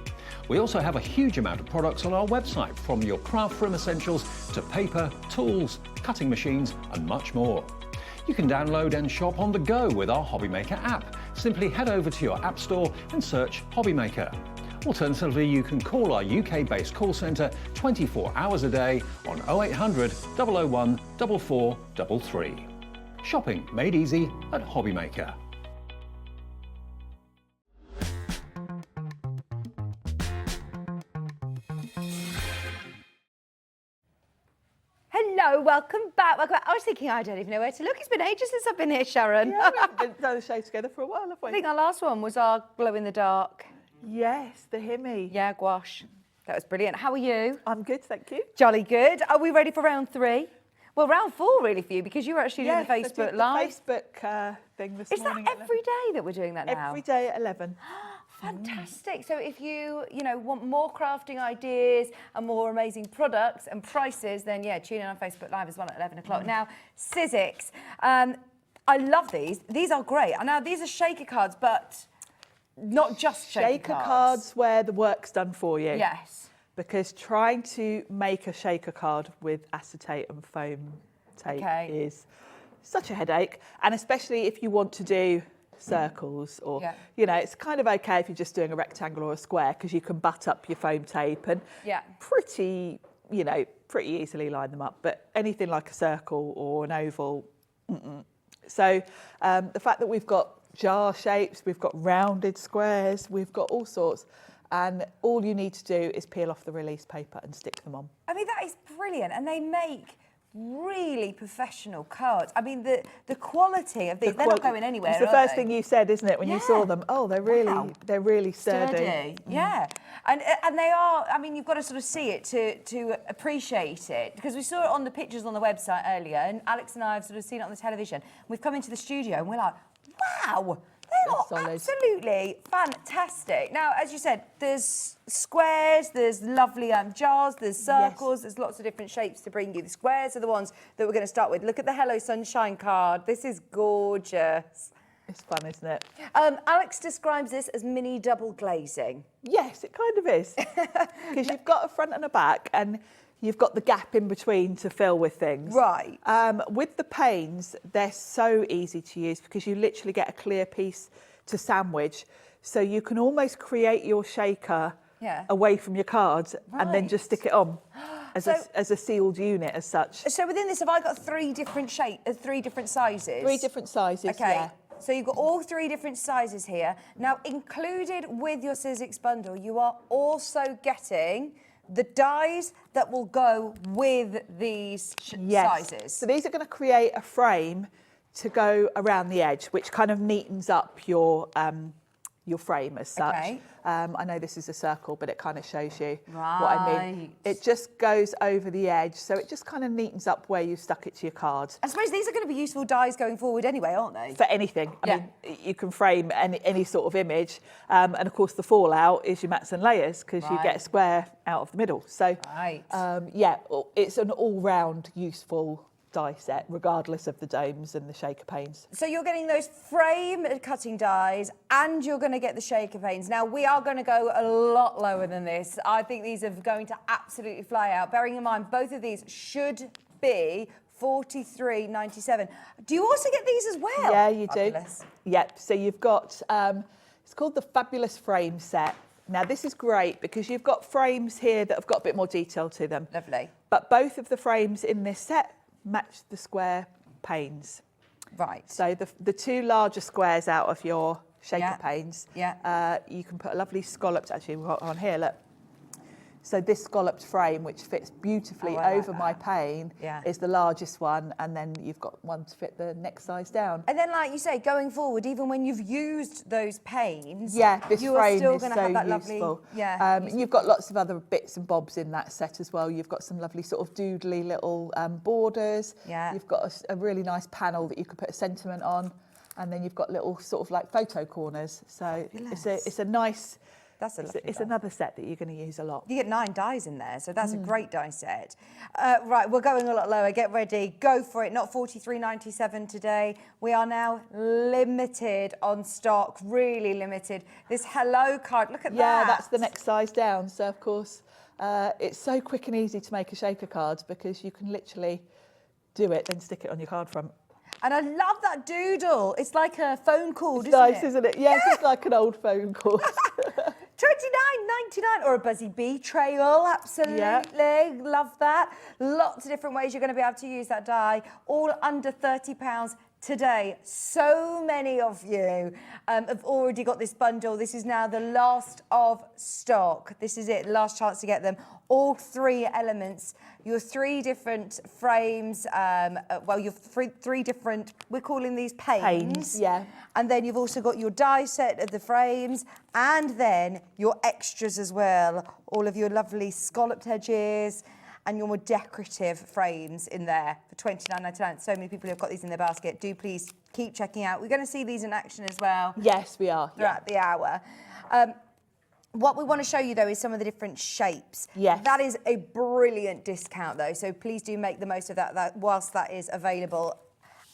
We also have a huge amount of products on our website, from your craft room essentials to paper, tools, cutting machines and much more. You can download and shop on the go with our Hobbymaker app. Simply head over to your app store and search Hobbymaker. Alternatively, you can call our UK-based call centre 24 hours a day on 0800 001 4433. Shopping made easy at Hobbymaker. Hello, welcome back. Welcome back. I was thinking I don't even know where to look. It's been ages since I've been here, Sharon. Yeah, we haven't done a show together for a while, have we? I think our last one was our glow in the dark. Yes, the Himmy. Yeah, gouache. That was brilliant. How are you? I'm good, thank you. Jolly good. Are we ready for round 3? Well, round 4 really for you, because you were actually doing the Yes, I Facebook did Live. the Facebook thing this Is morning. that every day that we're doing that now? Every day at 11. Fantastic. So if you want more crafting ideas and more amazing products and prices, then yeah, tune in on Facebook Live as well at 11 o'clock. Now, Sizzix. I love these. These are great. Now, these are shaker cards, but not just shaker cards where the work's done for you. Yes. Because trying to make a shaker card with acetate and foam tape is such a headache. And especially if you want to do circles or, you know, it's kind of okay if you're just doing a rectangle or a square, because you can butt up your foam tape and pretty easily line them up. But anything like a circle or an oval, So the fact that we've got jar shapes, we've got rounded squares, we've got all sorts, and all you need to do is peel off the release paper and stick them on. I mean, that is brilliant, and they make really professional cards. I mean, the quality of these, they're not going anywhere. It's the first thing you said, isn't it, when you saw them? Oh, they're really sturdy. Yeah, and they are. I mean, you've got to sort of see it to appreciate it, because we saw it on the pictures on the website earlier, and Alex and I have sort of seen it on the television. We've come into the studio and we're like, wow. They are absolutely fantastic. Now, as you said, there's squares, there's lovely jars, there's circles, there's lots of different shapes to bring you. The squares are the ones that we're going to start with. Look at the Hello Sunshine card. This is gorgeous. It's fun, isn't it? Alex describes this as mini double glazing. Yes, it kind of is. Because you've got a front and a back, and you've got the gap in between to fill with things. Right. With the panes, they're so easy to use because you literally get a clear piece to sandwich. So you can almost create your shaker away from your cards and then just stick it on as a sealed unit as such. So within this, have I got 3 different sizes? 3 different sizes, okay. So you've got all 3 different sizes here. Now, included with your Sizzix bundle, you are also getting the dies that will go with these sizes. So these are going to create a frame to go around the edge, which kind of neatens up your frame as such. Okay. I know this is a circle, but it kind of shows you what I mean. It just goes over the edge, so it just kind of neatens up where you stuck it to your cards. I suppose these are going to be useful dies going forward anyway, aren't they? For anything. I mean, you can frame any sort of image. And of course, the fallout is your mats and layers, because you get a square out of the middle. So, it's an all-round useful die set, regardless of the domes and the shaker panes. So you're getting those frame cutting dies, and you're going to get the shaker panes. Now, we are going to go a lot lower than this. I think these are going to absolutely fly out. Bearing in mind, both of these should be $43.97. Do you also get these as well? Yeah, you do. Fabulous. Yep. So you've got, it's called the Fabulous Frame Set. Now, this is great because you've got frames here that have got a bit more detail to them. Lovely. But both of the frames in this set match the square panes. Right. So the 2 larger squares out of your shaker panes, you can put a lovely scalloped, actually we've got on here, look. So this scalloped frame, which fits beautifully over my pane, is the largest one, and then you've got one to fit the next size down. And then, like you say, going forward, even when you've used those panes, this you are frame still is going to so have that useful. lovely. You've got lots of other bits and bobs in that set as well. You've got some lovely sort of doodly little borders. You've got a really nice panel that you could put a sentiment on, and then you've got little sort of like photo corners. So it's a nice. That's a lovely It's die. another set that you're going to use a lot. You get 9 dies in there, so that's a great die set. Right, we're going a lot lower. Get ready. Go for it. Not $43.97 today. We are now limited on stock, really limited. This hello card, look at that. Yeah, that's the next size down. So, of course, it's so quick and easy to make a shaker card because you can literally do it, then stick it on your card front. And I love that doodle. It's like a phone call, It's isn't nice, it? isn't it? Yes, it's like an old phone call. $29.99 or a Buzzy Bee trail, absolutely. Yeah. Love that. Lots of different ways you're going to be able to use that die, all under £30 today. So many of you have already got this bundle. This is now the last of stock. This is it, last chance to get them. All 3 elements, your 3 different frames, your 3 different, we're calling these panes. Yeah. And then you've also got your die set of the frames and then your extras as well. All of your lovely scalloped edges and your more decorative frames in there for $29.99. So many people have got these in their basket. Do please keep checking out. We're going to see these in action as well. Yes, we are. Throughout the hour. What we want to show you, though, is some of the different shapes. Yes. That is a brilliant discount, though, so please do make the most of that whilst that is available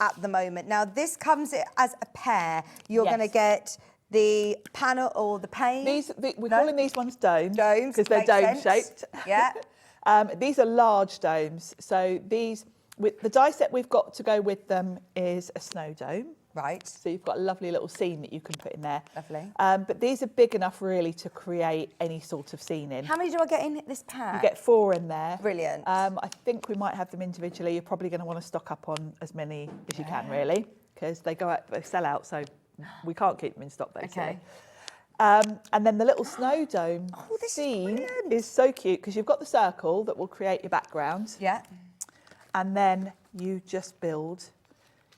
at the moment. Now, this comes as a pair. You're going to get the panel or the pane. We're calling these ones domes. Domes, because they're makes sense. dome-shaped. Yeah. These are large domes. So these, with the die set we've got to go with them is a snow dome. Right. So you've got a lovely little scene that you can put in there. Lovely. But these are big enough really to create any sort of scene in. How many do I get in this pack? You get 4 in there. Brilliant. I think we might have them individually. You're probably going to want to stock up on as many as you can really, because they go out, they sell out, so we can't keep them in stock basically. Okay. And then the little snow dome scene is so cute because you've got the circle that will create your background. Yeah. And then you just build.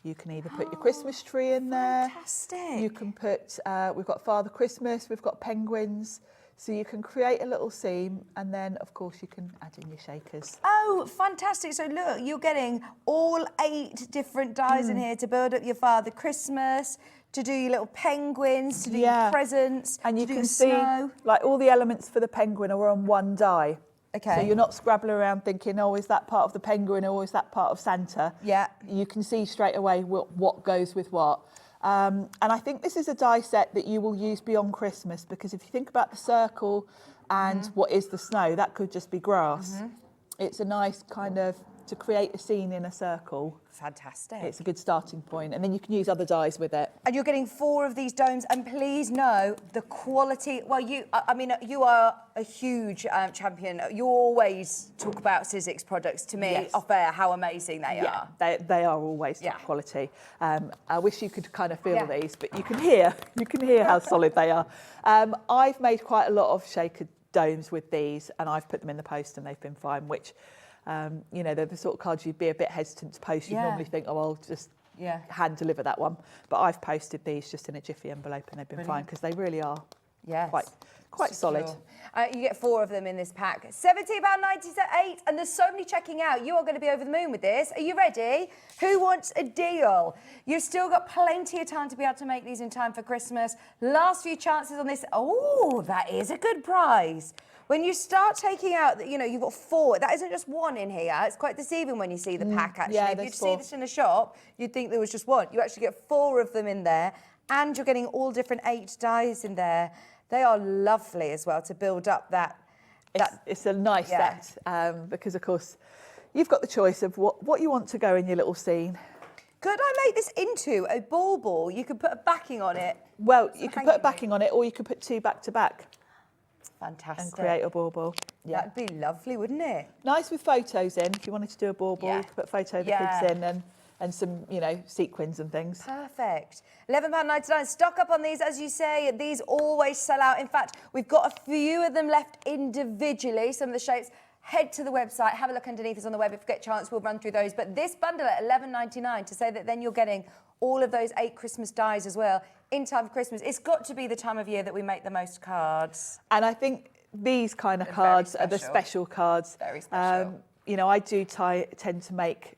You can either put your Christmas tree in there. Fantastic. You can put, we've got Father Christmas, we've got penguins. So you can create a little seam and then, of course, you can add in your shakers. Oh, fantastic. So look, you're getting all 8 different dies in here to build up your Father Christmas, to do your little penguins, to do your presents, and you to do can your see snow. like all the elements for the penguin are on one die. Okay. So you're not scrabbling around thinking, oh, is that part of the penguin or is that part of Santa? Yeah. You can see straight away what goes with what. And I think this is a die set that you will use beyond Christmas because if you think about the circle and what is the snow, that could just be grass. It's a nice kind of, to create a scene in a circle. Fantastic. It's a good starting point, and then you can use other dies with it. And you're getting 4 of these domes, and please know the quality. Well, I mean, you are a huge champion. You always talk about Sizzix products to me off air, how amazing they are. They are always top quality. I wish you could kind of feel these, but you can hear how solid they are. I've made quite a lot of shaker domes with these, and I've put them in the post, and they've been fine. Which, you know, they're the sort of cards you'd be a bit hesitant to post. You'd normally think, oh, I'll just hand deliver that one. But I've posted these just in a jiffy envelope, and they've been fine because they really are quite solid. You get 4 of them in this pack. £17.98, and there's so many checking out. You are going to be over the moon with this. Are you ready? Who wants a deal? You've still got plenty of time to be able to make these in time for Christmas. Last few chances on this. Oh, that is a good prize. When you start taking out, you know, you've got 4. That isn't just 1 in here. It's quite deceiving when you see the pack, actually. If you'd see this in a shop, you'd think there was just 1. You actually get 4 of them in there, and you're getting all different 8 dies in there. They are lovely as well to build up that. It's a nice set because, of course, you've got the choice of what you want to go in your little scene. Could I make this into a ball? You could put a backing on it. Well, you could put a backing on it, or you could put 2 back to back. Fantastic. And create a ball. Yeah. That'd be lovely, wouldn't it? Nice with photos in. If you wanted to do a ball, you could put a photo of the kids in and some, you know, sequins and things. Perfect. £11.99. Stock up on these, as you say. These always sell out. In fact, we've got a few of them left individually, some of the shapes. Head to the website, have a look underneath us on the web. If we get a chance, we'll run through those. But this bundle at £11.99 to say that then you're getting all of those 8 Christmas dies as well in time for Christmas. It's got to be the time of year that we make the most cards. And I think these kind of cards are the special cards. Very special. You know, I do tend to make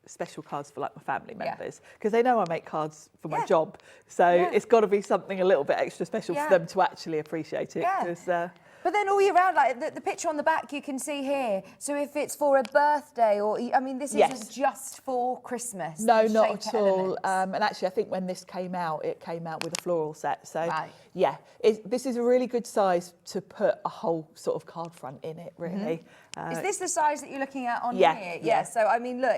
special cards for like my family members, because they know I make cards for my job. So it's got to be something a little bit extra special for them to actually appreciate it. But then all year round, like the picture on the back you can see here. So if it's for a birthday or, I mean, this isn't just for Christmas. No, not at all. And actually, I think when this came out, it came out with a floral set. So this is a really good size to put a whole sort of card front in it, really. Is this the size that you're looking at on here? Yeah. So, I mean, look,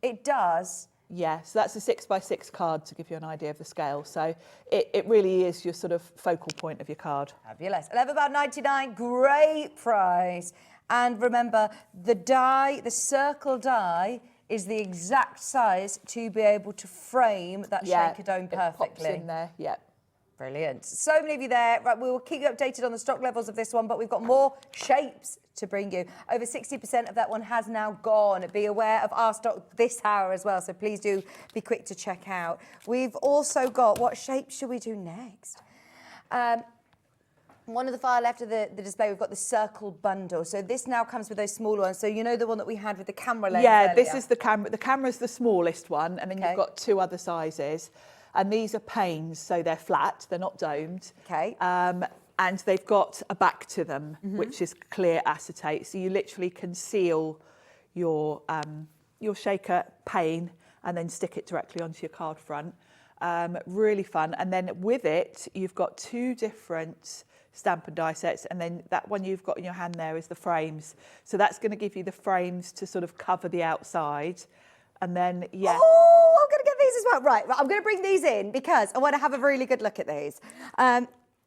it does. Yeah, so that's a 6x6 card to give you an idea of the scale. So it really is your sort of focal point of your card. Fabulous. £11.99, great price. And remember, the die, the circle die, is the exact size to be able to frame that shaker dome perfectly. It pops in there, Brilliant. So many of you there. Right, we will keep you updated on the stock levels of this one, but we've got more shapes to bring you. Over 60% of that one has now gone. Be aware of our stock this hour as well, so please do be quick to check out. We've also got, what shape should we do next? One of the far left of the display, we've got the circle bundle. So this now comes with those smaller ones. So you know the one that we had with the camera lens earlier? This is the camera. The camera's the smallest one, and then you've got two other sizes. And these are panes, so they're flat, they're not domed. And they've got a back to them, which is clear acetate. So you literally can seal your shaker pane and then stick it directly onto your card front. Really fun. And then with it, you've got two different stamp and die sets, and then that one you've got in your hand there is the frames. So that's going to give you the frames to sort of cover the outside. And then, Oh, I'm going to get these as well. Right, I'm going to bring these in because I want to have a really good look at these.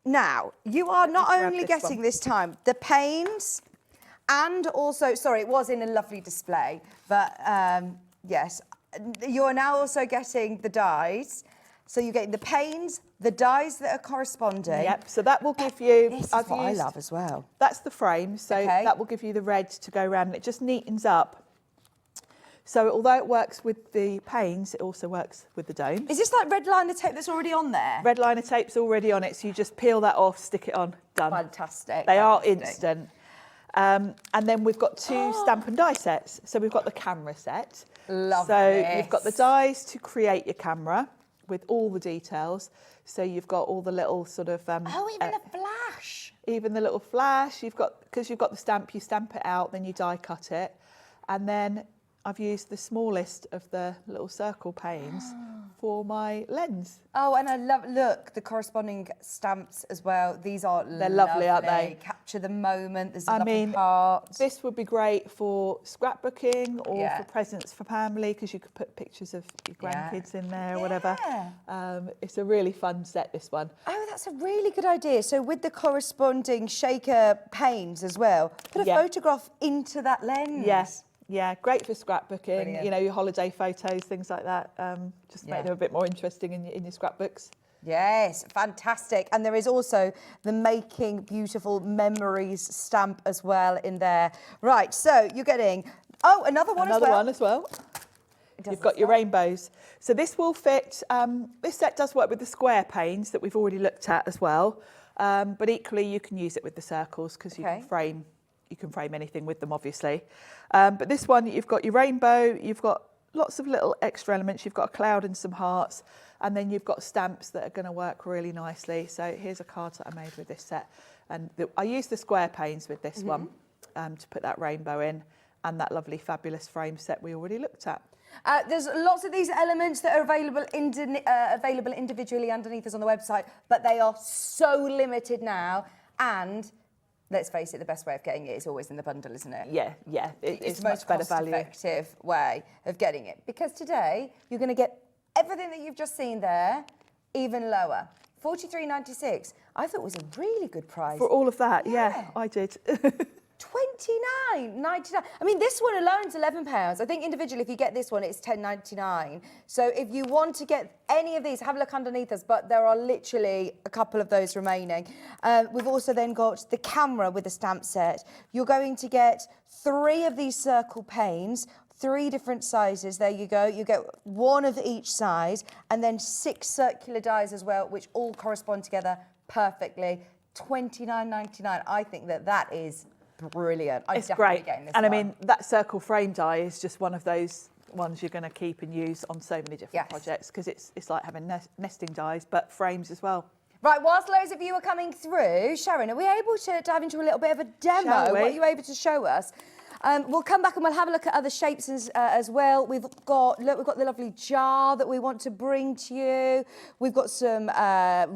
Now, you are not only getting this time the panes and also, sorry, it was in a lovely display, but yes, you are now also getting the dies. So you're getting the panes, the dies that are corresponding. So that will give you... This is what I love as well. That's the frame, so that will give you the red to go around, and it just neatens up. So although it works with the panes, it also works with the dome. Is this like red liner tape that's already on there? Red liner tape's already on it, so you just peel that off, stick it on, done. Fantastic. They are instant. And then we've got two stamp and die sets. So we've got the camera set. Love So this. you've got the dies to create your camera with all the details. So you've got all the little sort of... even a flash. Even the little flash. Because you've got the stamp, you stamp it out, then you die cut it. And then I've used the smallest of the little circle panes for my lens. Oh, and I love, look, the corresponding stamps as well. These are They're lovely, aren't they? Capture the moment. There's a lovely heart. This would be great for scrapbooking or for presents for family, because you could put pictures of your grandkids in there or whatever. It's a really fun set, this one. Oh, that's a really good idea. So with the corresponding shaker panes as well, put a photograph into that lens. Yes. Yeah, great for scrapbooking, Brilliant. you know, your holiday photos, things like that. Just make them a bit more interesting in your scrapbooks. Yes, fantastic. And there is also the Making Beautiful Memories stamp as well in there. Right, so you're getting, another one as well. You've got your rainbows. So this will fit, this set does work with the square panes that we've already looked at as well. But equally, you can use it with the circles, because you can frame anything with them, obviously. But this one, you've got your rainbow, you've got lots of little extra elements. You've got a cloud and some hearts, and then you've got stamps that are going to work really nicely. So here's a card that I made with this set. And I used the square panes with this one to put that rainbow in, and that lovely, fabulous frame set we already looked at. There's lots of these elements that are available individually underneath us on the website, but they are so limited now. And let's face it, the best way of getting it is always in the bundle, isn't it? Yeah. It's the most much better value. cost-effective way of getting it. Because today, you're going to get everything that you've just seen there, even lower. $43.96. I thought was a really good price. For all of that, yeah I did. $29.99. I mean, this one alone is £11. I think individually, if you get this one, it's $10.99. So if you want to get any of these, have a look underneath us, but there are literally a couple of those remaining. We've also then got the camera with the stamp set. You're going to get 3 of these circle panes, 3 different sizes. There you go. You get 1 of each size, and then 6 circular dies as well, which all correspond together perfectly. $29.99. I think that is brilliant. It's great. And I mean, that circle frame die is just one of those ones you're going to keep and use on so many different projects, because it's like having nesting dies, but frames as well. Right, whilst loads of you are coming through, Sharon, are we able to dive into a little bit of a demo? Shall we? What are you able to show us? We'll come back and we'll have a look at other shapes as well. We've got the lovely jar that we want to bring to you. We've got some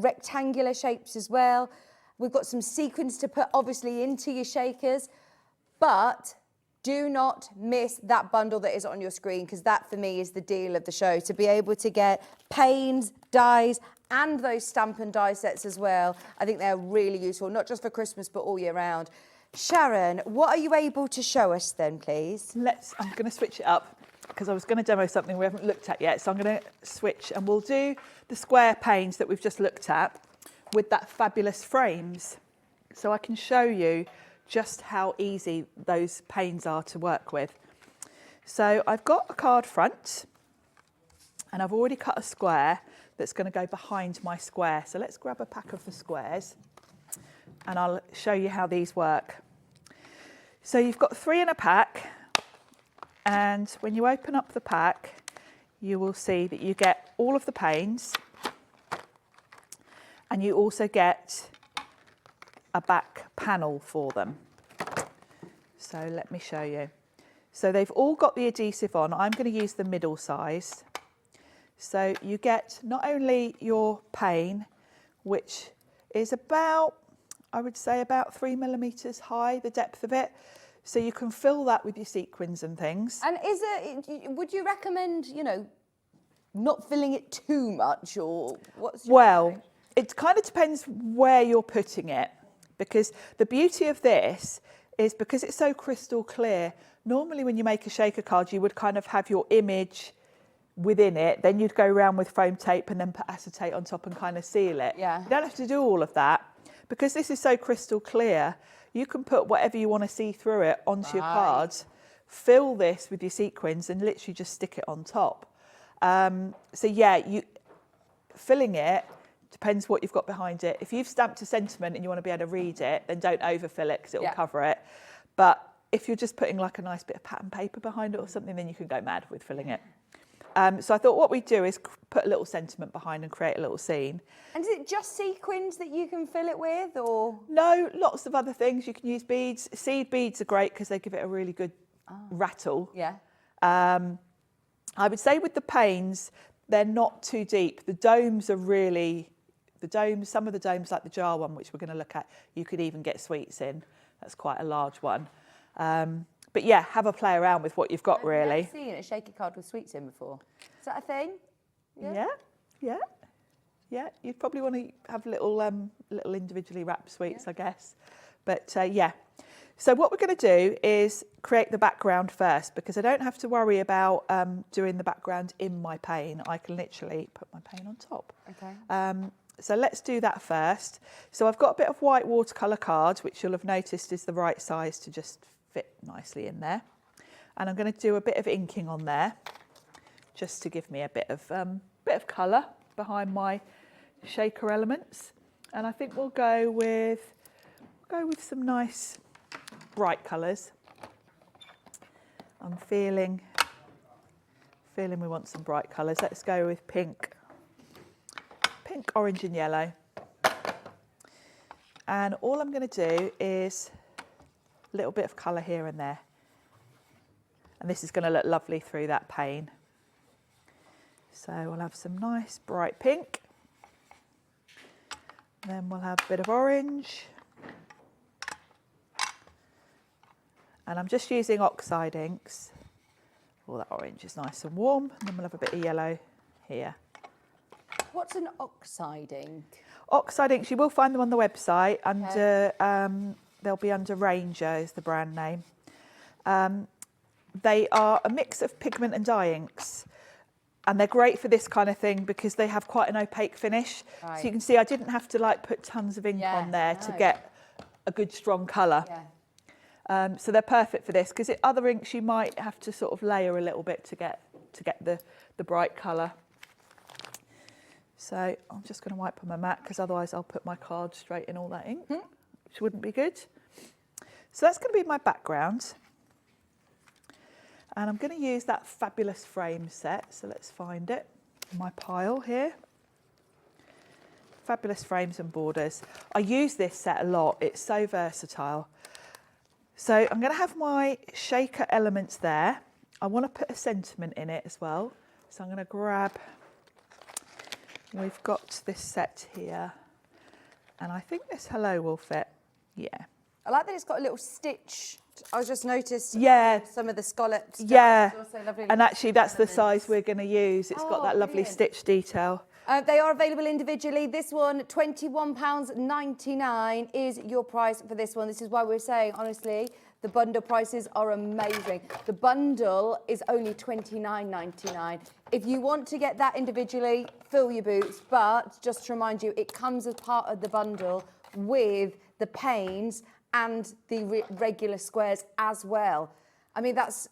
rectangular shapes as well. We've got some sequins to put obviously into your shakers, but do not miss that bundle that is on your screen, because that for me is the deal of the show, to be able to get panes, dies, and those stamp and die sets as well. I think they're really useful, not just for Christmas, but all year round. Sharon, what are you able to show us then, please? I'm going to switch it up, because I was going to demo something we haven't looked at yet. So I'm going to switch, and we'll do the square panes that we've just looked at with that fabulous frames. So I can show you just how easy those panes are to work with. So I've got a card front, and I've already cut a square that's going to go behind my square. So let's grab a pack of the squares, and I'll show you how these work. So you've got 3 in a pack, and when you open up the pack, you will see that you get all of the panes, and you also get a back panel for them. So let me show you. So they've all got the adhesive on. I'm going to use the middle size. So you get not only your pane, which is about, I would say about 3mm high, the depth of it. So you can fill that with your sequins and things. And would you recommend, not filling it too much, or what's your Well, it kind of depends where you're putting it, because the beauty of this is because it's so crystal clear. Normally when you make a shaker card, you would kind of have your image within it, then you'd go around with foam tape and then put acetate on top and kind of seal it. Yeah. You don't have to do all of that. Because this is so crystal clear, you can put whatever you want to see through it onto your cards, fill this with your sequins and literally just stick it on top. So yeah, filling it depends what you've got behind it. If you've stamped a sentiment and you want to be able to read it, then don't overfill it, because it will cover it. But if you're just putting like a nice bit of pattern paper behind it or something, then you can go mad with filling it. So I thought what we'd do is put a little sentiment behind and create a little scene. And is it just sequins that you can fill it with, or? No, lots of other things. You can use beads. Seed beads are great because they give it a really good rattle. Yeah. I would say with the panes, they're not too deep. The domes are really, some of the domes, like the jar one, which we're going to look at, you could even get sweets in. That's quite a large one. But yeah, have a play around with what you've got, really. I've never seen a shaker card with sweets in before. Is that a thing? Yeah. You'd probably want to have little individually wrapped sweets, I guess. But yeah. So what we're going to do is create the background first, because I don't have to worry about doing the background in my pane. I can literally put my pane on top. Okay. So let's do that first. So I've got a bit of white watercolour card, which you'll have noticed is the right size to just fit nicely in there. And I'm going to do a bit of inking on there, just to give me a bit of colour behind my shaker elements. And I think we'll go with some nice bright colours. I'm feeling we want some bright colours. Let's go with pink, orange and yellow. And all I'm going to do is a little bit of colour here and there. And this is going to look lovely through that pane. So we'll have some nice bright pink. Then we'll have a bit of orange. And I'm just using oxide inks. Oh, that orange is nice and warm. And then we'll have a bit of yellow here. What's an oxide ink? Oxide inks, you will find them on the website under, they'll be under Ranger is the brand name. They are a mix of pigment and dye inks. And they're great for this kind of thing because they have quite an opaque finish. Right. So you can see I didn't have to like put tons of ink on there to get a good strong colour. Yeah. So they're perfect for this, because other inks you might have to sort of layer a little bit to get the bright colour. So I'm just going to wipe on my mat, because otherwise I'll put my card straight in all that ink, which wouldn't be good. So that's going to be my background. And I'm going to use that fabulous frame set. So let's find it in my pile here. Fabulous frames and borders. I use this set a lot. It's so versatile. So I'm going to have my shaker elements there. I want to put a sentiment in it as well. So I'm going to grab, we've got this set here. And I think this hello will fit. Yeah. I like that it's got a little stitch. I just noticed some of the scallops. Yeah, and actually that's the size we're going to use. It's got that lovely brilliant. Stitch detail. They are available individually. This one, £21.99 is your price for this one. This is why we're saying, honestly, the bundle prices are amazing. The bundle is only £29.99. If you want to get that individually, fill your boots. But just to remind you, it comes as part of the bundle with the panes and the regular squares as well. I mean, that's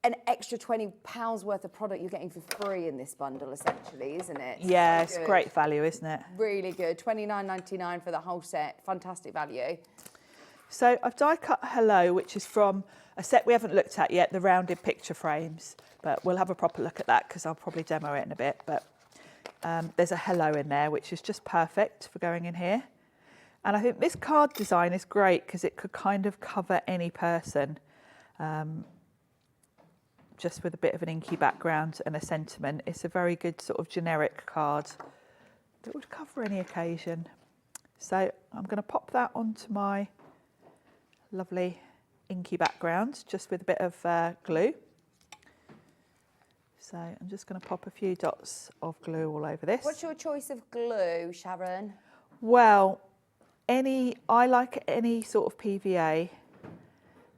an extra £20 worth of product you're getting for free in this bundle, essentially, isn't it? Yeah, So it's good. great value, isn't it? Really good. £29.99 for the whole set. Fantastic value. So I've die cut hello, which is from a set we haven't looked at yet, the rounded picture frames. But we'll have a proper look at that because I'll probably demo it in a bit. But there's a hello in there, which is just perfect for going in here. And I think this card design is great because it could kind of cover any person, just with a bit of an inky background and a sentiment. It's a very good sort of generic card that would cover any occasion. So I'm going to pop that onto my lovely inky background, just with a bit of glue. So I'm just going to pop a few dots of glue all over this. What's your choice of glue, Sharon? Well, I like any sort of PVA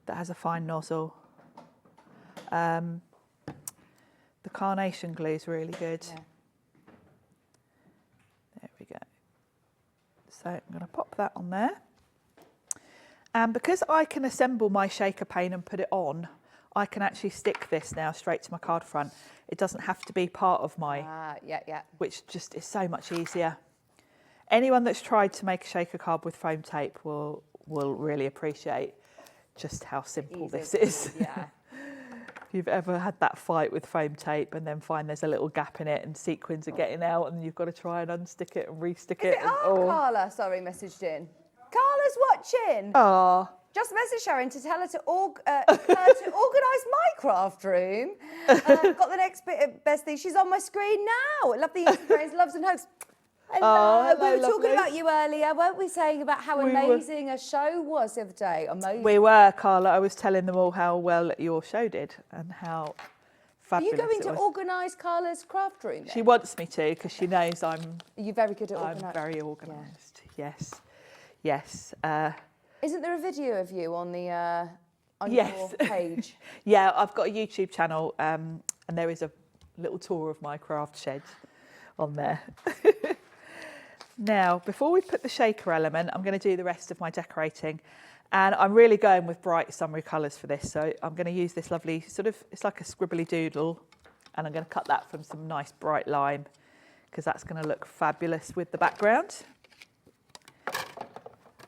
that has a fine nozzle. The carnation glue is really good. Yeah. There we go. So I'm going to pop that on there. And because I can assemble my shaker pane and put it on, I can actually stick this now straight to my card front. It doesn't have to be part of my, which just is so much easier. Anyone that's tried to make a shaker card with foam tape will really appreciate just how simple this is. Yeah. If you've ever had that fight with foam tape and then find there's a little gap in it and sequins are getting out and you've got to try and unstick it and restick it. Carla, sorry, messaged in. Carla's watching. Oh. Just message Sharon to tell her to organise my craft room. Got the next best thing. She's on my screen now. Love the Instagrams, loves and hugs. Hello. We were talking about you earlier, weren't we? Saying about how amazing a show was the other day. Amazing. We were, Carla. I was telling them all how well your show did and how fabulous it was. Are you going to organise Carla's craft room then? She wants me to because she knows You're very good at organising. I'm very organised. Yeah. Yes. Isn't there a video of you on the on yes. your page? Yeah, I've got a YouTube channel and there is a little tour of my craft shed on there. Now, before we put the shaker element, I'm going to do the rest of my decorating. And I'm really going with bright summery colours for this. So I'm going to use this lovely sort of, it's like a scribbly doodle. And I'm going to cut that from some nice bright lime because that's going to look fabulous with the background.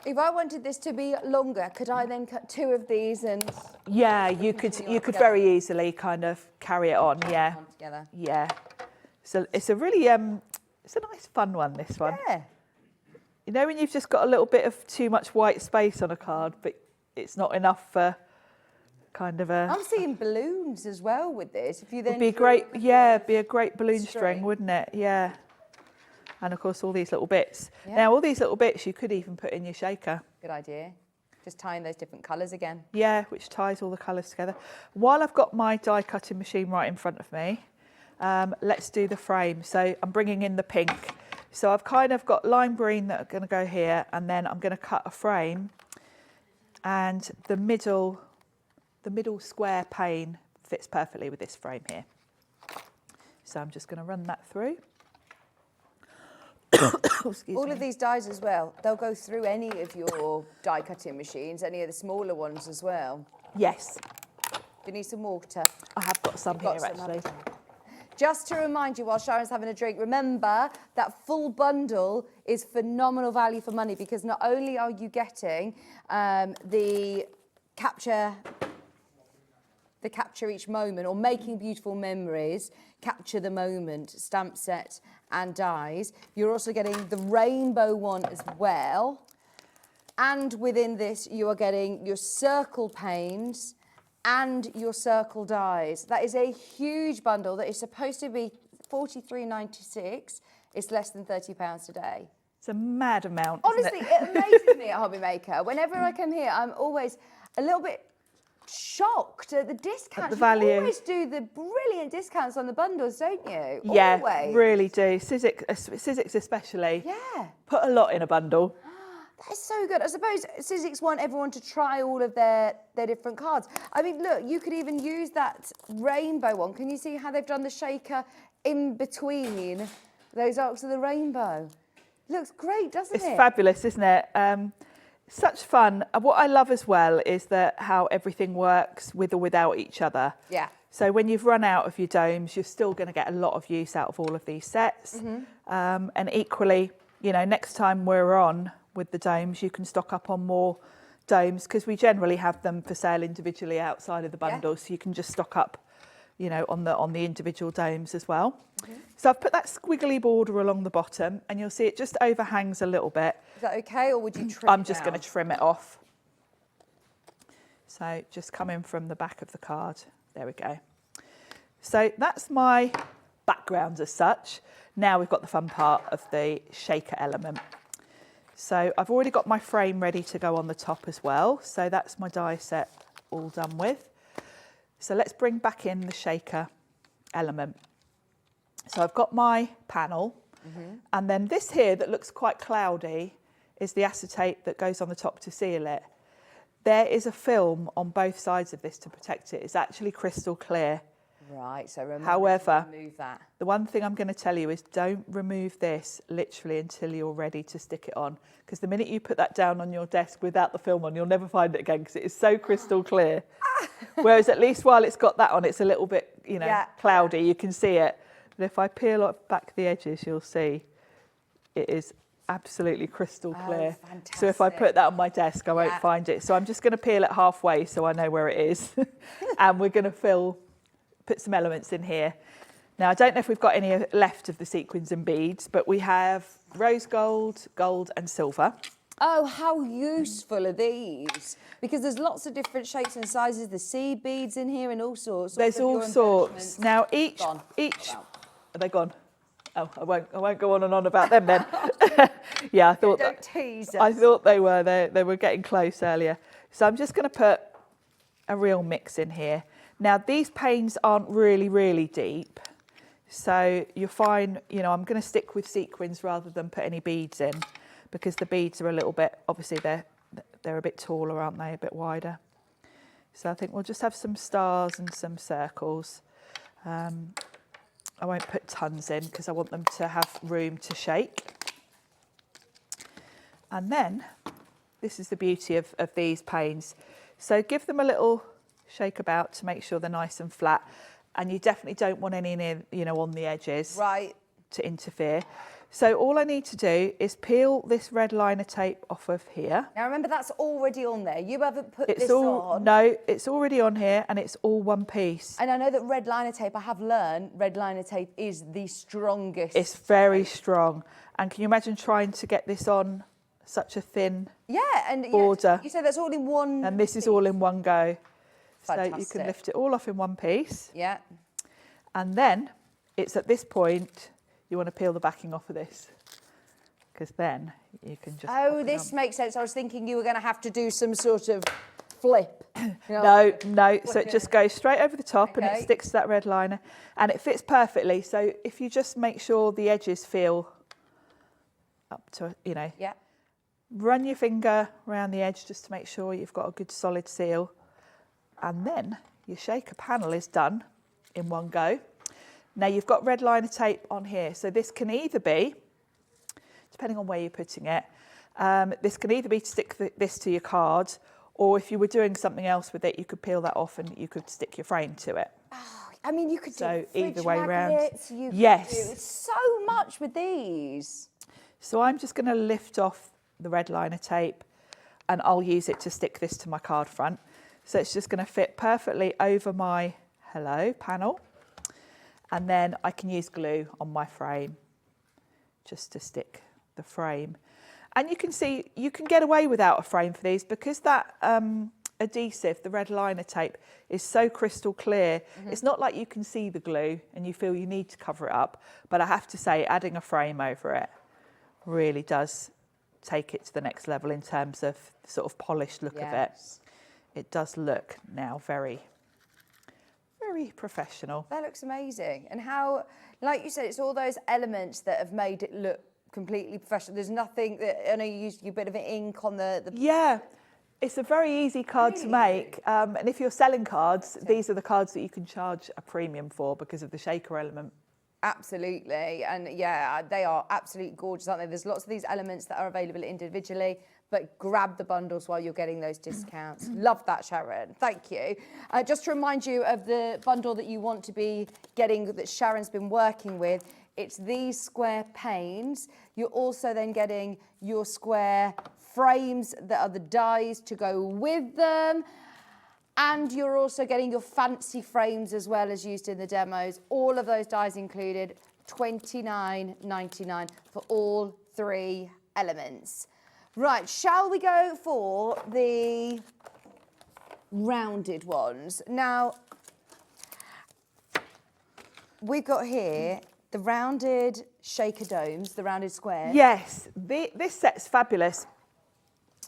If I wanted this to be longer, could I then cut two of these and... Yeah, you could very easily kind of carry it on, yeah. Together. Yeah. So it's a really, it's a nice fun one, this one. Yeah. You know when you've just got a little bit of too much white space on a card, but it's not enough for kind of a... I'm seeing balloons as well with this. If you then... Would be a great, yeah, be a great balloon string, wouldn't it? Yeah. And of course, all these little bits. Yeah. Now, all these little bits you could even put in your shaker. Good idea. Just tying those different colours again. Yeah, which ties all the colours together. While I've got my die cutting machine right in front of me, let's do the frame. So I'm bringing in the pink. So I've kind of got lime green that are going to go here, and then I'm going to cut a frame. And the middle square pane fits perfectly with this frame here. So I'm just going to run that through. All of these dies as well, they'll go through any of your die cutting machines, any of the smaller ones as well. Yes. Do you need some water? I have got some here actually. Just to remind you while Sharon's having a drink, remember that full bundle is phenomenal value for money because not only are you getting the capture the capture each moment, or making beautiful memories, capture the moment, stamp set and dies. You're also getting the rainbow one as well. And within this, you are getting your circle panes and your circle dies. That is a huge bundle that is supposed to be $43.96. It's less than £30 today. It's a mad amount. Honestly, it amazes me at Hobby Maker. Whenever I come here, I'm always a little bit shocked at the discounts. At the value. You always do the brilliant discounts on the bundles, don't you? Yeah, always. really do. Sizzix especially. Yeah. Put a lot in a bundle. That is so good. I suppose Sizzix want everyone to try all of their different cards. I mean, look, you could even use that rainbow one. Can you see how they've done the shaker in between those arcs of the rainbow? Looks great, doesn't it? It's fabulous, isn't it? Such fun. What I love as well is that how everything works with or without each other. Yeah. So when you've run out of your domes, you're still going to get a lot of use out of all of these sets. And equally, you know, next time we're on with the domes, you can stock up on more domes because we generally have them for sale individually outside of the bundle. So you can just stock up, you know, on the individual domes as well. So I've put that squiggly border along the bottom and you'll see it just overhangs a little bit. Is that okay, or would you trim I'm it just down? going to trim it off. So just coming from the back of the card. There we go. So that's my background as such. Now we've got the fun part of the shaker element. So I've already got my frame ready to go on the top as well. So that's my die set all done with. So let's bring back in the shaker element. So I've got my panel, and then this here that looks quite cloudy is the acetate that goes on the top to seal it. There is a film on both sides of this to protect it. It's actually crystal clear. Right, so remember However, to remove that. The one thing I'm going to tell you is don't remove this literally until you're ready to stick it on, because the minute you put that down on your desk without the film on, you'll never find it again because it is so crystal clear. Whereas at least while it's got that on, it's a little bit, you know, cloudy. You can see it. But if I peel off back the edges, you'll see it is absolutely crystal clear. So if I put that on my desk, I won't find it. So I'm just going to peel it halfway so I know where it is. And we're going to put some elements in here. Now, I don't know if we've got any left of the sequins and beads, but we have rose gold, gold and silver. Oh, how useful are these? Because there's lots of different shapes and sizes. There's seed beads in here and all sorts. There's all sorts. Now, each, are they gone? Oh, I won't go on and on about them then. Yeah, I thought Don't tease us. I thought they were getting close earlier. So I'm just going to put a real mix in here. Now, these panes aren't really, really deep. So you're fine, you know, I'm going to stick with sequins rather than put any beads in because the beads are a little bit, obviously they're a bit taller, aren't they, a bit wider. So I think we'll just have some stars and some circles. I won't put tons in because I want them to have room to shake. And then, this is the beauty of these panes. So give them a little shake about to make sure they're nice and flat. And you definitely don't want any near, you know, on the edges to interfere. So all I need to do is peel this red liner tape off of here. Now remember, that's already on there. You haven't put this on. No, it's already on here and it's all one piece. And I know that red liner tape, I have learned, red liner tape is the strongest. It's very strong. And can you imagine trying to get this on such a thin border? You say that's all in one And this is all in one go. Fantastic. So you can lift it all off in one piece. Yeah. And then it's at this point you want to peel the backing off of this, because then you can just... Oh, this makes sense. I was thinking you were going to have to do some sort of flip. No, so it just goes straight over the top and it sticks to that red liner and it fits perfectly. So if you just make sure the edges feel up to, you know, run your finger around the edge just to make sure you've got a good solid seal. And then your shaker panel is done in one go. Now you've got red liner tape on here. So this can either be, depending on where you're putting it, this can either be to stick this to your card, or if you were doing something else with it, you could peel that off and you could stick your frame to it. Oh, I mean, you could do either way round. Yes. Do so much with these. So I'm just going to lift off the red liner tape and I'll use it to stick this to my card front. So it's just going to fit perfectly over my hello panel. And then I can use glue on my frame just to stick the frame. And you can see, you can get away without a frame for these because that adhesive, the red liner tape, is so crystal clear. It's not like you can see the glue and you feel you need to cover it up. But I have to say, adding a frame over it really does take it to the next level in terms of the sort of polished look of it. It does look now very, very professional. That looks amazing. And how, like you said, it's all those elements that have made it look completely professional. There's nothing that, I know you used a bit of ink on the... Yeah, it's a very easy card to make. And if you're selling cards, these are the cards that you can charge a premium for because of the shaker element. Absolutely. And yeah, they are absolutely gorgeous, aren't they? There's lots of these elements that are available individually, but grab the bundles while you're getting those discounts. Love that, Sharon. Thank you. Just to remind you of the bundle that you want to be getting that Sharon's been working with, it's these square panes. You're also then getting your square frames that are the dies to go with them. And you're also getting your fancy frames as well as used in the demos. All of those dies included, $29.99 for all 3 elements. Right, shall we go for the rounded ones? Now, we've got here the rounded shaker domes, the rounded squares. Yes, this set's fabulous.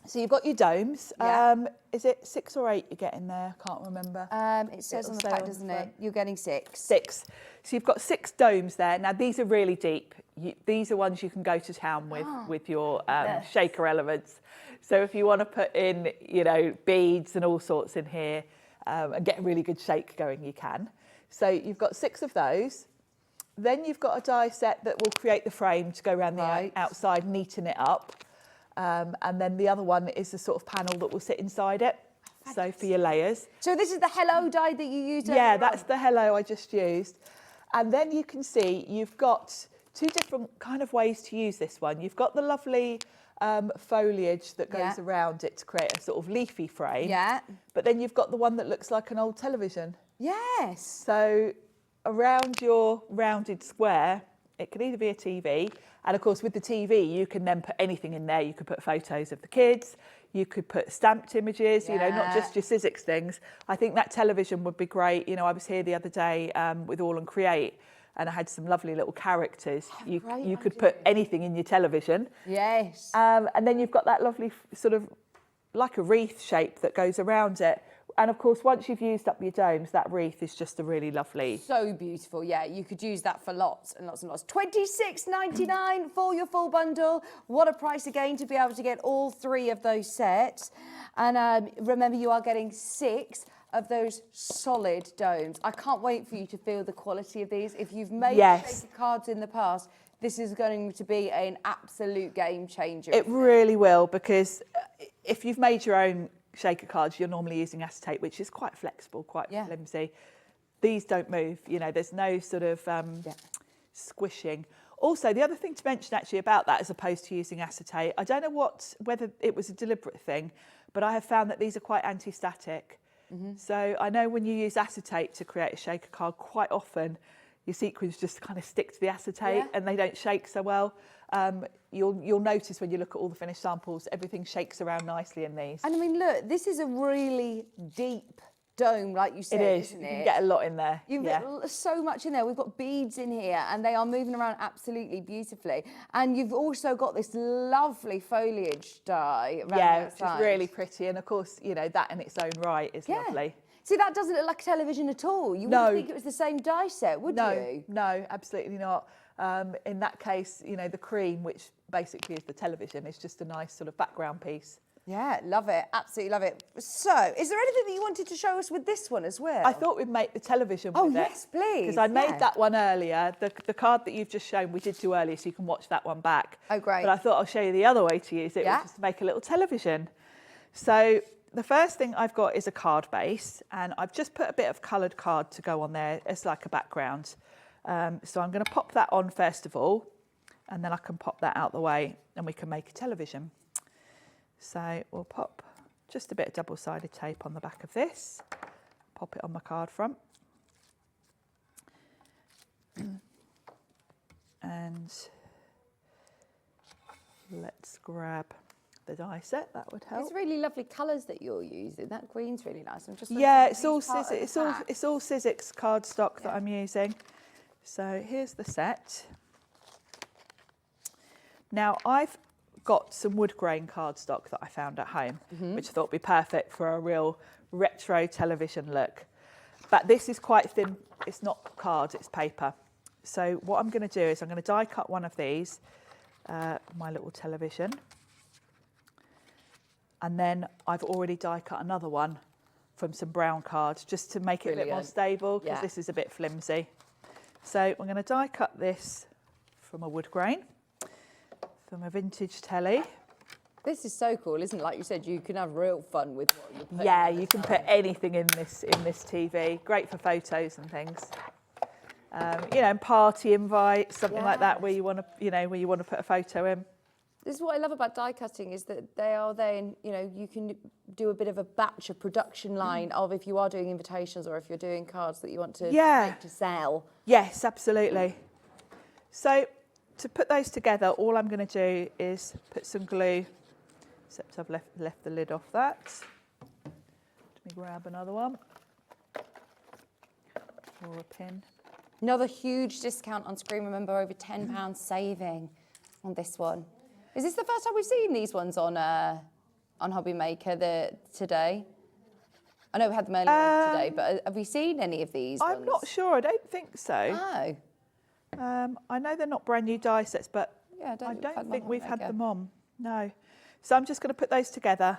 So you've got your domes. Yeah. Is it 6 or 8 you get in there? I can't remember. It says It'll on the say pack, on the doesn't front. it? You're getting 6. 6. So you've got 6 domes there. Now these are really deep. These are ones you can go to town with your shaker elements. So if you want to put in, you know, beads and all sorts in here and get a really good shake going, you can. So you've got 6 of those. Then you've got a die set that will create the frame to go around the outside, neaten it up. And then the other one is the sort of panel that will sit inside it. So for your layers. So this is the hello die that you used earlier Yeah, on? that's the hello I just used. And then you can see you've got 2 different kind of ways to use this one. You've got the lovely foliage that goes around it to create a sort of leafy frame. Yeah. But then you've got the one that looks like an old television. Yes. So around your rounded square, it could either be a TV, and of course with the TV you can then put anything in there. You could put photos of the kids, you could put stamped images, you know, not just your Sizzix things. I think that television would be great. You know, I was here the other day with All and Create, and I had some lovely little characters. You could put anything in your television. Yes. And then you've got that lovely sort of like a wreath shape that goes around it. And of course, once you've used up your domes, that wreath is just a really lovely... So beautiful, yeah. You could use that for lots and lots and lots. $26.99 for your full bundle. What a price again to be able to get all 3 of those sets. And remember, you are getting 6 of those solid domes. I can't wait for you to feel the quality of these. If you've made shaker cards in the past, this is going to be an absolute game changer. It really will, because if you've made your own shaker cards, you're normally using acetate, which is quite flexible, quite flimsy. These don't move, you know, there's no sort of squishing. Also, the other thing to mention actually about that, as opposed to using acetate, I don't know whether it was a deliberate thing, but I have found that these are quite anti-static. So I know when you use acetate to create a shaker card, quite often your sequins just kind of stick to the acetate and they don't shake so well. You'll notice when you look at all the finished samples, everything shakes around nicely in these. And I mean, look, this is a really deep dome, like you said, isn't it? You can get a lot in there. You've got so much in there. We've got beads in here and they are moving around absolutely beautifully. And you've also got this lovely foliage die around the outside. Which is really pretty. And of course, you know, that in its own right is lovely. See, that doesn't look like a television at all. You wouldn't think it was the same die set, would you? No, absolutely not. In that case, you know, the cream, which basically is the television, is just a nice sort of background piece. Yeah, love it. Absolutely love it. So, is there anything that you wanted to show us with this one as well? I thought we'd make the television with it. Oh, yes, please. Because I made that one earlier. The card that you've just shown, we did do earlier, so you can watch that one back. Oh, great. But I thought I'll show you the other way to use it, which is to make a little television. So the first thing I've got is a card base, and I've just put a bit of coloured card to go on there as like a background. So I'm going to pop that on first of all, and then I can pop that out the way, and we can make a television. So we'll pop just a bit of double-sided tape on the back of this. Pop it on my card front. And let's grab the die set, that would help. It's really lovely colours that you're using. That green's really nice. I'm just yeah, it's all Sizzix cardstock that I'm using. So here's the set. Now I've got some wood grain cardstock that I found at home, which I thought would be perfect for a real retro television look. But this is quite thin. It's not card, it's paper. So what I'm going to do is I'm going to die cut one of these, my little television. And then I've already die cut another one from some brown cards just to make it a bit more stable, because this is a bit flimsy. So I'm going to die cut this from a wood grain, from a vintage telly. This is so cool, isn't it? Like you said, you can have real fun with what you're putting. Yeah, you can put anything in this TV. Great for photos and things. You know, and party invites, something like that, where you want to, put a photo in. This is what I love about die cutting, is that they are there, and you can do a bit of a batch, a production line of, if you are doing invitations or if you're doing cards that you want to make to sell. Yes, absolutely. So to put those together, all I'm going to do is put some glue, except I've left the lid off that. Let me grab another one, or a pin. Another huge discount on screen. Remember, over £10 saving on this one. Is this the first time we've seen these ones on Hobby Maker today? I know we had them earlier on today, but have we seen any of these I'm ones? not sure. I don't think so. Oh. I know they're not brand new die sets, but yeah, I don't think we've had them on. No. So I'm just going to put those together,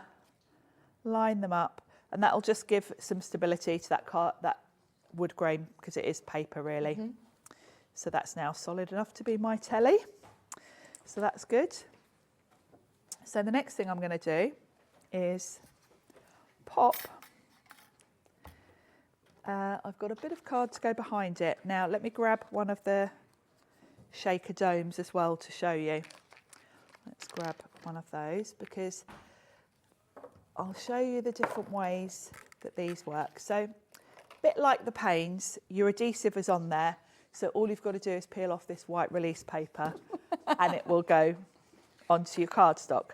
line them up, and that'll just give some stability to that wood grain, because it is paper really. So that's now solid enough to be my telly. So that's good. So the next thing I'm going to do is pop. I've got a bit of card to go behind it. Now let me grab one of the shaker domes as well to show you. Let's grab one of those, because I'll show you the different ways that these work. So a bit like the panes, your adhesive is on there. So all you've got to do is peel off this white release paper and it will go onto your cardstock.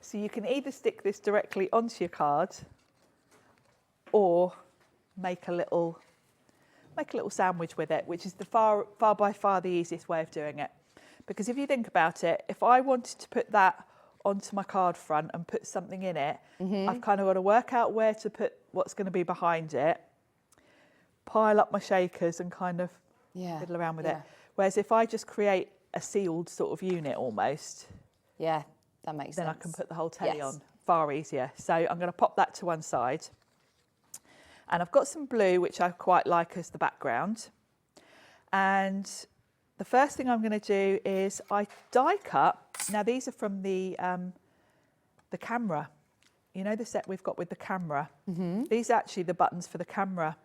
So you can either stick this directly onto your card or make a little sandwich with it, which is the far by far the easiest way of doing it. Because if you think about it, if I wanted to put that onto my card front and put something in it, I've kind of got to work out where to put what's going to be behind it, pile up my shakers and kind of fiddle around with it. Whereas if I just create a sealed sort of unit almost, yeah, that makes sense. Then I can put the whole telly on far easier. So I'm going to pop that to one side. And I've got some blue, which I quite like as the background. And the first thing I'm going to do is I die cut. Now these are from the camera. You know the set we've got with the camera? These are actually the buttons for the camera.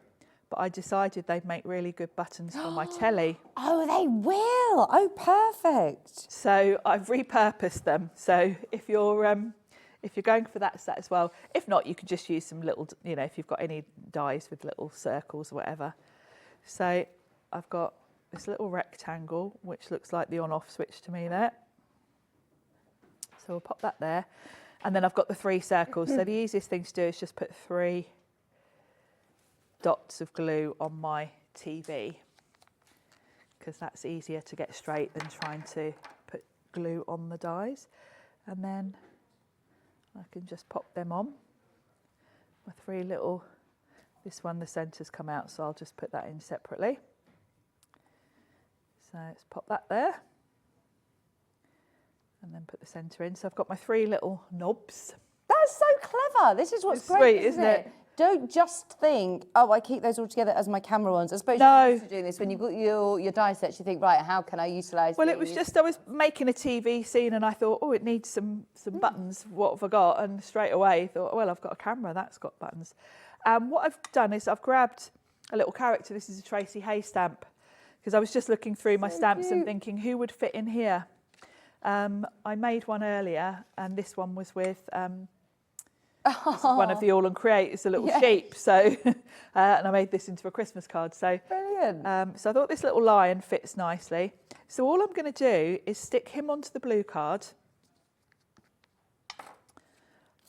But I decided they'd make really good buttons for my telly. Oh, they will. Oh, perfect. So I've repurposed them. So if you're going for that set as well, if not, you could just use some little, if you've got any dies with little circles or whatever. So I've got this little rectangle, which looks like the on-off switch to me there. So we'll pop that there. And then I've got the 3 circles. So the easiest thing to do is just put 3 dots of glue on my TV, because that's easier to get straight than trying to put glue on the dies. And then I can just pop them on. My 3 little, this one the centre's come out, so I'll just put that in separately. So let's pop that there. And then put the centre in. So I've got my 3 little knobs. That's so clever. This is what's great, sweet, isn't it? Don't just think, oh, I keep those all together as my camera ones. I suppose you're used to doing this when you've got your die sets. You think, right, how can I utilise Well, these? it was just I was making a TV scene and I thought, oh, it needs some buttons. What have I got? And straight away thought, well, I've got a camera that's got buttons. What I've done is I've grabbed a little character. This is a Tracy Hay stamp, because I was just looking through my stamps and thinking who would fit in here. I made one earlier, and this one was with One of the All and Create is a little sheep, so and I made this into a Christmas card. So brilliant. So I thought this little lion fits nicely. So all I'm going to do is stick him onto the blue card,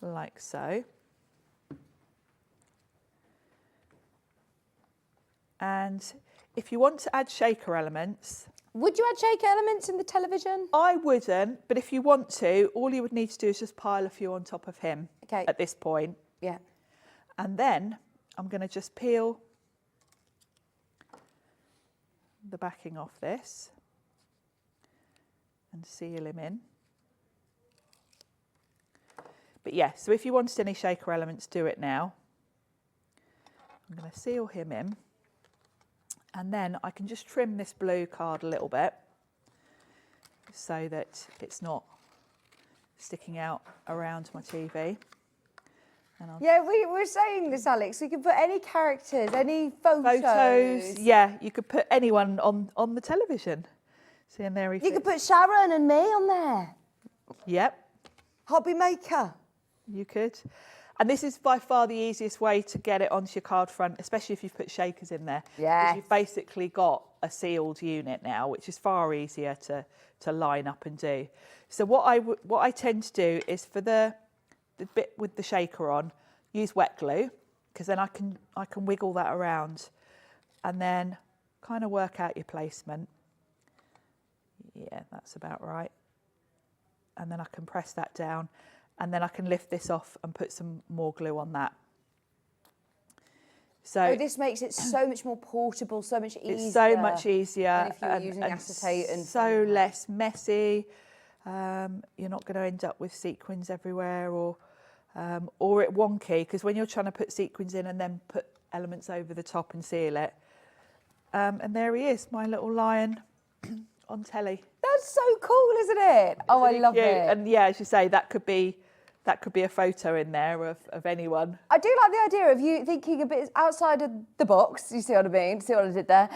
like so. And if you want to add shaker elements... Would you add shaker elements in the television? I wouldn't, but if you want to, all you would need to do is just pile a few on top of him at this point. Yeah. And then I'm going to just peel the backing off this and seal him in. But yeah, so if you wanted any shaker elements, do it now. I'm going to seal him in. And then I can just trim this blue card a little bit so that it's not sticking out around my TV. And yeah, we were saying this, Alex. We could put any characters, any photos. Yeah, you could put anyone on the television. See, and there he fits. You could put Sharon and me on there. Yep. Hobby maker. You could. And this is by far the easiest way to get it onto your card front, especially if you've put shakers in there. Yeah. Because you've basically got a sealed unit now, which is far easier to line up and do. So what I tend to do is for the bit with the shaker on, use wet glue, because then I can wiggle that around and then kind of work out your placement. Yeah, that's about right. And then I can press that down. And then I can lift this off and put some more glue on that. So this makes it so much more portable, so much easier. It's so much easier. And if you're using acetate and so less messy. You're not going to end up with sequins everywhere or it wonky, because when you're trying to put sequins in and then put elements over the top and seal it. And there he is, my little lion on telly. That's so cool, isn't it? Oh, I love it. And yeah, as you say, that could be a photo in there of anyone. I do like the idea of you thinking a bit outside of the box. You see what I mean? See what I did there?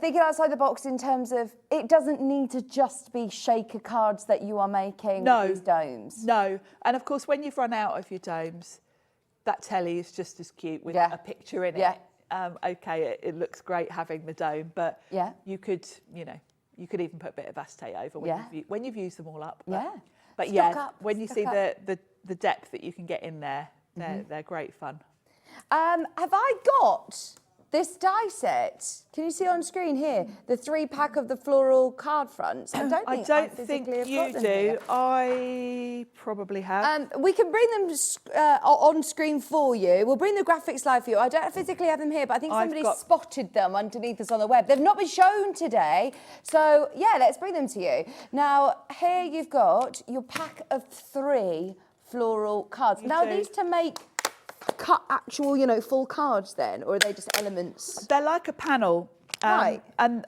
Thinking outside the box in terms of it doesn't need to just be shaker cards that you are making with these domes. No, and of course, when you've run out of your domes, that telly is just as cute with a picture in it. Okay, it looks great having the dome, but you could, you could even put a bit of acetate over when you've used them all up. But when you see the depth that you can get in there, they're great fun. Have I got this die set? Can you see on screen here the 3-pack of the floral card fronts? I don't think you do. I probably have. We can bring them on screen for you. We'll bring the graphics live for you. I don't physically have them here, but I think somebody spotted them underneath us on the web. They've not been shown today. So, yeah, let's bring them to you. Now, here you've got your pack of 3 floral cards. These to make cut actual, full cards then, or are they just elements? They're like a panel. Right. And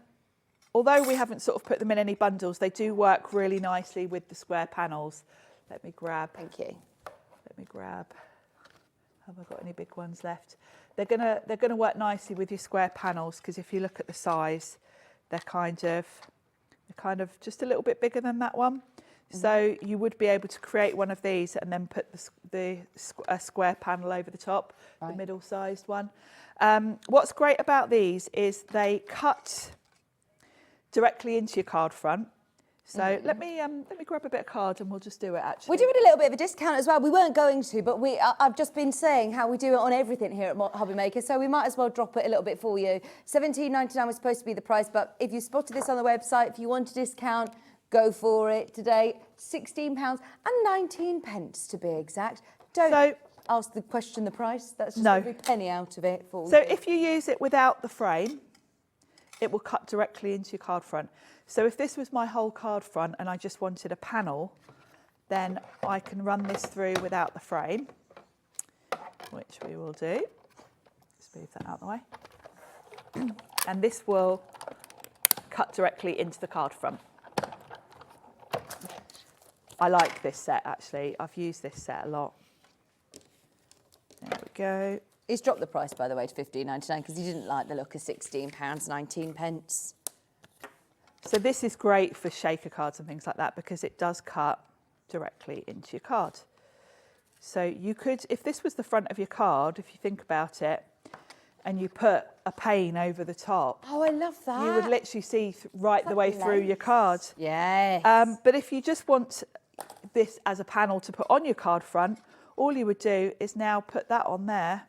although we haven't sort of put them in any bundles, they do work really nicely with the square panels. Let me grab. Thank you. Let me grab. Have I got any big ones left? They're gonna work nicely with your square panels, because if you look at the size, they're kind of just a little bit bigger than that one. So you would be able to create one of these and then put a square panel over the top, the middle-sized one. What's great about these is they cut directly into your card front. So let me grab a bit of card and we'll just do it actually. We're doing a little bit of a discount as well. We weren't going to, but I've just been saying how we do it on everything here at Hobby Maker, so we might as well drop it a little bit for you. $17.99 was supposed to be the price, but if you spotted this on the website, if you want a discount, go for it today. £16.19 to be exact. Don't ask the question the price. That's just every penny out of it for you. So if you use it without the frame, it will cut directly into your card front. So if this was my whole card front and I just wanted a panel, then I can run this through without the frame, which we will do. Let's move that out of the way. And this will cut directly into the card front. I like this set actually. I've used this set a lot. There we go. He's dropped the price, by the way, to $15.99 because he didn't like the look of £16.19. So this is great for shaker cards and things like that because it does cut directly into your card. So you could, if this was the front of your card, if you think about it, and you put a pane over the top. Oh, I love that. You would literally see right the way through your card. Yes. But if you just want this as a panel to put on your card front, all you would do is now put that on there,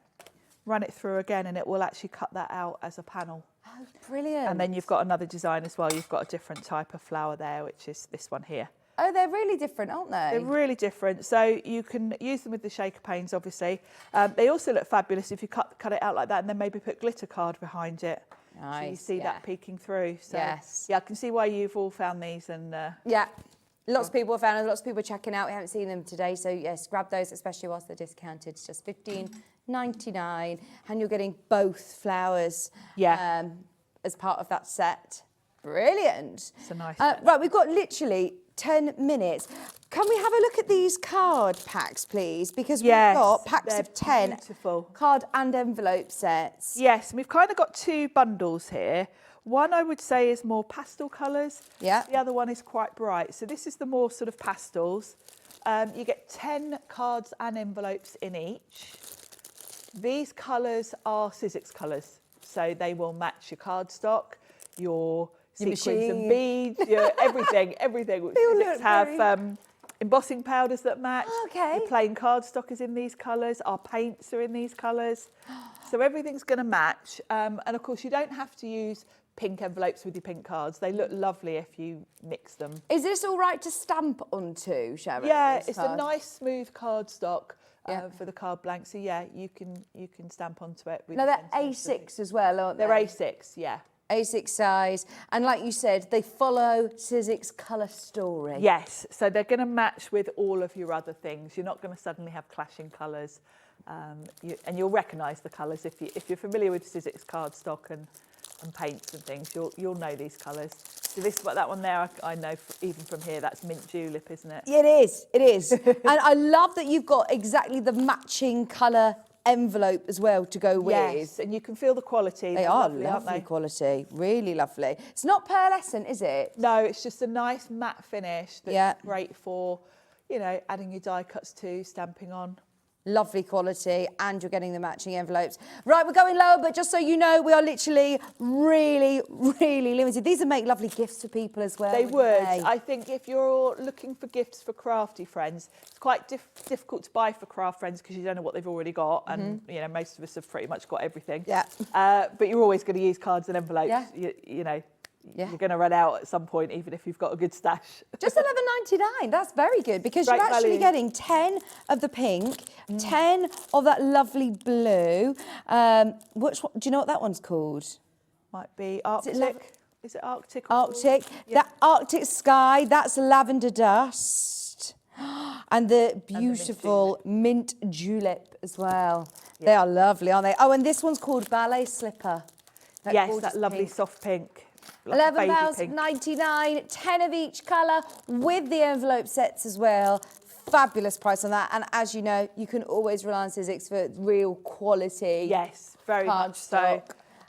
run it through again, and it will actually cut that out as a panel. Oh, brilliant. And then you've got another design as well. You've got a different type of flower there, which is this one here. Oh, they're really different, aren't they? They're really different. So you can use them with the shaker panes, obviously. They also look fabulous if you cut it out like that and then maybe put glitter card behind it. Nice, so you see that peeking through. So, yes. Yeah, I can see why you've all found these. And yeah, lots of people have found them, lots of people are checking out. We haven't seen them today. So yes, grab those, especially whilst they're discounted. It's just $15.99. And you're getting both flowers as part of that set. Brilliant. It's a nice right, we've got literally 10 minutes. Can we have a look at these card packs, please? Because we've got packs of 10 beautiful card and envelope sets. Yes, we've kind of got two bundles here. One I would say is more pastel colours. Yeah. The other one is quite bright. So this is the more sort of pastels. You get 10 cards and envelopes in each. These colours are Sizzix colours. So they will match your cardstock, your sequins and beads, everything. Sizzix have embossing powders that match. Okay. Your plain cardstock is in these colours. Our paints are in these colours. So everything's going to match. And of course, you don't have to use pink envelopes with your pink cards. They look lovely if you mix them. Is this all right to stamp onto, Sharon? Yeah, it's a nice smooth cardstock for the card blank. So yeah, you can stamp onto it. No, they're A6 as well, aren't they? They're A6, yeah. A6 size, and like you said, they follow Sizzix colour story. Yes, so they're going to match with all of your other things. You're not going to suddenly have clashing colours, and you'll recognise the colours if you're familiar with Sizzix cardstock and paints and things. You'll know these colours. So that one there, I know even from here, that's mint julep, isn't it? It is. And I love that you've got exactly the matching colour envelope as well to go with. Yes, and you can feel the quality. They are lovely quality, really lovely. It's not pearlescent, is it? No, it's just a nice matte finish that's great for, adding your die cuts to, stamping on. Lovely quality, and you're getting the matching envelopes. Right, we're going lower, but just so you know, we are literally really, really limited. These would make lovely gifts for people as well. They would. I think if you're looking for gifts for crafty friends, it's quite difficult to buy for craft friends because you don't know what they've already got, and most of us have pretty much got everything. Yeah. But you're always going to use cards and envelopes. Yeah. You're going to run out at some point, even if you've got a good stash. Just $11.99. That's very good because Great you're actually value. getting 10 of the pink, 10 of that lovely blue. Do you know what that one's called? Might be Arctic. Is it Arctic? Arctic. That Arctic sky, that's lavender dust. And the beautiful mint julep as well. Yeah. They are lovely, aren't they? Oh, and this one's called Ballet Slipper. Yes, that lovely soft pink. £11.99, 10 of each colour with the envelope sets as well. Fabulous price on that. And as you know, you can always rely on Sizzix for real quality. Yes, very much so.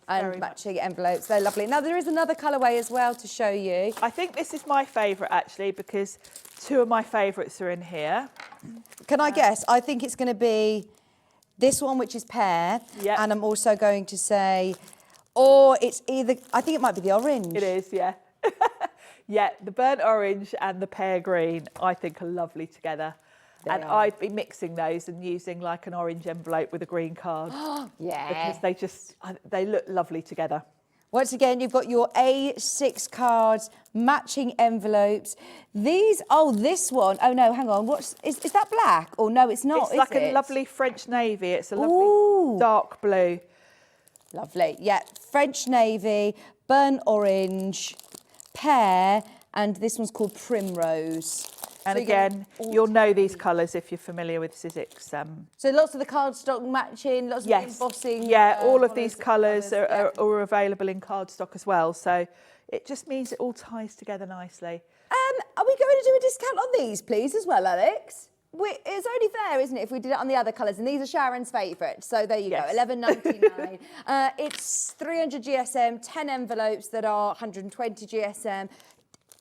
And matching envelopes. They're lovely. Now, there is another colourway as well to show you. I think this is my favourite, actually, because two of my favourites are in here. Can I guess? I think it's going to be this one, which is pear. Yep. And I'm also going to say... Or it's either, I think it might be the orange. It is, yeah. Yeah, the burnt orange and the pear green, I think are lovely together. I'd be mixing those and using like an orange envelope with a green card. Yeah. Because they look lovely together. Once again, you've got your A6 cards, matching envelopes. This one, oh no, hang on, is that black? Or no, it's not, It's like a lovely French navy. It's a lovely Ooh. dark blue. Lovely, yeah. French navy, burnt orange, pear, and this one's called primrose. And so again, you'll know these colours if you're familiar with Sizzix. So lots of the cardstock matching, lots of embossing. Yeah, all of these colours are available in cardstock as well. So it just means it all ties together nicely. Are we going to do a discount on these, please, as well, Alex? It's only fair, isn't it, if we did it on the other colours? And these are Sharon's favourites. So there you go, $11.99. It's 300 GSM, 10 envelopes that are 120 GSM.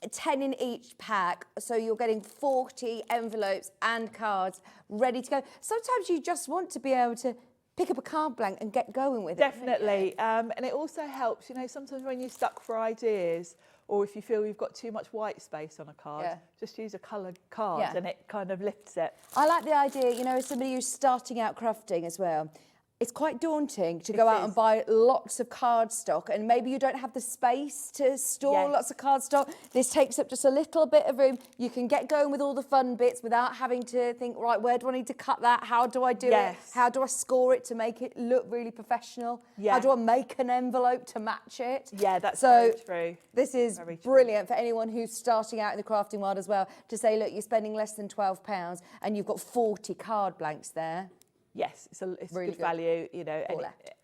10 in each pack, so you're getting 40 envelopes and cards ready to go. Sometimes you just want to be able to pick up a card blank and get going with it. Definitely, and it also helps, you know, sometimes when you're stuck for ideas, or if you feel you've got too much white space on a card, just use a coloured card and it kind of lifts it. I like the idea, you know, as somebody who's starting out crafting as well, it's quite daunting to go out and buy lots of cardstock, and maybe you don't have the space to store lots of cardstock. This takes up just a little bit of room. You can get going with all the fun bits without having to think, right, where do I need to cut that? How do I do it? How do I score it to make it look really professional? How do I make an envelope to match it? Yeah, that's so true. This is brilliant for anyone who's starting out in the crafting world as well, to say, look, you're spending less than £12 and you've got 40 card blanks there. Yes, it's really good value. You know,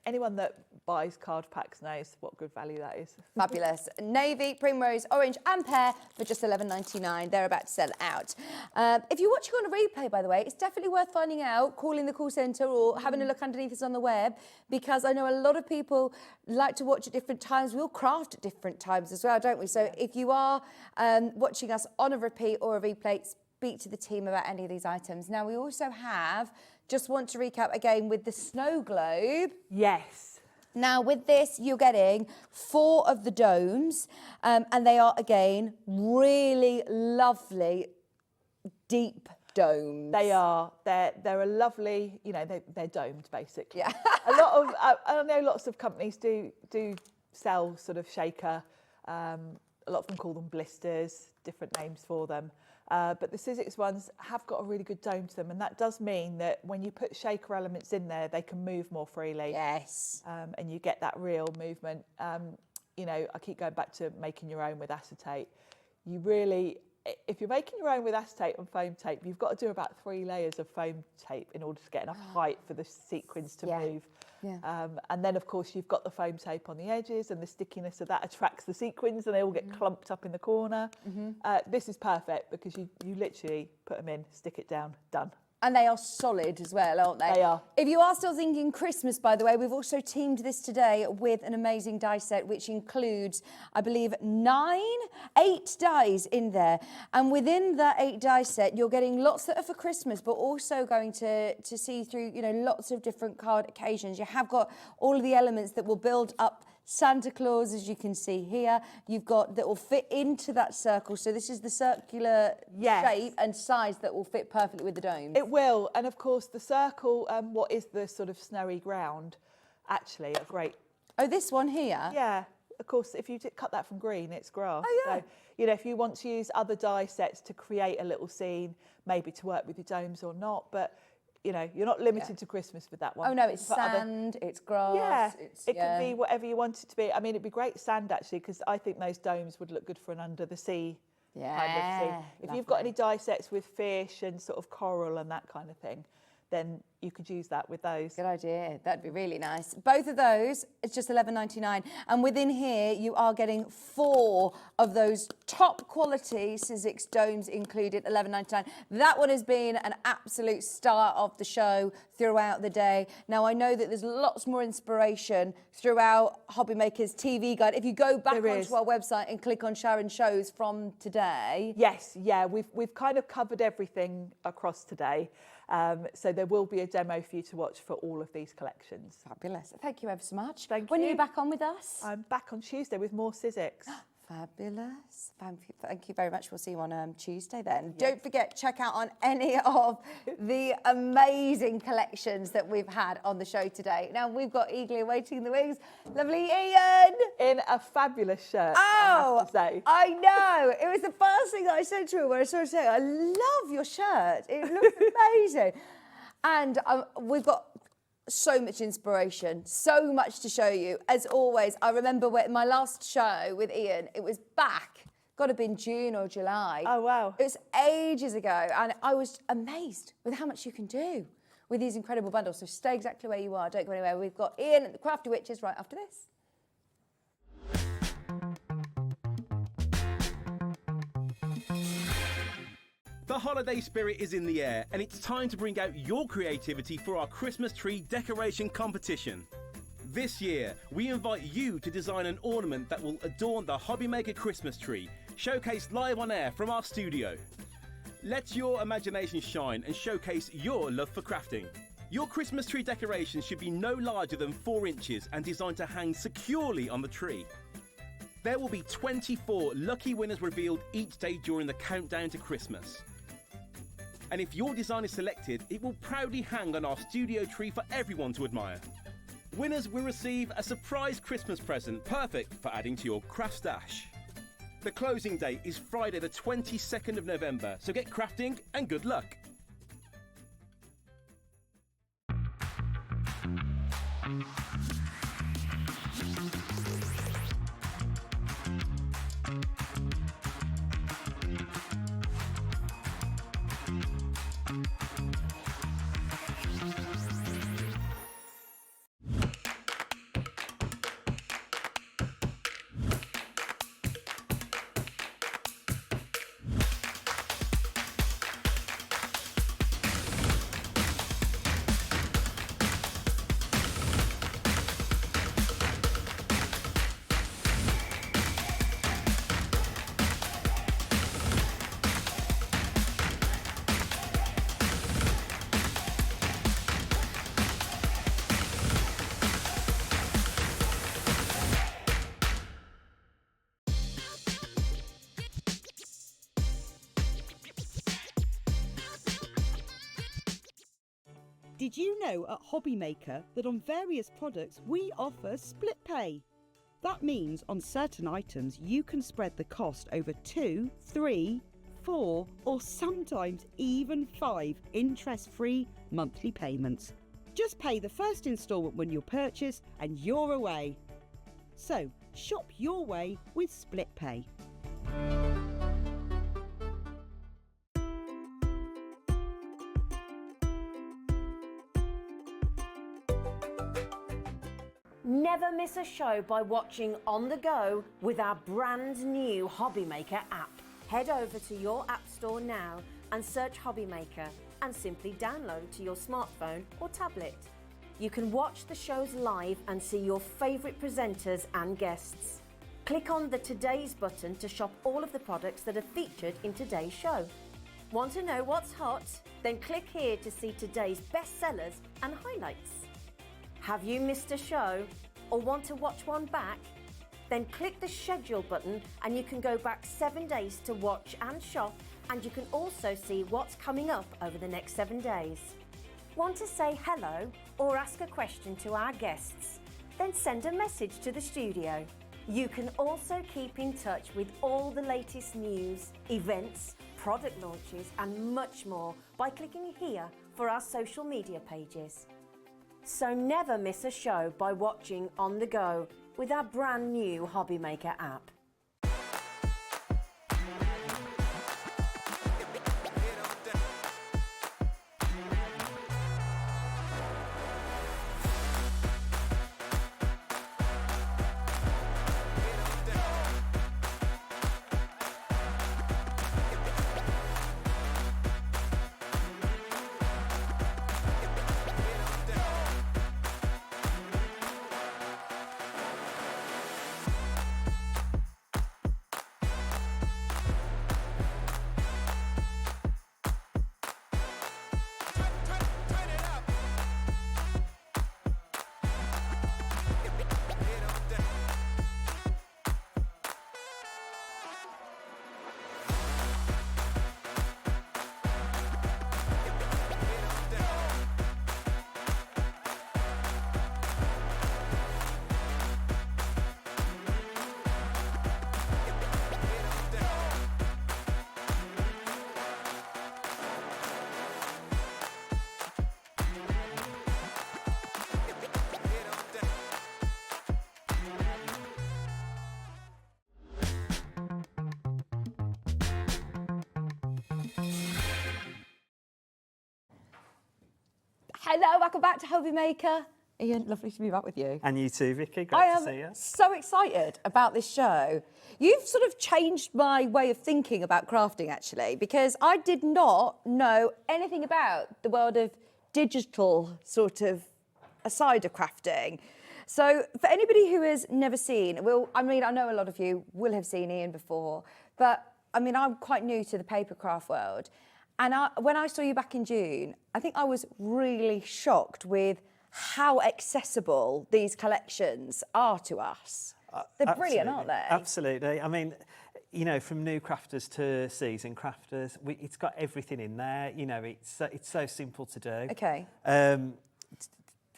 anyone that buys card packs knows what good value that is. Fabulous. Navy, primrose, orange and pear for just £11.99. They're about to sell out. If you're watching on a replay, by the way, it's definitely worth finding out, calling the call centre or having a look underneath us on the web, because I know a lot of people like to watch at different times. We all craft at different times as well, don't we? So if you are watching us on a repeat or a replay, speak to the team about any of these items. Now, we also have... Just want to recap again with the snow globe. Yes. Now, with this, you're getting 4 of the domes, and they are, again, really lovely, deep domes. They are. They're a lovely, you know, they're domed, basically. Yeah. A lot of, I know lots of companies do sell sort of shaker. A lot of them call them blisters, different names for them. But the Sizzix ones have got a really good dome to them, and that does mean that when you put shaker elements in there, they can move more freely. Yes. And you get that real movement. You know, I keep going back to making your own with acetate. You really, if you're making your own with acetate and foam tape, you've got to do about 3 layers of foam tape in order to get enough height for the sequins to move. Yeah. And then, of course, you've got the foam tape on the edges, and the stickiness of that attracts the sequins, and they all get clumped up in the corner. This is perfect because you literally put them in, stick it down, done. And they are solid as well, aren't they? They are. If you are still thinking Christmas, by the way, we've also teamed this today with an amazing die set, which includes, I believe, 8 dies in there. And within that 8 die set, you're getting lots that are for Christmas, but also going to see through, you know, lots of different card occasions. You have got all of the elements that will build up Santa Claus, as you can see here. You've got that will fit into that circle. So this is the circular shape and size that will fit perfectly with the dome. It will. And of course, the circle, what is the sort of snowy ground, actually, a great... Oh, this one here? Yeah. Of course, if you cut that from green, it's grass. Oh, yeah. So, you know, if you want to use other die sets to create a little scene, maybe to work with your domes or not, but... You know, you're not limited to Christmas with that one. Oh, no, it's sand, it's grass. Yeah, it can be whatever you want it to be. I mean, it'd be great sand, actually, because I think those domes would look good for an under-the-sea kind of scene. If you've got any die sets with fish and sort of coral and that kind of thing, then you could use that with those. Good idea. That'd be really nice. Both of those, it's just £11.99. And within here, you are getting 4 of those top quality Sizzix domes included, £11.99. That one has been an absolute star of the show throughout the day. Now, I know that there's lots more inspiration throughout Hobby Maker's TV guide. If you go back onto our website and click on Sharon Shows from today. Yes, yeah, we've kind of covered everything across today. So there will be a demo for you to watch for all of these collections. Fabulous. Thank you ever so much. Thank you. When are you back on with us? I'm back on Tuesday with more Sizzix. Fabulous. Thank you very much. We'll see you on Tuesday then. Yes. Don't forget, check out on any of the amazing collections that we've had on the show today. Now, we've got eagerly awaiting the wings, lovely Ian. In a fabulous shirt, oh, I have to say. I know. It was the first thing that I said to her when I saw her saying, I love your shirt. It looks amazing. And we've got so much inspiration, so much to show you. As always, I remember when my last show with Ian, it was back, got to have been June or July. Oh, wow. It was ages ago, and I was amazed with how much you can do with these incredible bundles. So stay exactly where you are, don't go anywhere. We've got Ian at the Crafty Witches right after this. The holiday spirit is in the air, and it's time to bring out your creativity for our Christmas tree decoration competition. This year, we invite you to design an ornament that will adorn the Hobby Maker Christmas tree. showcased live on air from our studio. Let your imagination shine and showcase your love for crafting. Your Christmas tree decoration should be no larger than 4 inches and designed to hang securely on the tree. There will be 24 lucky winners revealed each day during the countdown to Christmas. And if your design is selected, it will proudly hang on our studio tree for everyone to admire. Winners will receive a surprise Christmas present, perfect for adding to your craft stash. The closing date is Friday the 22nd of November, so get crafting and good luck. Did you know at Hobbymaker that on various products we offer split pay? That means on certain items you can spread the cost over 2, 3, 4 or sometimes even 5 interest-free monthly payments. Just pay the first instalment when you purchase and you're away. So shop your way with split pay. Never miss a show by watching on the go with our brand new Hobbymaker app. Head over to your app store now and search Hobbymaker and simply download to your smartphone or tablet. You can watch the shows live and see your favourite presenters and guests. Click on the Today's button to shop all of the products that are featured in today's show. Want to know what's hot? Then click here to see today's bestsellers and highlights. Have you missed a show or want to watch one back? Then click the schedule button and you can go back 7 days to watch and shop, and you can also see what's coming up over the next 7 days. Want to say hello or ask a question to our guests? Then send a message to the studio. You can also keep in touch with all the latest news, events, product launches and much more by clicking here for our social media pages. So never miss a show by watching on the go with our brand new Hobbymaker app. Hello, welcome back to Hobbymaker. Ian, lovely to be back with you. And you too, Vicky. Great to see you. I am so excited about this show. You've sort of changed my way of thinking about crafting, actually, because I did not know anything about the world of digital sort of a side of crafting. So for anybody who has never seen, I know a lot of you will have seen Ian before. but I mean, I'm quite new to the paper craft world. And when I saw you back in June, I think I was really shocked with how accessible these collections are to us. They're brilliant, aren't they? Absolutely. I mean, you know, from new crafters to seasoned crafters, it's got everything in there. You know, it's so simple to do. Okay.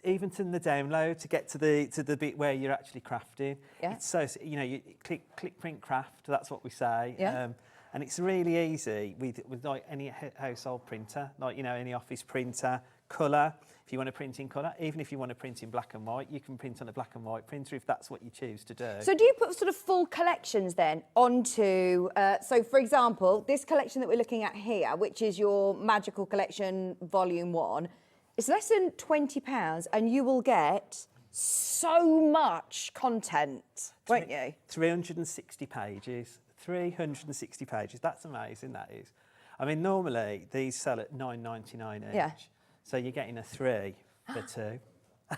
Even to the download, to get to the bit where you're actually crafting. Yeah. It's so, you know, you click, print, craft. That's what we say. Yeah. And it's really easy with like any household printer, like, you know, any office printer, colour. If you want to print in colour, even if you want to print in black and white, you can print on a black and white printer if that's what you choose to do. So do you put sort of full collections then onto, so for example, this collection that we're looking at here, which is your Magical Collection Volume 1, it's less than £20 and you will get so much content, won't you? 360 pages. 360 pages. That's amazing, that is. I mean, normally these sell at $9.99 each. Yeah. So you're getting a 3 for 2.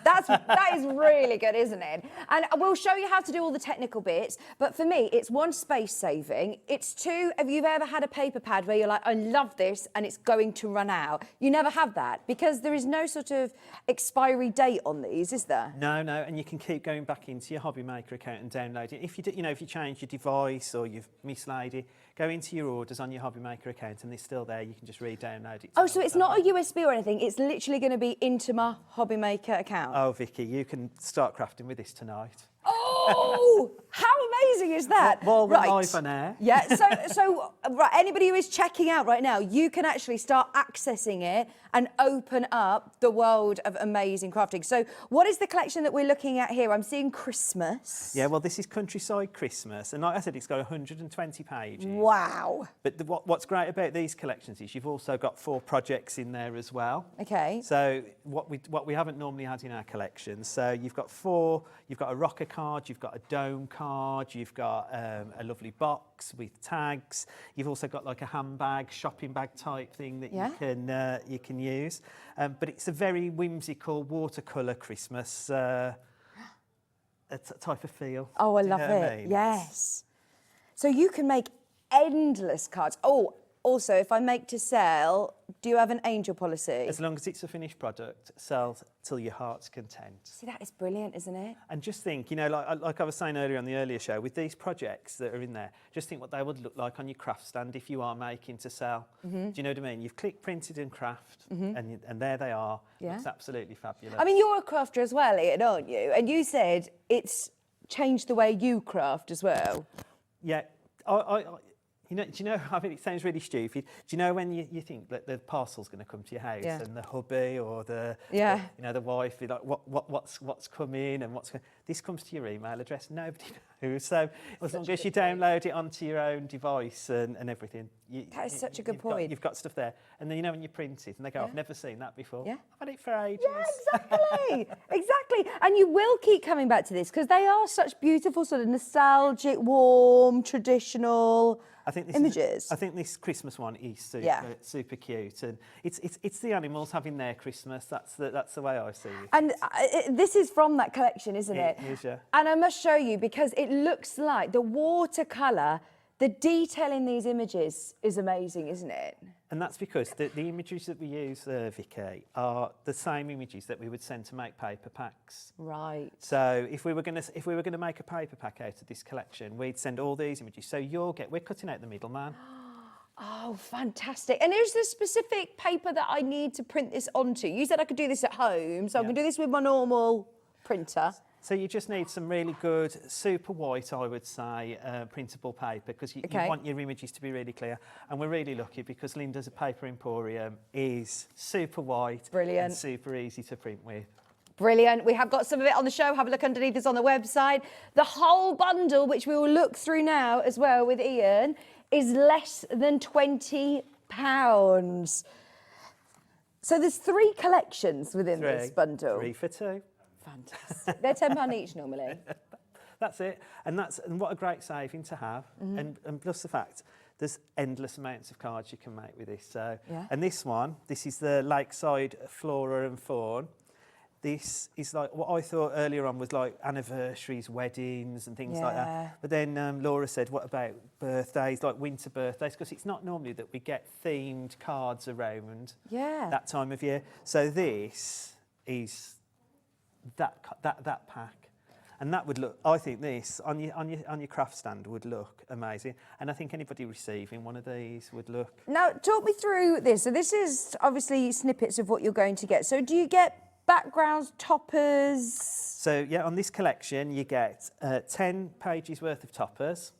That is really good, isn't it? And we'll show you how to do all the technical bits. But for me, it's 1, space saving. It's 2, have you ever had a paper pad where you're like, I love this and it's going to run out? You never have that because there is no sort of expiry date on these, is there? No, and you can keep going back into your Hobby Maker account and download it. If you do, you know, if you change your device or you've mislaid it, go into your orders on your Hobby Maker account and it's still there. You can just re-download it. Oh, so it's not a USB or anything. It's literally going to be into my Hobby Maker account. Oh, Vicky, you can start crafting with this tonight. Oh, how amazing is that? While we're live on air. Yeah, so right, anybody who is checking out right now, you can actually start accessing it and open up the world of amazing crafting. So what is the collection that we're looking at here? I'm seeing Christmas. Yeah, well, this is Countryside Christmas. And like I said, it's got 120 pages. Wow. But what's great about these collections is you've also got 4 projects in there as well. Okay. So what we haven't normally had in our collection. So you've got 4, you've got a rocker card, you've got a dome card, you've got a lovely box with tags. You've also got like a handbag, shopping bag type thing that you can use. But it's a very whimsical watercolour Christmas type of feel. Oh, I love it. I mean? Yes. So you can make endless cards. Oh, also, if I make to sell, do you have an angel policy? As long as it's a finished product, sell till your heart's content. See, that is brilliant, isn't it? And just think, you know, like I was saying earlier on the earlier show, with these projects that are in there, just think what they would look like on your craft stand if you are making to sell. Do you know what I mean? You've clicked, printed and craft, and there they are. Yeah. It's absolutely fabulous. I mean, you're a crafter as well, Ian, aren't you? And you said it's changed the way you craft as well. Yeah. You know, do you know, I mean, it sounds really stupid. Do you know when you think that the parcel's going to come to your house and the hubby or the you know, the wife, like, what's coming and this comes to your email address, nobody knows. So as long as you download it onto your own device and everything. That is such a good point. You've got stuff there. And then, you know, when you print it and they go, I've never seen that before. Yeah. I've had it for ages. Yeah, exactly. Exactly. And you will keep coming back to this because they are such beautiful, sort of nostalgic, warm, traditional images. I think this Christmas one is super cute, and it's the animals having their Christmas. That's the way I see it. And this is from that collection, isn't it? It is, yeah. And I must show you because it looks like the watercolour, the detail in these images is amazing, isn't it? And that's because the images that we use, Vicky, are the same images that we would send to make paper packs. Right. So if we were going to make a paper pack out of this collection, we'd send all these images. So we're cutting out the middleman. Oh, fantastic. And is there specific paper that I need to print this onto? You said I could do this at home, so I can do this with my normal printer. So you just need some really good, super white, I would say, printable paper, because you want your images to be really clear. And we're really lucky because Linda's Paper Emporium is super white and super easy to print with. Brilliant. We have got some of it on the show. Have a look underneath us on the website. The whole bundle, which we will look through now as well with Ian, is less than £20. So there's 3 collections within this bundle. 3 for 2. Fantastic. They're £10 each normally. That's it. And what a great saving to have. And plus the fact there's endless amounts of cards you can make with this. So, and this is the Lakeside Flora and Fawn. this is like what I thought earlier on was like anniversaries, weddings and things like that. But then Laura said, what about birthdays, like winter birthdays? Because it's not normally that we get themed cards around that time of year. So this is that pack. And that would look, I think this on your craft stand would look amazing. And I think anybody receiving one of these would look. Now, talk me through this. So this is obviously snippets of what you're going to get. So do you get backgrounds, toppers? So yeah, on this collection, you get 10 pages worth of toppers.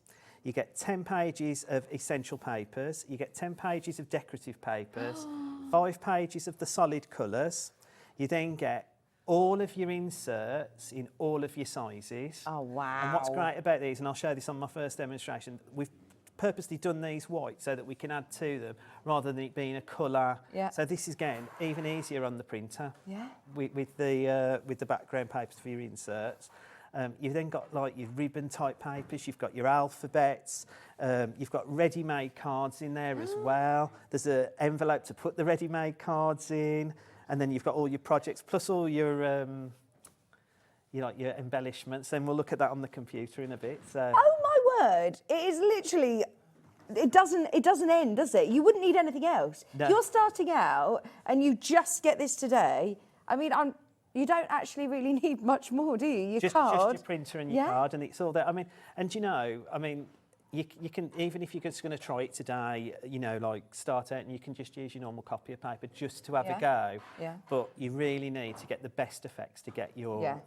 You get 10 pages of essential papers. You get 10 pages of decorative papers, 5 pages of the solid colours. You then get all of your inserts in all of your sizes. Oh, wow. And what's great about these, and I'll show this on my first demonstration, we've purposely done these white so that we can add to them rather than it being a colour. Yeah. So this is, again, even easier on the printer. Yeah. With the background papers for your inserts. You've then got like your ribbon type papers, you've got your alphabets, you've got ready-made cards in there as well. There's an envelope to put the ready-made cards in. And then you've got all your projects, plus all your your embellishments. And we'll look at that on the computer in a bit. So. Oh my word! It is literally. It doesn't end, does it? You wouldn't need anything else. No. You're starting out, and you just get this today. I mean, you don't actually really need much more, do you? Your just card. your printer and your card, and it's all there. I mean, and you can, even if you're just going to try it today, like start out and you can just use your normal copy of paper just to have a go. Yeah. But you really need to get the best effects to get your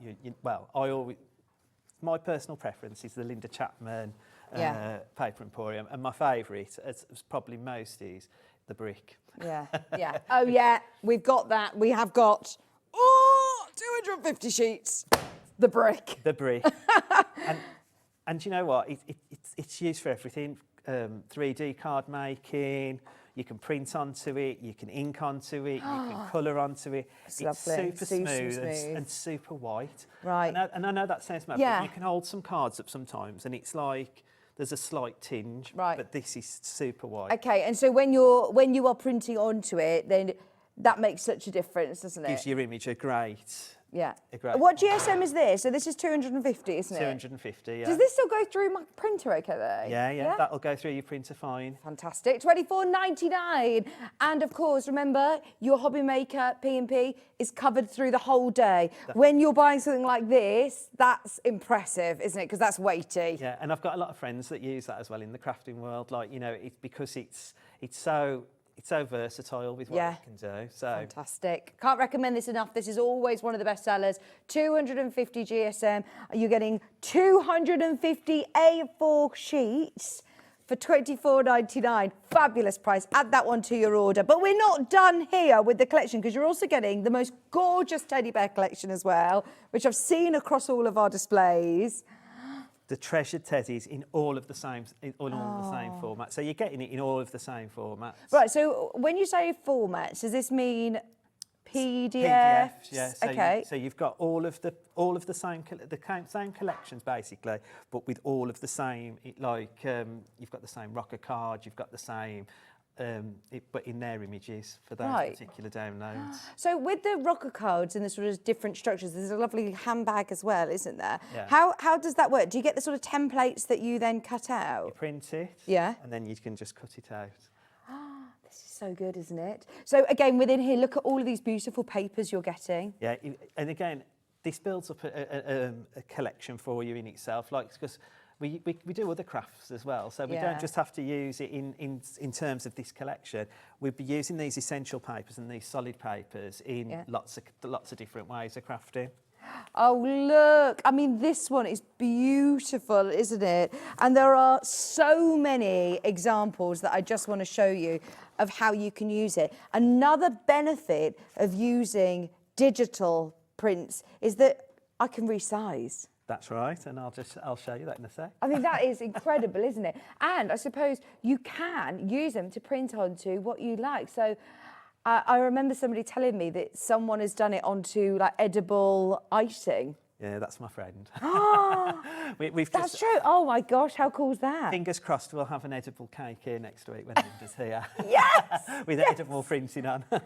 my personal preference is the Linda Chapman Paper Emporium, and my favourite, as probably most, is the brick. Yeah, yeah. Oh yeah, we've got that. We have got 250 sheets. The brick. The brick. And you know what? It's used for everything. 3D card making. You can print onto it. You can ink onto it. You can colour onto it. It's super smooth. And super white. Right. And I know that sounds mad, but you can hold some cards up sometimes, and it's like there's a slight tinge. Right. But this is super white. Okay, and so when you are printing onto it, then that makes such a difference, doesn't it? Gives your image a great. Yeah. Great What GSM is this? So this is 250, isn't it? 250, yeah. Does this still go through my printer okay though? Yeah. That'll go through your printer fine. Fantastic. $24.99. And of course, remember, your Hobby Maker P&P is covered through the whole day. When you're buying something like this, that's impressive, isn't it? Because that's weighty. Yeah, and I've got a lot of friends that use that as well in the crafting world. Like, it's because it's so versatile with what it can do. So Fantastic. Can't recommend this enough. This is always one of the best sellers. 250 GSM. You're getting 250 A4 sheets for $24.99. Fabulous price. Add that one to your order. But we're not done here with the collection, because you're also getting the most gorgeous teddy bear collection as well, which I've seen across all of our displays. The treasured teddies in all of the same format. So you're getting it in all of the same formats. Right, so when you say formats, does this mean PDFs? PDFs, yeah. So okay. So you've got all of the same collections basically, but with all of the same. You've got the same rocker card. You've got the same. But in their images for those particular downloads. So with the rocker cards and the sort of different structures, there's a lovely handbag as well, isn't there? Yeah. How does that work? Do you get the sort of templates that you then cut out? You print it, and then you can just cut it out. This is so good, isn't it? So again, within here, look at all of these beautiful papers you're getting. Yeah, and again, this builds up a collection for you in itself, because we do other crafts as well, so we don't just have to use it in terms of this collection. We'd be using these essential papers and these solid papers in lots of different ways of crafting. Oh, look. I mean, this one is beautiful, isn't it? And there are so many examples that I just want to show you of how you can use it. Another benefit of using digital prints is that I can resize. That's right, and I'll show you that in a sec. I mean, that is incredible, isn't it? And I suppose you can use them to print onto what you like. So I remember somebody telling me that someone has done it onto like edible icing. Yeah, that's my friend. That's true. Oh my gosh, how cool is that? Fingers crossed we'll have an edible cake here next week when Linda's here. Yes! With edible printing on. How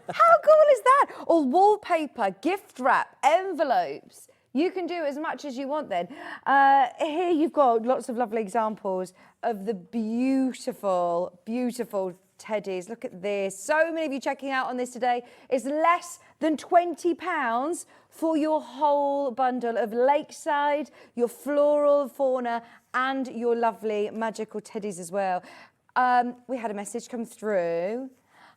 cool is that? Or wallpaper, gift wrap, envelopes. You can do as much as you want then. Here you've got lots of lovely examples of the beautiful, beautiful teddies. Look at this. So many of you checking out on this today. It's less than £20 for your whole bundle of Lakeside, your floral fauna, and your lovely magical teddies as well. We had a message come through.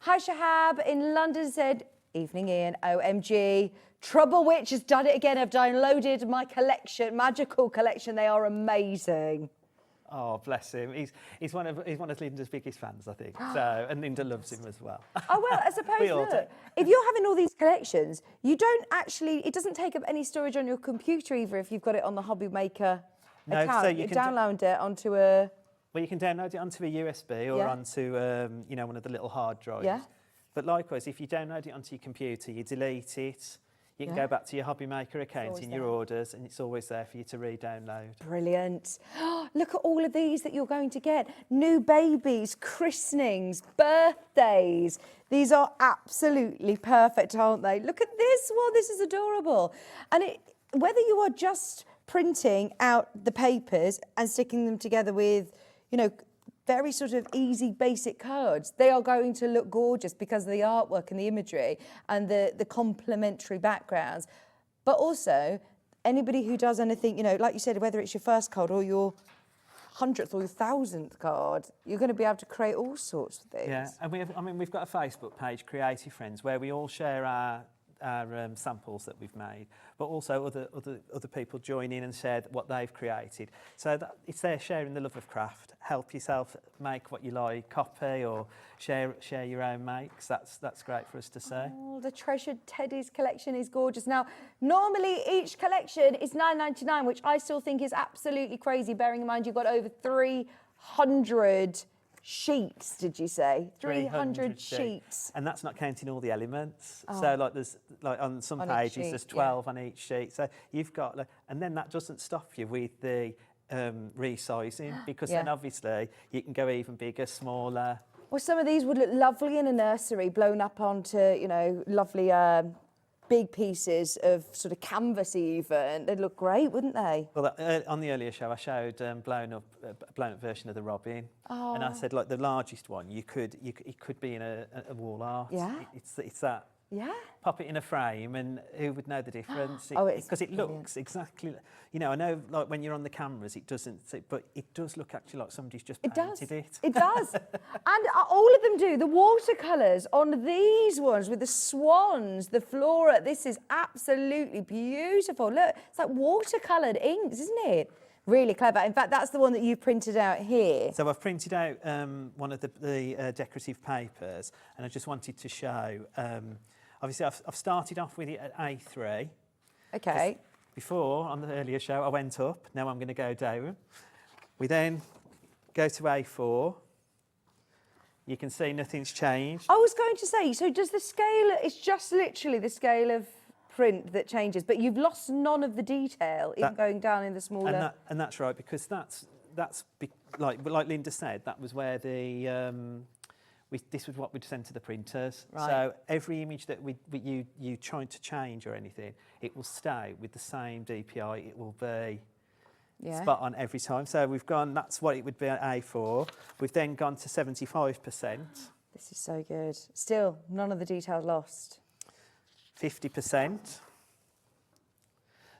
Hi Shahab in London said, evening Ian, OMG. Trouble Witch has done it again. I've downloaded my collection, magical collection. They are amazing. Oh, bless him. He's one of Linda's biggest fans, I think. So, and Linda loves him as well. Oh, well, I suppose, We all look, if you're having all these collections, you don't actually, it doesn't take up any storage on your computer either if you've got it on the Hobby Maker account. So you can download it onto a... Well, you can download it onto a USB or onto, one of the little hard drives. Yeah. But likewise, if you download it onto your computer, you delete it, you can go back to your Hobby Maker account in your orders, and it's always there for you to re-download. Brilliant. Look at all of these that you're going to get. New babies, christenings, birthdays. These are absolutely perfect, aren't they? Look at this one. This is adorable. And whether you are just printing out the papers and sticking them together with, very sort of easy, basic cards, they are going to look gorgeous because of the artwork and the imagery and the complementary backgrounds. But also, anybody who does anything, like you said, whether it's your first card or your 100th or your 1000th card, you're going to be able to create all sorts of things. Yeah, and we've got a Facebook page, Creative Friends, where we all share our samples that we've made, but also other people join in and share what they've created. So that it's there sharing the love of craft. Help yourself make what you like, copy or share your own makes. That's great for us to see. Oh, the Treasured Teddies collection is gorgeous. Now, normally each collection is £9.99, which I still think is absolutely crazy, bearing in mind you've got over 300 sheets, did you say? 300 sheets. And that's not counting all the elements. So there's on some pages there's 12 on each sheet. So you've got, and then that doesn't stop you with the resizing, because then obviously you can go even bigger, smaller. Well, some of these would look lovely in a nursery, blown up onto, lovely big pieces of sort of canvas even. They'd look great, wouldn't they? Well, on the earlier show, I showed blown up version of the robin, and I said the largest one it could be in a wall art. Yeah, it's that. Yeah. Pop it in a frame, and who would know the difference? Because it looks exactly. I know, like when you're on the cameras, it doesn't, but it does look actually like somebody's just painted it. It does. And all of them do. The watercolours on these ones with the swans, the flora. This is absolutely beautiful. Look, it's like watercoloured inks, isn't it? Really clever. In fact, that's the one that you printed out here. So I've printed out one of the decorative papers, and I just wanted to show. Obviously, I've started off with it at A3. Okay. Before, on the earlier show, I went up. Now I'm going to go down. We then go to A4. You can see nothing's changed. I was going to say, so does the scale, it's just literally the scale of print that changes, but you've lost none of the detail, even going down in the smaller... And that's right, because that's like Linda said, that was where this was what we'd send to the printers. Right. So every image that you trying to change or anything, it will stay with the same DPI. It will be spot on every time. So we've gone, that's what it would be at A4. We've then gone to 75%. This is so good. Still, none of the detail lost. 50%.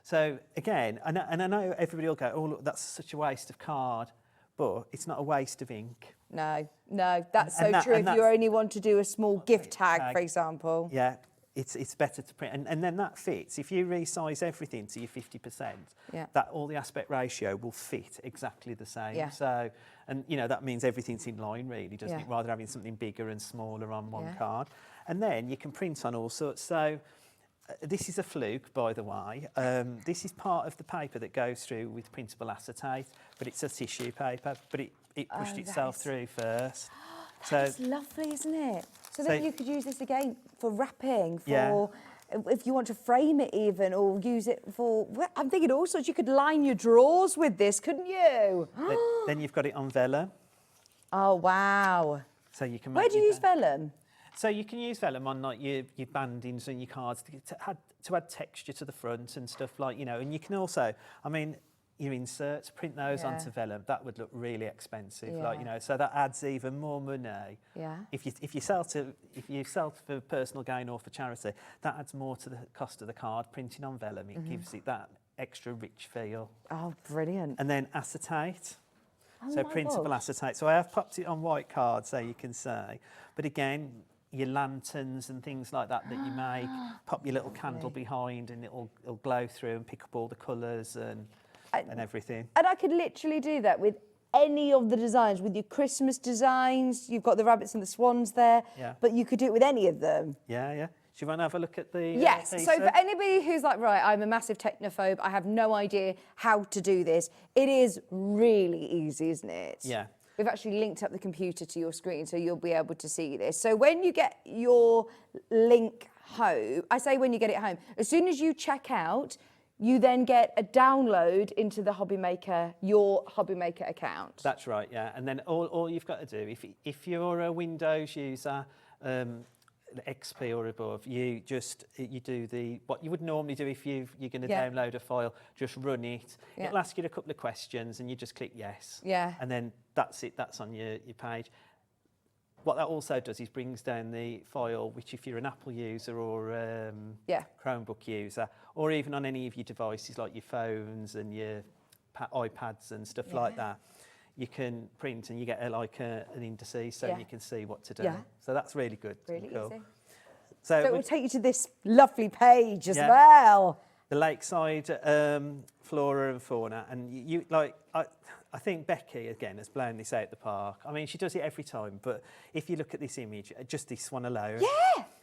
So again, and I know everybody will go, oh look, that's such a waste of card, but it's not a waste of ink. No, that's so true. If you only want to do a small gift tag, for example. Yeah, it's better to print, and then that fits. If you resize everything to your 50%, that all the aspect ratio will fit exactly the same. Yeah. So, and that means everything's in line, really, doesn't it? Rather than having something bigger and smaller on one card. And then you can print on all sorts. So this is a fluke, by the way. This is part of the paper that goes through with printable acetate, but it's a tissue paper, but it pushed itself through first. That's lovely, isn't it? So then you could use this again for wrapping, for if you want to frame it even or use it for, I'm thinking all sorts. You could line your drawers with this, couldn't you? Then you've got it on vellum. Oh, wow. So you can. Where do you use vellum? So you can use vellum on like your bandings and your cards to add texture to the front and stuff like, you know, and you can also, I mean, your inserts, print those onto vellum, that would look really expensive, like, you know, so that adds even more money. Yeah. If you sell for personal gain or for charity, that adds more to the cost of the card. Printing on vellum, it gives it that extra rich feel. Oh, brilliant. And then acetate. Oh, So my printable gosh. acetate. So I have popped it on white cards, so you can say. But again, your lanterns and things like that you make, pop your little candle behind and it'll glow through and pick up all the colours and everything. And I could literally do that with any of the designs, with your Christmas designs. You've got the rabbits and the swans there, but you could do it with any of them. Yeah, yeah. Do you want to have a look at the Yes, piece so there? for anybody who's like, right, I'm a massive technophobe, I have no idea how to do this, it is really easy, isn't it? Yeah. We've actually linked up the computer to your screen, so you'll be able to see this. So when you get your link home, I say when you get it home, as soon as you check out, you then get a download into the Hobby Maker, your Hobby Maker account. That's right, yeah. And then all you've got to do, if you're a Windows user, XP or above, you do what you would normally do if you're going to download a file, just run it. Yeah. It'll ask you a couple of questions and you just click yes. Yeah. And then that's it, that's on your page. What that also does is brings down the file, which if you're an Apple user or Chromebook user, or even on any of your devices like your phones and your iPads and stuff like that, you can print and you get an indices so you can see what to do. Yeah. So that's really good. Really cool. easy. So it will take you to this lovely page as Yeah. well. the lakeside flora and fauna, and I think Becky again has blown this out the park. I mean, she does it every time, but if you look at this image, just this one alone,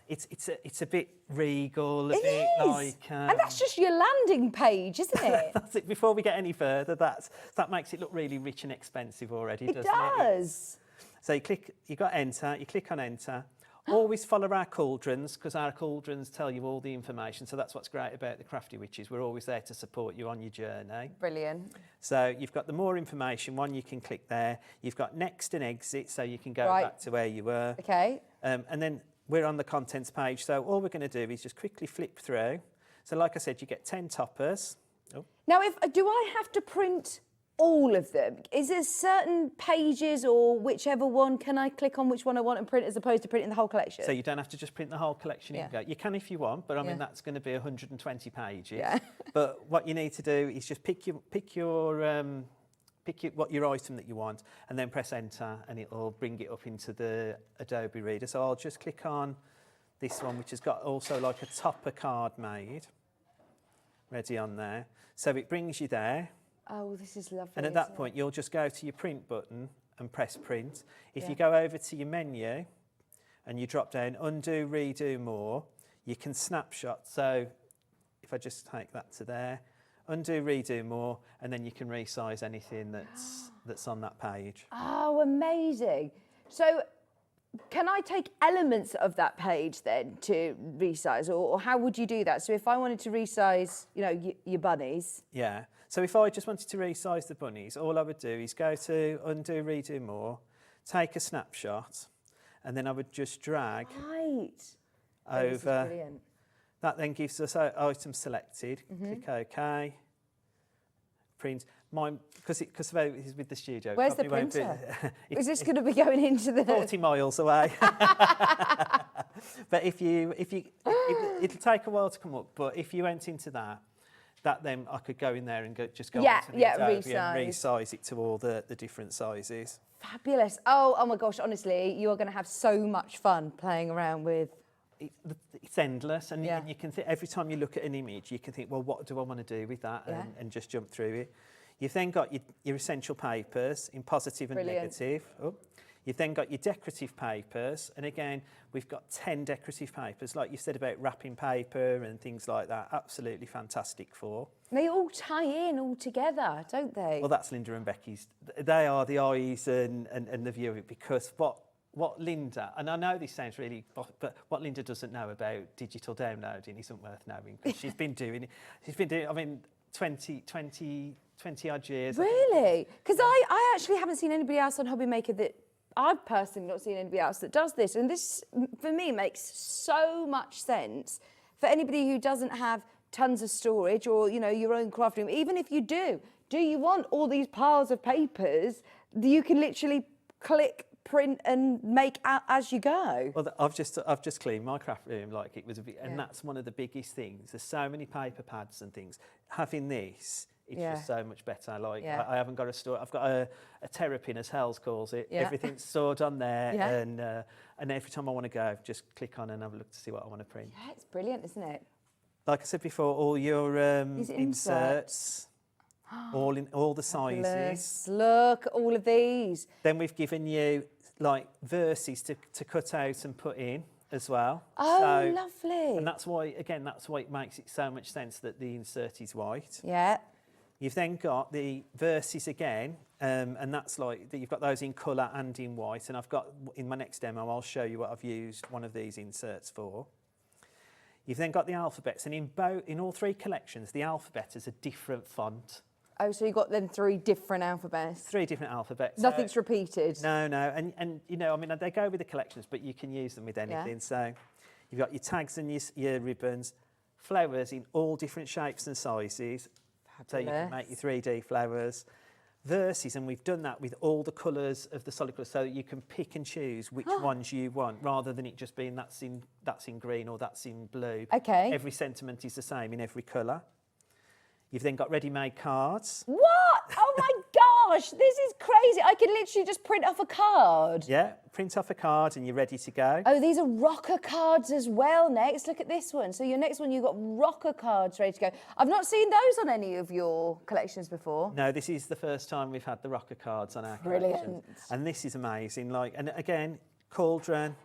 it's a bit regal, a bit like, and that's just your landing page, isn't it? that's it. Before we get any further, that makes it look really rich and expensive already, doesn't it? Does. So you got enter, you click on enter. Always follow our cauldrons, because our cauldrons tell you all the information. So that's what's great about the Crafty Witches. We're always there to support you on your journey. Brilliant. So you've got the more information one, you can click there. You've got next and exit, so you can go back to where you were. Okay. And then we're on the contents page. So all we're going to do is just quickly flip through. So like I said, you get 10 toppers. Oh. Now, do I have to print all of them? Is there certain pages or whichever one, can I click on which one I want and print as opposed to printing the whole collection? So you don't have to just print the whole collection. You can if you want, but I mean, that's going to be 120 pages. Yeah. But what you need to do is just pick your item that you want and then press enter and it will bring it up into the Adobe Reader. So I'll just click on this one, which has got also like a topper card made ready on there. So it brings you there. Oh, this is lovely. And at that point, you'll just go to your print button and press print. If you go over to your menu and you drop down undo, redo, more, you can snapshot. So if I just take that to there, undo, redo, more, and then you can resize anything that's on that page. Oh, amazing. So can I take elements of that page then to resize, or how would you do that? So if I wanted to resize, your bunnies. Yeah. So if I just wanted to resize the bunnies, all I would do is go to undo, redo, more, take a snapshot, and then I would just drag over. Oh, this is brilliant. That then gives us item selected. Click OK. Print. Mine, because it is with the studio. Where's the printer? Is this going to be going into the 40 miles away? But it'll take a while to come up. But if you went into that then I could go in there and just go onto the Adobe and resize it to all the different sizes. Fabulous. Oh my gosh, honestly, you are going to have so much fun playing around with. It's endless, and you can think, every time you look at an image, you can think, well, what do I want to do with that, and just jump through it. You've then got your essential papers in positive and negative. Oh. You've then got your decorative papers, and again, we've got 10 decorative papers, like you said about wrapping paper and things like that. Absolutely fantastic for. They all tie in all together, don't they? Well, that's Linda and Becky's. They are the eyes and the view of it, because what what Linda, and I know this sounds really, but what Linda doesn't know about digital downloading isn't worth knowing, because she's been doing it, I mean, 20 odd years. Really? Because I actually haven't seen anybody else on Hobby Maker that, I've personally not seen anybody else that does this. And this, for me, makes so much sense for anybody who doesn't have tons of storage or, you know, your own craft room. Even if you do you want all these piles of papers? You can literally click, print and make as you go. Well, I've just cleaned my craft room like it was a bit, and that's one of the biggest things. There's so many paper pads and things. Having this, it's just so much better. Like I haven't got a store. I've got a terrapin, as Hells calls it. Yeah. Everything's stored on there, and every time I want to go, just click on and have a look to see what I want to print. Yeah, it's brilliant, isn't it? Like I said before, all your inserts. all the sizes. Look at all of these. Then we've given you like verses to cut out and put in as well. Oh, so, lovely. And that's why it makes it so much sense that the insert is white. Yeah. You've then got the verses again, and that's like, you've got those in colour and in white. And I've got, in my next demo, I'll show you what I've used one of these inserts for. You've then got the alphabets, and in all three collections, the alphabet is a different font. Oh, so you've got them 3 different alphabets. 3 different alphabets. Nothing's repeated. No, and you know, I mean, they go with the collections, but you can use them with anything. Yeah. So you've got your tags and your ribbons, flowers in all different shapes and sizes. Fabulous. So you can make your 3D flowers. Verses, and we've done that with all the colours of the solid colours, so that you can pick and choose which ones you want, rather than it just being that's in green or that's in blue. Okay. Every sentiment is the same in every colour. You've then got ready-made cards. What? Oh my gosh, this is crazy. I can literally just print off a card. Yeah, print off a card and you're ready to go. Oh, these are rocker cards as well next. Look at this one. So your next one, you've got rocker cards ready to go. I've not seen those on any of your collections before. No, this is the first time we've had the rocker cards on our Brilliant. collection. And this is amazing. Like, and again, cauldron.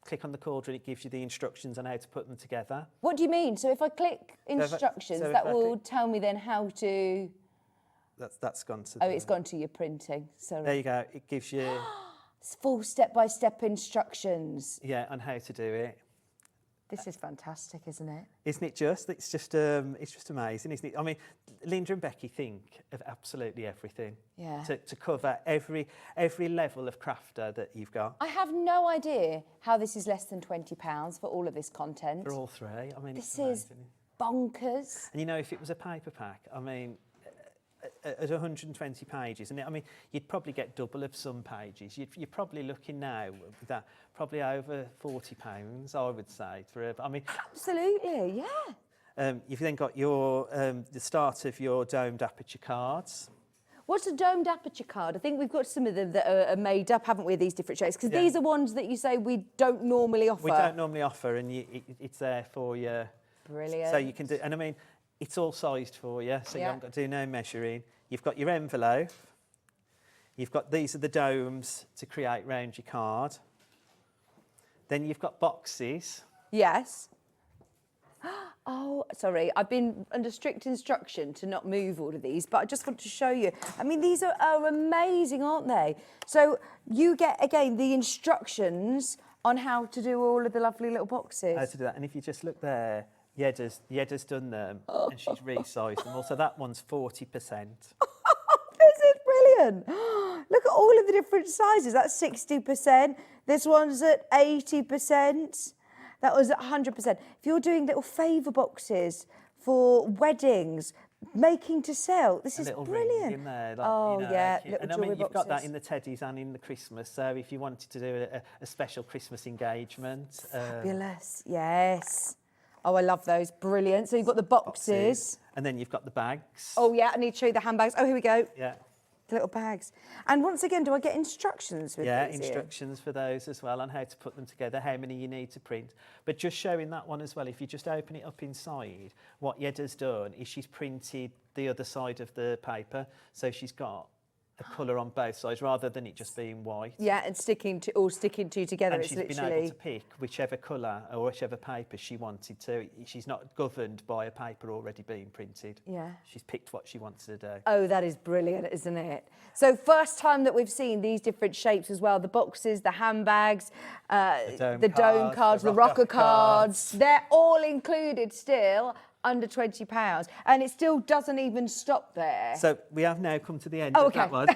Click on the cauldron, it gives you the instructions on how to put them together. What do you mean? So if I click instructions, that will tell me then how to... That's gone to... Oh, it's gone to your printing. Sorry. There you go. It gives you... It's full step-by-step instructions. Yeah, on how to do it. This is fantastic, isn't it? Isn't it just? It's just amazing, isn't it? I mean, Linda and Becky think of absolutely everything. Yeah. To cover every level of crafter that you've got. I have no idea how this is less than £20 for all of this content. For all 3. I mean, this is bonkers. And you know, if it was a paper pack, I mean, at 120 pages, and I mean, you'd probably get double of some pages. You're probably looking now with that, probably over £40, I would say. I mean, absolutely, yeah. You've then got your the start of your domed aperture cards. What's a domed aperture card? I think we've got some of them that are made up, haven't we, these different shapes? Because these are ones that you say we don't normally offer. We don't normally offer, and it's there for you. Brilliant. So you can do, and I mean, it's all sized for you, so you haven't got to do no measuring. You've got your envelope. You've got, these are the domes to create round your card. Then you've got boxes. Yes. Oh, sorry, I've been under strict instruction to not move all of these, but I just want to show you. I mean, these are amazing, aren't they? So you get, again, the instructions on how to do all of the lovely little boxes. How to do that. And if you just look there, Yeda's done them, and she's resized them. Also, that one's 40%. This is brilliant. Look at all of the different sizes. That's 60%. This one's at 80%. That was at 100%. If you're doing little favour boxes for weddings, making to sell, this is brilliant. In there, like, oh, you know, yeah, and I mean, you've got that in the teddies and in the Christmas. So if you wanted to do a special Christmas engagement. Fabulous, yes. Oh, I love those. Brilliant. So you've got the boxes. And then you've got the bags. Oh, yeah, I need to show you the handbags. Oh, here we go. Yeah. The little bags. And once again, do I get instructions with these? Yeah, instructions for those as well on how to put them together, how many you need to print. But just showing that one as well, if you just open it up inside, what Yeda's done is she's printed the other side of the paper. So she's got a colour on both sides rather than it just being white. Yeah, and sticking two together. And it's she's literally... been able to pick whichever colour or whichever paper she wanted to. She's not governed by a paper already being printed. Yeah. She's picked what she wants to do. Oh, that is brilliant, isn't it? So first time that we've seen these different shapes as well, the boxes, the handbags, the dome cards, the rocker cards. They're all included still, under £20, and it still doesn't even stop there. So we have now come to the end of that one.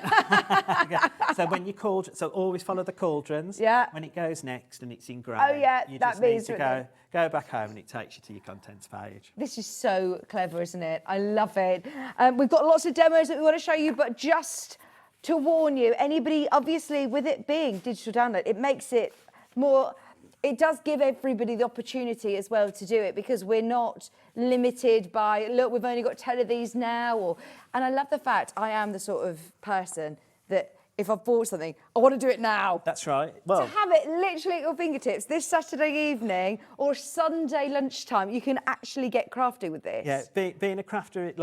So when you so always follow the cauldrons. Yeah. When it goes next and it's in grey, Oh, yeah, you that just need means to go back home and it takes you to your contents page. This is so clever, isn't it? I love it. We've got lots of demos that we want to show you, but just to warn you, anybody, obviously with it being digital download, it makes it more... It does give everybody the opportunity as well to do it, because we're not limited by, look, we've only got 10 of these now. And I love the fact I am the sort of person that if I've bought something, I want to do it now. That's right. Well, to have it literally at your fingertips this Saturday evening or Sunday lunchtime, you can actually get crafty with this. Yeah, being a crafter,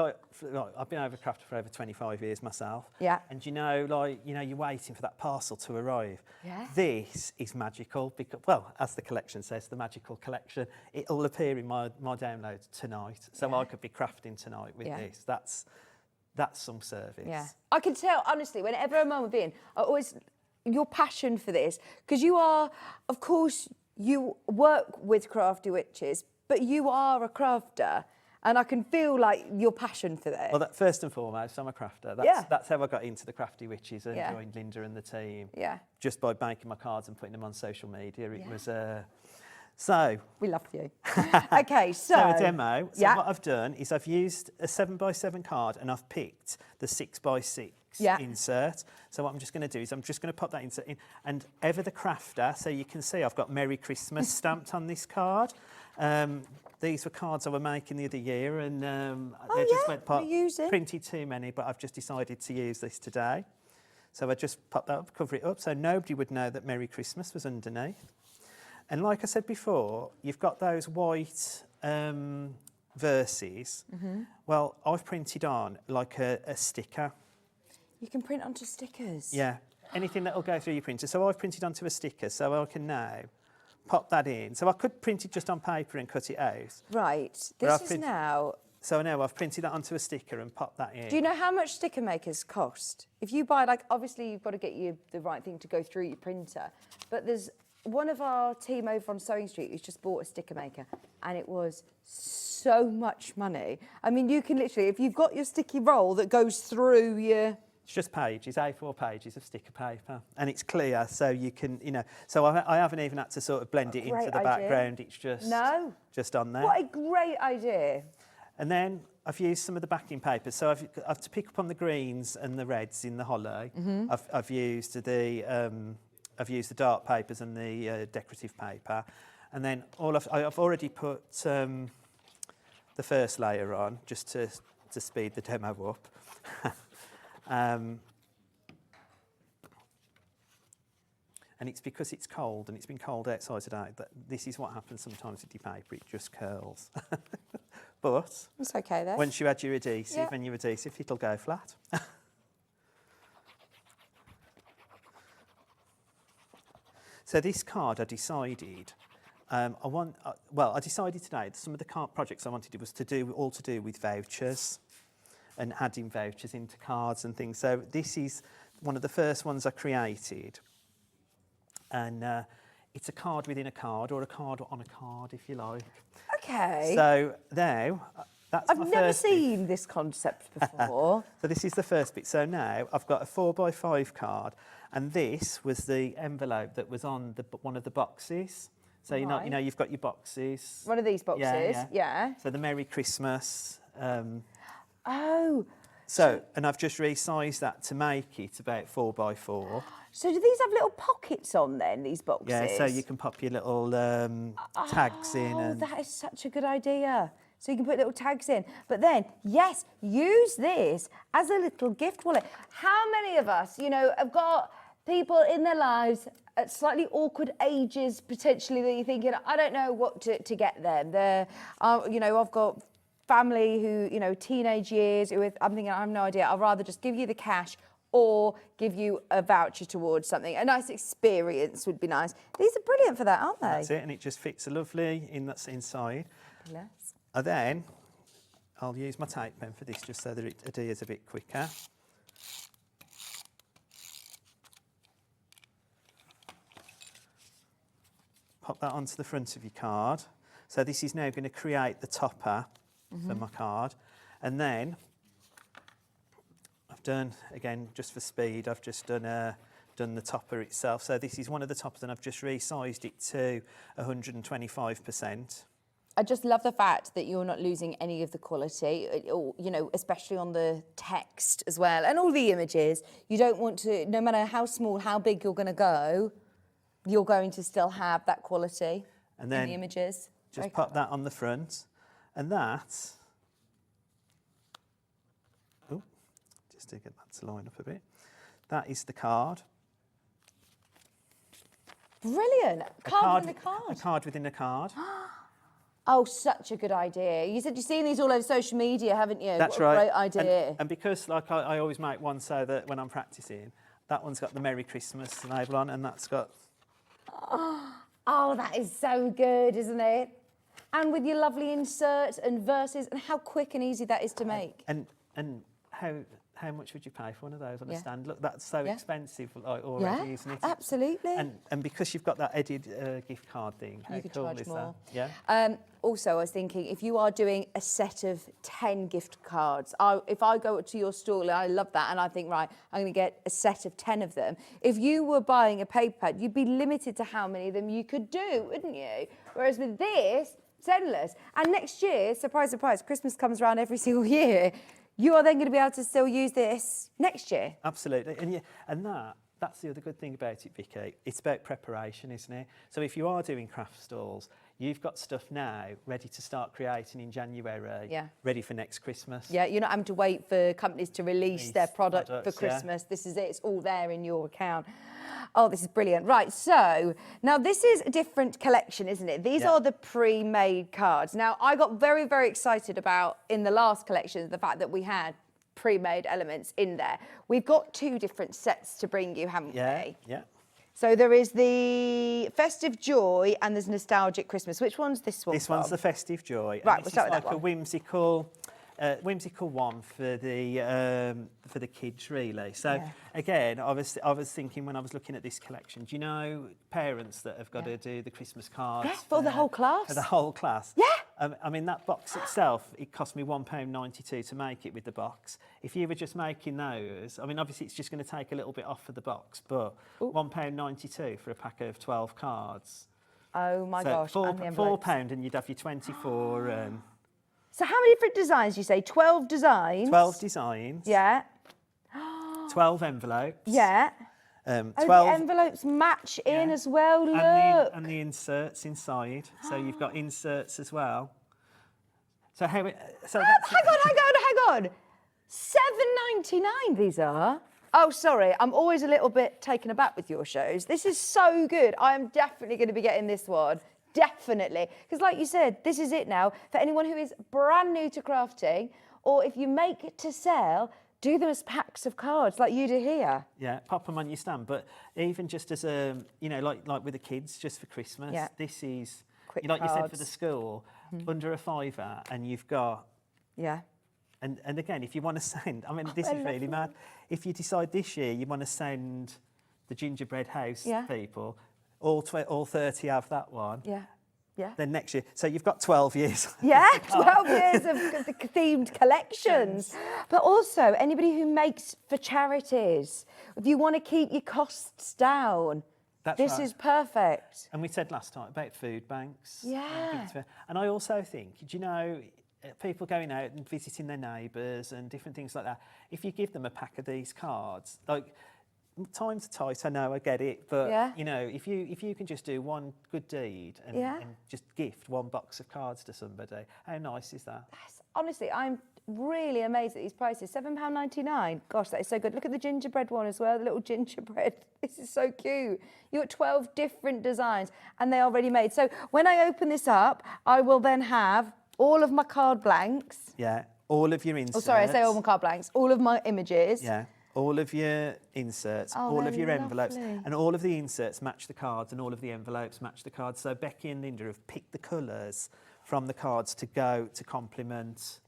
I've been a crafter for over 25 years myself. Yeah. And you're waiting for that parcel to arrive. Yeah. This is magical because, well, as the collection says, the magical collection, it'll appear in my download tonight. So I could be crafting tonight with this. That's some service. Yeah. I can tell, honestly, whenever a mum would be in, your passion for this, because you are, of course, you work with Crafty Witches, but you are a crafter, and I can feel like your passion for this. Well, first and foremost, I'm a crafter. That's how I got into the Crafty Witches and joined Linda and the team. Yeah. Just by making my cards and putting them on social media. It was... So we love you. Okay, so a demo. So what I've done is I've used a 7x7 card and I've picked the 6x6 insert. So what I'm just going to do is I'm just going to pop that insert in, and ever the crafter. So you can see I've got Merry Christmas stamped on this card. These were cards I were making the other year, and they just went printed too many, but I've just decided to use this today. So I just pop that up, cover it up, so nobody would know that Merry Christmas was underneath. And like I said before, you've got those white verses. Well, I've printed on like a sticker. You can print onto stickers? Yeah, anything that'll go through your printer. So I've printed onto a sticker, so I can now pop that in. So I could print it just on paper and cut it out. Right, this is now... So now I've printed that onto a sticker and popped that in. Do you know how much sticker makers cost? If you buy, obviously you've got to get the right thing to go through your printer, but there's one of our team over on Sewing Street who's just bought a sticker maker, and it was so much money. I mean, you can literally, if you've got your sticky roll that goes through your... It's just pages, A4 pages of sticker paper, and it's clear, so you can, so I haven't even had to sort of blend it into the background. It's just on there. What a great idea. And then I've used some of the backing paper. So I've to pick up on the greens and the reds in the hollow. I've used the dark papers and the decorative paper, and then I've already put the first layer on just to speed the demo up. And it's because it's cold and it's been cold outside today that this is what happens sometimes with your paper, it just curls. But it's okay then. Once you add your adhesive and your adhesive, it'll go flat. So this card, I decided, I decided today that some of the card projects I wanted to do was to do with vouchers and adding vouchers into cards and things. So this is one of the first ones I created. And it's a card within a card, or a card on a card, if you like. Okay. So now, that's I've never seen this concept before. So this is the first bit. So now I've got a 4x5 card, and this was the envelope that was on one of the boxes. So you've got your boxes. One of these boxes, yeah. So the Merry Christmas. So, and I've just resized that to make it about 4x4. So do these have little pockets on then, these boxes? Yeah, so you can pop your little tags in. Oh, that is such a good idea. So you can put little tags in. But then, yes, use this as a little gift wallet. How many of us, have got people in their lives at slightly awkward ages, potentially, that you're thinking, I don't know what to get them. I've got family who, teenage years, I'm thinking, I have no idea. I'd rather just give you the cash or give you a voucher towards something. A nice experience would be nice. These are brilliant for that, aren't they? That's it, and it just fits lovely that's inside. Yes. And then I'll use my tape pen for this just so that it adheres a bit quicker. Pop that onto the front of your card. So this is now going to create the topper for my card. And then I've done, again, just for speed, I've just done the topper itself. So this is one of the toppers, and I've just resized it to 125%. I just love the fact that you're not losing any of the quality, you know, especially on the text as well, and all the images. You don't want to, no matter how small, how big you're going to go, you're going to still have that quality And then in the images. just pop that on the front, and that, oh, just to get that to line up a bit, that is the card. Brilliant. Card within a card. A card within a card. Oh, such a good idea. You said you've seen these all over social media, haven't you? That's what right. A great idea. And because like I always make one so that when I'm practicing, that one's got the Merry Christmas label on, and that's got... Oh, that is so good, isn't it? And with your lovely inserts and verses, and how quick and easy that is to make. And how much would you pay for one of those on a stand? Look, that's so Yeah. expensive already, isn't it? Absolutely. And because you've got that edited gift card thing, how You could cool charge is more. that? Yeah. Also, I was thinking, if you are doing a set of 10 gift cards, if I go to your stall, I love that, and I think, right, I'm going to get a set of 10 of them. If you were buying a paper pad, you'd be limited to how many of them you could do, wouldn't you? Whereas with this, it's endless. And next year, surprise, surprise, Christmas comes around every single year. You are then going to be able to still use this next year. Absolutely. And that's the other good thing about it, Vicky. It's about preparation, isn't it? So if you are doing craft stalls, you've got stuff now ready to start creating in January, ready for next Christmas. Yeah, you're not having to wait for companies to release their product for products, Christmas. This is it. It's all there in your account. Oh, this is brilliant. Right, so now this is a different collection, isn't it? These are the pre-made cards. Now, I got very, very excited about, in the last collection, the fact that we had pre-made elements in there. We've got 2 different sets to bring you, haven't we? Yeah. So there is the Festive Joy and there's Nostalgic Christmas. Which one's this one? This one's the Festive Joy. Right, and we'll start with like that one. a whimsical one for the kids, really. So again, I was thinking when I was looking at this collection, do you know parents that have got to do the Christmas cards? Yeah, for the whole class. For the whole class. Yeah. I mean, that box itself, it cost me £1.92 to make it with the box. If you were just making those, I mean, obviously it's just going to take a little bit off of the box, but £1.92 for a pack of 12 cards. Oh my gosh, and the envelopes. £4 and you'd have your 24. So how many different designs, you say? 12 designs? 12 designs. Yeah. 12 envelopes. Yeah. 12 the envelopes match in as well, look. And the inserts inside. So you've got inserts as well. So hang on. £7.99 these are. Oh, sorry, I'm always a little bit taken aback with your shows. This is so good. I am definitely going to be getting this one. Definitely. Because like you said, this is it now. For anyone who is brand new to crafting, or if you make to sell, do them as packs of cards like you do here. Yeah, pop them on your stand. But even just as a, like with the kids, just for Christmas, this is, Quick like you said, for cards. the school, under a £5, and you've got... Yeah. And again, if you want to send, I mean, this is really mad. If you decide this year you want to send the gingerbread house people, all 30 have that one. Yeah. Yeah. Then next year, so you've got 12 years. Yeah, 12 years of the themed collections. But also, anybody who makes for charities, if you want to keep your costs down, this is perfect. And we said last time about food banks. Yeah. And I also think, do you know, people going out and visiting their neighbours and different things like that, if you give them a pack of these cards, like, times are tight, I know, I get it, but if you can just do one good deed and just gift one box of cards to somebody, how nice is that? Honestly, I'm really amazed at these prices. £7.99. Gosh, that is so good. Look at the gingerbread one as well, the little gingerbread. This is so cute. You've got 12 different designs and they are ready made. So when I open this up, I will then have all of my card blanks. Yeah, all of your inserts. Oh, sorry, I say all my card blanks. All of my images. Yeah. all of your inserts, all of your envelopes, and all of the inserts match the cards and all of the envelopes match the cards. So Becky and Linda have picked the colours from the cards to go to complement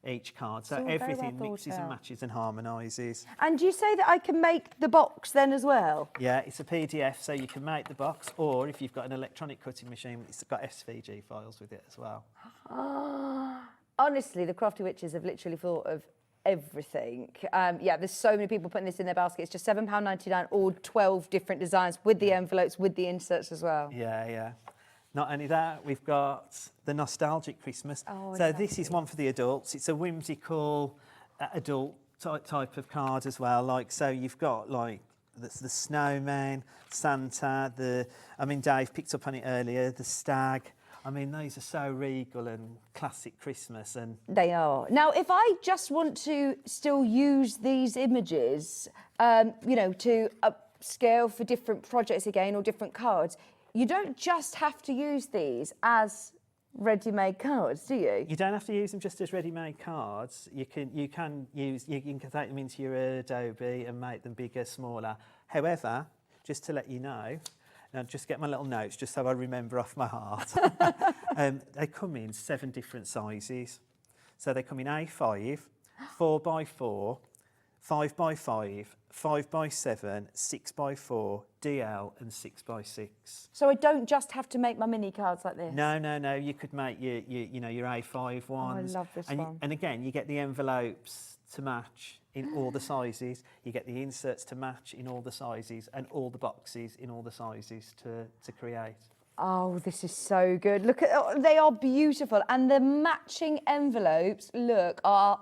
each card. So everything mixes and matches and harmonises. And you say that I can make the box then as well? Yeah, it's a PDF, so you can make the box, or if you've got an electronic cutting machine, it's got SVG files with it as well. Honestly, the Crafty Witches have literally thought of everything. Yeah, there's so many people putting this in their basket. It's just £7.99, all 12 different designs with the envelopes, with the inserts as well. Yeah, yeah. Not only that, we've got the nostalgic Christmas. So this is one for the adults. It's a whimsical adult type of card as well. Like, so you've got like the snowman, Santa, Dave picked up on it earlier, the stag. I mean, these are so regal and classic Christmas. And they are. Now, if I just want to still use these images, you know, to upscale for different projects again or different cards, you don't just have to use these as ready-made cards, do you? You don't have to use them just as ready-made cards. You can take them into your Adobe and make them bigger, smaller. However, just to let you know, now just get my little notes just so I remember off my heart. They come in 7 different sizes. So they come in A5, 4x4, 5x5, 5x7, 6x4, DL and 6x6. So I don't just have to make my mini cards like this? No. You could make your A5 ones. I love this one. And again, you get the envelopes to match in all the sizes. You get the inserts to match in all the sizes and all the boxes in all the sizes to create. Oh, this is so good. Look at, they are beautiful. And the matching envelopes, look, are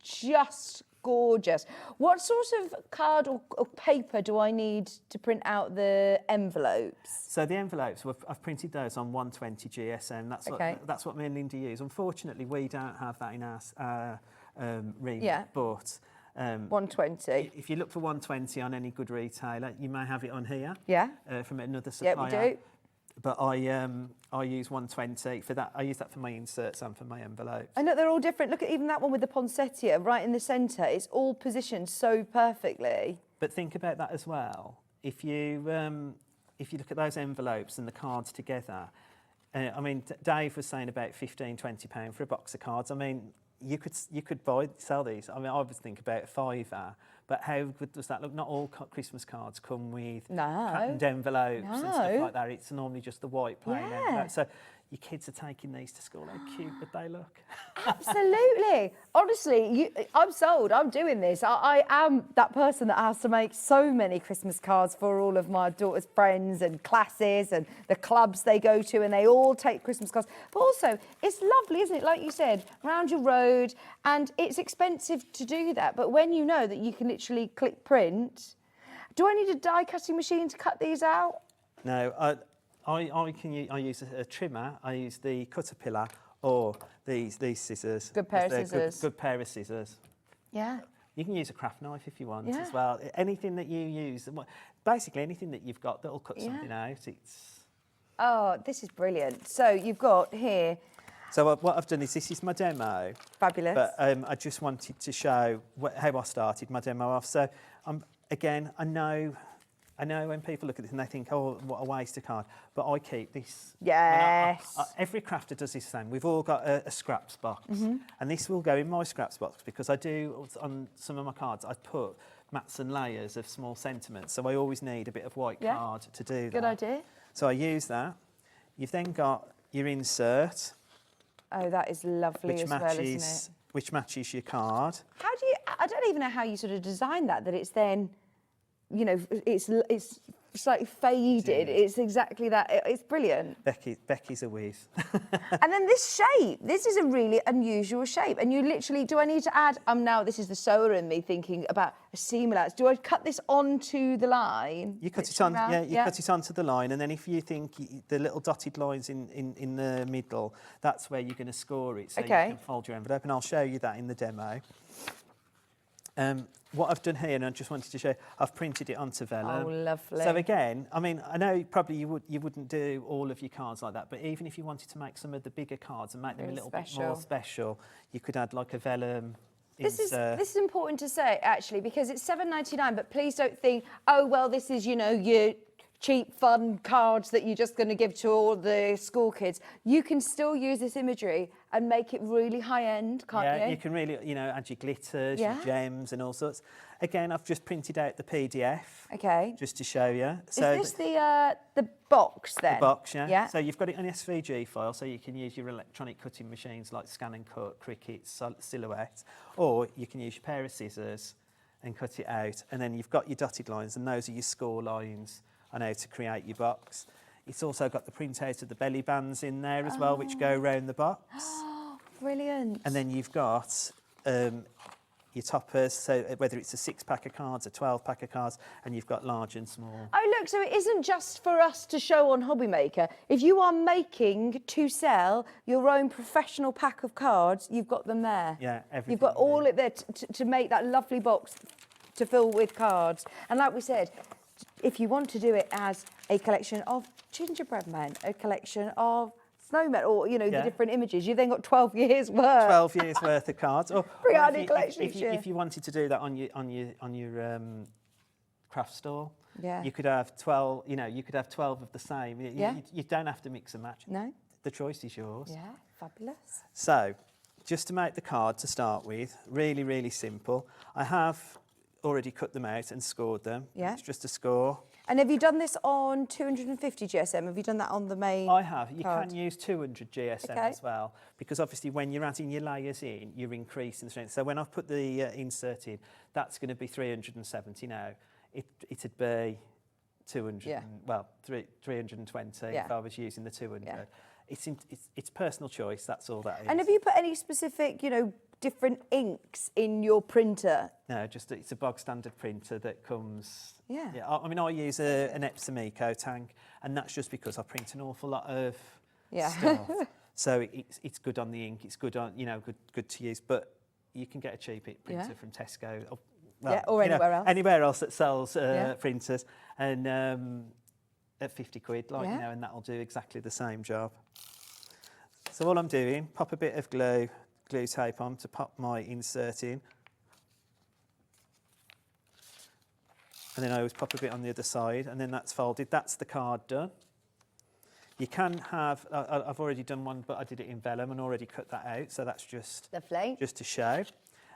just gorgeous. What sort of card or paper do I need to print out the envelopes? So the envelopes, I've printed those on 120 GSM. That's what me and Linda use. Unfortunately, we don't have that in our remit, but 120. If you look for 120 on any good retailer, you may have it on here. Yeah. From another supplier. Yeah, we do. But I use 120 for that. I use that for my inserts and for my envelopes. I know they're all different. Look at even that one with the poinsettia right in the centre. It's all positioned so perfectly. But think about that as well. If you look at those envelopes and the cards together, I mean, Dave was saying about £15–20 for a box of cards. I mean, you could sell these. I mean, I would think about £5. But how good does that look? Not all Christmas cards come with patterned envelopes and stuff like that. It's normally just the white plain envelope. So your kids are taking these to school. How cute would they look? Absolutely. Honestly, I'm sold. I'm doing this. I am that person that has to make so many Christmas cards for all of my daughter's friends and classes and the clubs they go to, and they all take Christmas cards. But also, it's lovely, isn't it? Like you said, round your road, and it's expensive to do that. But when you know that you can literally click print, do I need a die cutting machine to cut these out? No, I use a trimmer. I use the Caterpillar or these scissors. Good pair of scissors. Good pair of scissors. Yeah. You can use a craft knife if you want as well. Anything that you use, basically anything that you've got that'll cut something out. Oh, this is brilliant. So you've got here. So what I've done is this is my demo. Fabulous. But I just wanted to show how I started my demo off. So again, I know when people look at this and they think, oh, what a waste of card. But I keep this. Yes. Every crafter does this same. We've all got a scraps box. And this will go in my scraps box because I do, on some of my cards, I put mats and layers of small sentiments. So I always need a bit of white card to do that. Good idea. So I use that. You've then got your insert. Oh, that is lovely as well, isn't it? Which matches your card. How do you, I don't even know how you sort of design that it's then, you know, it's slightly faded. It's exactly that. It's brilliant. Becky's a whiz. And then this shape, this is a really unusual shape. And you literally, do I need to add, now this is the sewer in me thinking about a seam allowance. Do I cut this onto the line? You cut it on, cut it onto the line, and then if you think the little dotted lines in the middle, that's where you're going to score it. So you can fold your envelope, and I'll show you that in the demo. What I've done here, and I just wanted to show, I've printed it onto vellum. Oh, lovely. So again, I mean, I know probably you wouldn't do all of your cards like that, but even if you wanted to make some of the bigger cards and make them a little bit more special, you could add like a vellum This is important to say, actually, because it's $7.99, but please don't think, oh, well, this is, you know, your cheap, fun cards that you're just going to give to all the school kids. You can still use this imagery and make it really high-end, can't you? Yeah, you can really, you know, add your glitters, your gems and all sorts. Again, I've just printed out the PDF. Okay. Just to show you. So is this the box then? The box, yeah. Yeah. So you've got it on SVG file, so you can use your electronic cutting machines like Scan and Cut, Cricut, Silhouette, or you can use your pair of scissors and cut it out. And then you've got your dotted lines, and those are your score lines on how to create your box. It's also got the printout of the belly bands in there as well, which go around the box. Brilliant. And then you've got your toppers, so whether it's a 6-pack of cards, a 12-pack of cards, and you've got large and small. Oh, look, so it isn't just for us to show on Hobby Maker. If you are making to sell your own professional pack of cards, you've got them there. Yeah, everything. You've got all it there to make that lovely box to fill with cards. And like we said, if you want to do it as a collection of gingerbread men, a collection of snowmen, or, you know, the different images, you've then got 12 years worth. 12 years worth of cards. Or Pre-order collection. if you wanted to do that on your craft store, you could have 12. You know, you could have 12 of the same. You don't have to mix and match. No. The choice is yours. Yeah, fabulous. So, just to make the card to start with, really, really simple. I have already cut them out and scored them. Yeah. It's just a score. And have you done this on 250 GSM? Have you done that on the main I have. You card? can use 200 GSM as well, because obviously when you're adding your layers in, you're increasing the strength. So when I've put the insert in, that's going to be 370 now. It'd be 200, well, 320 if I was using the 200. Yeah. It's personal choice, that's all that is. And have you put any specific, you know, different inks in your printer? No, just it's a bog standard printer that comes. Yeah. I mean, I use an Epsom Eco tank, and that's just because I print an awful lot of stuff. So it's good on the ink. It's good on, you know, good to use. But you can get a cheap printer from Tesco. Or anywhere else. Anywhere else that sells printers, and at 50 quid, you know, and that'll do exactly the same job. So all I'm doing, pop a bit of glue tape on to pop my insert in. And then I always pop a bit on the other side, and then that's folded. That's the card done. You can have, I've already done one, but I did it in vellum and already cut that out, so that's just to show.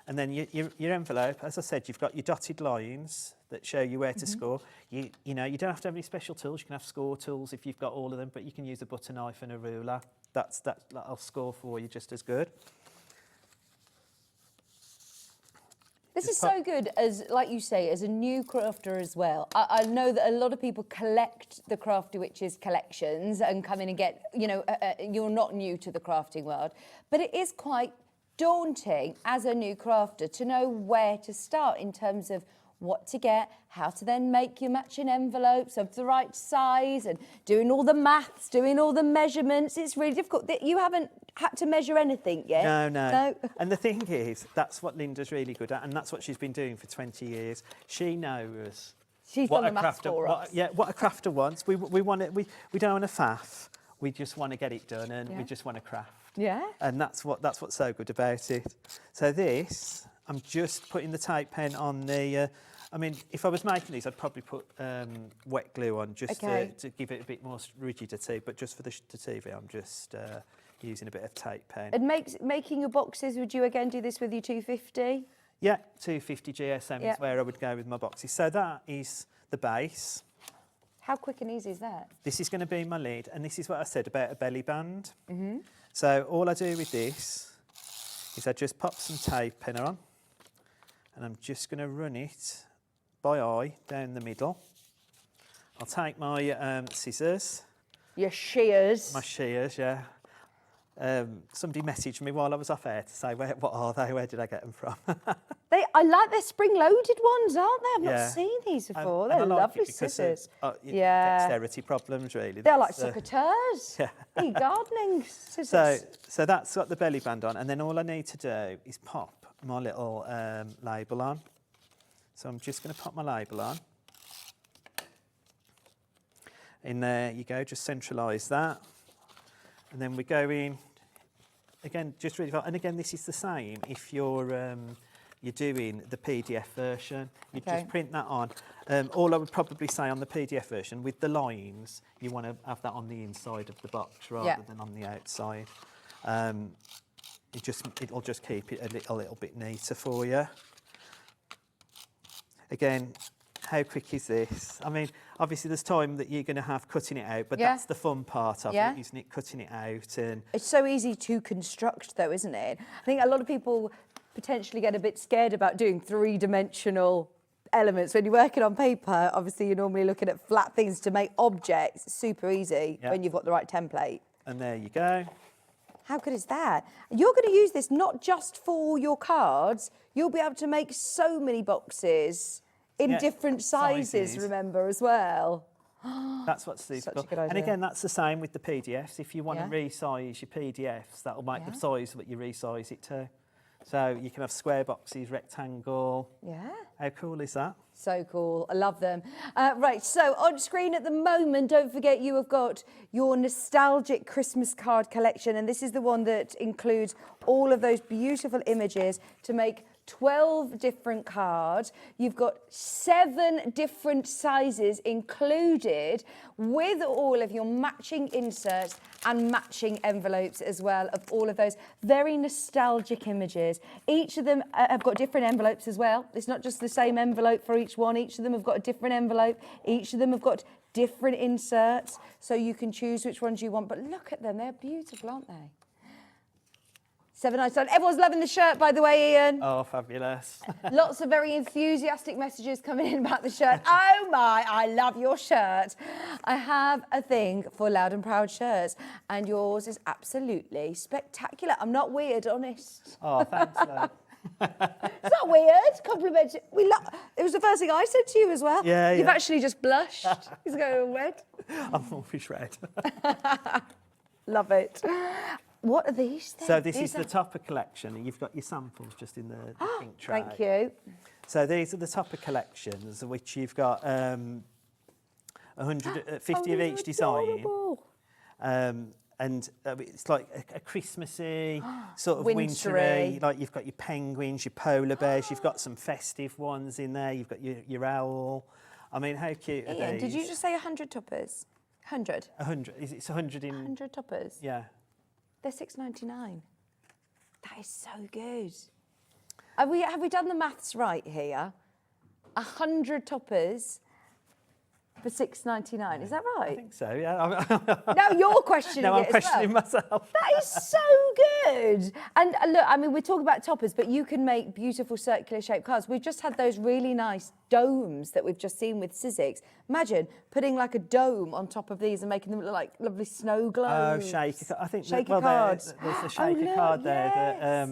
And then your envelope, as I said, you've got your dotted lines that show you where to score. You know, you don't have to have any special tools. You can have score tools if you've got all of them, but you can use a butter knife and a ruler. That'll score for you just as good. This is so good, as like you say, as a new crafter as well. I know that a lot of people collect the Crafty Witches collections and come in and get, you know, you're not new to the crafting world, but it is quite daunting as a new crafter to know where to start in terms of what to get, how to then make your matching envelopes of the right size, and doing all the maths, doing all the measurements. It's really difficult. You haven't had to measure anything yet. No. And the thing is, that's what Linda's really good at, and that's what she's been doing for 20 years. She knows She's done the maths for us. What a crafter wants. We want it. We don't want to faff. We just want to get it done, and we just want to craft. Yeah. And that's what's so good about it. So this, I'm just putting the tape pen on the. I mean, if I was making these, I'd probably put wet glue on just to give it a bit more rigidity. But just for the TV, I'm just using a bit of tape pen. And making your boxes, would you again do this with your 250? Yeah, 250 GSM is where I would go with my boxes. So that is the base. How quick and easy is that? This is going to be my lid, and this is what I said about a belly band. So all I do with this is I just pop some tape pen on, and I'm just going to run it by eye down the middle. I'll take my scissors. Your shears. My shears, yeah. Somebody messaged me while I was off air to say, what are they? Where did I get them from? I like their spring-loaded ones, aren't they? I've not seen these before. They're lovely scissors. Dexterity problems, really. They're like secateurs. Gardening scissors. So that's got the belly band on, and then all I need to do is pop my little label on. So I'm just going to pop my label on. In there you go, just centralise that. And then we go in, again, just really far. And again, this is the same if you're you're doing the PDF version. You just print that on. All I would probably say on the PDF version, with the lines, you want to have that on the inside of the box rather than on the outside. It'll just keep it a little bit neater for you. Again, how quick is this? I mean, obviously there's time that you're going to have cutting it out, but that's the fun part of it, isn't it? Cutting it out. And it's so easy to construct, though, isn't it? I think a lot of people potentially get a bit scared about doing three-dimensional elements. When you're working on paper, obviously you're normally looking at flat things. To make objects super easy when you've got the right template. And there you go. How good is that? You're going to use this not just for your cards. You'll be able to make so many boxes in different sizes, remember, as well. That's what's super cool. And again, that's the same with the PDFs. If you want to resize your PDFs, that'll make the size that you resize it to. So you can have square boxes, rectangle. Yeah. How cool is that? So cool. I love them. Right, so on screen at the moment, don't forget you have got your nostalgic Christmas card collection, and this is the one that includes all of those beautiful images to make 12 different cards. You've got 7 different sizes included, with all of your matching inserts and matching envelopes as well, of all of those very nostalgic images. Each of them have got different envelopes as well. It's not just the same envelope for each one. Each of them have got a different envelope. Each of them have got different inserts, so you can choose which ones you want. But look at them, they're beautiful, aren't they? £7.99. Everyone's loving the shirt, by the way, Ian. Oh, fabulous. Lots of very enthusiastic messages coming in about the shirt. Oh my, I love your shirt. I have a thing for Loud and Proud shirts, and yours is absolutely spectacular. I'm not weird, honest. Oh, thanks, love. It's not weird. Compliment. It was the first thing I said to you as well. Yeah, You've actually just blushed. He's going red. I'm always red. Love it. What are these things? So this is the topper collection, and you've got your samples just in the pink tray. Thank you. So these are the topper collections, which you've got 150 of each design. And it's like a Christmassy, sort of wintry. Like you've got your penguins, your polar bears, you've got some festive ones in there, you've got your owl. I mean, how cute are Ian, these? did you just say 100 toppers? 100? 100. It's 100 in... 100 toppers? Yeah. They're £6.99. That is so good. Have we done the maths right here? 100 toppers for £6.99. Is that right? I think so, yeah. Now you're questioning no, it I'm questioning myself. That is so good. And look, I mean, we're talking about toppers, but you can make beautiful circular shaped cards. We've just had those really nice domes that we've just seen with Sizzix. Imagine putting like a dome on top of these and making them look like lovely snow globes. Oh, shaker. I think shaker cards. There's a shaker card there that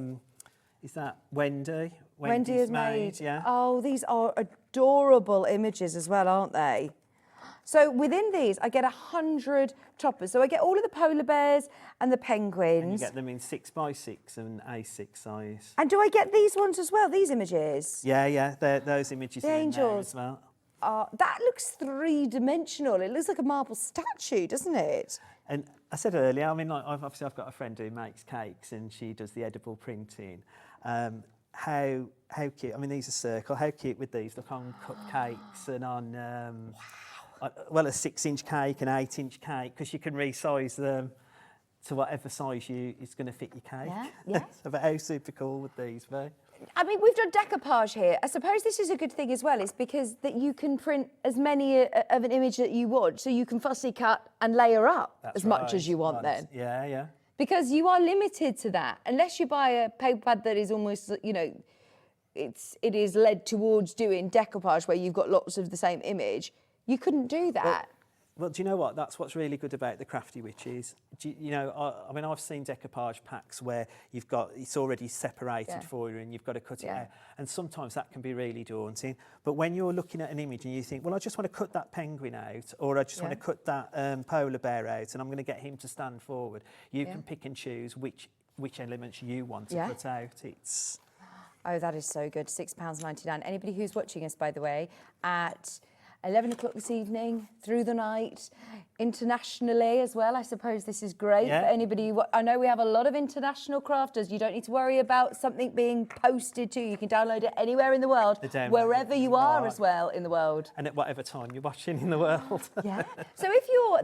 is that Wendy. Wendy has made. Yeah. Oh, these are adorable images as well, aren't they? So within these, I get 100 toppers. So I get all of the polar bears and the penguins. And you get them in 6x6 and A6 size. And do I get these ones as well, these images? Yeah, those images The are angels. in there as Oh, well. that looks three-dimensional. It looks like a marble statue, doesn't it? And I said earlier, I mean, like, I've got a friend who makes cakes and she does the edible printing. How cute. I mean, these are circle. How cute with these? Look on cupcakes and on... well, a 6-inch cake, an 8-inch cake, because you can resize them to whatever size is going to fit your cake. Yeah. So, but how super cool would these be? I mean, we've done decoupage here. I suppose this is a good thing as well, is because that you can print as many of an image that you want, so you can fussy cut and layer up as much as you want then. Yeah. Because you are limited to that. Unless you buy a paper pad that is almost, you know, it is led towards doing decoupage where you've got lots of the same image, you couldn't do that. Well, do you know what? That's what's really good about the Crafty Witches. You know, I mean, I've seen decoupage packs where it's already separated for you and you've got to cut it out. And sometimes that can be really daunting. But when you're looking at an image and you think, well, I just want to cut that penguin out, or I just want to cut that polar bear out, and I'm going to get him to stand forward, you can pick and choose which elements you want to cut out. It's... Oh, that is so good. £6.99. Anybody who's watching us, by the way, at 11 o'clock this evening, through the night, internationally as well. I suppose this is great for anybody. I know we have a lot of international crafters. You don't need to worry about something being posted to you. You can download it anywhere in the world, wherever you are as well in the world. And at whatever time you're watching in the world. Yeah. So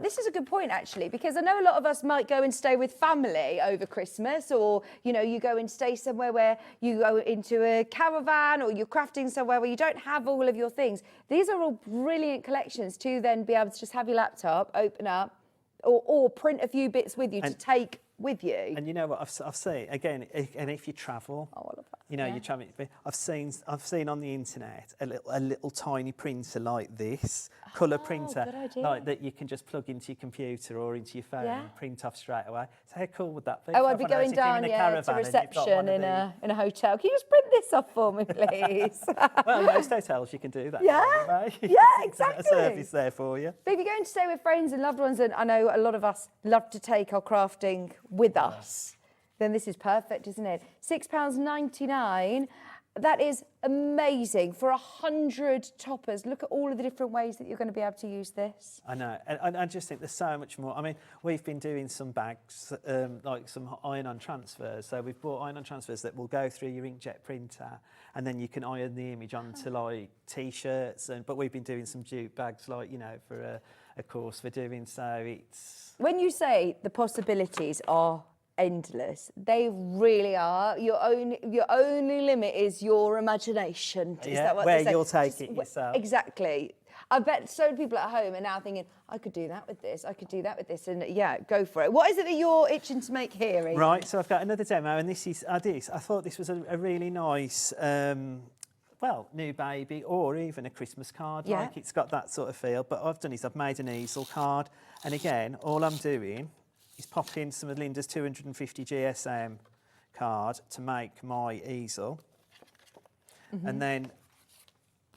this is a good point actually, because I know a lot of us might go and stay with family over Christmas, or, you know, you go and stay somewhere where you go into a caravan, or you're crafting somewhere where you don't have all of your things. These are all brilliant collections to then be able to just have your laptop, open up, or print a few bits with you to take with you. And you know what I've seen again, and if you travel, I love that. You know, you travel. I've seen on the internet a little tiny printer like this, colour printer, good idea. like that you can just plug into your computer or into your phone and print off straight away. So how cool would that be? Oh, I'd be going down to reception in a hotel. Can you just print this off for me, please? Well, most hotels you can do that. Yeah, anyway. yeah, exactly. A service there for you. But if you're going to stay with friends and loved ones, and I know a lot of us love to take our crafting with us, then this is perfect, isn't it? £6.99. That is amazing for 100 toppers. Look at all of the different ways that you're going to be able to use this. I know, and I just think there's so much more. I mean, we've been doing some bags, like some iron-on transfers. So we've bought iron-on transfers that will go through your inkjet printer, and then you can iron the image onto like T-shirts. But we've been doing some jute bags, like, you know, for a course we're doing. So it's... When you say the possibilities are endless, they really are. Your only limit is your imagination. Is that what where they say? you'll take it yourself. Exactly. I bet so many people at home are now thinking, I could do that with this, I could do that with this, and yeah, go for it. What is it that you're itching to make here, Ian? Right, so I've got another demo, and this is I thought this was a really nice, well, new baby, or even a Christmas card. Yeah. Like, it's got that sort of feel. But what I've done is I've made an easel card, and again, all I'm doing is pop in some of Linda's 250 GSM card to make my easel. And then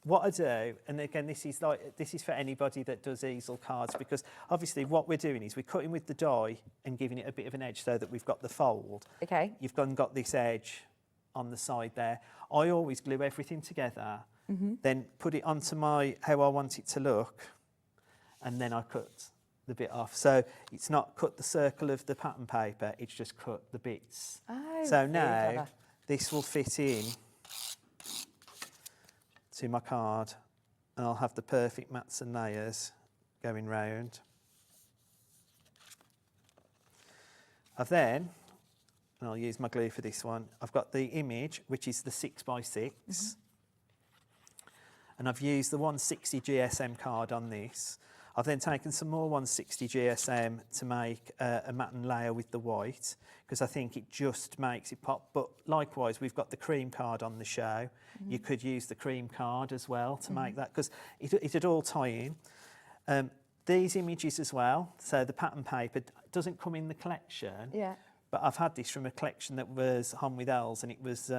what I do, and again, this is for anybody that does easel cards, because obviously what we're doing is we're cutting with the die and giving it a bit of an edge so that we've got the fold. Okay. You've got this edge on the side there. I always glue everything together, then put it onto how I want it to look, and then I cut the bit off. So it's not cut the circle of the pattern paper, it's just cut the bits. Oh, so now this will fit in to my card, and I'll have the perfect mats and layers going round. And I'll use my glue for this one, I've got the image, which is the 6x6. And I've used the 160 GSM card on this. I've then taken some more 160 GSM to make a matte layer with the white, because I think it just makes it pop. But likewise, we've got the cream card on the show. You could use the cream card as well to make that, because it'd all tie in. These images as well, so the pattern paper doesn't come in the collection. Yeah. But I've had this from a collection that was Hon with Els, and it was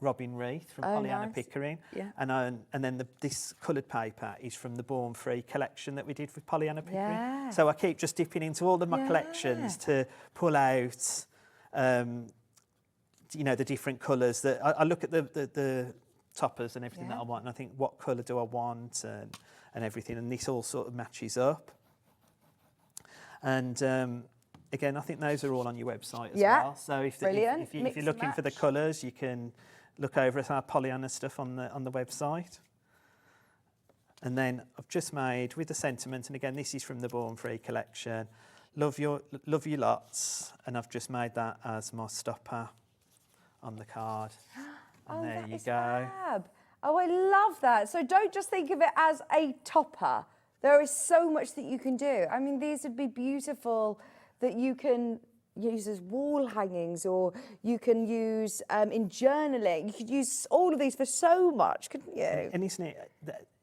Robin Wreath from Pollyanna Pickering. Yeah. And then this coloured paper is from the Born Free collection that we did with Pollyanna Pickering. Yeah. So I keep just dipping into all of my collections to pull out, you know, the different colours. That I look at the toppers and everything that I want, and I think, what colour do I want, and everything, and this all sort of matches up. And again, I think those are all on your website as well. So if you're looking for the colours, you can look over at our Pollyanna stuff on the website. And then I've just made with the sentiment, and again, this is from the Born Free collection. Love you lots, and I've just made that as my stopper on the card. And there you go. Fab. Oh, I love that. So don't just think of it as a topper. There is so much that you can do. I mean, these would be beautiful that you can use as wall hangings, or you can use in journaling. You could use all of these for so much, couldn't you? And isn't it,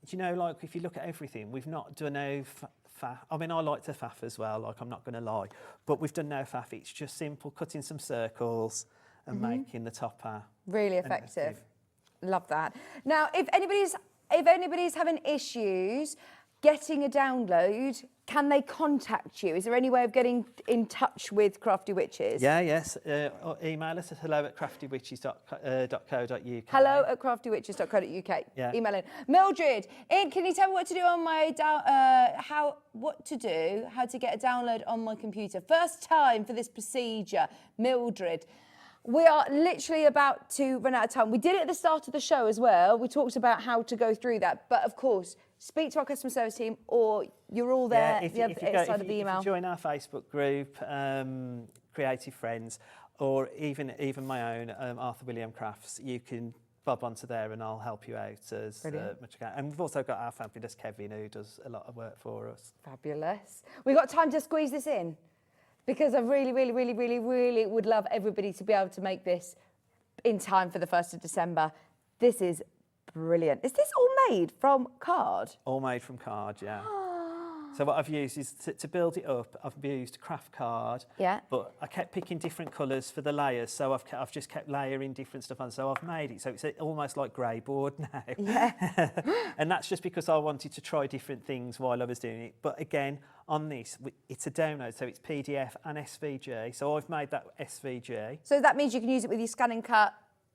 you know, like if you look at everything, we've not done no faff. I mean, I like to faff as well, like I'm not going to lie, but we've done no faff. It's just simple, cutting some circles and making the topper. Really effective. Love that. Now, if anybody's having issues, getting a download, can they contact you? Is there any way of getting in touch with Crafty Witches? Yeah, yes. Or email us at hello@craftywitches.co.uk. hello@craftywitches.co.uk. Yeah. Email in. Mildred, can you tell me what to do on my how to get a download on my computer? First time for this procedure, Mildred. We are literally about to run out of time. We did it at the start of the show as well. We talked about how to go through that, but of course, speak to our customer service team, or you're all there Yeah, at the other side of the email. If you join our Facebook group, Creative Friends, or even my own, Arthur William Crafts, you can bob onto there and I'll help you out as much as I can. And we've also got our fabulous Kevin, who does a lot of work for us. Fabulous. We've got time to squeeze this in, because I really, really, really, really, really would love everybody to be able to make this in time for the 1st of December. This is brilliant. Is this all made from card? All made from card, yeah. So what I've used is, to build it up, I've used craft card, Yeah. but I kept picking different colours for the layers, so I've just kept layering different stuff on, so I've made it, so it's almost like grey board now. Yeah. And that's just because I wanted to try different things while I was doing it. But again, on this, it's a download, so it's PDF and SVG, so I've made that SVG. So that means you can use it with your scan and cut.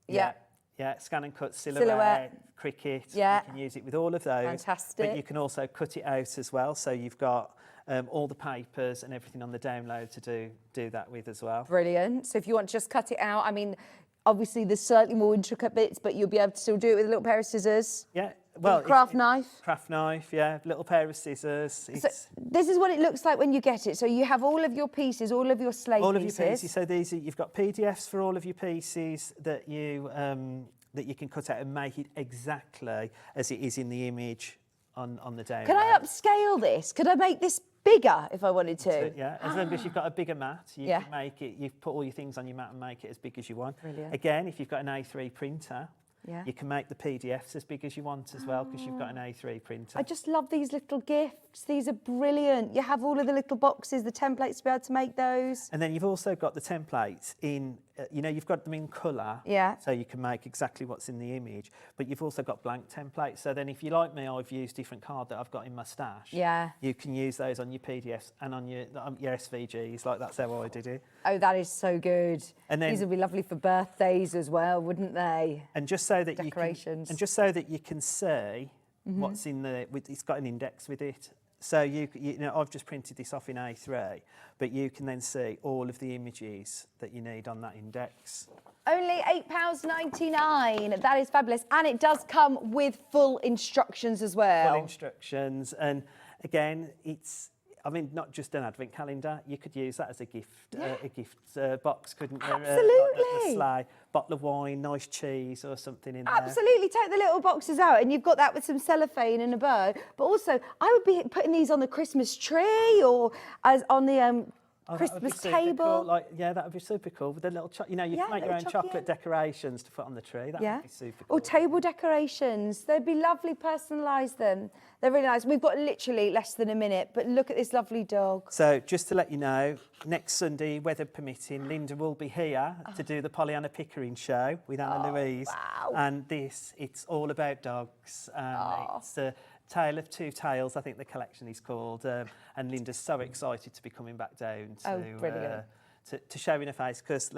Yeah. Yeah, scan and cut, silhouette, Cricut. Yeah. You can use it with all of those. Fantastic. But you can also cut it out as well. So you've got all the papers and everything on the download to do that with as well. Brilliant. So if you want to just cut it out, I mean, obviously there's slightly more intricate bits, but you'll be able to still do it with a little pair of scissors. Yeah. Well, craft knife. Craft knife, yeah. Little pair of scissors. So this is what it looks like when you get it. So you have all of your pieces, all of your slate all pieces. of your pieces. So these are, you've got PDFs for all of your pieces that you can cut out and make it exactly as it is in the image on the download. Can I upscale this? Could I make this bigger if I wanted to? Yeah, as long as you've got a bigger mat, you can make it, you put all your things on your mat and make it as big as you want. Brilliant. Again, if you've got an A3 printer, Yeah. you can make the PDFs as big as you want as well, because you've got an A3 printer. I just love these little gifts. These are brilliant. You have all of the little boxes, the templates to be able to make those. And then you've also got the templates in, you've got them in colour, Yeah. so you can make exactly what's in the image, but you've also got blank templates. So then if you like me, I've used different card that I've got in my stash. Yeah. You can use those on your PDFs and on your SVGs, like that's how I did it. Oh, that is so good. And then, these would be lovely for birthdays as well, wouldn't they? And just so that Decorations. you can see what's in the, it's got an index with it. So you know, I've just printed this off in A3, but you can then see all of the images that you need on that index. Only £8.99. That is fabulous. And it does come with full instructions as well. Full instructions. And again, it's, I mean, not just an advent calendar. You could use that as a gift, box, couldn't you? Absolutely. A sleigh, bottle of wine, nice cheese or something in there. Absolutely. Take the little boxes out and you've got that with some cellophane and a bow. But also, I would be putting these on the Christmas tree or as on the Christmas table. Cool. That would be super cool. With a little, you can make your own chocolate decorations to put on the tree. That would be super cool. Or table decorations. They'd be lovely, personalise them. They're really nice. We've got literally less than a minute, but look at this lovely dog. So just to let you know, next Sunday, weather permitting, Linda will be here to do the Pollyanna Pickering show with Anna Louise. Wow. And it's all about dogs. It's a Tale of Two Tales, I think the collection is called. And Linda's so excited to be coming back down to show in her face, because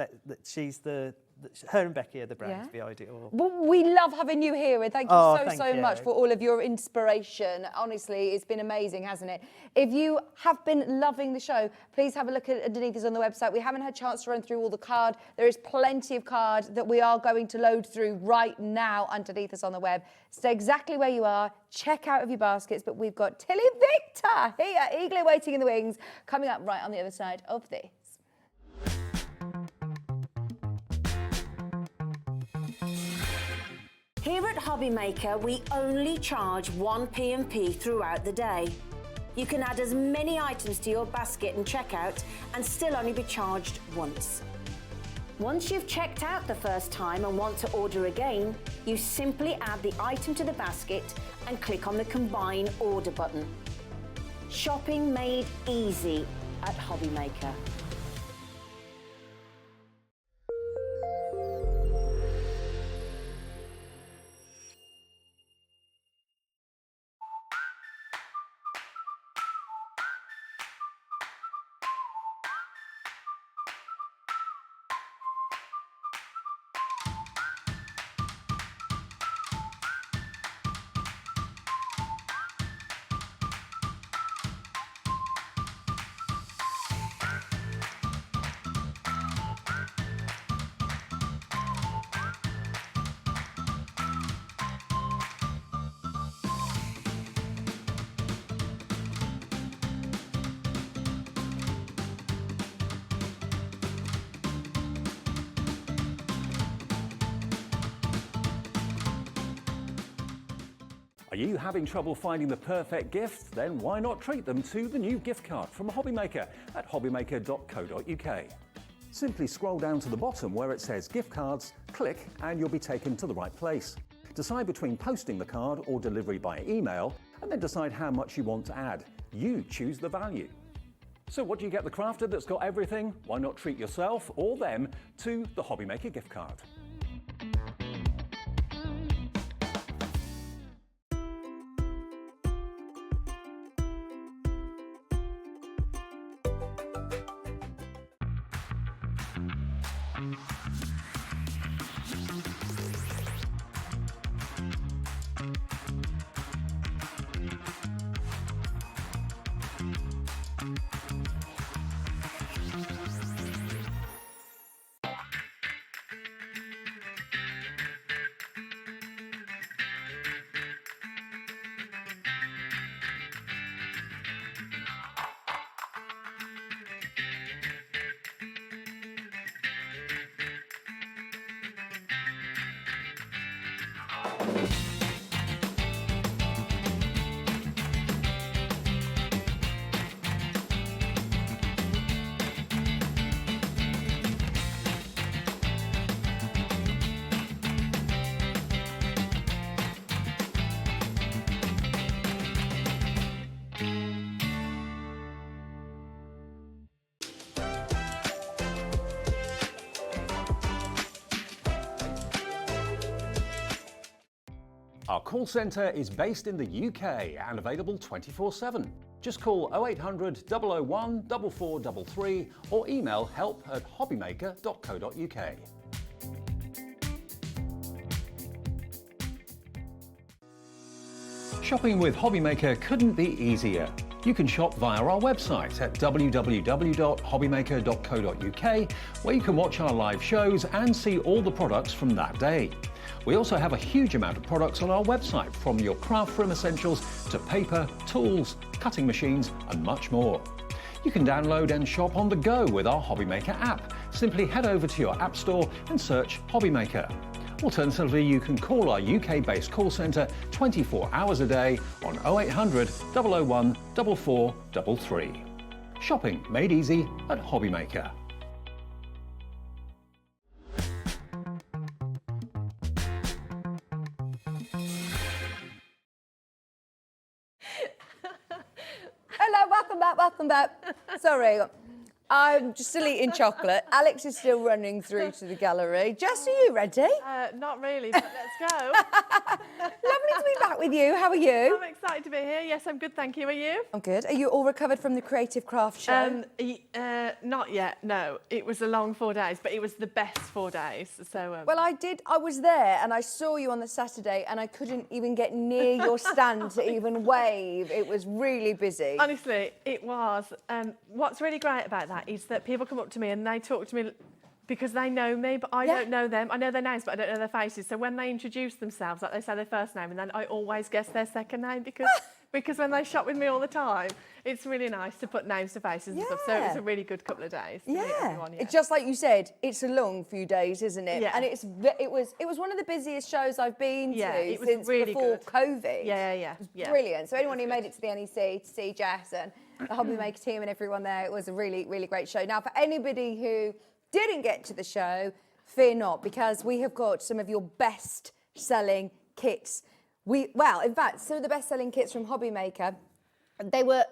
she's her and Becky are the brains behind it all. Well, we love having you here, and thank you so much for all of your inspiration. Honestly, it's been amazing, hasn't it? If you have been loving the show, please have a look at underneath us on the website. We haven't had a chance to run through all the card. There is plenty of card that we are going to load through right now underneath us on the web. Stay exactly where you are. Check out of your baskets, but we've got TillyViktor here, eagerly waiting in the wings, coming up right on the other side of this. Here at Hobbymaker, we only charge one P&P throughout the day. You can add as many items to your basket and checkout and still only be charged once. Once you've checked out the first time and want to order again, you simply add the item to the basket and click on the Combine Order button. Shopping made easy at Hobbymaker. Are you having trouble finding the perfect gift? Then why not treat them to the new gift card from Hobbymaker at hobbymaker.co.uk. Simply scroll down to the bottom where it says gift cards, click and you'll be taken to the right place. Decide between posting the card or delivery by email and then decide how much you want to add. You choose the value. So what do you get the crafter that's got everything? Why not treat yourself or them to the Hobbymaker gift card? Our call centre is based in the UK and available 24/7. Just call 0800 001 4433 or email help@hobbymaker.co.uk. Shopping with Hobbymaker couldn't be easier. You can shop via our website at www.hobbymaker.co.uk, where you can watch our live shows and see all the products from that day. We also have a huge amount of products on our website, from your craft room essentials to paper, tools, cutting machines and much more. You can download and shop on the go with our Hobbymaker app. Simply head over to your app store and search Hobbymaker. Alternatively, you can call our UK-based call centre 24 hours a day on 0800 001 4433. Shopping made easy at Hobbymaker. Hello, welcome back. Sorry, I'm just still eating chocolate. Alex is still running through to the gallery. Jess, are you ready? Not really, but let's go. Lovely to be back with you. How are you? I'm excited to be here. Yes, I'm good, thank you. Are you? I'm good. Are you all recovered from the Creative Craft Show? Not yet, no. It was a long 4 days, but it was the best 4 days. So. Well, I was there and I saw you on the Saturday and I couldn't even get near your stand to even wave. It was really busy. Honestly, it was. What's really great about that is that people come up to me and they talk to me because they know me, but I don't know them. I know their names, but I don't know their faces. So when they introduce themselves, like they say their first name, and then I always guess their second name because when they shop with me all the time, it's really nice to put names to faces and stuff. So it was a really good couple of days to meet everyone. It's just like you said, it's a long few days, isn't it? Yeah. And it was one of the busiest shows I've been to it was since really before good. COVID. Yeah. Brilliant. So anyone who made it to the NEC to see Jess and the Hobbymaker team and everyone there, it was a really, really great show. Now, for anybody who didn't get to the show, fear not, because we have got some of your best-selling kits. In fact, some of the best-selling kits from Hobbymaker, they were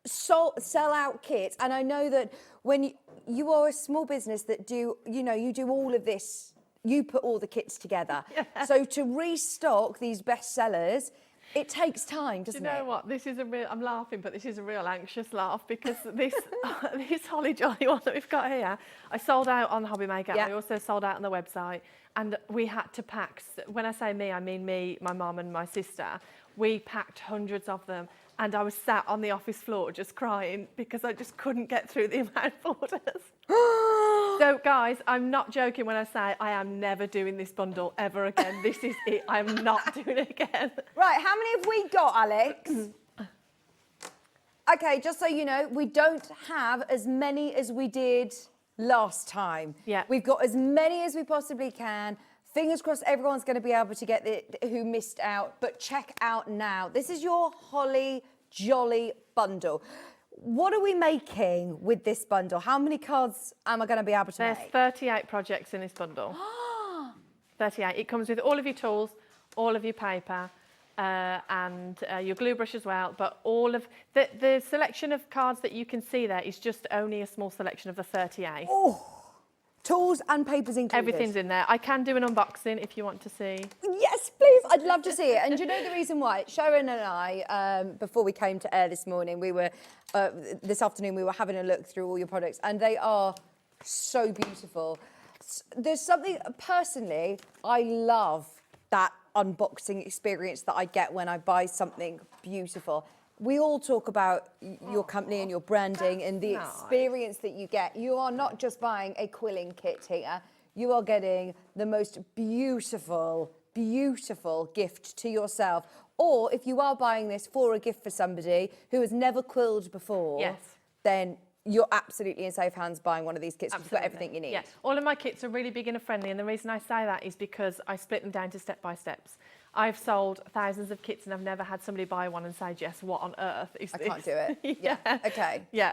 sell-out kits, and I know that when you are a small business that you do all of this, you put all the kits together. Yeah. So to restock these bestsellers, it takes time, doesn't it? Do you know what? This is I'm laughing, but this is a real anxious laugh because this Holly Jolly one that we've got here, I sold out on Hobbymaker. Yeah. I also sold out on the website, and we had to pack. When I say me, I mean me, my mum and my sister. We packed hundreds of them, and I was sat on the office floor just crying because I just couldn't get through the amount of orders. So, guys, I'm not joking when I say I am never doing this bundle ever again. This is it. I'm not doing it again. Right, how many have we got, Alex? Okay, just so you know, we don't have as many as we did last time. Yeah. We've got as many as we possibly can Fingers crossed everyone's going to be able to get it who missed out, but check out now. This is your Holly Jolly bundle. What are we making with this bundle? How many cards am I going to be able to There's make? 38 projects in this bundle. 38. It comes with all of your tools, all of your paper, and your glue brush as well. But all of the selection of cards that you can see there is just only a small selection of the 38. Oh, tools and papers included. Everything's in there. I can do an unboxing if you want to see. Yes, please. I'd love to see it. And do you know the reason why? Sharon and I, before we came to air this morning, this afternoon, we were having a look through all your products, and they are so beautiful. There's something, personally, I love that unboxing experience that I get when I buy something beautiful. We all talk about your company and your branding and the experience that you get. You are not just buying a quilling kit here. You are getting the most beautiful, beautiful gift to yourself. Or if you are buying this for a gift for somebody who has never quilled before, then you're absolutely in safe hands buying one of these kits. You've got everything you need. Yeah, all of my kits are really beginner friendly, and the reason I say that is because I split them down to step-by-steps. I've sold thousands of kits and I've never had somebody buy one and say, Jess, what on earth is this? I can't do it. Yeah. Okay. Yeah.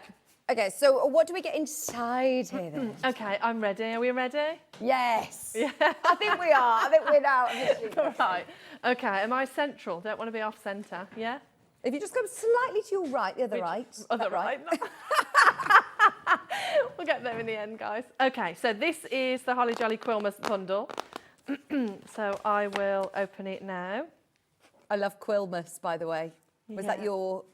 Okay, so what do we get inside here then? Okay, I'm ready. Are we ready? Yes. Yeah. I think we are. I think we're now. All right. Okay, am I central? Don't want to be off centre, yeah? If you just go slightly to your right, the other right. Other right. We'll get there in the end, guys. Okay, so this is the Holly Jolly Quilmas bundle. So I will open it now. I love Quilmas, by the way. Was that your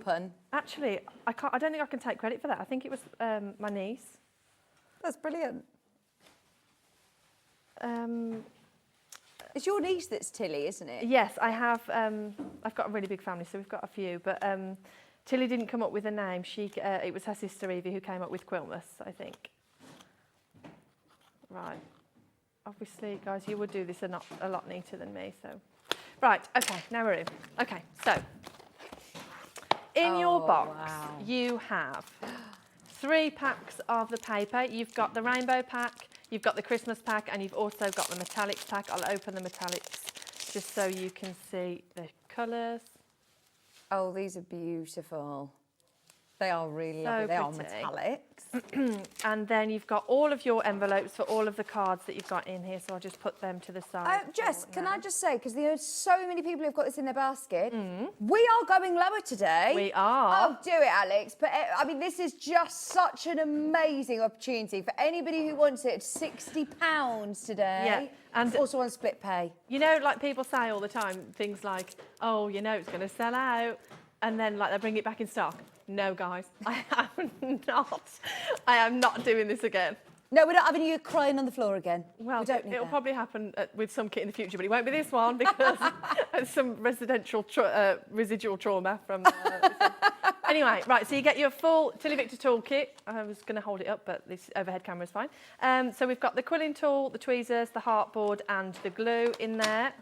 pun? Actually, I don't think I can take credit for that. I think it was my niece. That's brilliant. It's your niece that's Tilly, isn't it? Yes, I have. I've got a really big family, so we've got a few. But Tilly didn't come up with a name. It was her sister Evie who came up with Quilmas, I think. Right. Obviously, guys, you would do this a lot neater than me. So, right. Okay. Now we're in. Okay. So, in your box, you have 3 packs of the paper. You've got the rainbow pack. You've got the Christmas pack, and you've also got the metallics pack. I'll open the metallics just so you can see the colours. Oh, these are beautiful. They are really lovely. They are metallics. And then you've got all of your envelopes for all of the cards that you've got in here. So I'll just put them to the side. Jess, can I just say, because there are so many people who've got this in their basket, we are going lower today. We are. Oh, do it, Alex. But I mean, this is just such an amazing opportunity for anybody who wants it. £60 today. Yeah. And also on split pay. You know, like people say all the time, things like, oh, you know, it's going to sell out. And then like they bring it back in stock. No, guys, I am not doing this again. No, we're not having you crying on the floor again. Well, we don't need it'll that. probably happen with some kit in the future, but it won't be this one because it's some residual trauma from. Anyway, right, so you get your full TillyViktor toolkit. I was going to hold it up, but this overhead camera is fine. So we've got the quilling tool, the tweezers, the heartboard, and the glue in there.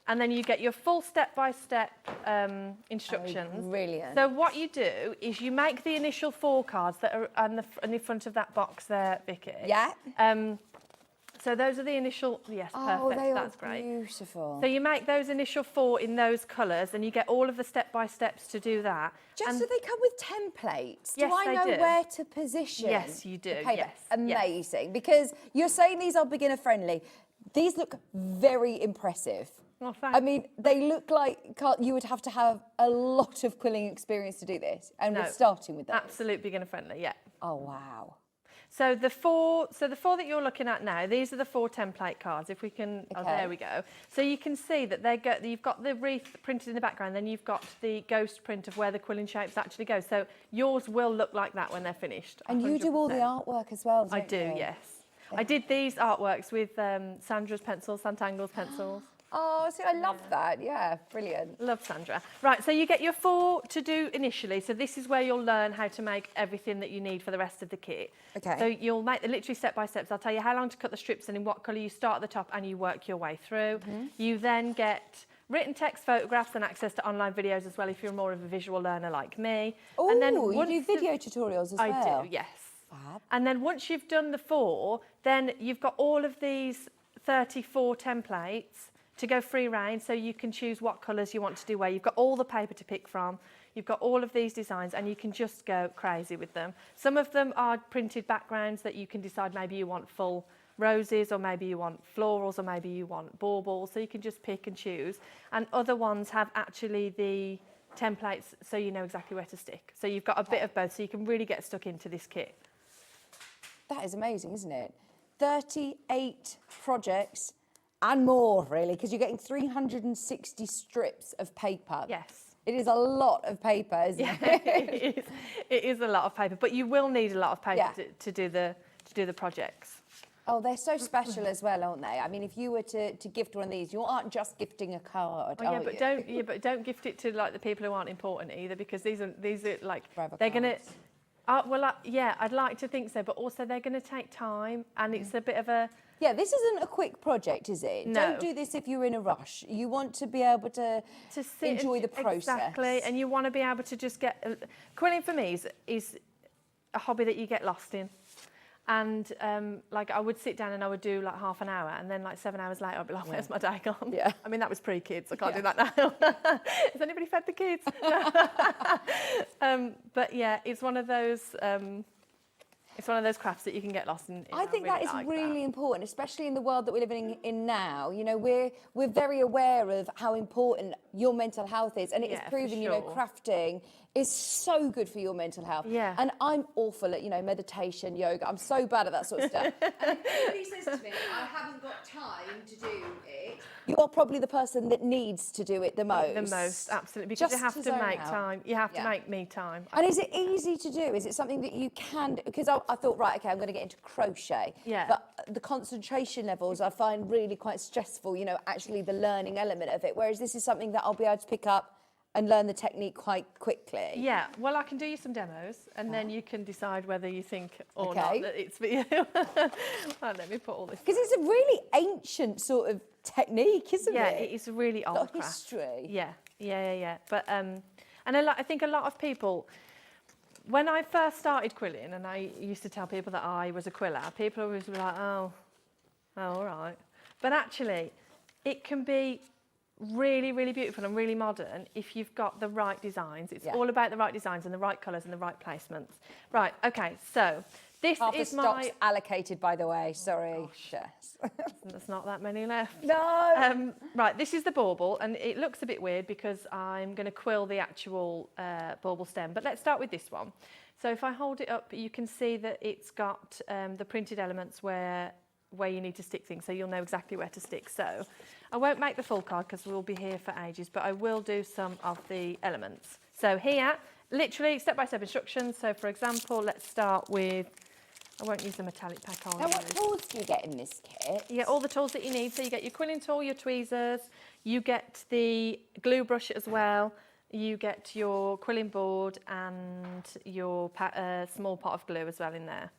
And then you get your full step-by-step instructions. Oh, brilliant. So what you do is you make the initial 4 cards that are on the front of that box there, Vicky. Yeah. So those are the initial, yes, perfect, they that's are great. Beautiful. So you make those initial 4 in those colours and you get all of the step-by-steps to do that. Just so they come with templates. Yes, do I know where to position? Yes, you do, yes. Amazing, yes. Because you're saying these are beginner friendly. These look very impressive. Oh, thanks. I mean, they look like you would have to have a lot of quilling experience to do this, and we're starting with that. Absolute beginner friendly, yeah. Oh wow! So the four that you're looking at now, these are the 4 template cards. If we can, oh, there we go. So you can see that you've got the wreath printed in the background, then you've got the ghost print of where the quilling shapes actually go. So yours will look like that when they're finished. And 100%. you do all the artwork as well, don't I do, you? yes. I did these artworks with Sandra's pencils, Santangle's pencils. Oh, see, I love that. Yeah, brilliant. Love Sandra. Right, so you get your 4 to do initially. So this is where you'll learn how to make everything that you need for the rest of the kit. Okay. So you'll make literally step-by-steps. I'll tell you how long to cut the strips and in what colour you start at the top and you work your way through. You then get written text, photographs and access to online videos as well if you're more of a visual learner like me. Oh, and then you do video tutorials as well? I do, yes. Fab. And then once you've done the 4, then you've got all of these 34 templates to go free reign, so you can choose what colours you want to do where. You've got all the paper to pick from. You've got all of these designs and you can just go crazy with them. Some of them are printed backgrounds that you can decide maybe you want full roses, or maybe you want florals, or maybe you want baubles, so you can just pick and choose. And other ones have actually the templates so you know exactly where to stick. So you've got a bit of both, so you can really get stuck into this kit. That is amazing, isn't it? 38 projects and more, really, because you're getting 360 strips of paper. Yes. It is a lot of paper, isn't it? It is a lot of paper, but you will need a lot of paper Yeah. to do the projects. Oh, they're so special as well, aren't they? I mean, if you were to gift one of these, you aren't just gifting a card, Oh, yeah, are but you? don't gift it to like the people who aren't important either, because these are like Forever they're gonna. cards. Yeah, I'd like to think so, but also they're going to take time, and it's a bit of a. Yeah, this isn't a quick project, is it? No. Don't do this if you're in a rush. You want to be able to sit enjoy the process. Exactly, and you want to be able to just get. Quilling for me is a hobby that you get lost in. And like I would sit down and I would do like half an hour, and then like 7 hours later I'd be like, where's my day gone? Yeah. I mean, that was pre-kids, I can't do that now. Has anybody fed the kids? But yeah, it's one of those crafts that you can get lost in. I think that is really important, especially in the world that we're living in now. You know, we're very aware of how important your mental health is, and it is proven, you know, crafting is so good for your mental health. Yeah. And I'm awful at, you know, meditation, yoga. I'm so bad at that sort of stuff. And if anybody says to me, I haven't got time to do it, you're probably the person that needs to do it the most. The most, absolutely, because you have to make time. You have to make me time. And is it easy to do? Is it something that you can do? Because I thought, right, okay, I'm going to get into crochet. Yeah. But the concentration levels I find really quite stressful, you know, actually the learning element of it. Whereas this is something that I'll be able to pick up and learn the technique quite quickly. Yeah, well, I can do you some demos, and then you can decide whether you think or not that it's for you. Right, let me put all this. Because it's a really ancient sort of technique, isn't it? Yeah, it is a really old Got craft. history. Yeah. But and I think a lot of people, when I first started quilling, and I used to tell people that I was a quiller, people always were like, oh, all right. But actually, it can be really, really beautiful and really modern if you've got the right designs. It's all about the right designs and the right colours and the right placements. Right, okay, so this Half is the stock's allocated, by the way. Sorry. Yes. There's not that many left. No. Right, this is the bauble, and it looks a bit weird because I'm going to quill the actual bauble stem. But let's start with this one. So if I hold it up, you can see that it's got the printed elements where you need to stick things, so you'll know exactly where to stick. So I won't make the full card because we'll be here for ages, but I will do some of the elements. So here, literally step-by-step instructions. So for example, let's start with, I won't use the metallic pack on. Now, what tools do you get in this kit? You get all the tools that you need. So you get your quilling tool, your tweezers, you get the glue brush as well, you get your quilling board and your small pot of glue as well in there.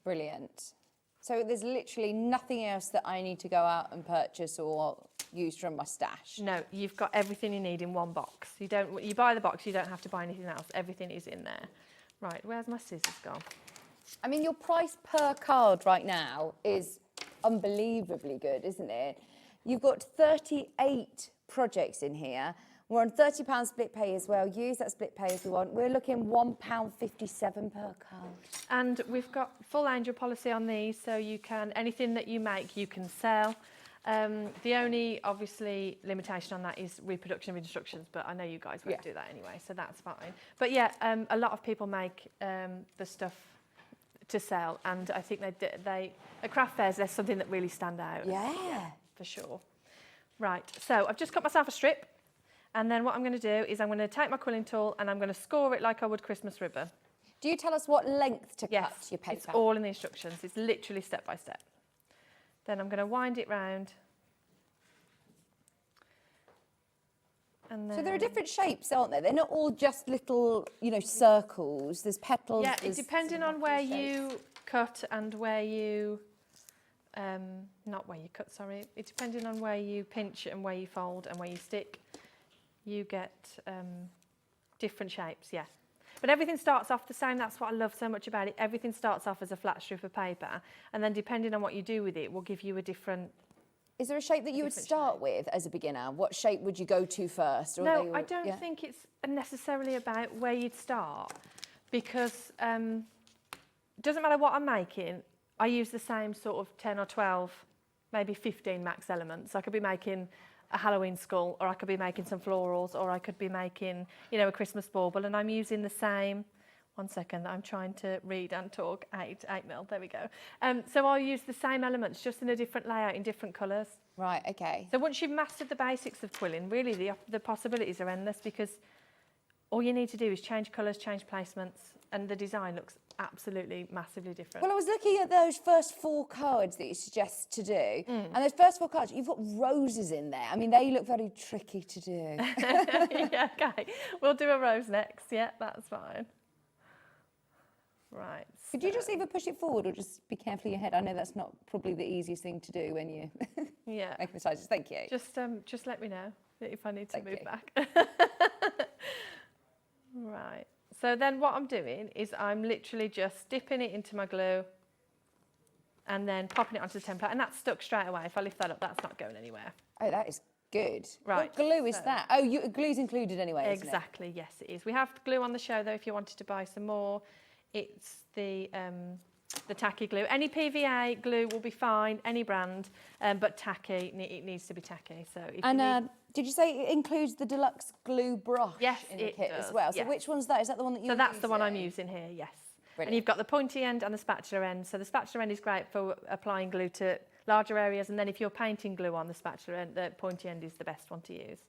Brilliant. So there's literally nothing else that I need to go out and purchase or use from my stash? No, you've got everything you need in one box. You buy the box, you don't have to buy anything else. Everything is in there. Right, where's my scissors gone? I mean, your price per card right now is unbelievably good, isn't it? You've got 38 projects in here. We're on £30 split pay as well. Use that split pay if you want. We're looking £1.57 per card. And we've got full angel policy on these, so you can, anything that you make, you can sell. The only, obviously, limitation on that is reproduction of instructions, but I know you guys won't do that anyway, so that's fine. But yeah, a lot of people make the stuff to sell, and I think they at craft fairs, there's something that really stand out. Yeah. For sure. Right, so I've just cut myself a strip, and then what I'm going to do is I'm going to take my quilling tool and I'm going to score it like I would Christmas ribbon. Do you tell us what length to cut your paper? It's all in the instructions. It's literally step by step. Then I'm going to wind it round. And then... So there are different shapes, aren't there? They're not all just little, circles. There's petals. Yeah, it's depending on where you cut and where you... not where you cut, sorry. It's depending on where you pinch and where you fold and where you stick. You get different shapes, yeah. But everything starts off the same. That's what I love so much about it. Everything starts off as a flat strip of paper, and then depending on what you do with it, will give you a different Is there a shape that you would start with as a beginner? What shape would you go to first? Or No, I don't think it's necessarily about where you'd start, because it doesn't matter what I'm making, I use the same sort of 10 or 12, maybe 15 max elements. I could be making a Halloween skull, or I could be making some florals, or I could be making, you know, a Christmas bauble, and I'm using the same. One second, I'm trying to read and talk. 8 mil, there we go. So I'll use the same elements, just in a different layout, in different colours. Right, okay. So once you've mastered the basics of quilling, really the possibilities are endless, because all you need to do is change colours, change placements, and the design looks absolutely massively different. Well, I was looking at those first 4 cards that you suggest to do, and those first 4 cards, you've got roses in there. I mean, they look very tricky to do. Yeah, okay. We'll do a rose next. Yeah, that's fine. Right. Could you just either push it forward or just be careful of your head? I know that's not probably the easiest thing to do when you make massages. Thank you. Just let me know if I need to move back. Right. So then what I'm doing is I'm literally just dipping it into my glue and then popping it onto the template, and that's stuck straight away. If I lift that up, that's not going anywhere. Oh, that is good. Right. What glue is that? Oh, glue's included anyway, isn't it? Exactly, yes it is. We have glue on the show though if you wanted to buy some more. It's the tacky glue. Any PVA glue will be fine, any brand, but tacky, it needs to be tacky. So if did you say it includes the deluxe glue brush in the kit does, as well? So yes. which one's that? Is that the one that you're So that's using? the one I'm using here, yes. Brilliant. And you've got the pointy end and the spatula end. So the spatula end is great for applying glue to larger areas, and then if you're painting glue on the spatula end, the pointy end is the best one to use.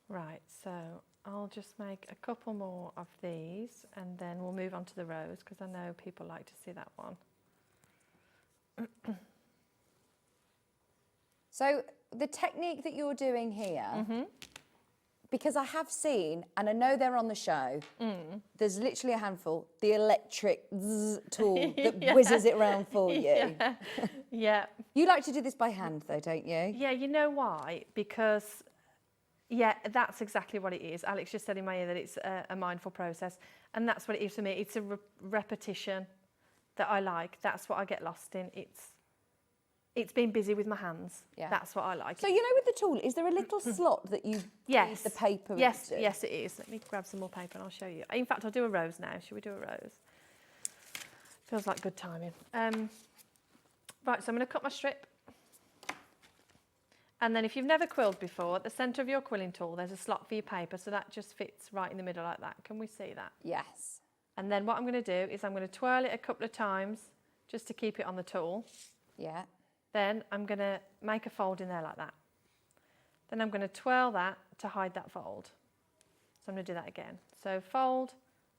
Right, so I'll just make a couple more of these, and then we'll move on to the rose, because I know people like to see that one. So the technique that you're doing here, because I have seen, and I know they're on the show, there's literally a handful, the electric tool that whizzes it around for you. Yeah. You like to do this by hand though, don't you? Yeah, you know why? Because, yeah, that's exactly what it is. Alex just said in my ear that it's a mindful process, and that's what it is for me. It's a repetition that I like. That's what I get lost in. It's being busy with my hands. Yeah. That's what I like. So, you know, with the tool, is there a little slot that you feed the paper Yes, into? yes, it is. Let me grab some more paper and I'll show you. In fact, I'll do a rose now. Should we do a rose? Feels like good timing. Right, so I'm going to cut my strip. And then if you've never quilled before, at the centre of your quilling tool, there's a slot for your paper, so that just fits right in the middle like that. Can we see that? Yes. And then what I'm going to do is I'm going to twirl it a couple of times just to keep it on the tool. Yeah. Then I'm going to make a fold in there like that. Then I'm going to twirl that to hide that fold. So I'm going to do that again. So fold,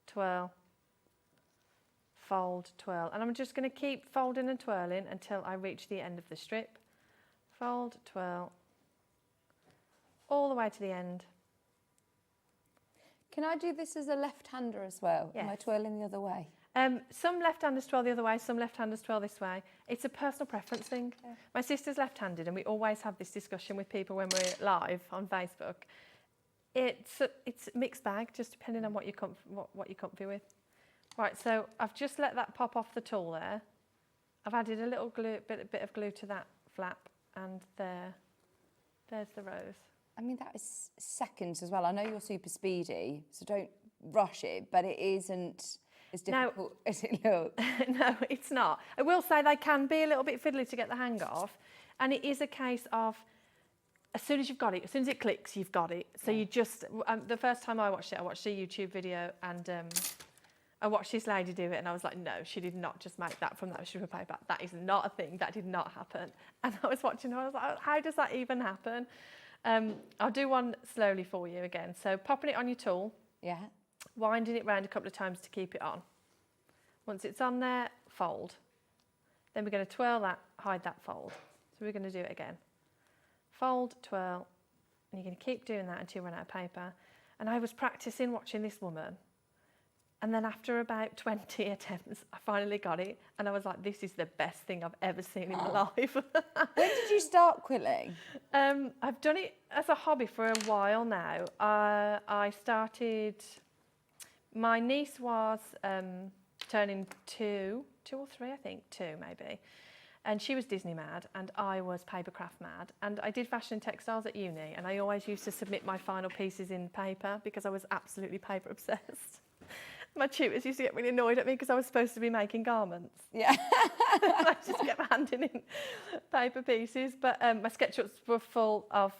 twirl, fold, twirl. And I'm just going to keep folding and twirling until I reach the end of the strip. Fold, twirl, all the way to the end. Can I do this as a left-hander as well? Yes. Am I twirling the other way? Some left-handers twirl the other way, some left-handers twirl this way. It's a personal preference thing. Yeah. My sister's left-handed, and we always have this discussion with people when we're live on Facebook. It's a mixed bag, just depending on what you're comfy with. Right, so I've just let that pop off the tool there. I've added a little bit of glue to that flap, and there's the rose. I mean, that is seconds as well. I know you're super speedy, so don't rush it, but it isn't as difficult as it looks. No, it's not. I will say they can be a little bit fiddly to get the hang of, and it is a case of as soon as you've got it, as soon as it clicks, you've got it. So you just, the first time I watched it, I watched a YouTube video, and I watched this lady do it, and I was like, no, she did not just make that from that strip of paper. That is not a thing. That did not happen. And I was watching her, I was like, how does that even happen? I'll do one slowly for you again. So popping it on your tool. Yeah. Winding it round a couple of times to keep it on. Once it's on there, fold. Then we're going to twirl that, hide that fold. So we're going to do it again. Fold, twirl, and you're going to keep doing that until you run out of paper. And I was practicing watching this woman. And then after about 20 attempts, I finally got it. And I was like, this is the best thing I've ever seen in my life. When did you start quilling? I've done it as a hobby for a while now. I started, my niece was turning two or three, I think, two maybe. And she was Disney mad and I was papercraft mad. And I did fashion and textiles at uni and I always used to submit my final pieces in paper because I was absolutely paper obsessed. My tutors used to get really annoyed at me because I was supposed to be making garments. Yeah. I just kept handing in paper pieces. But my sketchbooks were full of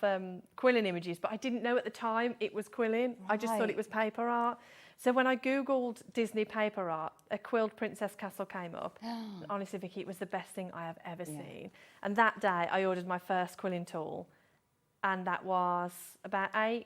quilling images, but I didn't know at the time it was quilling. I just thought it was paper art. So when I Googled Disney paper art, a quilled princess castle came up. Honestly, Vicky, it was the best thing I have ever seen. And that day I ordered my first quilling tool. And that was about 9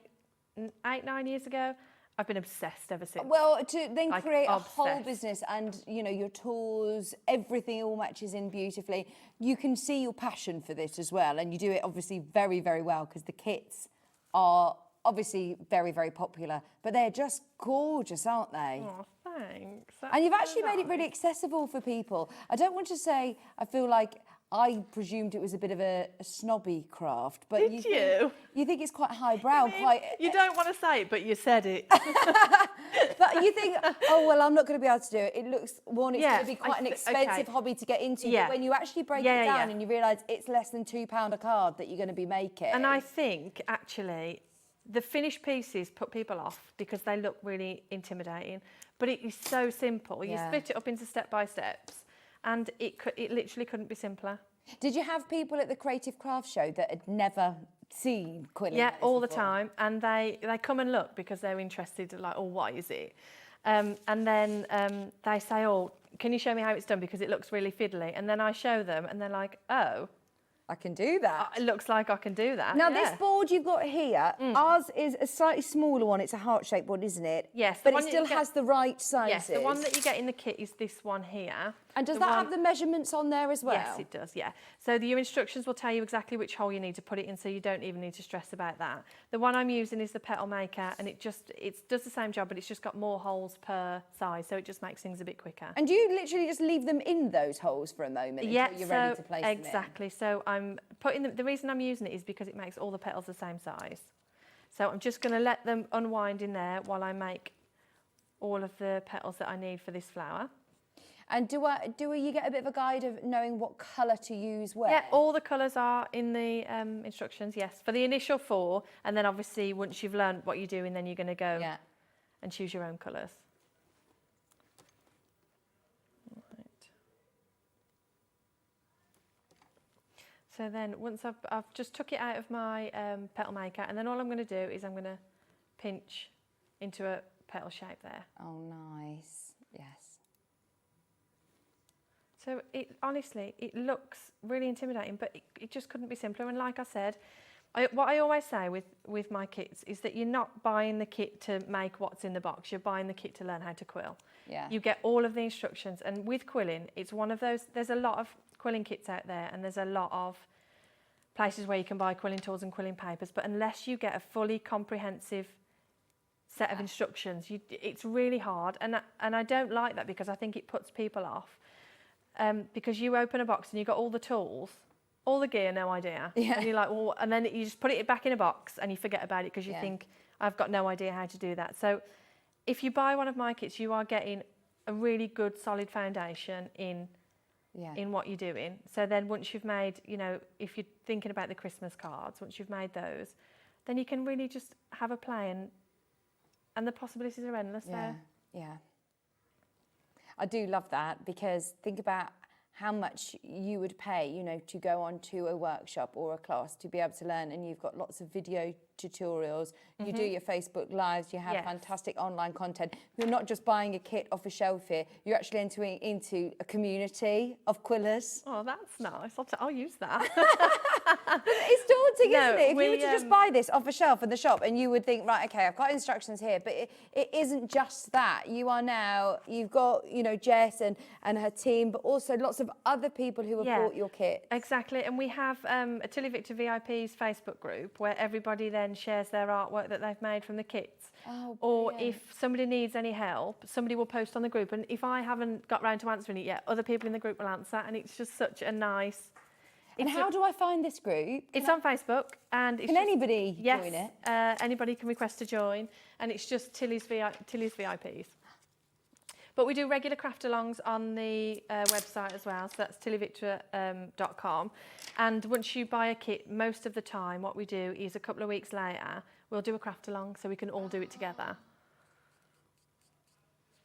years ago. I've been obsessed ever since. Well, to then Like, create a obsessed. whole business and, you know, your tools, everything all matches in beautifully. You can see your passion for this as well. And you do it obviously very, very well because the kits are obviously very, very popular, but they're just gorgeous, aren't they? Oh, thanks. And you've actually made it really accessible for people. I don't want to say, I feel like I presumed it was a bit of a snobby craft, but Did you? You think it's quite highbrow, quite... You don't want to say it, but you said it. But you think, oh, well, I'm not going to be able to do it. It looks, one, it's Yeah, going to be quite an okay. expensive hobby to get into. Yeah. But when you actually break Yeah, it yeah, down yeah. and you realise it's less than £2 a card that you're going to be making. And I think, actually, the finished pieces put people off because they look really intimidating. But it is so simple. You Yeah. split it up into step-by-steps, and it literally couldn't be simpler. Did you have people at the Creative Craft Show that had never seen quilling? Yeah, like this all the before? time. And they come and look because they're interested, like, oh, what is it? And then they say, oh, can you show me how it's done? Because it looks really fiddly. And then I show them and they're like, oh, I can do that. it looks like I can do that. Now, yeah. this board you've got here, ours is a slightly smaller one. It's a heart-shaped one, isn't it? Yes, the But one it that still you get- has the right sizes. Yes, the one that you get in the kit is this one here. And does The that one- have the measurements on there as well? Yes, it does, yeah. So your instructions will tell you exactly which hole you need to put it in, so you don't even need to stress about that. The one I'm using is the Petal Maker, and it does the same job, but it's just got more holes per size, so it just makes things a bit quicker. And do you literally just leave them in those holes for a moment until you're ready to place them in? Exactly. So I'm putting them, the reason I'm using it is because it makes all the petals the same size. So I'm just going to let them unwind in there while I make all of the petals that I need for this flower. And do you get a bit of a guide of knowing what colour to use where? Yeah, all the colours are in the instructions, yes, for the initial 4, and then obviously once you've learned what you're doing, then you're going to go and choose your own colours. Right. So then once I've just took it out of my petal maker, and then all I'm going to do is I'm going to pinch into a petal shape there. Oh, nice. Yes. So honestly, it looks really intimidating, but it just couldn't be simpler. And like I said, what I always say with my kits is that you're not buying the kit to make what's in the box. You're buying the kit to learn how to quill. Yeah. You get all of the instructions. And with quilling, it's one of those, there's a lot of quilling kits out there, and there's a lot of places where you can buy quilling tools and quilling papers. But unless you get a fully comprehensive set of instructions, it's really hard. And I don't like that because I think it puts people off. Because you open a box and you've got all the tools, all the gear, no idea. Yeah. And you're like, well, and then you just put it back in a box and you forget about it because you think, I've got no idea how to do that. So if you buy one of my kits, you are getting a really good, solid foundation in what you're doing. So then once you've made, you know, if you're thinking about the Christmas cards, once you've made those, then you can really just have a play and the possibilities are endless there. Yeah. I do love that because think about how much you would pay, you know, to go on to a workshop or a class to be able to learn, and you've got lots of video tutorials, you do your Facebook Lives, you have fantastic online content. You're not just buying a kit off a shelf here, you're actually entering into a community of quillers. Oh, that's nice. I'll use that. It's daunting, isn't it? If you were to just just buy this off a shelf in the shop and you would think, right, okay, I've got instructions here, but it isn't just that. You've got, you know, Jess and her team, but also lots of other people who have bought your kit. Exactly, and we have a TillyViktor VIP's Facebook group where everybody then shares their artwork that they've made from the kits. Oh, or brilliant. if somebody needs any help, somebody will post on the group, and if I haven't got round to answering it yet, other people in the group will answer, and it's just such a nice... And how do I find this group? It's on Facebook, and it's Can anybody join it? Anybody can request to join, and it's just Tilly's VIPs. But we do regular craft-alongs on the website as well, so that's TillyViktor.com. And once you buy a kit, most of the time what we do is a couple of weeks later, we'll do a craft-along so we can all do it together.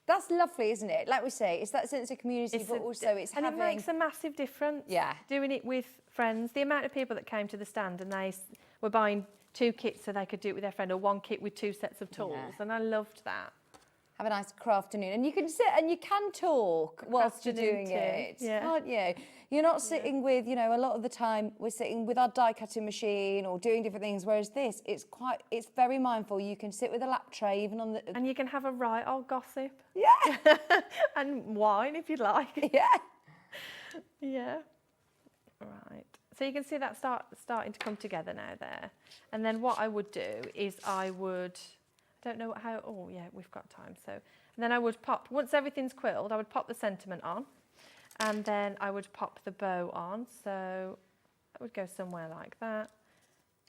That's lovely, isn't it? Like we say, it's that sense of community, but also it's and having... it makes a massive difference. Yeah. Doing it with friends. The amount of people that came to the stand and they were buying 2 kits so they could do it with their friend, or 1 kit with 2 sets of tools, and I loved that. Have a nice craft afternoon, and you can sit and you can talk whilst you're doing it, can't you? You're not sitting with, you know, a lot of the time we're sitting with our die cutting machine or doing different things, whereas this, it's very mindful. You can sit with a lap tray even on the... And you can have a right old gossip. Yeah. And wine if you'd like. Yeah. Yeah. Right. So you can see that starting to come together now there. And then what I would do is I don't know how, oh yeah, we've got time. So, and then I would pop, once everything's quilled, I would pop the sentiment on, and then I would pop the bow on. So that would go somewhere like that.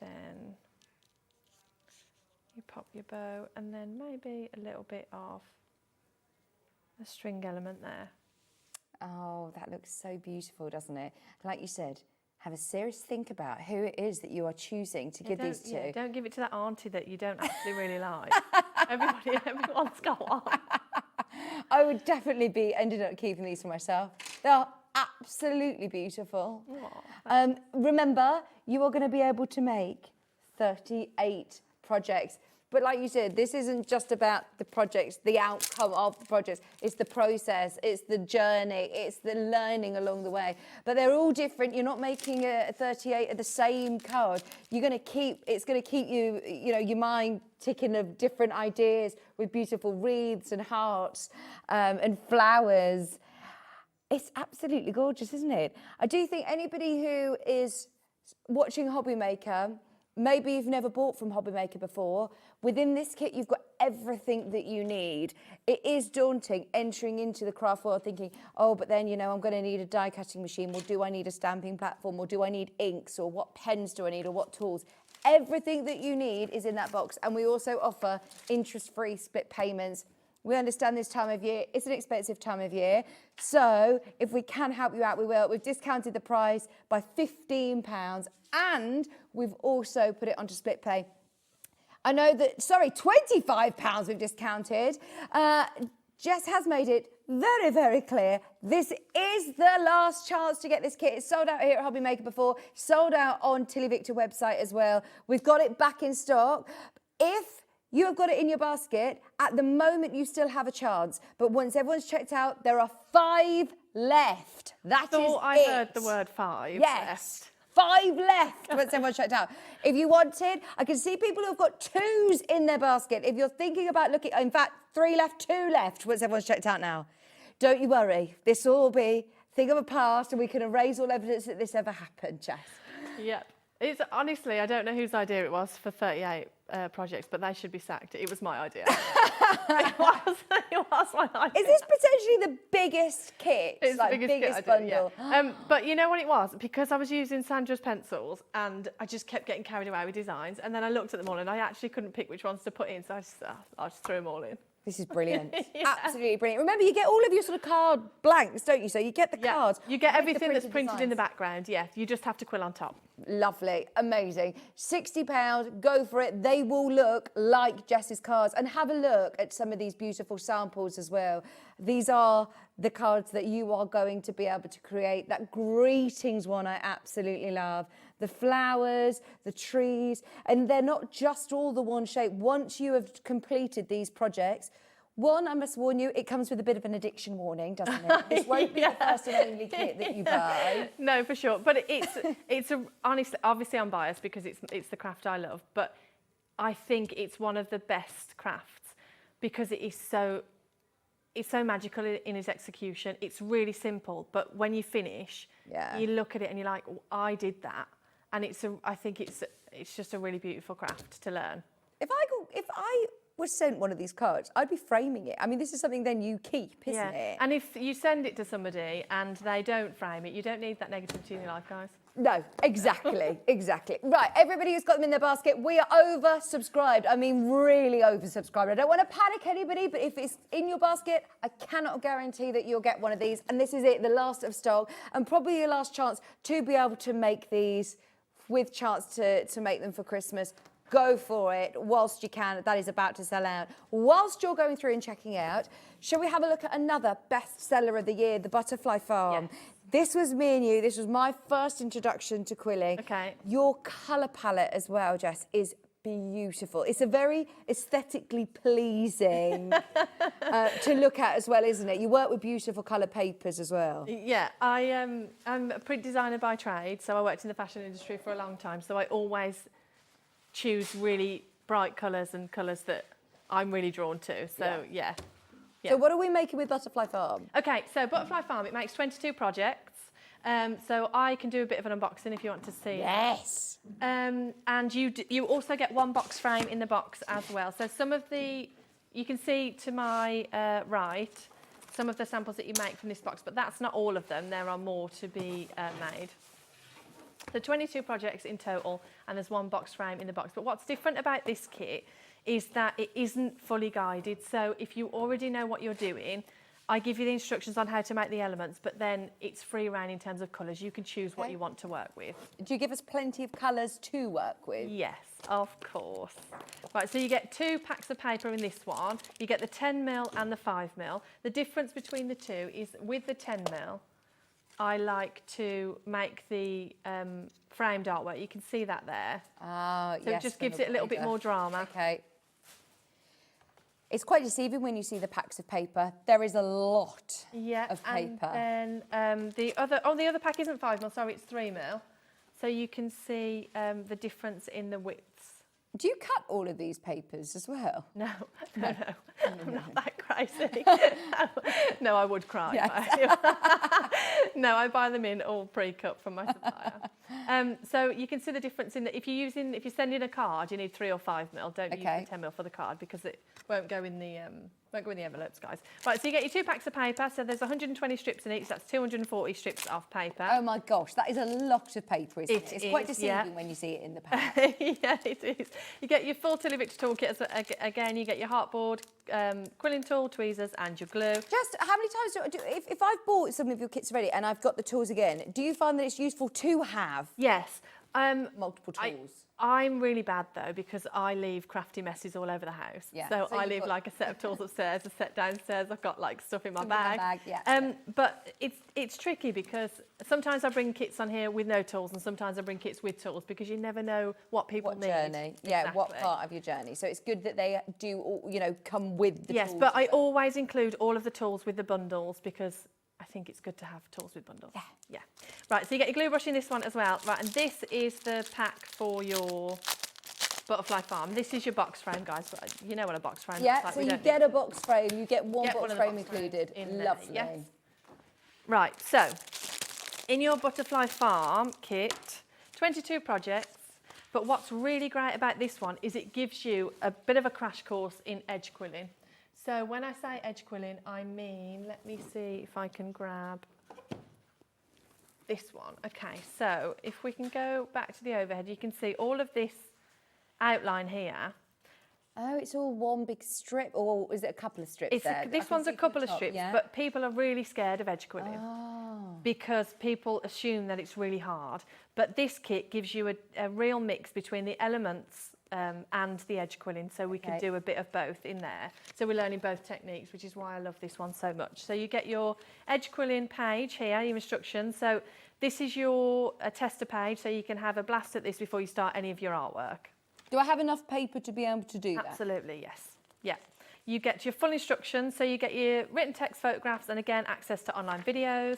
Then you pop your bow, and then maybe a little bit of a string element there. Oh, that looks so beautiful, doesn't it? Like you said, have a serious think about who it is that you are choosing to give these to. Yeah, don't give it to that auntie that you don't actually really like. Everyone's got one. I would definitely be ended up keeping these for myself. They are absolutely beautiful. Remember, you are going to be able to make 38 projects. But like you said, this isn't just about the projects, the outcome of the projects. It's the process, it's the journey, it's the learning along the way. But they're all different. You're not making a 38 of the same card. It's going to keep you, you know, your mind ticking of different ideas with beautiful wreaths and hearts and flowers. It's absolutely gorgeous, isn't it? I do think anybody who is watching Hobby Maker, maybe you've never bought from Hobby Maker before, within this kit you've got everything that you need. It is daunting entering into the craft world thinking, oh, but then, you know, I'm going to need a die cutting machine, or do I need a stamping platform, or do I need inks, or what pens do I need, or what tools? Everything that you need is in that box. And we also offer interest-free split payments. We understand this time of year, it's an expensive time of year. So if we can help you out, we will. We've discounted the price by £15, and we've also put it onto split pay. I know that, sorry, £25 we've discounted. Jess has made it very, very clear. This is the last chance to get this kit. It's sold out here at Hobby Maker before, sold out on TillyViktor website as well. We've got it back in stock. If you have got it in your basket, at the moment you still have a chance. But once everyone's checked out, there are 5 left. That is it. I heard the word 5 left. 5 left once everyone's checked out. If you wanted, I can see people who've got 2s in their basket. If you're thinking about looking, in fact, 3 left, 2 left once everyone's checked out now. Don't you worry. This will all be a thing of a past, and we can erase all evidence that this ever happened, Jess. Yep. It's honestly, I don't know whose idea it was for 38 projects, but they should be sacked. It was my idea. it was my idea. Is this potentially the biggest kit? It's like the biggest bundle? Yeah. But you know what it was? Because I was using Sandra's pencils and I just kept getting carried away with designs, and then I looked at them all and I actually couldn't pick which ones to put in, so I just threw them all in. This is brilliant. Absolutely brilliant. Remember, you get all of your sort of card blanks, don't you? So you get the cards. You get everything that's printed in the background, You just have to quill on top. Lovely. Amazing. £60, go for it. They will look like Jess's cards. And have a look at some of these beautiful samples as well. These are the cards that you are going to be able to create. That greetings one I absolutely love. The flowers, the trees, and they're not just all the one shape. Once you have completed these projects, one, I must warn you, it comes with a bit of an addiction warning, doesn't it? This won't be the first and only kit that you buy. No, for sure. But honestly, obviously I'm biased because it's the craft I love, but I think it's one of the best crafts because it's so magical in its execution. It's really simple, but when you finish, you look at it and you're like, oh, I did that. And I think it's just a really beautiful craft to learn. If I was sent one of these cards, I'd be framing it. I mean, this is something then you keep, isn't it? And if you send it to somebody and they don't frame it, you don't need that negativity in your life, guys. No, exactly, exactly. Right, everybody who's got them in their basket, we are oversubscribed. I mean, really oversubscribed. I don't want to panic anybody, but if it's in your basket, I cannot guarantee that you'll get one of these. And this is it, the last of stock, and probably your last chance to be able to make these with chance to make them for Christmas. Go for it whilst you can. That is about to sell out. Whilst you're going through and checking out, shall we have a look at another bestseller of the year, the Butterfly Farm? Yes. This was me and you. This was my first introduction to quilling. Okay. Your colour palette as well, Jess, is beautiful. It's a very aesthetically pleasing to look at as well, isn't it? You work with beautiful colour papers as well. Yeah, I'm a print designer by trade, so I worked in the fashion industry for a long time, so I always choose really bright colours and colours that I'm really drawn to. So, yeah. So what are we making with Butterfly Farm? Okay, so Butterfly Farm, it makes 22 projects. So I can do a bit of an unboxing if you want to see. Yes. And you also get one box frame in the box as well. So some of the, you can see to my right, some of the samples that you make from this box, but that's not all of them. There are more to be made. So 22 projects in total, and there's one box frame in the box. But what's different about this kit is that it isn't fully guided. So if you already know what you're doing, I give you the instructions on how to make the elements, but then it's free reign in terms of colours. You can choose what you want to work with. Do you give us plenty of colours to work with? Yes, of course. Right, so you get 2 packs of paper in this one. You get the 10mm and the 5mm. The difference between the two is with the 10mm, I like to make the framed artwork. You can see that there. Ah, so it just gives it a little bit more drama. Okay. It's quite deceiving when you see the packs of paper. There is a lot of paper. And then the other pack isn't 5mm, sorry, it's 3mm. So you can see the difference in the widths. Do you cut all of these papers as well? No, I'm not that crazy. No, I would cry. Yes. No, I buy them in all pre-cut from my supplier. So you can see the difference in that if you're sending a card, you need 3 or 5mm. Don't use the 10mm for the card because it won't go in the envelopes, guys. Right, so you get your 2 packs of paper. So there's 120 strips in each. So that's 240 strips of paper. Oh my gosh, that is a lot of paper, isn't it? It's quite deceiving when you see it in the pack. Yeah, it is. You get your full TillyViktor toolkit. Again, you get your heartboard, quilling tool, tweezers, and your glue. Just how many times if I've bought some of your kits already and I've got the tools again, do you find that it's useful to have? Yes. Multiple tools. I'm really bad though because I leave crafty messes all over the house. Yeah. So I leave like a set of tools upstairs, a set downstairs. I've got like stuff in my bag. Yeah. But it's tricky because sometimes I bring kits on here with no tools, and sometimes I bring kits with tools because you never know what people need. Journey. Yeah. What part of your journey? So it's good that they do, come with the tools. Yes, but I always include all of the tools with the bundles because I think it's good to have tools with bundles. Yeah. Right, so you get your glue brush in this one as well. Right, and this is the pack for your Butterfly Farm. This is your box frame, guys. You know what a box frame looks like. So you get a box frame, you get one box frame included. Lovely. Yes. Right, so in your Butterfly Farm kit, 22 projects, but what's really great about this one is it gives you a bit of a crash course in edge quilling. So when I say edge quilling, I mean, let me see if I can grab this one. Okay, so if we can go back to the overhead, you can see all of this outline here. Oh, it's all one big strip, or is it a couple of strips there? This one's a couple of strips, but people are really scared of edge quilling because people assume that it's really hard. But this kit gives you a real mix between the elements and the edge quilling, so we can do a bit of both in there. So we're learning both techniques, which is why I love this one so much. So you get your edge quilling page here, your instructions. So this is your tester page, so you can have a blast at this before you start any of your artwork. Do I have enough paper to be able to do that? Absolutely, yes. Yeah. You get your full instructions, so you get your written text, photographs, and again, access to online videos.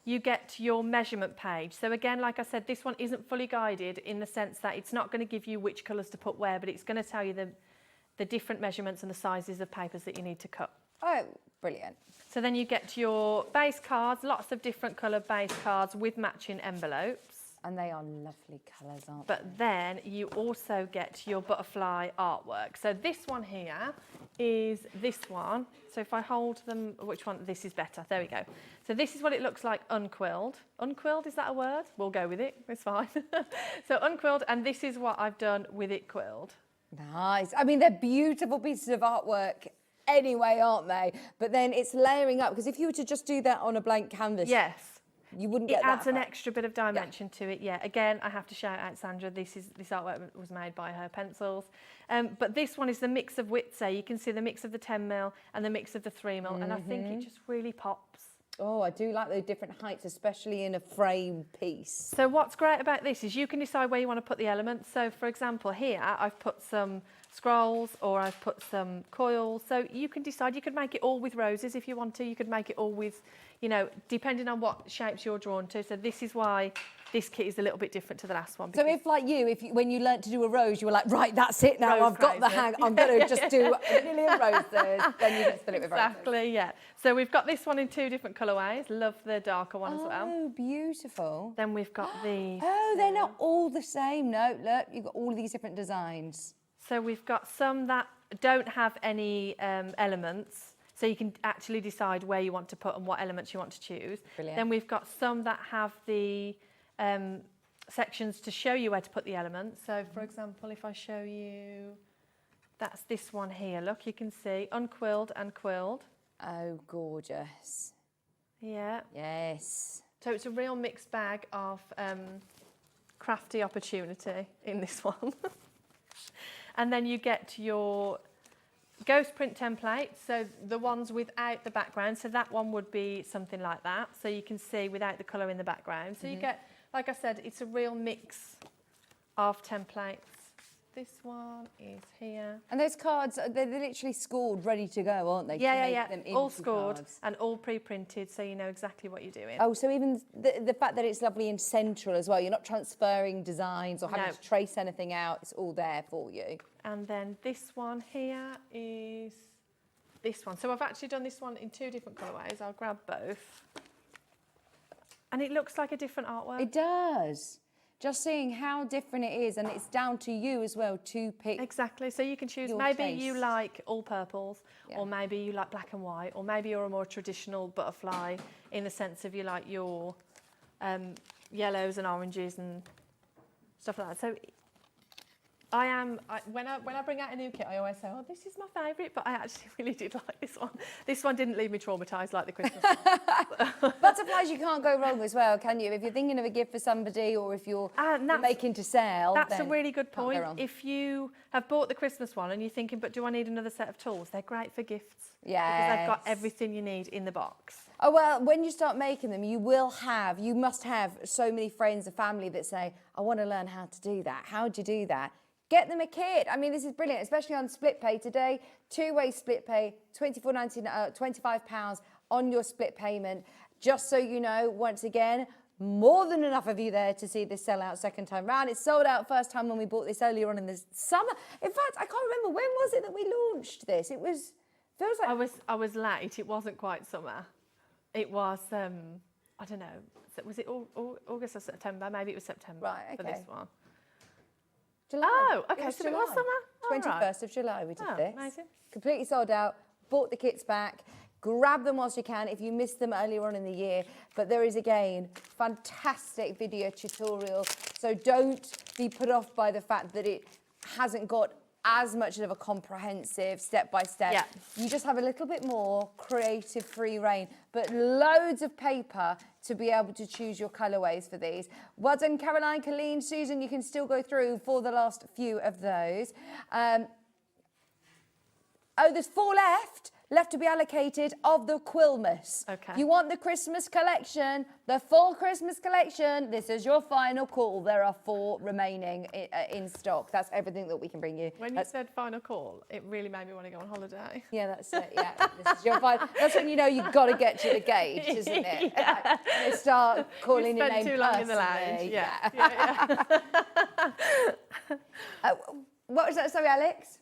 You get your measurement page. So again, like I said, this one isn't fully guided in the sense that it's not going to give you which colours to put where, but it's going to tell you the different measurements and the sizes of papers that you need to cut. Oh, brilliant. So then you get your base cards, lots of different colour base cards with matching envelopes. And they are lovely colours, aren't But then you also get your butterfly artwork. So this one here is this one. So if I hold them, which one? This is better. There we go. So this is what it looks like unquilled. Unquilled, is that a word? We'll go with it. It's fine. So unquilled, and this is what I've done with it quilled. Nice. I mean, they're beautiful pieces of artwork anyway, aren't they? But then it's layering up, because if you were to just do that on a blank canvas, yes, you wouldn't get it that adds an effect. extra bit of dimension to it. Yeah, again, I have to shout out Sandra. This artwork was made by her pencils. But this one is the mix of Witze. You can see the mix of the 10mm and the mix of the 3mm, and I think it just really pops. Oh, I do like those different heights, especially in a frame piece. So what's great about this is you can decide where you want to put the elements. So for example, here I've put some scrolls, or I've put some coils. So you can decide, you could make it all with roses if you want to. You could make it all with, you know, depending on what shapes you're drawn to. So this is why this kit is a little bit different to the last one. So if, like you, when you learnt to do a rose, you were like, right, that's it now, Rose I've got the crazy. hang, I'm going to just do a million roses, then you can fill it with roses. Exactly, yeah. So we've got this one in 2 different colourways. Love the darker one as well. Oh, beautiful. Then we've got the... Oh, they're not all the same. No, look, you've got all of these different designs. So we've got some that don't have any elements. So you can actually decide where you want to put and what elements you want to choose. Brilliant. Then we've got some that have the sections to show you where to put the elements. So for example, if I show you, that's this one here. Look, you can see unquilled and quilled. Oh, gorgeous. Yeah. Yes. So it's a real mixed bag of crafty opportunity in this one. And then you get your ghost print templates, so the ones without the background. So that one would be something like that. So you can see without the colour in the background. So you get, like I said, it's a real mix of templates. This one is here. And those cards, they're literally scored, ready to go, aren't they? Yeah, to yeah, make yeah. them All into scored cards. and all pre-printed, so you know exactly what you're doing. Oh, so even the fact that it's lovely and central as well, you're not transferring designs or having No. to trace anything out, it's all there for you. And then this one here is this one. So I've actually done this one in 2 different colourways. I'll grab both. And it looks like a different artwork. It does. Just seeing how different it is, and it's down to you as well to pick. Exactly. So you can choose, your maybe you taste. like all purples, Yeah. or maybe you like black and white, or maybe you're a more traditional butterfly in the sense of you like your yellows and oranges and stuff like that. So when I bring out a new kit, I always say, oh, this is my favourite, but I actually really did like this one. This one didn't leave me traumatised like the Christmas one. Butterflies, you can't go wrong as well, can you? If you're thinking of a gift for somebody, or if you're making to sell, That's a then really good can't go point. wrong. If you have bought the Christmas one and you're thinking, but do I need another set of tools? They're great for gifts. Because they've got Yes. everything you need in the box. Oh, well, when you start making them, you must have so many friends and family that say, I want to learn how to do that. How do you do that? Get them a kit. I mean, this is brilliant, especially on split pay today. 2-way split pay, £24.99, £25 on your split payment. Just so you know, once again, more than enough of you there to see this sell out second time round. It's sold out first time when we bought this earlier on in the summer. In fact, I can't remember, when was it that we launched this? It was, feels like... I was late. It wasn't quite summer. It was, I don't know, was it August or September? Maybe it was September Right, for okay. this one. July. Oh, okay, so it was summer? Oh, 21st right. of July we did Oh, this. amazing. Completely sold out, bought the kits back, grab them whilst you can if you missed them earlier on in the year. But there is, again, fantastic video tutorial. So don't be put off by the fact that it hasn't got as much of a comprehensive step-by-step. Yeah. You just have a little bit more creative free reign, but loads of paper to be able to choose your colourways for these. Well done, Caroline, Colleen, Susan, you can still go through for the last few of those. Oh, there's 4 left to be allocated of the Quilmas. Okay. You want the Christmas collection, the full Christmas collection. This is your final call. There are 4 remaining in stock. That's everything that we can bring you. When you said final call, it really made me want to go on holiday. Yeah, that's it. Yeah, this is your final. That's when you know you've got to get to the gate, isn't it? Yeah. You start calling your spent name too long in the lounge. personally. Yeah. What was that? Sorry, Alex.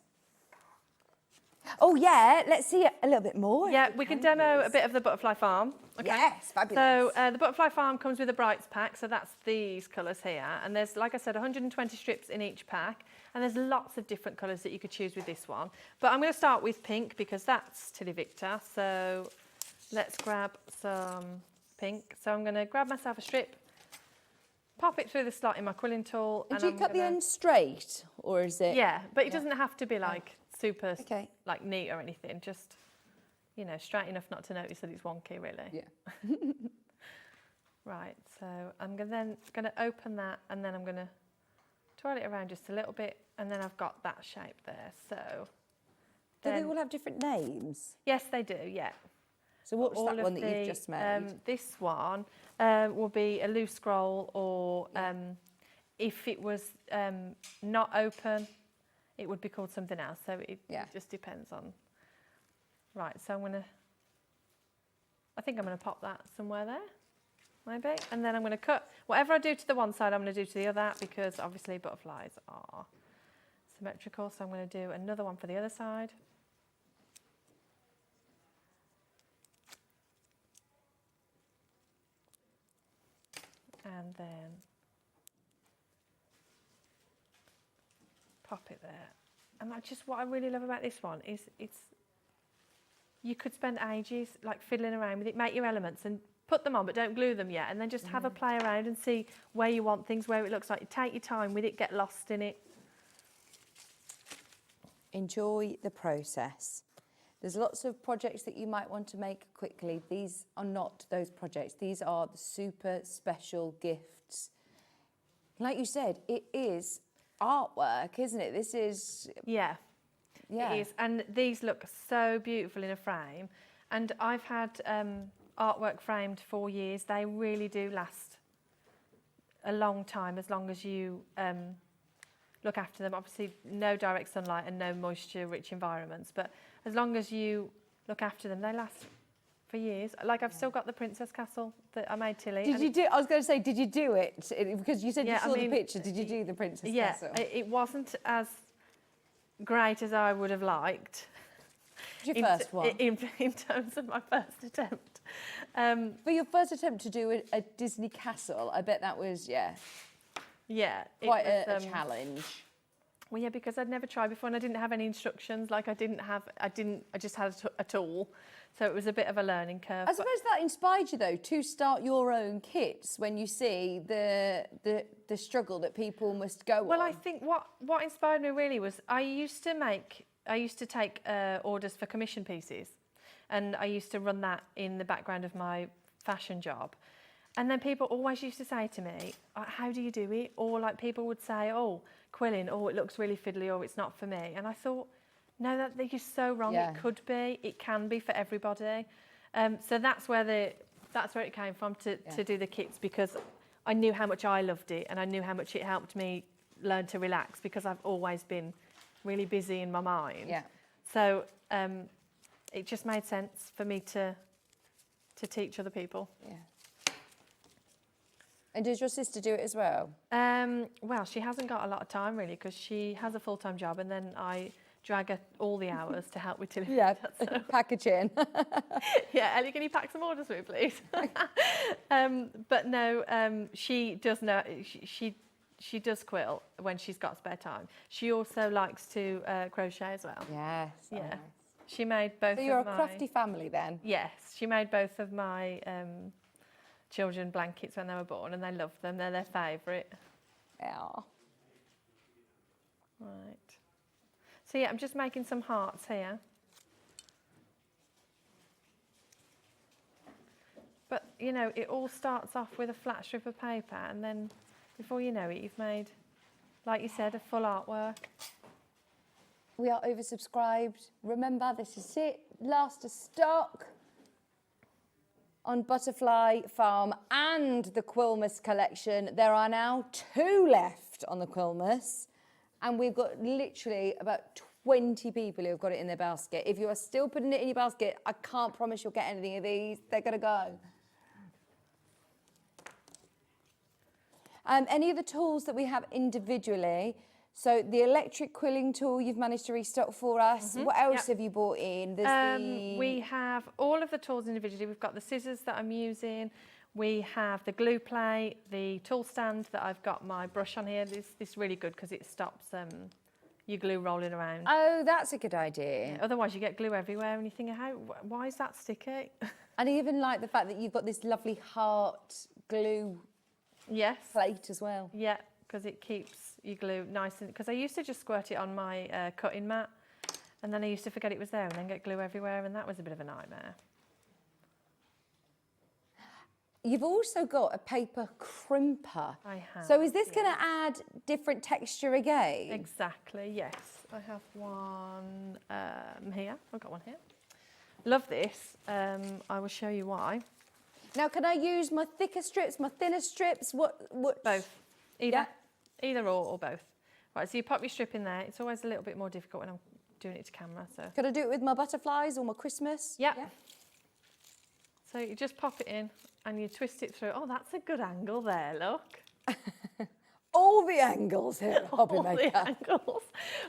Oh yeah, let's see a little bit more. Yeah, we can demo a bit of the butterfly farm. Okay. Yes, fabulous. So the butterfly farm comes with a brights pack, so that's these colours here. And there's, like I said, 120 strips in each pack. And there's lots of different colours that you could choose with this one. But I'm going to start with pink because that's TillyViktor. So let's grab some pink. So I'm going to grab myself a strip, pop it through the slot in my quilling tool. And do you cut the end straight, or is it? Yeah, but it doesn't have to be like super like neat or anything. Just, you know, straight enough not to notice that it's wonky, really. Yeah. Right, so I'm then going to open that, and then I'm going to twirl it around just a little bit, and then I've got that shape there. So Do they all have different names? Yes, they do, yeah. So what's that one that you've just made? This one will be a loose scroll, or if it was not open, it would be called something else. So it just depends on. Right, so I think I'm going to pop that somewhere there, maybe. And then I'm going to cut, whatever I do to the one side, I'm going to do to the other, because obviously butterflies are symmetrical. So I'm going to do another one for the other side. And then pop it there. And that's just what I really love about this one is you could spend ages like fiddling around with it, make your elements and put them on, but don't glue them yet, and then just have a play around and see where you want things, where it looks like. You take your time with it, get lost in it. Enjoy the process. There's lots of projects that you might want to make quickly. These are not those projects. These are the super special gifts. Like you said, it is artwork, isn't it? This is... Yeah, it is. And these look so beautiful in a frame. And I've had artwork framed for years. They really do last a long time, as long as you look after them. Obviously, no direct sunlight and no moisture-rich environments. But as long as you look after them, they last for years. Like I've still got the Princess Castle that I made Tilly. Did you do? I was going to say, did you do it? Because you said you saw the picture. Did you do the Princess Castle? Yeah, it wasn't as great as I would have liked. Your first one? In terms of my first attempt. For your first attempt to do a Disney castle, I bet that was, yeah, quite a challenge. Well, yeah, because I'd never tried before and I didn't have any instructions. Like I just had a tool. So it was a bit of a learning curve. I suppose that inspired you, though, to start your own kits when you see the struggle that people must go on. Well, I think what inspired me really was I used to take orders for commission pieces, and I used to run that in the background of my fashion job. And then people always used to say to me, how do you do it? Or like people would say, oh, quilling, oh, it looks really fiddly, or it's not for me. And I thought, no, that you're so wrong. Yeah. It could be, it can be for everybody. So that's where it came from to do the kits, because I knew how much I loved it and I knew how much it helped me learn to relax, because I've always been really busy in my mind. Yeah. So it just made sense for me to teach other people. Yeah. And does your sister do it as well? Well, she hasn't got a lot of time really, because she has a full-time job, and then I drag her all the hours to help with TillyViktor. Yeah, packaging. Yeah, Ellie, can you pack some orders for me, please? But no, she does know. She does quilt when she's got spare time. She also likes to crochet as well. Yes. Yeah. Nice. She made both. So you're a crafty family then? Yes, she made both of my children blankets when they were born, and they love them. They're their favourite. Yeah. Right. So yeah, I'm just making some hearts here. But you know, it all starts off with a flat strip of paper, and then before you know it, you've made, like you said, a full artwork. We are oversubscribed. Remember, this is it. Last to stock on Butterfly Farm and the Quilmas collection. There are now 2 left on the Quilmas, and we've got literally about 20 people who have got it in their basket. If you are still putting it in your basket, I can't promise you'll get anything of these. They're going to go. Any of the tools that we have individually, So the electric quilling tool you've managed to restock for us. What else have you bought in? We have all of the tools individually. We've got the scissors that I'm using. We have the glue plate, the tool stand that I've got my brush on here. This is really good because it stops your glue rolling around. Oh, that's a good idea. Yeah, otherwise you get glue everywhere and you think, why is that sticky? And even like the fact that you've got this lovely heart glue plate as well. Yeah, because it keeps your glue nice. Because I used to just squirt it on my cutting mat and then I used to forget it was there and then get glue everywhere, and that was a bit of a nightmare. You've also got a paper crimper. I have. So is this going to add different texture again? Exactly, yes. I have one here. I've got one here. Love this. I will show you why. Now, can I use my thicker strips, my thinner strips? What? Both. Either or both. Right, so you pop your strip in there. It's always a little bit more difficult when I'm doing it to camera. So. Could I do it with my butterflies or my Christmas? Yep. Yeah. So you just pop it in and you twist it through. Oh, that's a good angle there, look. All the angles here at Hobby All Maker. the angles.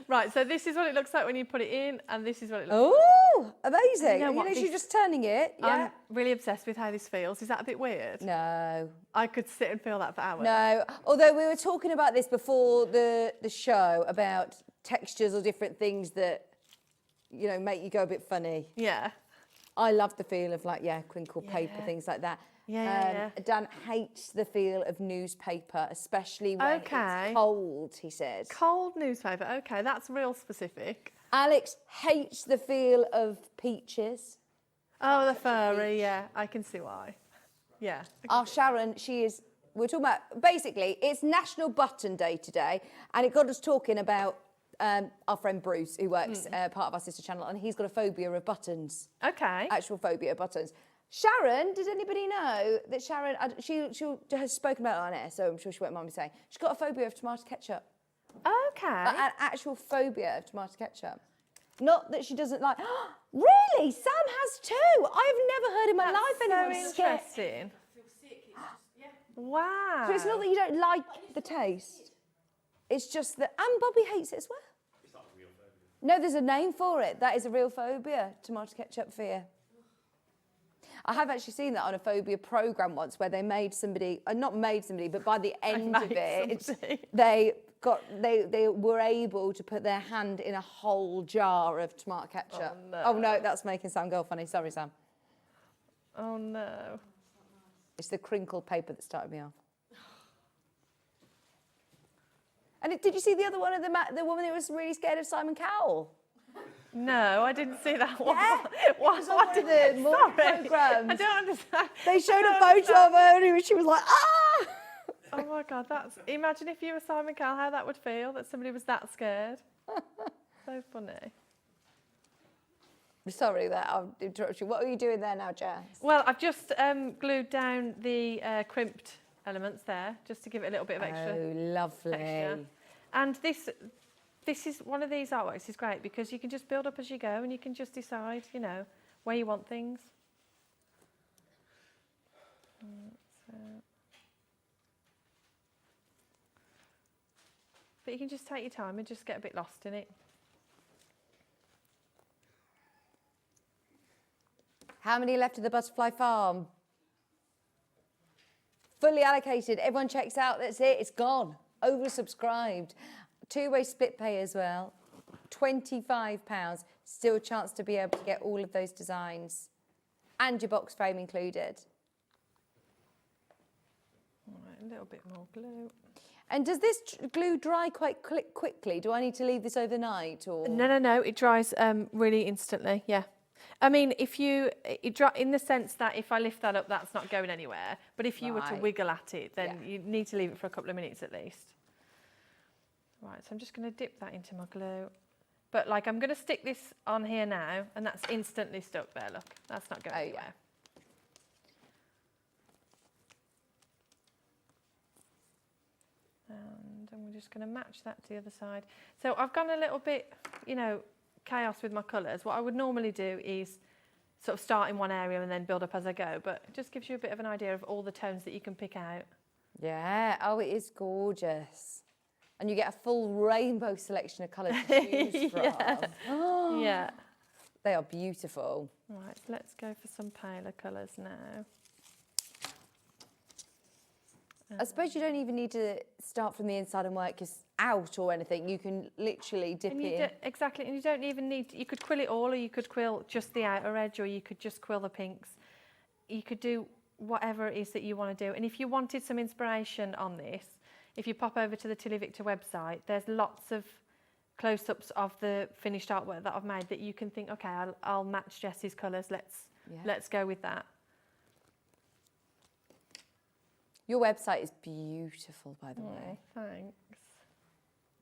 Right, so this is what it looks like when you put it in, and this is what it looks like. Oh, amazing. You know what, You're just turning it. Yeah. I'm really obsessed with how this feels. Is that a bit weird? No. I could sit and feel that for hours. No. Although we were talking about this before the show, about textures or different things that, you know, make you go a bit funny. Yeah. I love the feel of crinkled paper, things like that. Dan hates the feel of newspaper, especially when it's cold, he says. Cold newspaper, okay, that's real specific. Alex hates the feel of peaches. Oh, the furry, yeah, I can see why. Yeah. Our Sharon, we're talking about, basically, it's National Button Day today, and it got us talking about our friend Bruce, who works part of our sister channel, and he's got a phobia of buttons. Okay. Actual phobia of buttons. Sharon, does anybody know that Sharon, she has spoken about it on air, so I'm sure she won't mind me saying, she's got a phobia of tomato ketchup. Okay. An actual phobia of tomato ketchup. Not that she doesn't like, really? Sam has too. I've never heard in my life anyone scared. Interesting. Wow. So it's not that you don't like the taste. It's just that, and Bobby hates it as well. It's not a real phobia. No, there's a name for it. That is a real phobia, tomato ketchup fear. I have actually seen that on a phobia programme once where they made somebody, not made somebody, but by the end of it, they were able to put their hand in a whole jar of tomato ketchup. Oh no, that's making Sam go funny. Sorry, Sam. Oh no. It's the crinkled paper that started me off. And did you see the other one of the woman who was really scared of Simon Cowell? No, I didn't see that one. Yeah, it was on one of the morning programmes. I don't understand. They showed a photo of her and she was like, ah! Oh my God, imagine if you were Simon Cowell, how that would feel, that somebody was that scared. So funny. Sorry that I've interrupted you. What are you doing there now, Jess? Well, I've just glued down the crimped elements there, just to give it a little bit of extra lovely texture. And this is one of these artworks is great because you can just build up as you go and you can just decide, you know, where you want things. But you can just take your time and just get a bit lost in it. How many left of the butterfly farm? Fully allocated. Everyone checks out. That's it. It's gone. Oversubscribed. Two-way split pay as well. £25. Still a chance to be able to get all of those designs. And your box frame included. All right, a little bit more glue. And does this glue dry quite quickly? Do I need to leave this overnight? Or? No. It dries really instantly, yeah. I mean, in the sense that if I lift that up, that's not going anywhere. But if you were to wiggle at it, then you need to leave it for a couple of minutes at least. Right, so I'm just going to dip that into my glue. But like, I'm going to stick this on here now, and that's instantly stuck there, look. That's not going anywhere. And I'm just going to match that to the other side. So I've gone a little bit, you know, chaos with my colours. What I would normally do is sort of start in one area and then build up as I go, but it just gives you a bit of an idea of all the tones that you can pick out. Yeah, oh, it is gorgeous. And you get a full rainbow selection of colours to choose from. Yeah. They are beautiful. Right, so let's go for some paler colours now. I suppose you don't even need to start from the inside and work this out or anything. You can literally dip in. Exactly, and you don't even need to, you could quill it all, or you could quill just the outer edge, or you could just quill the pinks. You could do whatever it is that you want to do. And if you wanted some inspiration on this, if you pop over to the TillyViktor website, there's lots of close-ups of the finished artwork that I've made that you can think, okay, I'll match Jessie's colours. Let's go with that. Your website is beautiful, by the way. Thanks.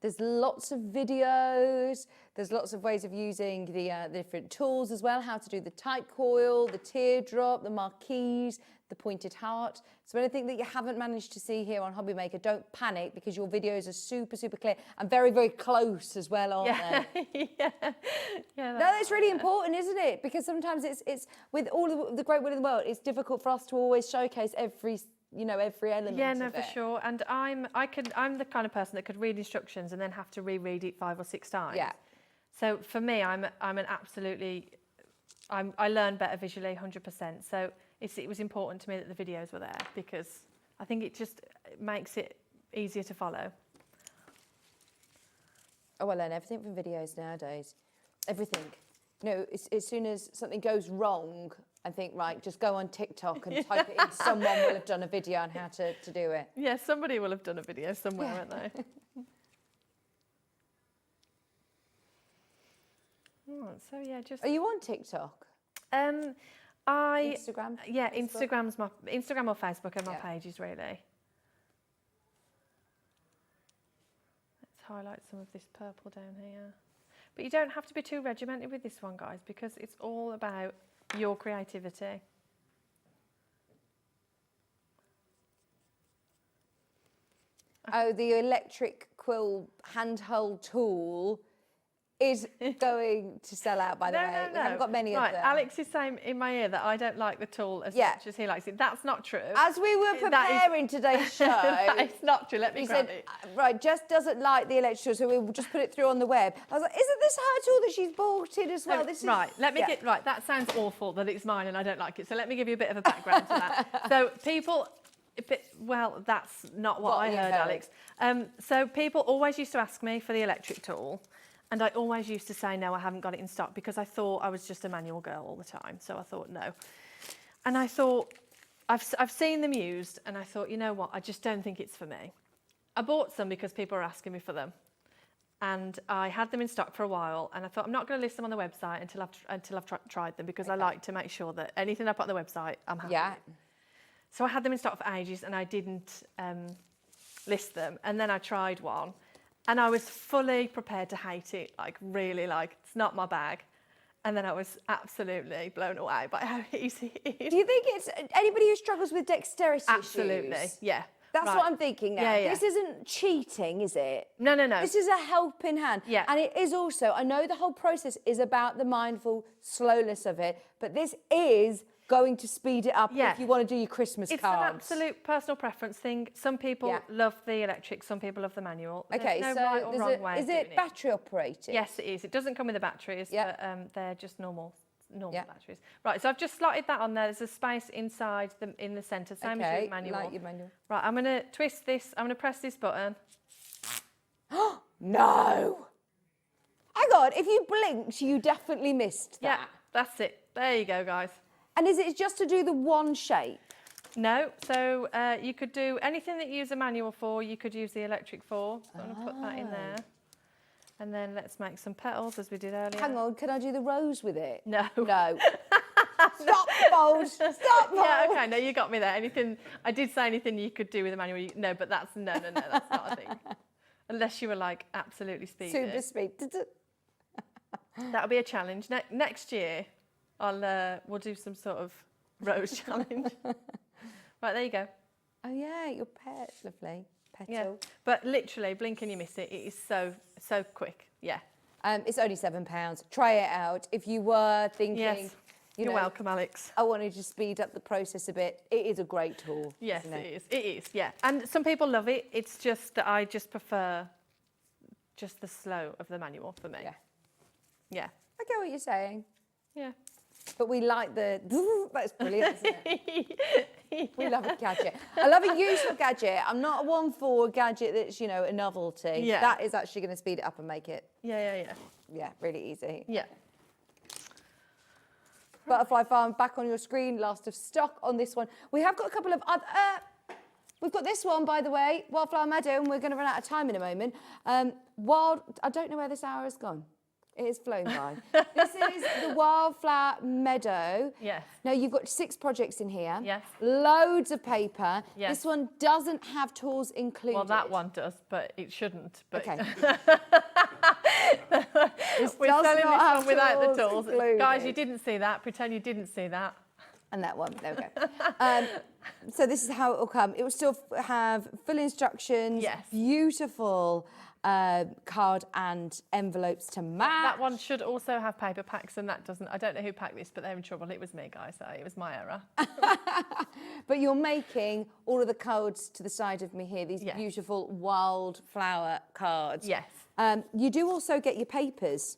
There's lots of videos. There's lots of ways of using the different tools as well, how to do the tight coil, the teardrop, the marquise, the pointed heart. So anything that you haven't managed to see here on Hobby Maker, don't panic, because your videos are super, super clear and very, very close as well, aren't they? Yeah. No, that's really important, isn't it? Because sometimes it's with all of the great will in the world, it's difficult for us to always showcase every element. Yeah, no, for sure. And I'm the kind of person that could read instructions and then have to reread it 5 or 6 times. Yeah. So for me, I learn better visually, 100%. So it was important to me that the videos were there, because I think it just makes it easier to follow. Oh, I learn everything from videos nowadays. Everything. You know, as soon as something goes wrong, I think, right, just go on TikTok and type it in. Someone will have done a video on how to do it. Yeah, somebody will have done a video somewhere, won't they? Oh, so yeah, just. Are you on TikTok? Instagram. Yeah, Facebook? Instagram or Facebook are my pages, really. Let's highlight some of this purple down here. But you don't have to be too regimented with this one, guys, because it's all about your creativity. Oh, the electric quill handheld tool is going to sell out, by the way. We haven't got many of them. Alex is saying in my ear that I don't like the tool as much as he likes it. That's not true. As we were preparing today's show, it's not true. Let me grab it. Right, Jess doesn't like the electric tool, so we'll just put it through on the web. I was like, isn't this her tool that she's bought in as well? This right, let me get right. That sounds awful that it's mine and I don't like it. So let me give you a bit of a background to that. So people. Well, that's not what I heard, Alex. So people always used to ask me for the electric tool, and I always used to say, no, I haven't got it in stock, because I thought I was just a manual girl all the time. So I thought, no. And I thought, I've seen them used, and I thought, you know what, I just don't think it's for me. I bought some because people were asking me for them. And I had them in stock for a while, and I thought, I'm not going to list them on the website until I've tried them, because I like to make sure that anything I put on the website, I'm happy with. So I had them in stock for ages, and I didn't list them. And then I tried one, and I was fully prepared to hate it, really, it's not my bag. And then I was absolutely blown away by how easy it is. Do you think it's anybody who struggles with dexterity Absolutely, issues? yeah. That's what I'm thinking now. Yeah. This isn't cheating, is it? No. This is a helping hand. Yeah. And it is also, I know the whole process is about the mindful slowness of it, but this is going to speed it up if you want to do your Christmas cards. It's an absolute personal preference thing. Some people love the electric, some people love the manual. Okay, There's so no right or wrong way is of doing it battery operated? Yes, it is. It doesn't come with the batteries, but they're just normal batteries. Right, so I've just slotted that on there. There's a space inside in the centre, same as your manual. Like your manual. Right, I'm going to twist this. I'm going to press this button. No! Hang on, if you blinked, you definitely missed that. Yeah, that's it. There you go, guys. And is it just to do the one shape? No, so you could do anything that you use a manual for, you could use the electric for. So I'm going to put that in there. And then let's make some petals, as we did earlier. Hang on, can I do the rose with it? No. No. Stop, Bold. Stop, Bold. Yeah, okay, no, you got me there. I did say anything you could do with a manual. No, but that's, no, that's not a thing. Unless you were absolutely speedy. Super speed. That'll be a challenge. Next year, we'll do some sort of rose challenge. Right, there you go. Oh yeah, your pet, lovely. Petal. Yeah, but literally, blink and you miss it. It is so quick. Yeah. It's only £7. Try it out. If you were thinking, you're welcome, Alex. I wanted to speed up the process a bit. It is a great tool. Yes, it is. It is. Yeah, and some people love it. It's just that I just prefer just the slow of the manual for me. Yeah. Yeah. I get what you're saying. Yeah. But we like the, that's brilliant, isn't it? We love a gadget. I love a useful gadget. I'm not one for a gadget that's, you know, a novelty. Yeah. That is actually going to speed it up and make it, Yeah. really easy. Yeah. Butterfly Farm back on your screen, last of stock on this one. We have got a couple of other, we've got this one, by the way, Wildflower Meadow, and we're going to run out of time in a moment. I don't know where this hour has gone. It has flown by. This is the Wildflower Meadow. Yes. Now, you've got 6 projects in here. Yes. Loads of paper. Yes. This one doesn't have tools included. Well, that one does, but it shouldn't. But Okay. We're selling this one without the tools tools. included. Guys, you didn't see that. Pretend you didn't see that. And that one, there we go. So this is how it will come. It will still have full instructions, Yes. beautiful card and envelopes to match. That one should also have paper packs, and that doesn't. I don't know who packed this, but they're in trouble. It was me, guys. So it was my error. But you're making all of the cards to the side of me here, these Yes. beautiful wildflower cards. Yes. You do also get your papers.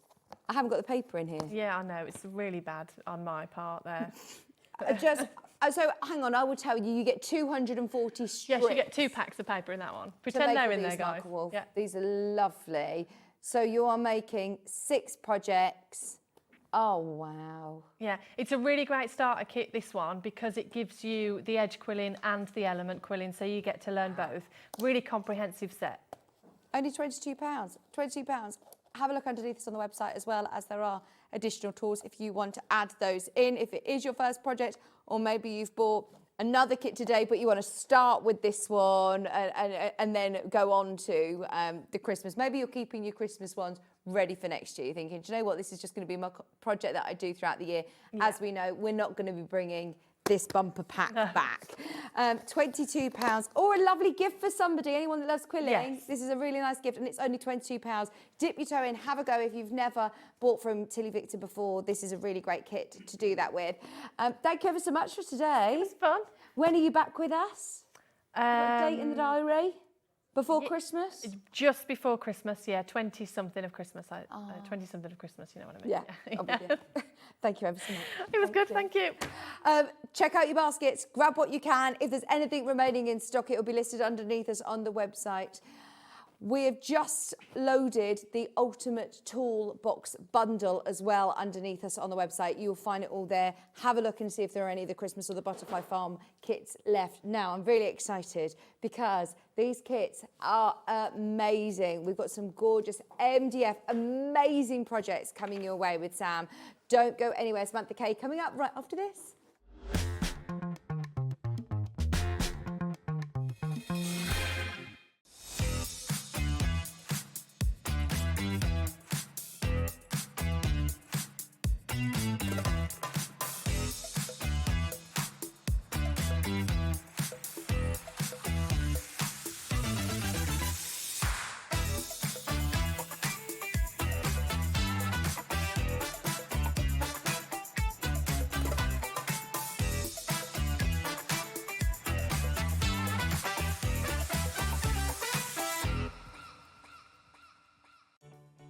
I haven't got the paper in here. Yeah, I know. It's really bad on my part there. So hang on, I will tell you, you get 240 strips. Yes, you get 2 packs of paper in that one. Pretend they're in there, guys. Michael Wolf. Yeah. These are lovely. So you are making 6 projects. Oh, wow. Yeah, it's a really great starter kit, this one, because it gives you the edge quilling and the element quilling, so you get to learn both. Really comprehensive set. Only £22. £22. Have a look underneath us on the website, as well as there are additional tools if you want to add those in. If it is your first project, or maybe you've bought another kit today, but you want to start with this one and then go on to the Christmas. Maybe you're keeping your Christmas ones ready for next year. You're thinking, do you know what? This is just going to be my project that I do throughout the year. Yeah. As we know, we're not going to be bringing this bumper pack back. £22, or a lovely gift for somebody, anyone that loves quilling. Yes. This is a really nice gift, and it's only £22. Dip your toe in, have a go. If you've never bought from TillyViktor before, this is a really great kit to do that with. Thank you ever so much for today. It was fun. When are you back with us? What date in the diary? Before Christmas? Just before Christmas, yeah, 20-something of Christmas. 20-something of Christmas, you know what I mean? Yeah. I'll be there. Thank you ever so much. It was good, thank you. Check out your baskets, grab what you can. If there's anything remaining in stock, it will be listed underneath us on the website. We have just loaded the Ultimate Toolbox bundle as well underneath us on the website. You'll find it all there. Have a look and see if there are any of the Christmas or the Butterfly Farm kits left. Now, I'm really excited because these kits are amazing. We've got some gorgeous MDF, amazing projects coming your way with Sam. Don't go anywhere. Samantha K coming up right after this.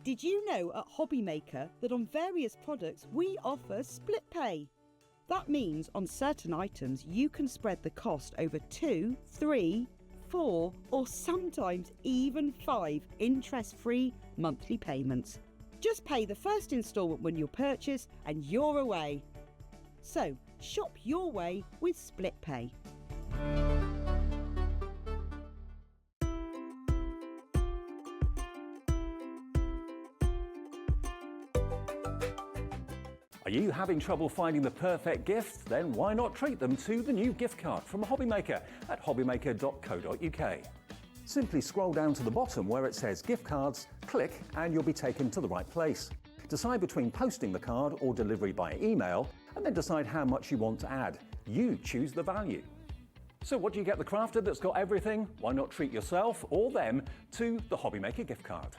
Did you know at Hobbymaker that on various products we offer split pay? That means on certain items you can spread the cost over 2, 3, 4 or sometimes even 5 interest-free monthly payments. Just pay the first instalment when you purchase and you're away. So shop your way with split pay. Are you having trouble finding the perfect gift? Then why not treat them to the new gift card from Hobbymaker at hobbymaker.co.uk. Simply scroll down to the bottom where it says gift cards, click and you'll be taken to the right place. Decide between posting the card or delivery by email and then decide how much you want to add. You choose the value. So what do you get the crafter that's got everything? Why not treat yourself or them to the Hobbymaker gift card?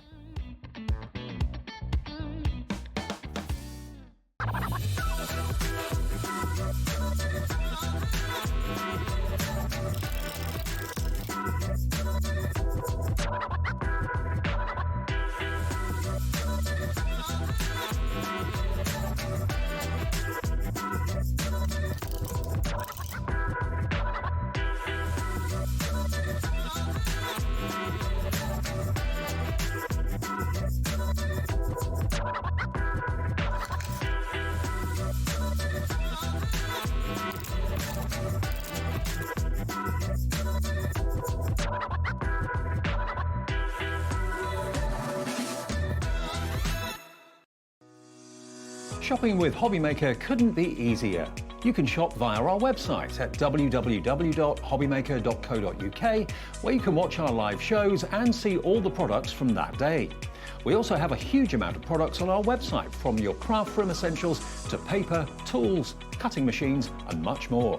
Shopping with Hobbymaker couldn't be easier. You can shop via our website at www.hobbymaker.co.uk, where you can watch our live shows and see all the products from that day. We also have a huge amount of products on our website, from your craft room essentials to paper, tools, cutting machines and much more.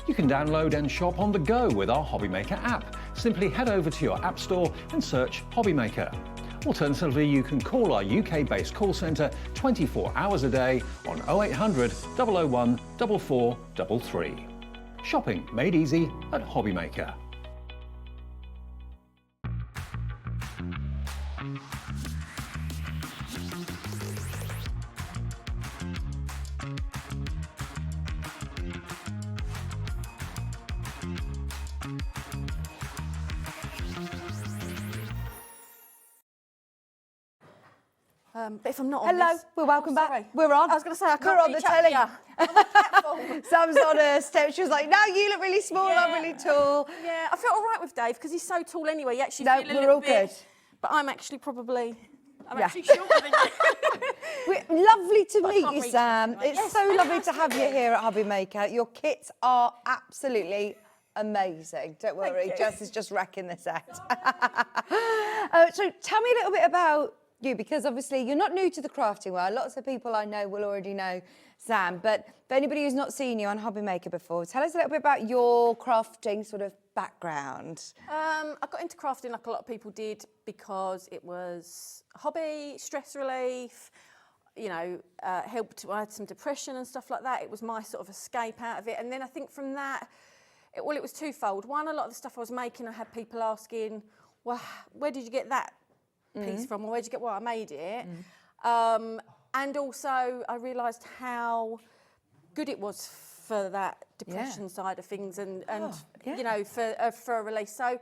You can download and shop on the go with our Hobbymaker app. Simply head over to your app store and search Hobbymaker. Alternatively, you can call our UK-based call centre 24 hours a day on 0800 001 4433. Shopping made easy at Hobbymaker. But if I'm not on Hello, this... we're welcome back. Sorry. We're on. I was going to say, I can't We're on the reach up telly. here. Sam's on a step. She was like, no, you look really small, I'm really tall. Yeah, I felt all right with Dave because he's so tall anyway. You actually No, feel a we're little all bit, good. But I'm actually probably... I'm Yeah. actually shorter than you. Lovely to I meet can't you, reach Sam. anyway. It's Yes, so lovely to fantastic. have you here at Hobbymaker. Your kits are absolutely amazing. Don't worry, you. Jess is just wrecking the set. So tell me a little bit about you, because obviously you're not new to the crafting world. Lots of people I know will already know Sam, but for anybody who's not seen you on Hobbymaker before, tell us a little bit about your crafting sort of background. I got into crafting like a lot of people did because it was a hobby, stress relief, you know, helped. I had some depression and stuff like that. It was my sort of escape out of it. And then I think from that, it was twofold. One, a lot of the stuff I was making, I had people asking, well, where did you get that piece from? Or where did you get, well, I made it. And also I realised how good it was for that depression side of things and you know, for a release. So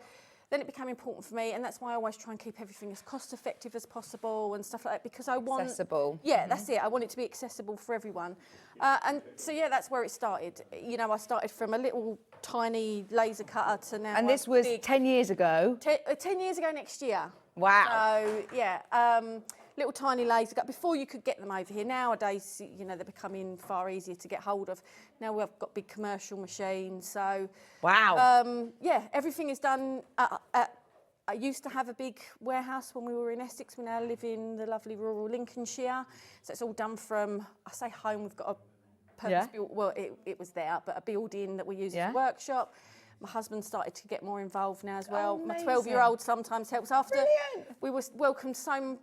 then it became important for me, and that's why I always try and keep everything as cost effective as possible and stuff like that, because I want... Accessible. Yeah, that's it. I want it to be accessible for everyone. And so, yeah, that's where it started. You know, I started from a little tiny laser cutter to now... And this was 10 years ago? 10 years ago next year. Wow. So, yeah, little tiny laser cut. Before you could get them over here. Nowadays, you know, they're becoming far easier to get hold of. Now we've got big commercial machines. So, wow. yeah, everything is done I used to have a big warehouse when we were in Essex. We now live in the lovely rural Lincolnshire. So it's all done from, I say home, we've got a purpose-built, well, it was there, but a building that we use as a workshop. My husband started to get more involved now as well. My 12-year-old sometimes helps after. Brilliant. We were welcomed so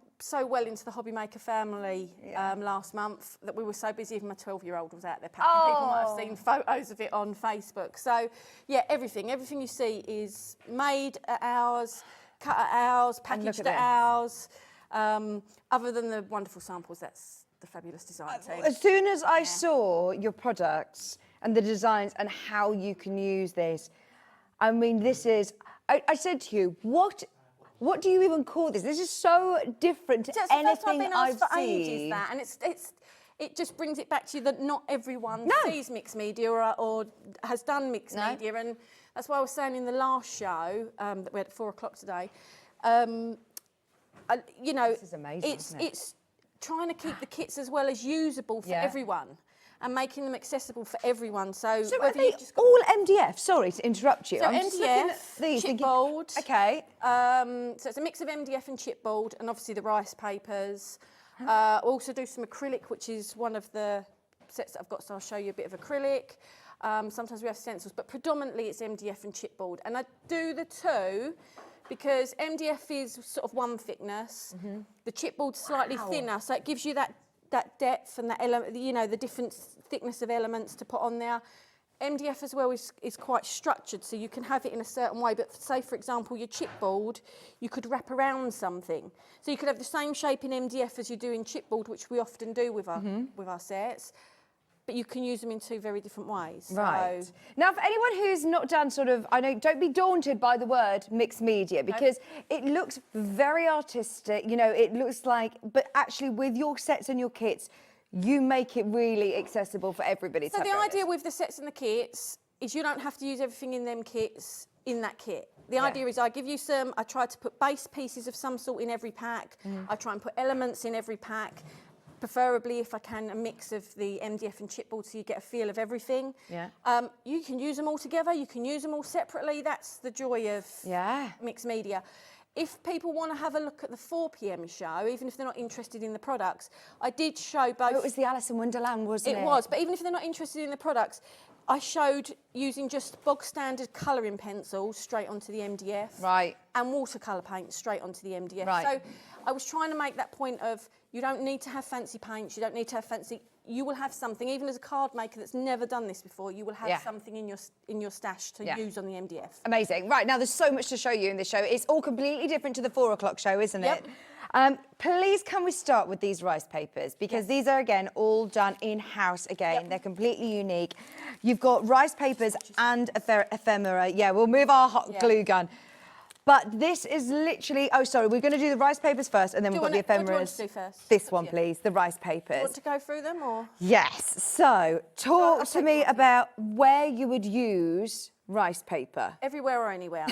well into the Hobbymaker family last month that we were so busy, even my 12-year-old was out there packing. People might have seen photos of it on Facebook. So, yeah, everything you see is made at ours, cut at ours, packaged at ours. Other than the wonderful samples, that's the fabulous design team. As soon as I saw your products and the designs and how you can use this, I mean, this is... I said to you, what do you even call this? This is so different to anything I've seen. That, and it just brings it back to you that not everyone sees mixed media or has done mixed media, and that's why I was saying in the last show that we had at 4 o'clock today. You know, this is amazing, it's trying to keep the kits as well as usable for everyone. And making them accessible for everyone. So are they all MDF? Sorry to interrupt you. So I'm just looking at these chipboard. Okay. So it's a mix of MDF and chipboard, and obviously the rice papers. Also do some acrylic, which is one of the sets that I've got. So I'll show you a bit of acrylic. Sometimes we have stencils, but predominantly it's MDF and chipboard. And I do the two because MDF is sort of one thickness. The chipboard's slightly thinner, so it gives you that depth and that element, you know, the different thickness of elements to put on there. MDF as well is quite structured, so you can have it in a certain way. But say, for example, your chipboard, you could wrap around something. So you could have the same shape in MDF as you do in chipboard, which we often do with our sets. But you can use them in two very different ways. Right. So, now, for anyone who's not done sort of, I know, don't be daunted by the word mixed media, because it looks very artistic, you know, it looks like, but actually with your sets and your kits, you make it really accessible for everybody to so have the it. idea with the sets and the kits is you don't have to use everything in them kits in that kit. The idea is I give you some, I try to put base pieces of some sort in every pack. I try and put elements in every pack. preferably, if I can, a mix of the MDF and chipboard so you get a feel of everything. Yeah. You can use them all together, you can use them all separately. That's the joy of mixed media. If people want to have a look at the 4 p.m. show, even if they're not interested in the products, I did show both. Oh, it was the Alice in Wonderland, wasn't it? It was, but even if they're not interested in the products, I showed using just bog standard colouring pencils straight onto the MDF. Right. And watercolour paint straight onto the MDF. Right. So I was trying to make that point of you don't need to have fancy paints, you don't need to have fancy, you will have something, even as a card maker that's never done this before, you will have something in your stash to use on the MDF. Amazing. Right, now there's so much to show you in this show. It's all completely different to the 4 o'clock show, isn't it? Please, can we start with these rice papers? Because these are, again, all done in-house again. They're completely unique. You've got rice papers and ephemera. Yeah, we'll move our hot glue gun. But this is literally... Oh, sorry, we're going to do the rice papers first, and then we've got the ephemeras. What do you want to do first? This one, please, the rice papers. Do you want to go through them, or...? Yes. So, talk to me about where you would use rice paper. Everywhere or anywhere.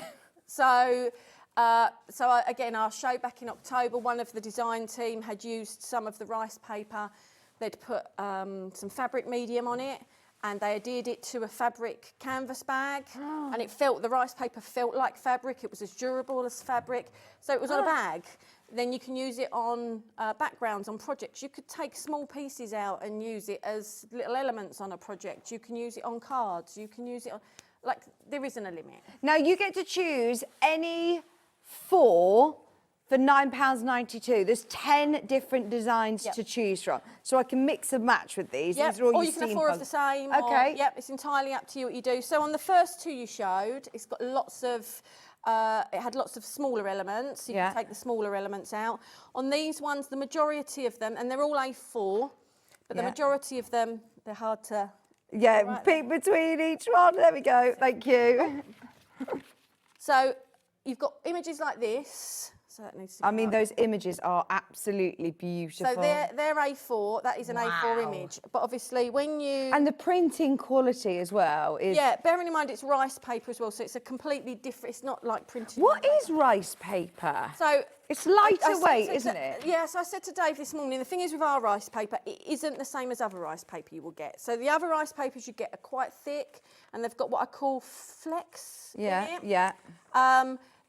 Again, our show back in October, one of the design team had used some of the rice paper. They'd put some fabric medium on it, and they adhered it to a fabric canvas bag, and the rice paper felt like fabric. It was as durable as fabric. So it was on a bag. Then you can use it on backgrounds, on projects. You could take small pieces out and use it as little elements on a project. You can use it on cards. You can use it on, like, there isn't a limit. Now, you get to choose any 4 for £9.92. There's 10 different designs to choose from. So I can mix and match with these. Yep. These are all or you can have 4 of the same. Okay. Yep, it's entirely up to you what you do. So on the first 2 you showed, it's got lots of, it had lots of smaller elements. You can take the smaller elements out. On these ones, the majority of them, and they're all A4, but the majority of them, they're hard to... Yeah, pick between each one. There we go. Thank you. So you've got images like this. So that needs to I mean, those images are absolutely beautiful. So they're A4. That is an A4 image. But obviously, when you... And the printing quality as well is... Yeah, bearing in mind it's rice paper as well, so it's a completely different... It's not like printed... What is rice paper? So... It's lighter weight, isn't it? Yeah, so I said to Dave this morning, the thing is with our rice paper, it isn't the same as other rice paper you will get. So the other rice papers you get are quite thick, and they've got what I call flex in it. Yeah.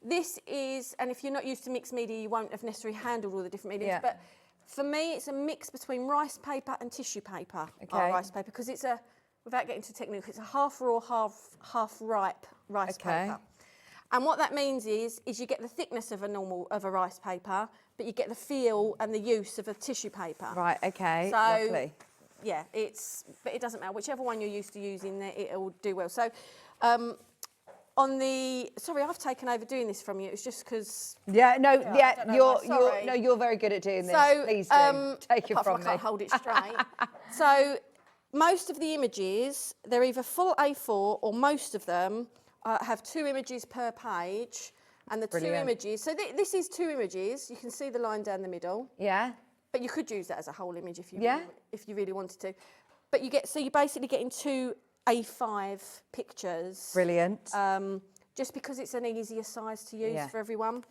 This is, and if you're not used to mixed media, you won't have necessarily handled all the different mediums, but for me, it's a mix between rice paper and tissue paper, our rice paper, because it's a, without getting too technical, it's a half raw, half ripe rice paper. And what that means is you get the thickness of a rice paper, but you get the feel and the use of a tissue paper. Right, okay, so, lovely. Yeah, but it doesn't matter. Whichever one you're used to using, it'll do well. So, sorry, I've taken over doing this from you. It's just because. Yeah, no, you're very good at doing this. So, please do take it from me. I can't hold it straight. So, most of the images, they're either full A4 or most of them have 2 images per page, and the 2 images. So this is 2 images. You can see the line down the middle. Yeah. But you could use that as a whole image if you really wanted to. But you're basically getting 2 A5 pictures. Brilliant. Just because it's an easier size to use for everyone.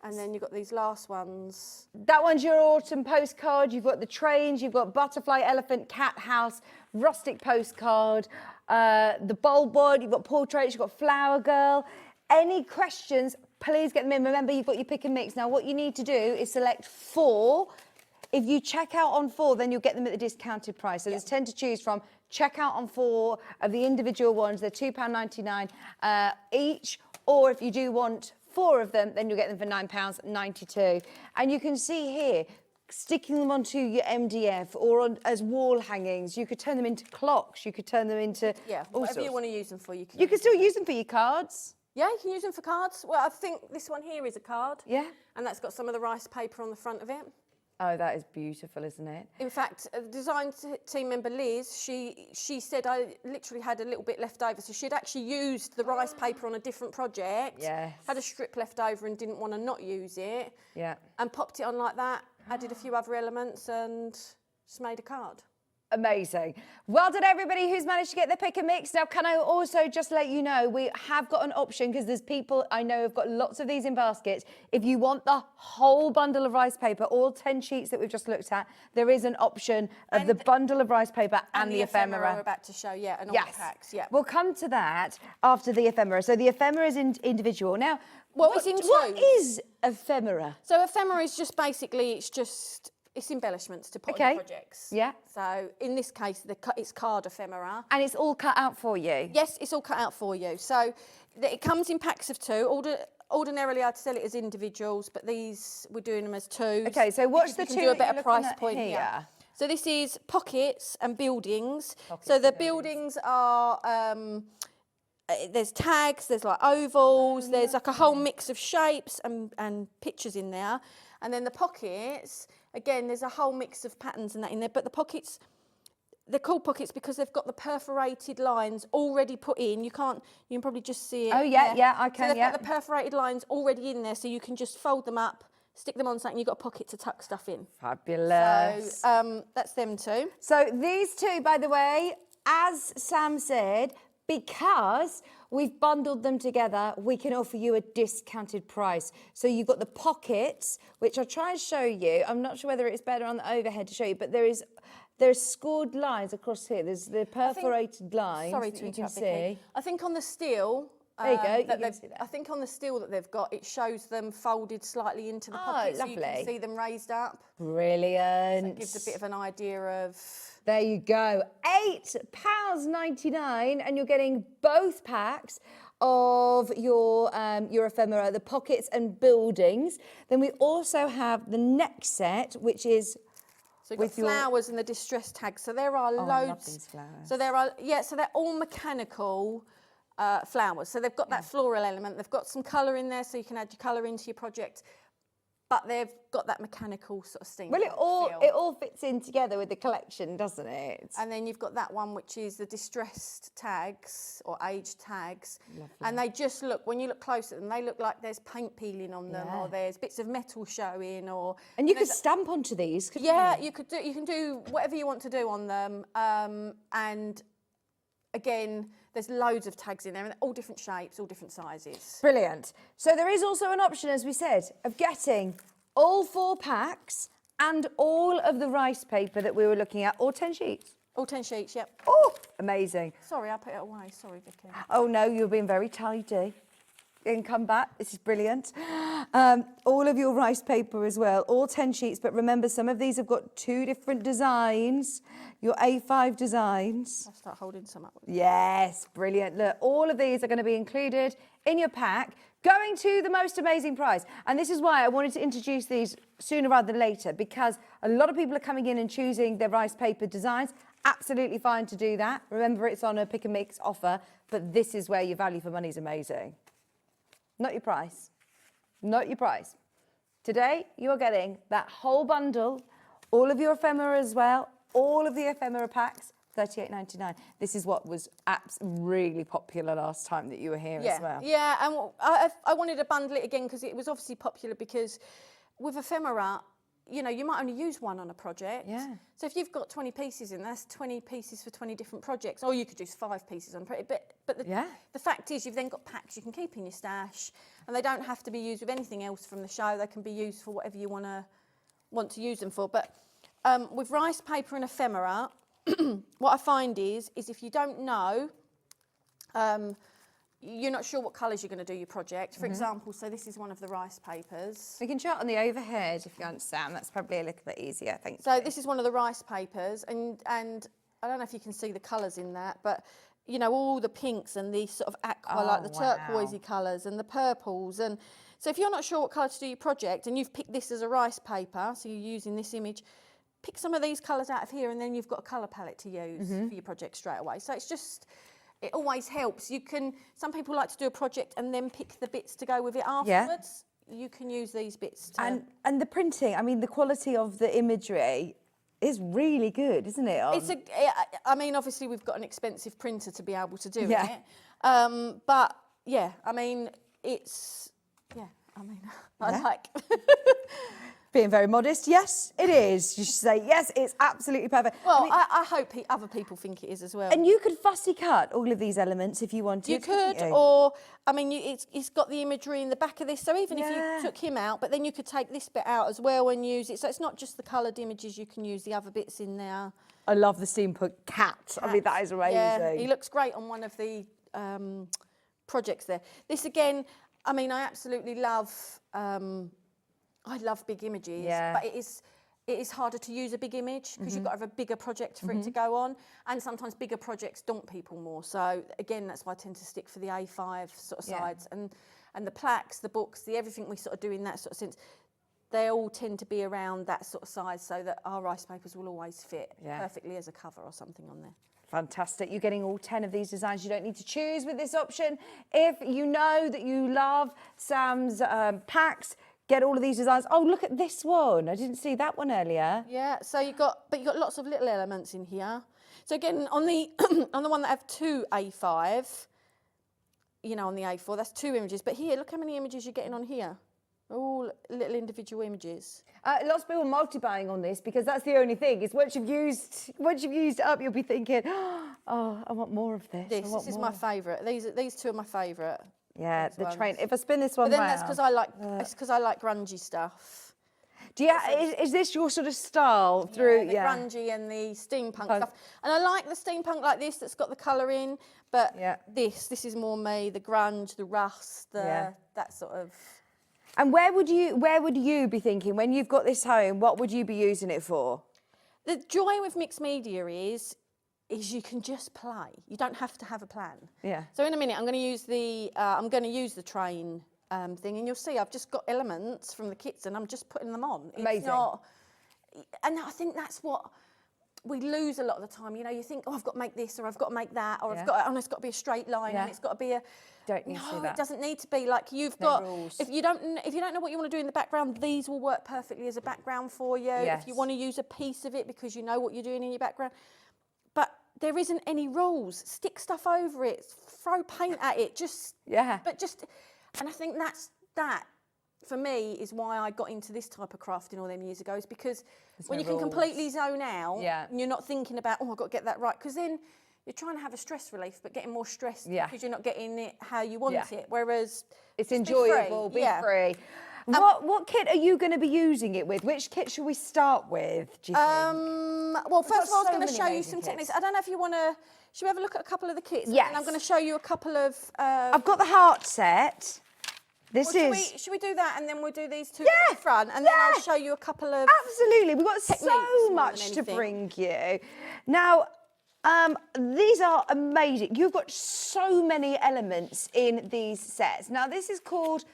And then you've got these last ones. That one's your autumn postcard. You've got the trains, you've got butterfly, elephant, cat house, rustic postcard, the bulb board, you've got portraits, you've got flower girl. Any questions, please get them in. Remember, you've got your pick and mix. Now, what you need to do is select 4. If you check out on 4, then you'll get them at the discounted price. So there's 10 to choose from. Check out on 4 of the individual ones. They're £2.99 each. Or if you do want 4 of them, then you'll get them for £9.92. And you can see here, sticking them onto your MDF or as wall hangings. You could turn them into clocks. You could turn them into whatever you want to use them for. You can still use them for your cards. Yeah, you can use them for cards. Well, I think this one here is a card. Yeah. And that's got some of the rice paper on the front of it. Oh, that is beautiful, isn't it? In fact, the design team member Liz, she said I literally had a little bit left over. So she'd actually used the rice paper on a different project. Yes. Had a strip left over and didn't want to not use it. Yeah. And popped it on like that, added a few other elements and just made a card. Amazing. Well done, everybody who's managed to get their pick and mix. Now, can I also just let you know, we have got an option because there's people I know have got lots of these in baskets. If you want the whole bundle of rice paper, all 10 sheets that we've just looked at, there is an option of the bundle of rice paper and the ephemera. we're about to show, yeah, and all the packs, yeah. We'll come to that after the ephemera. So the ephemera is individual. Now, What is ephemera? So ephemera is just basically, it's embellishments to put on your projects. Yeah. So in this case, it's card ephemera. And it's all cut out for you? Yes, it's all cut out for you. So it comes in packs of 2. Ordinarily, I'd sell it as individuals, but these, we're doing them as 2s. Okay, so what's the 2 do a that better you're price looking at point here? So this is pockets and buildings. So the buildings are... there's tags, there's like ovals, there's like a whole mix of shapes and pictures in there. And then the pockets, again, there's a whole mix of patterns and that in there. But the pockets, they're called pockets because they've got the perforated lines already put in. You can probably just see it. Oh, yeah, yeah, I can, so they've got the perforated lines already in there, so you can just fold them up, stick them on something, and you've got a pocket to tuck stuff in. Fabulous. So that's them 2. So these 2, by the way, as Sam said, because we've bundled them together, we can offer you a discounted price. So you've got the pockets, which I'll try and show you. I'm not sure whether it's better on the overhead to show you, but there's scored lines across here. There's the perforated lines. Sorry that to you can interrupt, see. Vicky. I think on the steel. There you go. You can see that. I think on the steel that they've got, it shows them folded slightly into the pocket, so you can see them raised up. Brilliant. So it gives a bit of an idea of. There you go. £8.99, and you're getting both packs of your ephemera, the pockets and buildings. Then we also have the next set, which is so you've got flowers and the distress tags. So there are loads. I love these flowers. So so they're all mechanical flowers. So they've got that floral element. They've got some colour in there, so you can add your colour into your project. But they've got that mechanical sort of steam. Well, it all fits in together with the collection, doesn't it? And then you've got that one, which is the distressed tags or aged tags. Lovely. And they just look, when you look close at them, they look like there's paint peeling on them, or there's bits of metal showing, or. And you could stamp onto these, couldn't you? You can do whatever you want to do on them. And again, there's loads of tags in there, and all different shapes, all different sizes. Brilliant. So there is also an option, as we said, of getting all 4 packs and all of the rice paper that we were looking at, all 10 sheets. All 10 sheets, yep. Oh, amazing. Sorry, I put it away. Sorry, Vicky. Oh, no, you're being very tidy. You can come back. This is brilliant. All of your rice paper as well, all 10 sheets. But remember, some of these have got 2 different designs, your A5 designs. I'll start holding some up. Yes, brilliant. Look, all of these are going to be included in your pack, going to the most amazing price. And this is why I wanted to introduce these sooner rather than later, because a lot of people are coming in and choosing their rice paper designs. Absolutely fine to do that. Remember, it's on a pick and mix offer, but this is where your value for money is amazing. Not your price. Not your price. Today, you are getting that whole bundle, all of your ephemera as well, all of the ephemera packs, $38.99. This is what was really popular last time that you were here as well. Yeah, and I wanted to bundle it again because it was obviously popular, because with ephemera, you know, you might only use one on a project. Yeah. So if you've got 20 pieces in, that's 20 pieces for 20 different projects. Or you could use 5 pieces on a project. But the fact is, you've then got packs you can keep in your stash, and they don't have to be used with anything else from the show. They can be used for whatever you want to use them for. But with rice paper and ephemera, what I find is if you don't know, you're not sure what colours you're going to do your project. For example, so this is one of the rice papers. We can show it on the overhead if you understand. That's probably a little bit easier, I think. So this is one of the rice papers, and I don't know if you can see the colours in that, but you know, all the pinks and the sort of aqua, like the turquoisey colours and the purples. And so if you're not sure what colour to do your project, and you've picked this as a rice paper, so you're using this image, pick some of these colours out of here, and then you've got a colour palette to use for your project straight away. So it's just, it always helps. Some people like to do a project and then pick the bits to go with it afterwards. You can use these bits to... And the printing, I mean, the quality of the imagery is really good, isn't it? I mean, obviously we've got an expensive printer to be able to do it. But yeah, I mean, I like... Being very modest, yes, it is. You should say, yes, it's absolutely perfect. Well, I hope other people think it is as well. And you could fussy cut all of these elements if you wanted. You could, couldn't you? or, I mean, it's got the imagery in the back of this, so even if you took him out, but then you could take this bit out as well and use it. So it's not just the coloured images, you can use the other bits in there. I love the steampunk cat. I mean, that is amazing. Yeah, he looks great on one of the projects there. This again, I mean, I absolutely love, I love big images, but it is harder to use a big image because you've got to have a bigger project for it to go on, and sometimes bigger projects daunt people more. So again, that's why I tend to stick for the A5 sort of sides, and the plaques, the books, the everything we sort of do in that sort of sense, they all tend to be around that sort of size so that our rice papers will always fit perfectly as a cover or something on there. Fantastic. You're getting all 10 of these designs. You don't need to choose with this option. If you know that you love Sam's packs, get all of these designs. Oh, look at this one. I didn't see that one earlier. Yeah, so you've got lots of little elements in here. So again, on the on the one that have 2 A5, you know, on the A4, that's 2 images. But here, look how many images you're getting on here. All little individual images. Lots of people multi-buying on this because that's the only thing. Is once you've used it up, you'll be thinking, oh, I want more of this. This is my favourite. These 2 are my favourite. Yeah, the train. If I spin this one but then round, that's because I like it's because I like grungy stuff. Do you? Is this your sort of style through? The grungy and the steampunk stuff. And I like the steampunk like this that's got the colour in. But this is more me. The grunge, the rust, that sort of. And where would you be thinking when you've got this home? What would you be using it for? The joy with mixed media is you can just play. You don't have to have a plan. Yeah. So in a minute, I'm going to use the train thing, and you'll see I've just got elements from the kits, and I'm just putting them on. Amazing. It's not, and I think that's what we lose a lot of the time. You know, you think, oh, I've got to make this, or I've got to make that, or it's got to be a straight line, and it's got to be a. Don't need to see that. It doesn't need to be like you've got. If you don't know what you want to do in the background, these will work perfectly as a background for you. Yes. If you want to use a piece of it because you know what you're doing in your background, but there isn't any rules. Stick stuff over it, throw paint at it, and I think that for me is why I got into this type of crafting all them years ago, is because when you can completely zone out and you're not thinking about, oh, I've got to get that right, because then you're trying to have a stress relief, but getting more stressed because you're not getting it how you want it. Whereas it's enjoyable, be free. What kit are you going to be using it with? Which kit should we start with, do you think? Well, first of all, I was going to show you some techniques. I don't know if you want to... Should we have a look at a couple of the kits? Yes. And I'm going to show you a couple of... I've got the heart set. Should we do that, and then we'll do these 2 at the front, and then I'll show you a couple of... Absolutely. We've got so much to bring you. Now... these are amazing. You've got so many elements in these sets. Now, this is called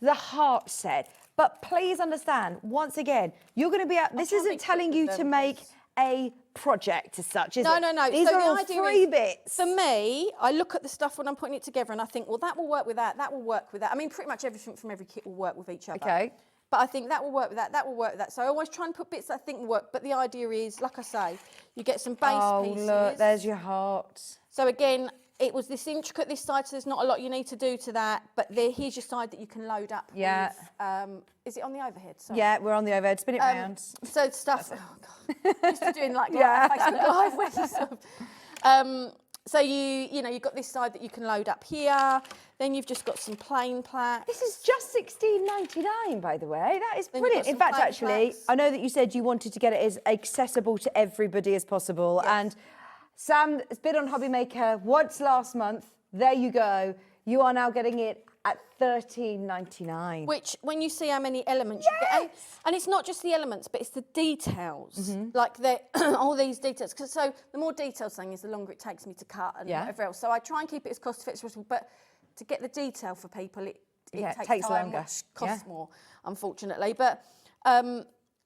the heart set, but please understand, once again, you're going to be out. This isn't telling you to make a project as such, is it? No. These are all free bits. For me, I look at the stuff when I'm putting it together and I think, well, that will work with that, that will work with that. I mean, pretty much everything from every kit will work with each other. Okay. But I think that will work with that, that will work with that. So I always try and put bits that I think will work. But the idea is, like I say, you get some base pieces. Oh, look, there's your heart. So again, it was this intricate, this side, so there's not a lot you need to do to that. But here's your side that you can load up with. Is it on the overhead? Sorry. Yeah, we're on the overhead. Spin it round. So stuff, oh God. Used to doing like Facebook Live where you sort of, so you've got this side that you can load up here. Then you've just got some plain plaques. This is just $16.99, by the way. That is brilliant. In fact, actually, I know that you said you wanted to get it as accessible to everybody as possible. Yes. And Sam has been on Hobby Maker once last month. There you go. You are now getting it at $13.99. Which, when you see how many elements you get, and it's not just the elements, but it's the details, like all these details. So the more detailed thing is, the longer it takes me to cut and whatever else. So I try and keep it as cost effective as possible, but to get the detail for people, it takes time, longer. Which costs more, unfortunately. But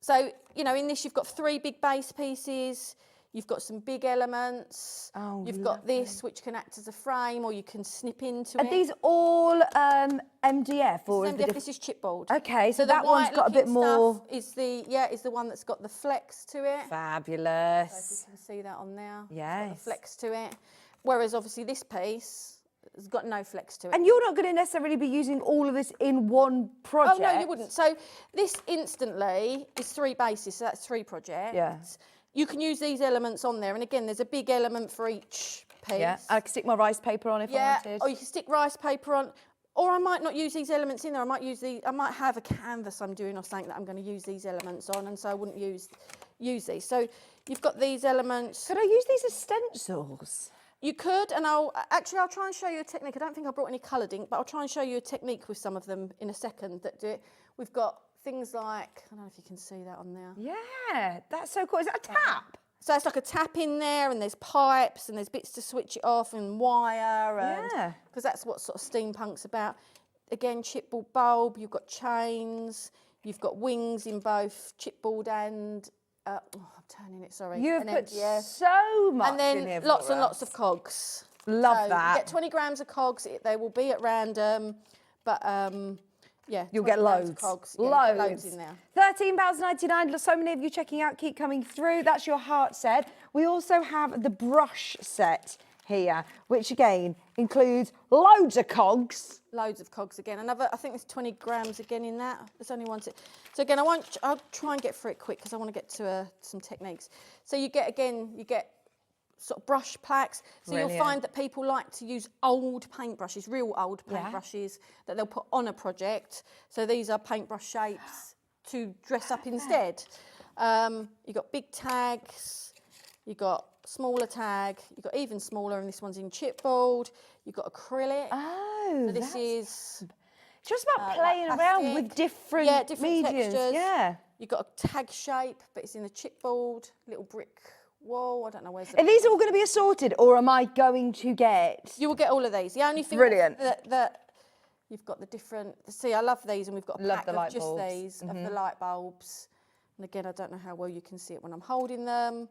so in this you've got 3 big base pieces. You've got some big elements. Oh, you've got this, which can act as a frame, or you can snip into it. Are these all MDF or this is chipboard? Okay, so that one's got a bit more. Is the one that's got the flex to it. Fabulous. So if you can see that on there. Yes. It's got the flex to it. Whereas obviously this piece, It's got no flex to it. And you're not going to necessarily be using all of this in one project. Oh, no, you wouldn't. So this instantly is 3 bases, so that's 3 projects. Yeah. You can use these elements on there, and again, there's a big element for each piece. Yeah, I can stick my rice paper on if I wanted. Or you can stick rice paper on. Or I might not use these elements in there. I might have a canvas I'm doing or something that I'm going to use these elements on, and so I wouldn't use these. So you've got these elements. Could I use these as stencils? You could, and I'll try and show you a technique. I don't think I brought any coloured ink, but I'll try and show you a technique with some of them in a second that do it. We've got things like, I don't know if you can see that on there. Yeah, that's so cool. Is that a tap? So it's like a tap in there, and there's pipes, and there's bits to switch it off, and wire, and because that's what sort of steampunk's about. Again, chipboard bulb. You've got chains. You've got wings in both chipboard and. I'm turning it. Sorry. You've put so much and then in here lots for and us. lots of cogs. Love that. You get 20 grams of cogs. They will be at random, but yeah, you'll get loads. Of cogs. Yeah, loads in there. £13.99. So many of you checking out, keep coming through. That's your heart set. We also have the brush set here, which again includes loads of cogs. Loads of cogs again. Another, I think there's 20 grams again in that. There's only one. So again, I'll try and get through it quick because I want to get to some techniques. So you get sort of brush plaques. So Brilliant. You'll find that people like to use old paintbrushes, real old paintbrushes that they'll put on a project. So these are paintbrush shapes to dress up instead. You've got big tags, you've got smaller tag, you've got even smaller, and this one's in chipboard. You've got acrylic. Oh, so this is just about playing around with different mediums. Textures. Yeah. You've got a tag shape, but it's in a chipboard, little brick wall. I don't know where's. Are these all going to be assorted, or am I going to get? You will get all of these. The only thing Brilliant. that you've got the different. See, I love these, and we've got a Love pack the of light just bulbs. these of the light bulbs. And again, I don't know how well you can see it when I'm holding them.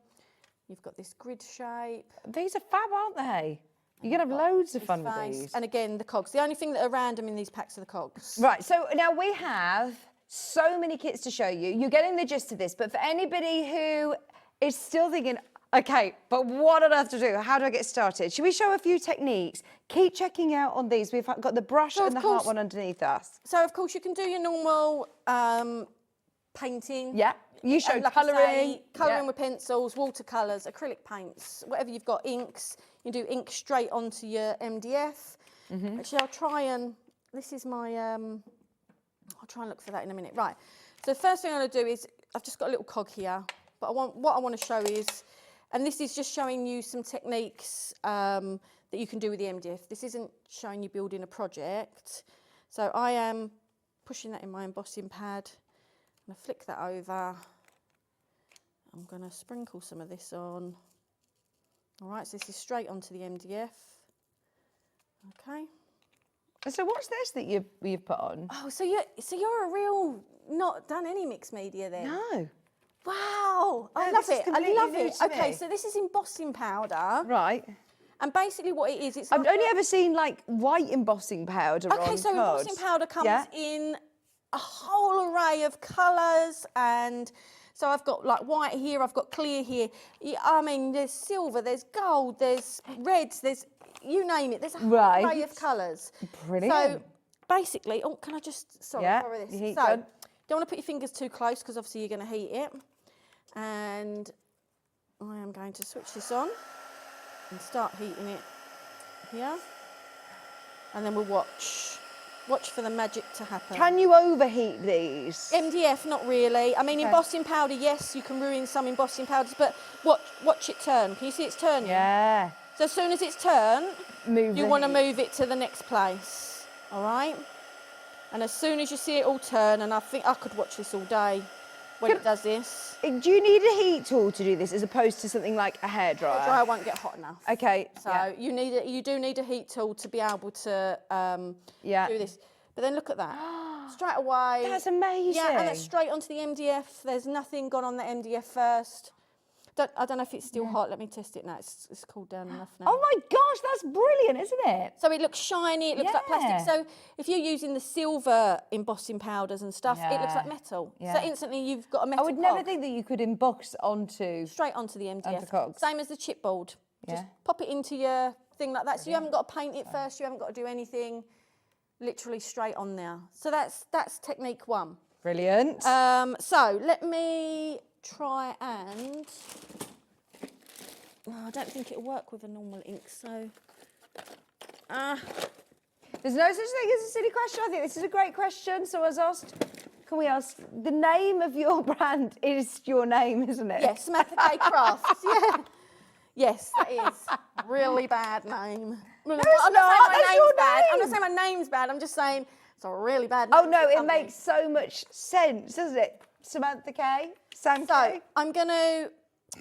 You've got this grid shape. These are fab, aren't they? You're going to have loads of fun with these. And again, the cogs. The only thing that are random in these packs are the cogs. Right, so now we have so many kits to show you. You're getting the gist of this, but for anybody who is still thinking, okay, but what on earth to do? How do I get started? Should we show a few techniques? Keep checking out on these. We've got the brush and the heart one underneath us. So, of course, you can do your normal painting. Yeah. You showed like I colouring. say, colouring with pencils, watercolours, acrylic paints, whatever you've got, inks. You do ink straight onto your MDF. Actually, I'll try and, this is my, I'll try and look for that in a minute. Right, so the first thing I'm going to do is, I've just got a little cog here, but what I want to show is, and this is just showing you some techniques that you can do with the MDF. This isn't showing you building a project. So I am pushing that in my embossing pad. I'm going to flick that over. I'm going to sprinkle some of this on. All right, so this is straight onto the MDF. Okay. So what's this that you've put on? Oh, so you're a real, not done any mixed media then? No. Wow, I No, love this is it. I completely love new it. to Okay, me. so this is embossing powder. Right. And basically what it is, it's I've like only ever seen like white embossing powder on okay, so cards. embossing powder comes in a whole array of colours, and so I've got like white here, I've got clear here. I mean, there's silver, there's gold, there's reds, there's, you name it, there's a whole array of colours. Brilliant. So basically, oh, can I just, sorry, borrow this. your heat So, gun. don't want to put your fingers too close because obviously you're going to heat it. And I am going to switch this on and start heating it here. And then we'll watch for the magic to happen. Can you overheat these? MDF, not really. I mean, embossing powder, yes, you can ruin some embossing powders, but watch it turn. Can you see it's turning? Yeah. So as soon as it's turned, Move you the want to heat. move it to the next place, all right? And as soon as you see it all turn, and I think I could watch this all day when it does this. Do you need a heat tool to do this as opposed to something like a hairdryer? The dryer won't get hot enough. Okay. So you do need a heat tool to be able to do this. But then look at that. Straight away. That's amazing. Yeah, and that's straight onto the MDF. There's nothing gone on the MDF first. I don't know if it's still hot. Let me test it now. It's cooled down enough now. Oh my gosh, that's brilliant, isn't it? So it looks shiny, it looks like plastic. So if you're using the silver embossing powders and stuff, it looks like metal. So instantly you've got a metal I would never cog. think that you could emboss onto... Straight onto the MDF. Onto cogs. Same as the chipboard. Yeah. Just pop it into your thing like that. So you haven't got to paint it first, you haven't got to do anything, literally straight on there. So that's technique 1. Brilliant. So let me try and, I don't think it'll work with a normal ink, so. There's no such thing as a silly question. I think this is a great question. So I was asked, can we ask, the name of your brand is your name, isn't it? Yes, Samantha K Crafts, yeah. Yes, that is. Really bad name. No, I'm it's not not. saying That's my your name's bad. I'm name. not saying my name's bad. I'm just saying it's a really bad name. Oh, no, for it something. makes so much sense, doesn't it? Samantha K? Sam So K? I'm going to,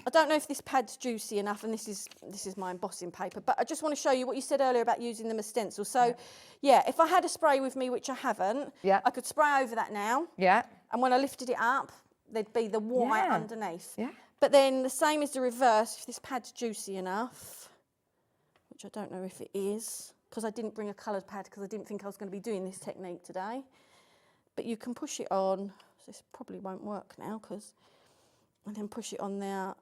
I don't know if this pad's juicy enough, and this is my embossing paper, but I just want to show you what you said earlier about using them as stencils. So, yeah, if I had a spray with me, which I haven't, I could spray over that now. Yeah. And when I lifted it up, there'd be the white Yeah. underneath. Yeah. But then the same as the reverse, if this pad's juicy enough, which I don't know if it is, because I didn't bring a coloured pad because I didn't think I was going to be doing this technique today. But you can push it on. So this probably won't work now, and then push it on there,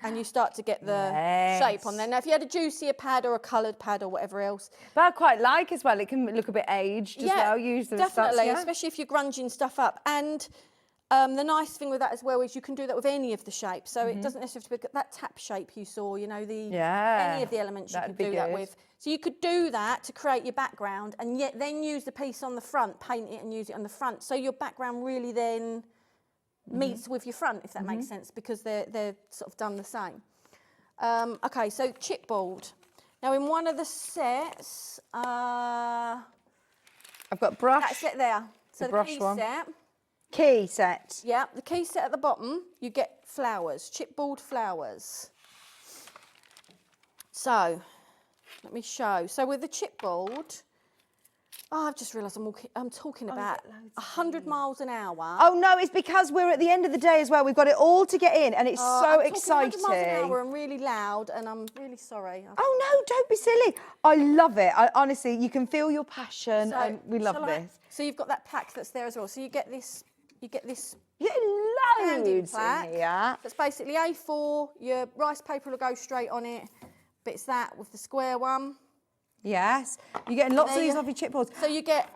and you start to get the shape on there. Now, if you had a juicier pad or a coloured pad or whatever else. But I quite like as well, it can look a bit aged as well. Use them definitely, especially if you're grunging stuff up. And the nice thing with that as well is you can do that with any of the shapes. So it doesn't necessarily have to be that tap shape you saw, you know, any of the elements you could do that with. So you could do that to create your background, and yet then use the piece on the front, paint it and use it on the front. So your background really then meets with your front, if that makes sense, because they're sort of done the same. Okay, so chipboard. Now in one of the sets, I've got brush. that set there. So the brush key one. set. Key set. Yeah, the key set at the bottom, you get flowers, chipboard flowers. So, let me show. So with the chipboard, I've just realised I'm talking about 100 miles an hour. Oh no, it's because we're at the end of the day as well. We've got it all to get in, and it's so I'm exciting. 100 miles an hour and really loud, and I'm really sorry. Oh no, don't be silly. I love it. Honestly, you can feel your passion, and we love this. So you've got that pack that's there as well. So you get this. You get this. You get loads in here. That's basically A4. Your rice paper will go straight on it. But it's that with the square one. Yes, you're getting lots of these lovely chipboards. So you get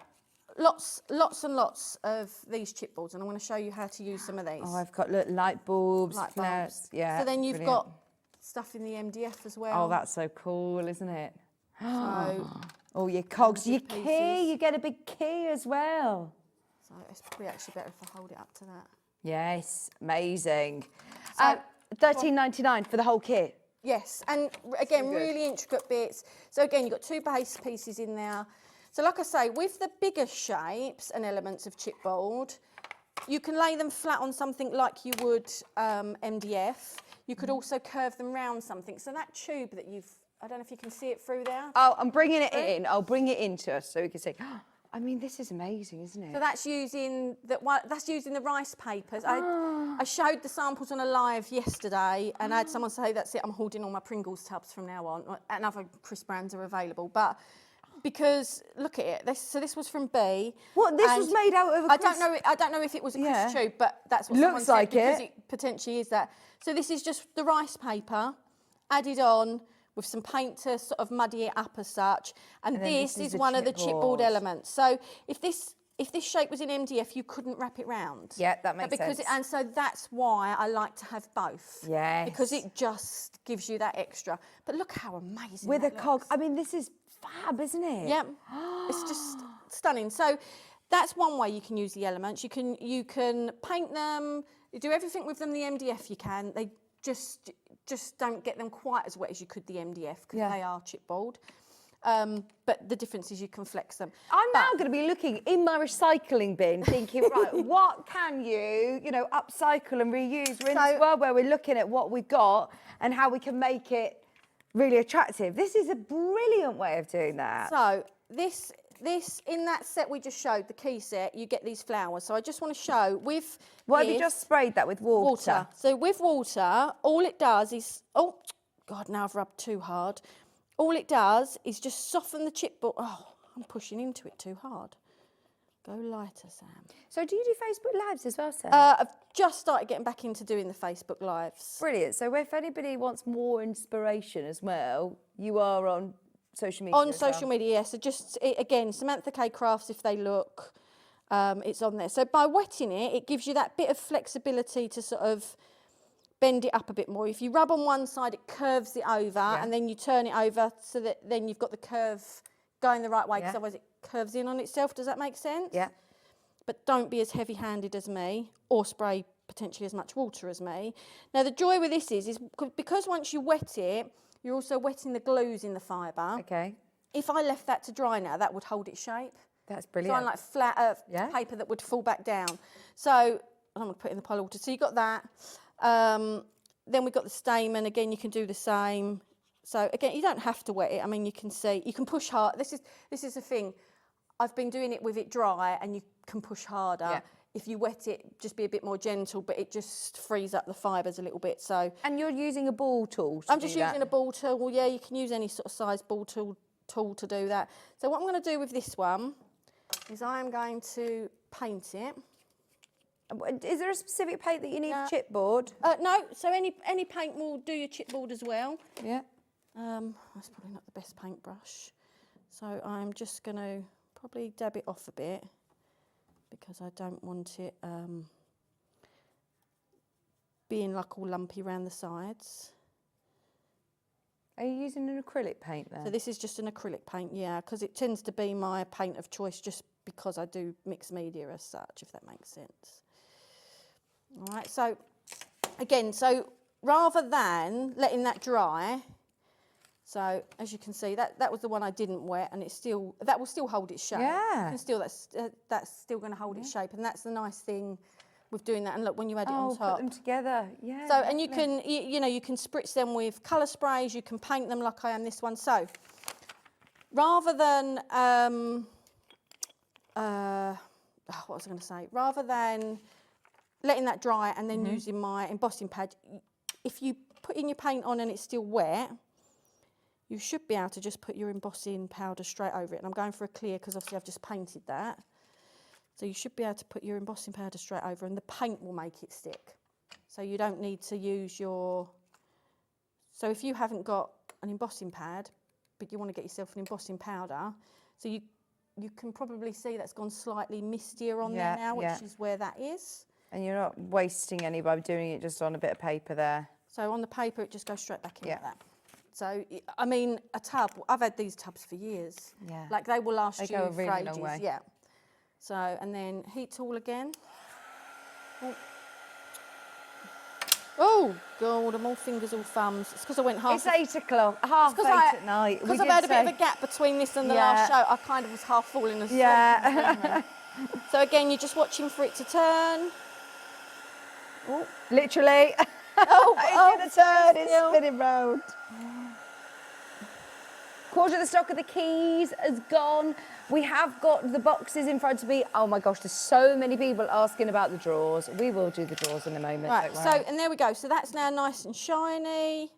lots and lots of these chipboards, and I want to show you how to use some of these. Oh, I've got light bulbs, Light flares. bulbs. Yeah. So then you've brilliant. got stuff in the MDF as well. Oh, that's so cool, isn't it? So, oh, your cogs, your pieces. key. You get a big key as well. so it's probably actually better if I hold it up to that. Yes, amazing. So, $13.99 for the whole kit. Yes, and again, really intricate bits. So again, you've got 2 base pieces in there. So like I say, with the bigger shapes and elements of chipboard, you can lay them flat on something like you would MDF. You could also curve them round something. So that tube that I don't know if you can see it through there. Oh, I'm bringing it in. I'll bring it into us so we can see. I mean, this is amazing, isn't it? So that's using the rice papers. I showed the samples on a live yesterday, and I had someone say, "That's it, I'm holding all my Pringles tubs from now on." And other crisp brands are available, but because look at it. This was from B. What? This was made out of a crisp? I don't know if it was a crisp tube, but that's what Looks someone like said, because it. it potentially is that. So this is just the rice paper added on with some paint to sort of muddy it up as such. And this is one of the chipboard elements. So if this shape was in MDF, you couldn't wrap it round. Yeah, that makes sense. And so that's why I like to have both. Yes. Because it just gives you that extra. But look how amazing With a that cog. looks. I mean, this is fab, isn't it? Yep. It's just stunning. So that's one way you can use the elements. You can paint them, you do everything with them, the MDF you can. They just don't get them quite as wet as you could the MDF because they are chipboard. But the difference is you can flex them. I'm now going to be looking in my recycling bin thinking, right, what can you upcycle and reuse? We're in this world where we're looking at what we've got and how we can make it really attractive. This is a brilliant way of doing that. So this in that set we just showed, the key set, you get these flowers. So I just want to show with What have you just sprayed that with water? So with water, all it does is, oh, God, now I've rubbed too hard. All it does is just soften the chipboard. Oh, I'm pushing into it too hard. Go lighter, Sam. So do you do Facebook Lives as well, Sam? I've just started getting back into doing the Facebook Lives. Brilliant. So if anybody wants more inspiration as well, you are on social media. On social media, yeah. So just, again, Samantha K Crafts, if they look, it's on there. So by wetting it, it gives you that bit of flexibility to sort of bend it up a bit more. If you rub on one side, it curves it over, and then you turn it over so that then you've got the curve going the right way, because otherwise it curves in on itself. Does that make sense? Yeah. But don't be as heavy-handed as me, or spray potentially as much water as me. Now, the joy with this is because once you wet it, you're also wetting the glues in the fibre. Okay. If I left that to dry now, that would hold its shape. That's So brilliant. I'm like flat paper that would fall back down. So I'm going to put it in the pile of water. So you've got that. Then we've got the stamen. Again, you can do the same. So again, you don't have to wet it. I mean, you can see, you can push hard. This is the thing. I've been doing it with it dry, and you can push harder. Yeah. If you wet it, just be a bit more gentle, but it just frees up the fibres a little bit. So And you're using a ball tool to I'm just do that? using a ball tool. Well, yeah, you can use any sort of size ball tool to do that. So what I'm going to do with this one is I am going to paint it. Is there a specific paint that you need for chipboard? No, so any paint will do your chipboard as well. Yeah. That's probably not the best paintbrush. So I'm just going to probably dab it off a bit, because I don't want it being like all lumpy around the sides. Are you using an acrylic paint there? So this is just an acrylic paint, yeah, because it tends to be my paint of choice, just because I do mixed media as such, if that makes sense. All right, so again, so rather than letting that dry, so as you can see, that was the one I didn't wet, and that will still hold its shape. Yeah. You can still, that's still going to hold its shape, and that's the nice thing with doing that. And look, when you add it on top, put them together. Yeah. so, and you can, you know, you can spritz them with colour sprays. You can paint them like I am this one. So, rather than, what was I going to say? Rather than letting that dry and then using my embossing pad, if you put in your paint on and it's still wet, you should be able to just put your embossing powder straight over it. And I'm going for a clear because obviously I've just painted that. So you should be able to put your embossing powder straight over, and the paint will make it stick. So you don't need to use your... So if you haven't got an embossing pad, but you want to get yourself an embossing powder, so you can probably see that's gone slightly mistier on there now, which is where that is. And you're not wasting any by doing it just on a bit of paper there. So on the paper, it just goes straight back in like that. So, I mean, a tub, I've had these tubs for years. Yeah. Like, they will last They you go a for really ages. long way. Yeah. So, and then heat tool again. Oh, God, I'm all fingers, all thumbs. It's because I went half... It's 8 o'clock, half 8 at night. Because I've had a bit of a gap between this and the last show, I kind of was half falling asleep. Yeah. So again, you're just watching for it to turn. Oh, literally. It's turn, it's spinning round. Quarter of the stock of the keys has gone. We have got the boxes in front of me. Oh my gosh, there's so many people asking about the drawers. We will do the drawers in a moment. Right, so, and there we go. So that's now nice and shiny.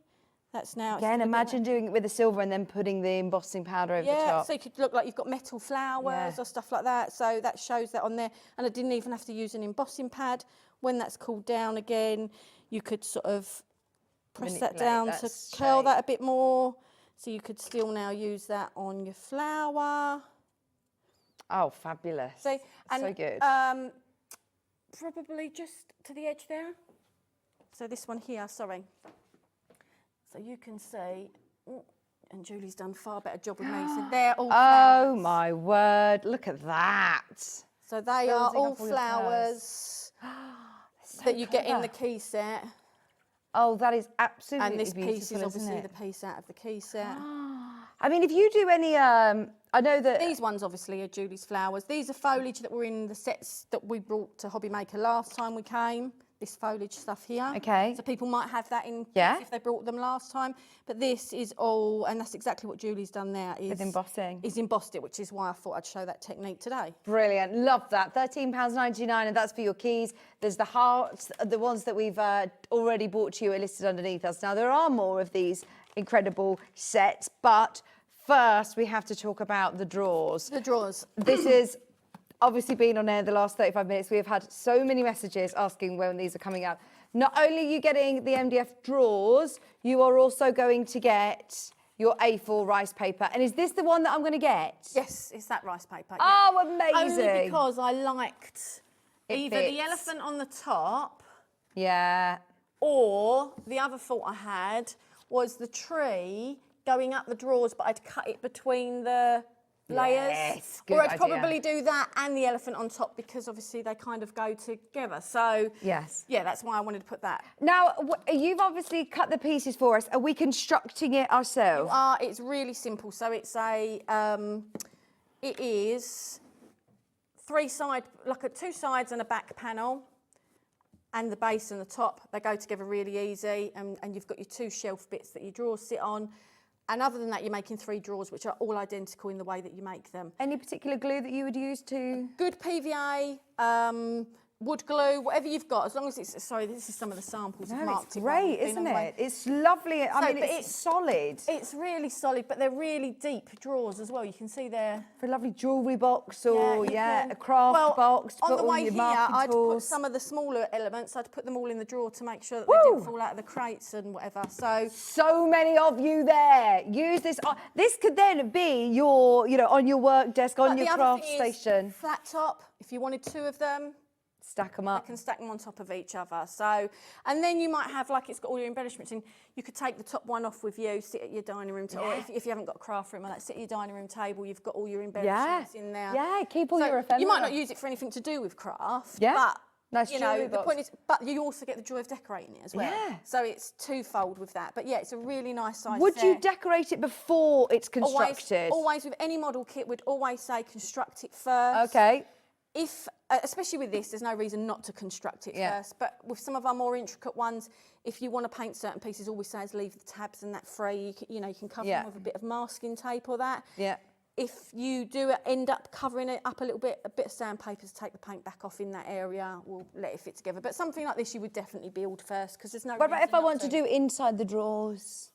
That's now... Again, imagine doing it with the silver and then putting the embossing powder over the top. Yeah, so it could look like you've got metal flowers or stuff like that. So that shows that on there. And I didn't even have to use an embossing pad. When that's cooled down again, you could sort of press that down to curl that a bit more. So you could still now use that on your flower. Oh, fabulous. So, and, so good. Probably just to the edge there. So this one here, sorry. So you can see, and Julie's done a far better job with me. So they're all flowers. Oh my word, look at that. So they are all flowers that you get in the key set. Oh, that is absolutely And this beautiful, piece is obviously isn't the piece out of the key set. I mean, if you do any, I know that... These ones obviously are Julie's flowers. These are foliage that were in the sets that we brought to Hobby Maker last time we came. This foliage stuff here. Okay. So people might have that in if they brought them last time. But this is all, and that's exactly what Julie's done there. Is embossing. Is embossed it, which is why I thought I'd show that technique today. Brilliant, love that. £13.99, and that's for your keys. There's the hearts, the ones that we've already brought to you are listed underneath us. Now, there are more of these incredible sets, but first we have to talk about the drawers. The drawers. This is... obviously been on air the last 35 minutes. We have had so many messages asking when these are coming out. Not only are you getting the MDF drawers, you are also going to get your A4 rice paper. And is this the one that I'm going to get? Yes, it's that rice paper. Oh, amazing. Only because I liked either fits. the elephant on the top, Yeah. or the other thought I had was the tree going up the drawers, but I'd cut it between the layers. Yes, good or I'd idea. probably do that and the elephant on top, because obviously they kind of go together. So Yes. yeah, that's why I wanted to put that. Now, you've obviously cut the pieces for us. Are we constructing it ourselves? It's really simple. So it's it is two sides and a back panel, and the base and the top. They go together really easy, and you've got your two shelf bits that your drawers sit on. And other than that, you're making 3 drawers, which are all identical in the way that you make them. Any particular glue that you would use to? Good PVA, wood glue, whatever you've got, as long as it's, sorry, this is some of the samples I've marked. It's great, isn't it? It's lovely. I mean, it's solid. It's really solid, but they're really deep drawers as well. You can see there. For a lovely jewellery box or, Yeah, a craft box to on put the all way your here, marketing I'd tools. put some of the smaller elements, I'd put them all in the drawer to make sure that they didn't fall out of the crates and whatever. So many of you there. Use this. This could then be your, on your work desk, on your craft station. Flat top, if you wanted 2 of them, stack them up. I can stack them on top of each other. So, and then you might have, like, it's got all your embellishments in. You could take the top one off with you, sit at your dining room table. Or if you haven't got a craft room, like, sit at your dining room table. You've got all your embellishments in there. Yeah, keep all your ephemera. You might not use it for anything to do with craft. Yeah. But Nice jewellery the box. point is, but you also get the joy of decorating it as well. Yeah. So it's twofold with that. But yeah, it's a really nice size. Would you set. decorate it before it's constructed? Always with any model kit, we'd always say construct it first. Okay. If, especially with this, there's no reason not to construct it first. But with some of our more intricate ones, if you want to paint certain pieces, all we say is leave the tabs and that free. You can cover them with a bit of masking tape or that. Yeah. If you do end up covering it up a little bit, a bit of sandpaper to take the paint back off in that area, we'll let it fit together. But something like this, you would definitely build first, because there's no. What about if I want to do inside the drawers?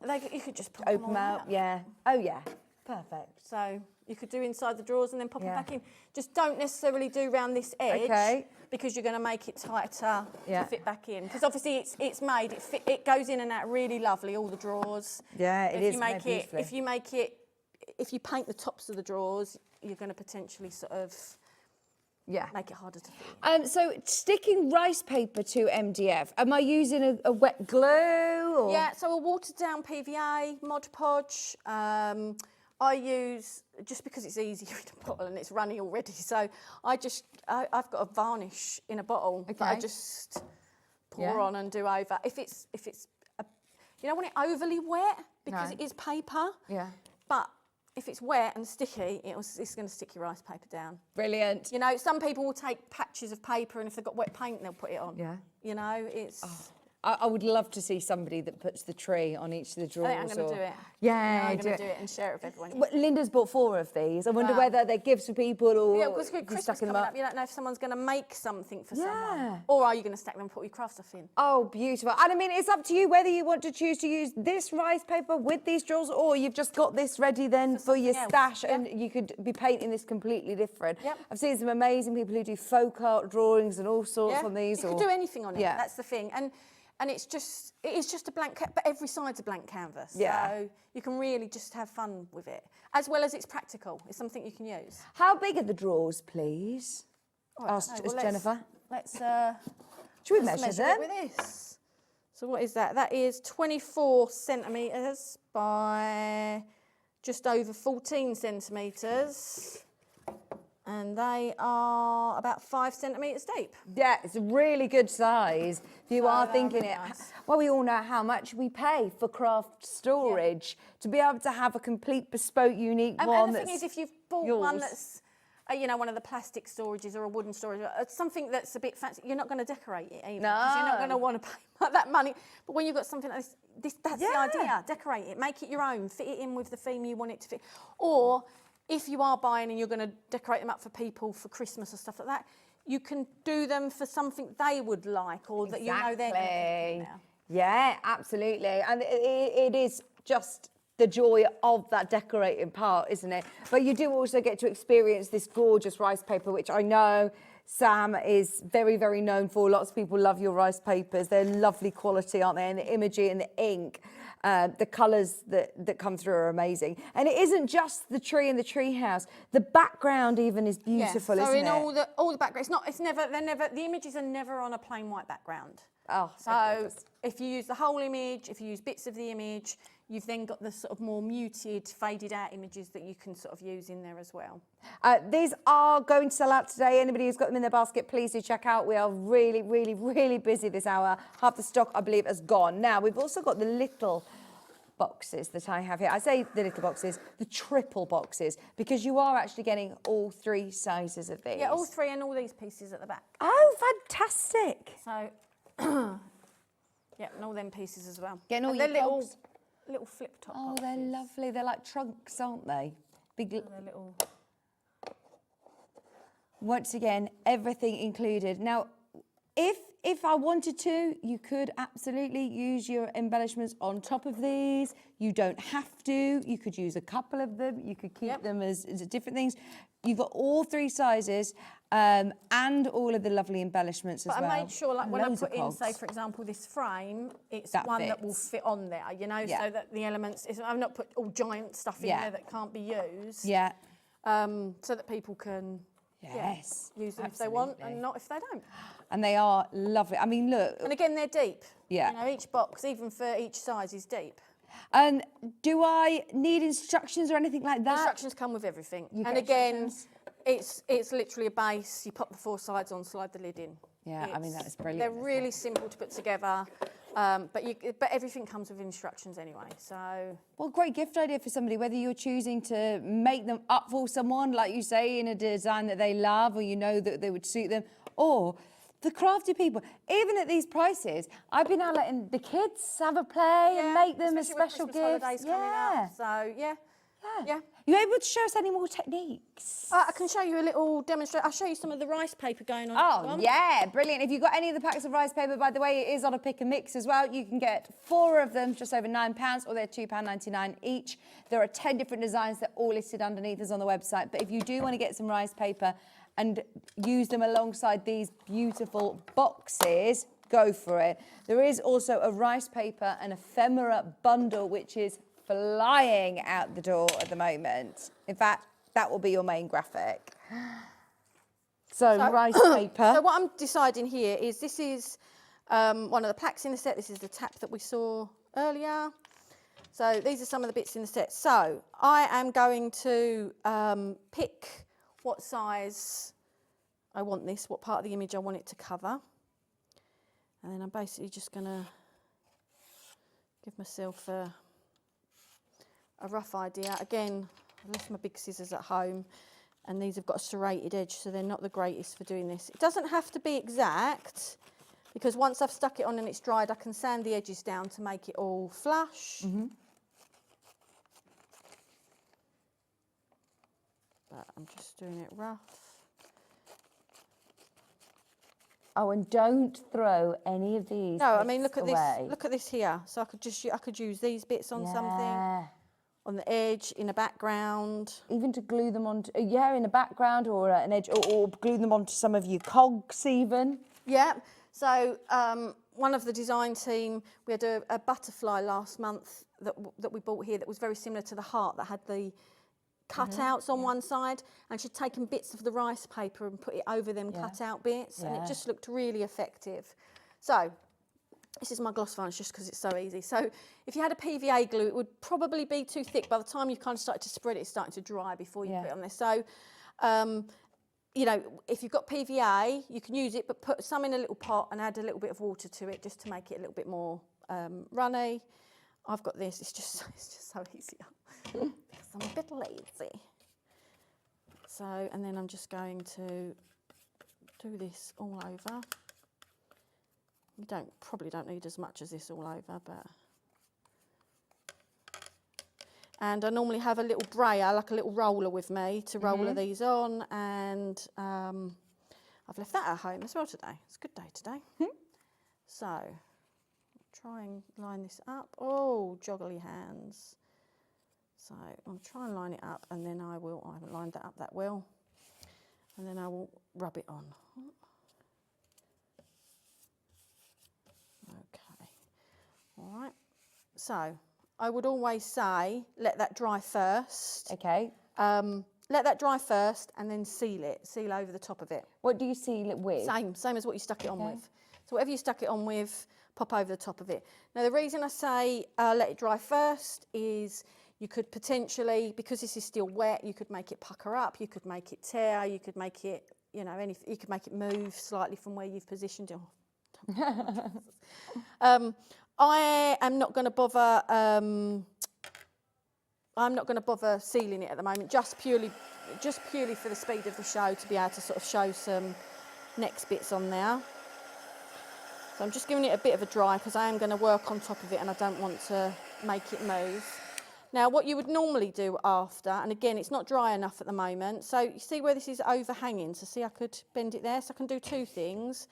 You could just pop Open them out. Yeah. Oh yeah. Perfect. So you could do inside the drawers and then pop them back in. Just don't necessarily do around this edge, because you're going to make it tighter to fit back in. Because obviously it's made, it goes in and out really lovely, all the drawers. Yeah, it is. If you paint the tops of the drawers, you're going to potentially sort of make it harder to fit. So sticking rice paper to MDF, am I using a wet glue? Or? Yeah, so a watered down PVA, Mod Podge. I use, just because it's easier in a bottle and it's runny already, so I've got a varnish in a bottle that I just pour on and do over. If it's you don't want it overly wet, because it is paper. Yeah. But if it's wet and sticky, it's going to stick your rice paper down. Brilliant. Some people will take patches of paper, and if they've got wet paint, they'll put it on. Yeah. It's... I would love to see somebody that puts the tree on each of the drawers. I think I'm going to do it. Yeah, I'm going to do it and share it with everyone. But Linda's bought 4 of these. I wonder whether they're gifts for people or because Christmas coming up, you don't know if someone's going to make something for someone. Or are you going to stack them and put your craft stuff in? Oh, beautiful. And I mean, it's up to you whether you want to choose to use this rice paper with these drawers, or you've just got this ready then for your stash, and you could be painting this completely different. Yep. I've seen some amazing people who do folk art drawings and all sorts on these. You could do anything on it. That's the thing. And it is just a blank, but every side's a blank canvas. Yeah. So you can really just have fun with it, as well as it's practical. It's something you can use. How big are the drawers, please? Asked Jennifer. Let's Should we measure them? it with this. So what is that? That is 24 centimetres by just over 14 centimetres. And they are about 5 centimetres deep. Yeah, it's a really good size. If you are thinking really it, nice. well, we all know how much we pay for craft storage. To be able to have a complete, bespoke, unique one. And the thing is, if you've bought one that's, one of the plastic storages or a wooden storage, something that's a bit fancy, you're not going to decorate it either. No. Because you're not going to want to pay that money. But when you've got something like this, that's the idea. Decorate it, make it your own, fit it in with the theme you want it to fit. Or if you are buying and you're going to decorate them up for people for Christmas or stuff like that, you can do them for something they would like, or that you know they're going to. Yeah, absolutely. And it is just the joy of that decorating part, isn't it? But you do also get to experience this gorgeous rice paper, which I know Sam is very, very known for. Lots of people love your rice papers. They're lovely quality, aren't they? And the imagery and the ink, the colours that come through are amazing. And it isn't just the tree and the tree house. The background even is beautiful, so isn't in it? all the background, the images are never on a plain white background. Oh, so if you use the whole image, if you use bits of the image, you've then got the sort of more muted, faded out images that you can sort of use in there as well. These are going to sell out today. Anybody who's got them in their basket, please do check out. We are really, really, really busy this hour. Half the stock, I believe, has gone. Now, we've also got the little boxes that I have here. I say the little boxes, the triple boxes, because you are actually getting all 3 sizes of these. Yeah, all 3 and all these pieces at the back. Oh, fantastic. So, yeah, and all them pieces as well. Getting all and your little flip top Oh, boxes. they're lovely. They're like trunks, aren't they? Big. They're little. Once again, everything included. Now, if I wanted to, you could absolutely use your embellishments on top of these. You don't have to. You could use a couple of them. You could keep them as different things. You've got all 3 sizes and all of the lovely embellishments as well. But I made sure, like when I Loads of put in, cogs. say, for example, this frame, it's That one that will fits. fit on there, you know, so that the elements, I've not put all giant stuff in there that can't be used. Yeah. So that people can use them if they want and not if they don't. And they are lovely. I mean, look. And again, they're deep. Yeah. You know, each box, even for each size, is deep. And do I need instructions or anything like that? Instructions come with everything. You And get again, it's literally a base. You pop the 4 sides on, slide the lid in. Yeah, I mean, that is brilliant. They're really simple to put together, but everything comes with instructions anyway. So, well, great gift idea for somebody, whether you're choosing to make them up for someone, like you say, in a design that they love or you know that they would suit them, or the crafty people. Even at these prices, I've been out letting the kids have a play and make them a special gift. Coming up, so yeah. You able to show us any more techniques? I can show you a little demonstration. I'll show you some of the rice paper going on. Oh, yeah, brilliant. If you've got any of the packs of rice paper, by the way, it is on a pick and mix as well. You can get 4 of them, just over £9, or they're £2.99 each. There are 10 different designs that are all listed underneath us on the website. But if you do want to get some rice paper and use them alongside these beautiful boxes, go for it. There is also a rice paper and ephemera bundle, which is flying out the door at the moment. In fact, that will be your main graphic. So rice paper. So what I'm deciding here is this is one of the packs in the set. This is the tap that we saw earlier. So these are some of the bits in the set. So I am going to pick what size I want this, what part of the image I want it to cover. And then I'm basically just going to give myself a rough idea. Again, I left my big scissors at home and these have got a serrated edge, so they're not the greatest for doing this. It doesn't have to be exact, because once I've stuck it on and it's dried, I can sand the edges down to make it all flush. But I'm just doing it rough. Oh, and don't throw any of these. No, I mean, look at away. this. Look at this here. So I could use these bits on something, on the edge, in a background. Even to glue them onto, in a background or an edge, or glue them onto some of your cogs even. Yeah. So one of the design team, we had a butterfly last month that we bought here that was very similar to the heart, that had the cutouts on one side, and she'd taken bits of the rice paper and put it over them cutout bits, and it just looked really effective. So this is my gloss varnish just because it's so easy. So if you had a PVA glue, it would probably be too thick. By the time you kind of started to spread it, it's starting to dry before you put it on there. So you know, if you've got PVA, you can use it, but put some in a little pot and add a little bit of water to it just to make it a little bit more runny. I've got this. It's just so easy. I'm a bit lazy. So, and then I'm just going to do this all over. You probably don't need as much as this all over, but. And I normally have a little brayer, like a little roller with me to roller these on, and I've left that at home as well today. It's a good day today. So, try and line this up. Oh, joggly hands. So I'll try and line it up, and then I haven't lined that up that well, and then I will rub it on. Okay, all right. So I would always say, let that dry first. Okay. Let that dry first and then seal it, seal over the top of it. What do you seal it with? Same as what you stuck it on with. So whatever you stuck it on with, pop over the top of it. Now the reason I say let it dry first is you could potentially, because this is still wet, you could make it pucker up, you could make it tear, you could make it, you know, you could make it move slightly from where you've positioned it. I am not going to bother. I'm not going to bother sealing it at the moment, just purely for the speed of the show, to be able to sort of show some next bits on there. So I'm just giving it a bit of a dry because I am going to work on top of it and I don't want to make it move. Now what you would normally do after, and again it's not dry enough at the moment, so you see where this is overhanging, so see I could bend it there, so I can do two things.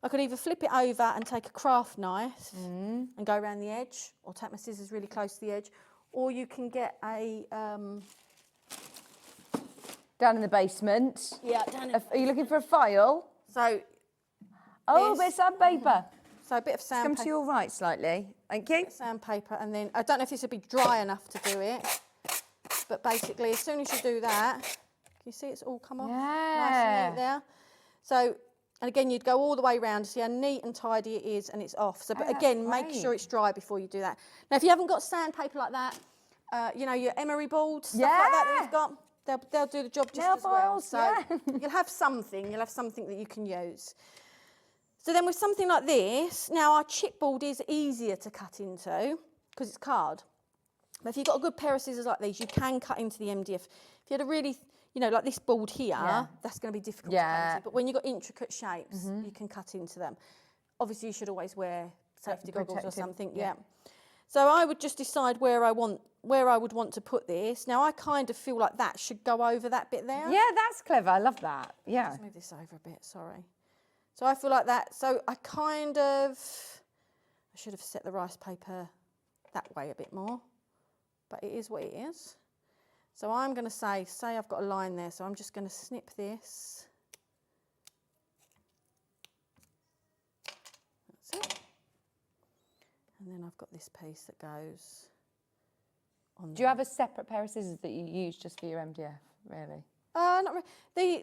I could either flip it over and take a craft knife and go around the edge, or take my scissors really close to the edge, or you can get a... Down in the basement. Yeah, down in... Are you looking for a file? So... Oh, a bit of sandpaper. So a bit of sandpaper. Come to your right slightly. Thank you. Sandpaper, and then, I don't know if this would be dry enough to do it, but basically as soon as you do that, can you see it's all come off? Yeah. Nice and neat there. So, and again, you'd go all the way around to see how neat and tidy it is, and it's off. So, but again, make sure it's dry before you do that. Now, if you haven't got sandpaper like that, you know, your emery boards, stuff like that you've got, they'll do the job just as well. So you'll have something that you can use. So then with something like this, now our chipboard is easier to cut into because it's card. But if you've got a good pair of scissors like these, you can cut into the MDF. If you had a really, you know, like this board here, that's going to be difficult to cut into. But when you've got intricate shapes, you can cut into them. Obviously, you should always wear safety goggles or something. Yeah. So I would just decide where I would want to put this. Now I kind of feel like that should go over that bit there. Yeah, that's clever. I love that. Yeah. Let's move this over a bit. Sorry. So I feel like that. So I should have set the rice paper that way a bit more, but it is what it is. So I'm going to say I've got a line there, so I'm just going to snip this. That's it. And then I've got this piece that goes on. Do you have a separate pair of scissors that you use just for your MDF, really? Not really.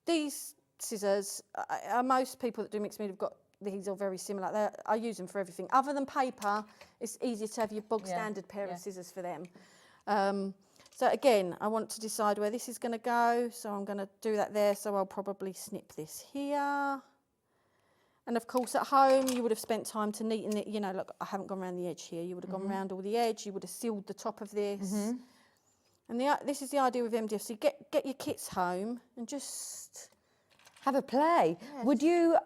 These scissors, most people that do mixed media have got these are very similar. I use them for everything. Other than paper, it's easier to have your bog standard pair of scissors for them. So again, I want to decide where this is going to go. So I'm going to do that there. So I'll probably snip this here. And of course at home, you would have spent time to neaten it. You know, look, I haven't gone around the edge here. You would have gone around all the edge. You would have sealed the top of this. And this is the idea with MDF. So you get your kits home and just... have a play. Yeah, would you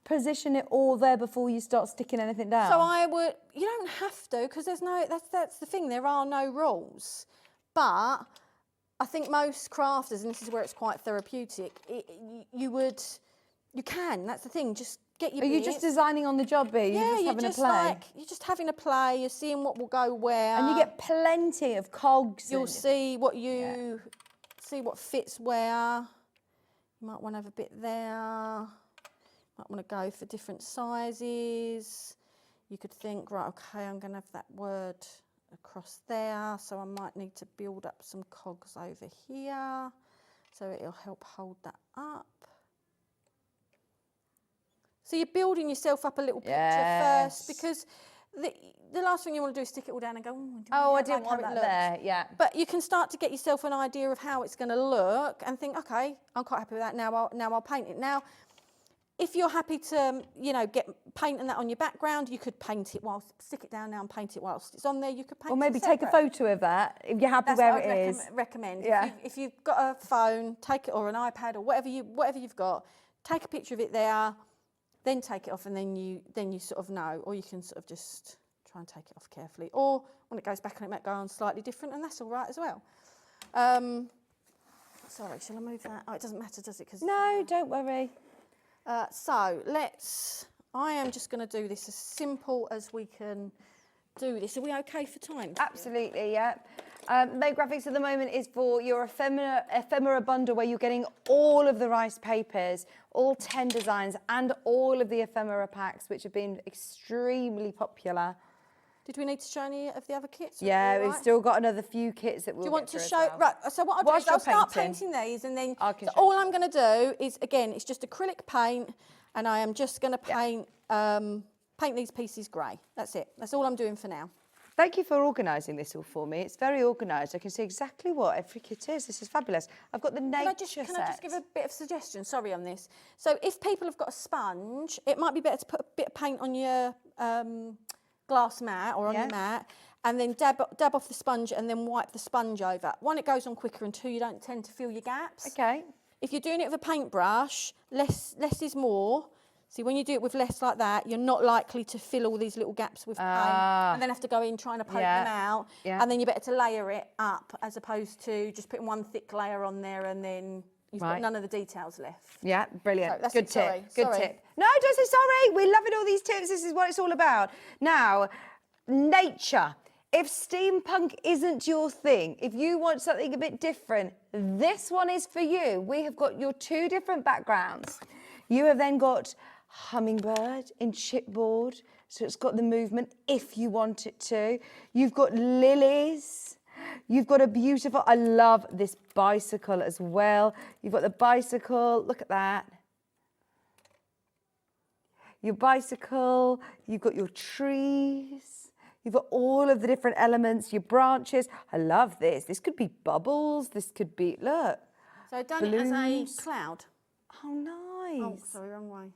position it all there before you start sticking anything down? So I would, you don't have to, because there's no, that's the thing, there are no rules. But I think most crafters, and this is where it's quite therapeutic, you can, that's the thing, just get your bits. Are you just designing on the job, B? Yeah, you're just having a play? You're just having a play, you're seeing what will go where. And you get plenty of cogs. You'll see what see what fits where. You might want to have a bit there. Might want to go for different sizes. You could think, right, okay, I'm going to have that word across there, so I might need to build up some cogs over here, so it'll help hold that up. So you're building yourself up a little picture first, because the last thing you want to do is stick it all down and go, I didn't want that there, yeah. But you can start to get yourself an idea of how it's going to look and think, okay, I'm quite happy with that, now I'll paint it. Now, if you're happy to, you know, get painting that on your background, you could paint it stick it down now and paint it whilst it's on there, you could paint it or maybe take a photo of that, if you're happy where it is. Recommend. Yeah. If you've got a phone, take it, or an iPad, or whatever you've got, take a picture of it there, then take it off, and then you sort of know, or you can sort of just try and take it off carefully. Or when it goes back on, it might go on slightly different, and that's all right as well. Sorry, shall I move that? Oh, it doesn't matter, does it? No, don't worry. So I am just going to do this as simple as we can do this. Are we okay for time? Absolutely, yeah. Make Graphics at the moment is for your ephemera bundle, where you're getting all of the rice papers, all 10 designs, and all of the ephemera packs, which have been extremely popular. Did we need to show any of the other kits? Yeah, we've still got another few kits that we'll Do you want to get show? through as well. Right. So what I'll do is I'll start painting these, and then so all I'm going to do is, again, it's just acrylic paint, and I am just going to paint paint these pieces grey. That's it. That's all I'm doing for now. Thank you for organising this all for me. It's very organised. I can see exactly what every kit is. This is fabulous. I've got the nature set. Can I just give a bit of suggestion? Sorry on this. So if people have got a sponge, it might be better to put a bit of paint on your glass mat or on your mat, and then dab off the sponge and then wipe the sponge over. One, it goes on quicker, and two, you don't tend to fill your gaps. Okay. If you're doing it with a paintbrush, less is more. See, when you do it with less like that, you're not likely to fill all these little gaps with paint and then have to go in trying to poke them out. Yeah. And then you're better to layer it up as opposed to just putting one thick layer on there and then you've got none of the details left. Yeah, brilliant. So good tip. Good tip. No, don't say sorry. We're loving all these tips. This is what it's all about. Now, nature. If steampunk isn't your thing, if you want something a bit different, this one is for you. We have got your two different backgrounds. You have then got hummingbird in chipboard, so it's got the movement if you want it to. You've got lilies. You've got a beautiful, I love this bicycle as well. You've got the bicycle, look at that. Your bicycle, you've got your trees. You've got all of the different elements, your branches. I love this. This could be bubbles. This could be, look. So I've done it as a cloud. Oh, nice. Oh, sorry, wrong way.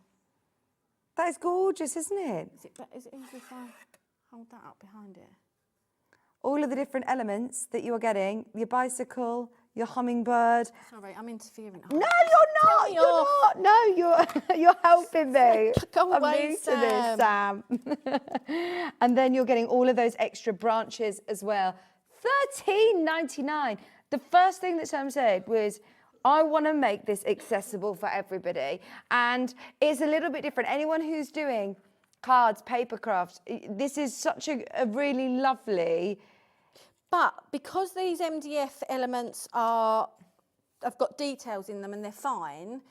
That is gorgeous, isn't it? Is it easy if I hold that up behind it? All of the different elements that you are getting, your bicycle, your hummingbird. Sorry, I'm interfering. No, you're not. You're not. No, you're helping me. Go I'm away, new to this, Sam. And then you're getting all of those extra branches as well. $13.99. The first thing that Sam said was, I want to make this accessible for everybody. And it's a little bit different. Anyone who's doing cards, paper crafts, this is such a really lovely... But because these MDF elements have got details in them and they're fine,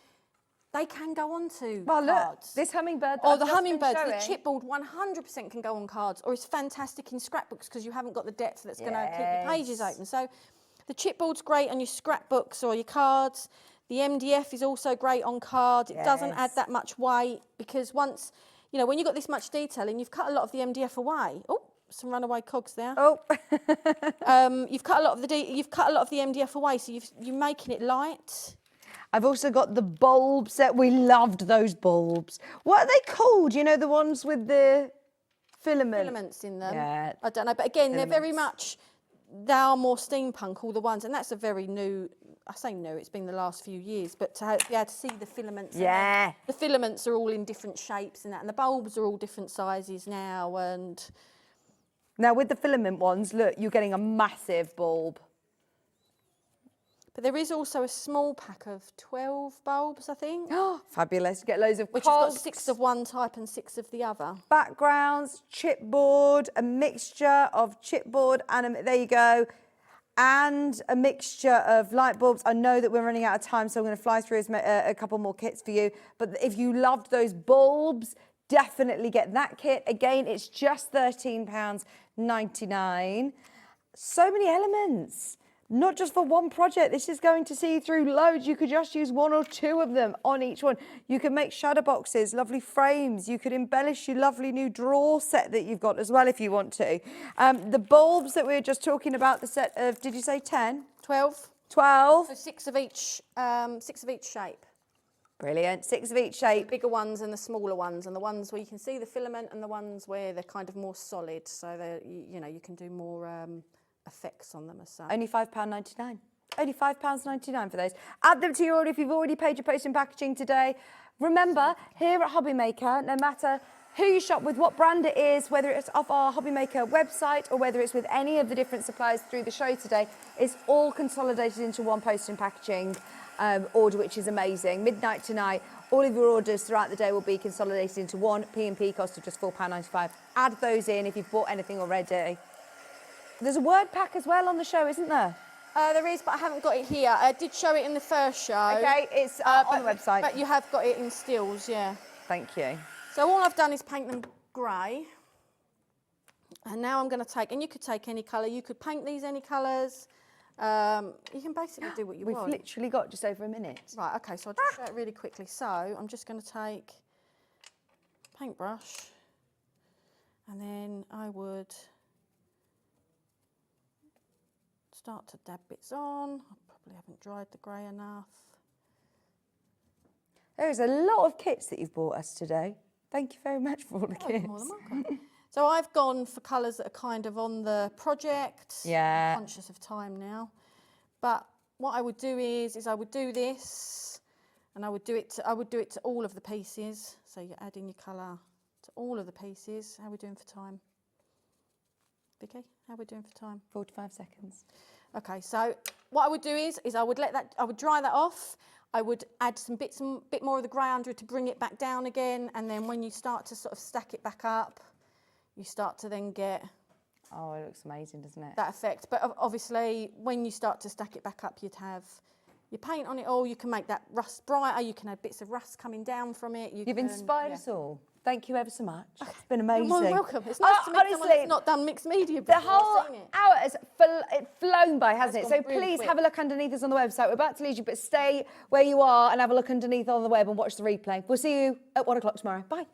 they can go onto cards. Look, this hummingbird or the hummingbird, the chipboard 100% can go on cards, or it's fantastic in scrapbooks because you haven't got the depth that's going to keep your pages open. So the chipboard's great on your scrapbooks or your cards. The MDF is also great on cards. It doesn't add that much weight because once, you know, when you've got this much detailing, you've cut a lot of the MDF away. Oh, some runaway cogs there. Oh. You've cut a lot of the MDF away, so you're making it light. I've also got the bulb set. We loved those bulbs. What are they called? You know, the ones with the filaments in them. Yeah. I don't know, but again, they're very much, they are more steampunk, all the ones, and that's a very new, I say new, it's been the last few years, but to be able to see the filaments. Yeah. The filaments are all in different shapes and that, and the bulbs are all different sizes now, and... Now, with the filament ones, look, you're getting a massive bulb. But there is also a small pack of 12 bulbs, I think. Oh, fabulous. Get loads of which has got 6 of one type and 6 of the other. Backgrounds, chipboard, a mixture of chipboard, and there you go. And a mixture of light bulbs. I know that we're running out of time, so I'm going to fly through a couple more kits for you. But if you loved those bulbs, definitely get that kit. Again, it's just £13.99. So many elements, not just for one project. This is going to see you through loads. You could just use 1 or 2 of them on each one. You can make shadow boxes, lovely frames. You could embellish your lovely new drawer set that you've got as well if you want to. The bulbs that we were just talking about, the set of, did you say 10? 12. 12. So 6 of each shape. Brilliant. 6 of each shape. The bigger ones and the smaller ones, and the ones where you can see the filament, and the ones where they're kind of more solid, so that you can do more effects on them as such. Only £5.99. Only £5.99 for those. Add them to your order if you've already paid your post and packaging today. Remember, here at Hobby Maker, no matter who you shop with, what brand it is, whether it's off our Hobby Maker website or whether it's with any of the different suppliers through the show today, it's all consolidated into one post and packaging order, which is amazing. Midnight tonight, all of your orders throughout the day will be consolidated into one P&P cost of just £4.95. Add those in if you've bought anything already. There's a word pack as well on the show, isn't there? There is, but I haven't got it here. I did show it in the first show. Okay, it's on the website. But you have got it in stills, yeah. Thank you. So all I've done is paint them grey. And now I'm going to take, and you could take any colour. You could paint these any colours. You can basically do what you want. We've literally got just over a minute. Right, okay, so I'll just show it really quickly. So I'm just going to take paintbrush, and then I would start to dab bits on. I probably haven't dried the grey enough. There's a lot of kits that you've bought us today. Thank you very much for all the kits. More than welcome. So I've gone for colours that are kind of on the project. Yeah. I'm conscious of time now. But what I would do is I would do this, and I would do it to all of the pieces. So you're adding your colour to all of the pieces. How are we doing for time? Vicky, how are we doing for time? 45 seconds. Okay, so what I would do is I would dry that off. I would add some bit more of the grey under it to bring it back down again, and then when you start to sort of stack it back up, you start to then get... Oh, it looks amazing, doesn't it? That effect. But obviously, when you start to stack it back up, you'd have your paint on it all. You can make that rust brighter. You can add bits of rust coming down from it. You've inspired us all. Thank you ever so much. It's been amazing. You're welcome. It's nice to meet someone that's not done mixed media before. The whole hour has flown by, hasn't it? So really please quick. have a look underneath us on the website. We're about to leave you, but stay where you are and have a look underneath on the web and watch the replay. We'll see you at 1 o'clock tomorrow. Bye.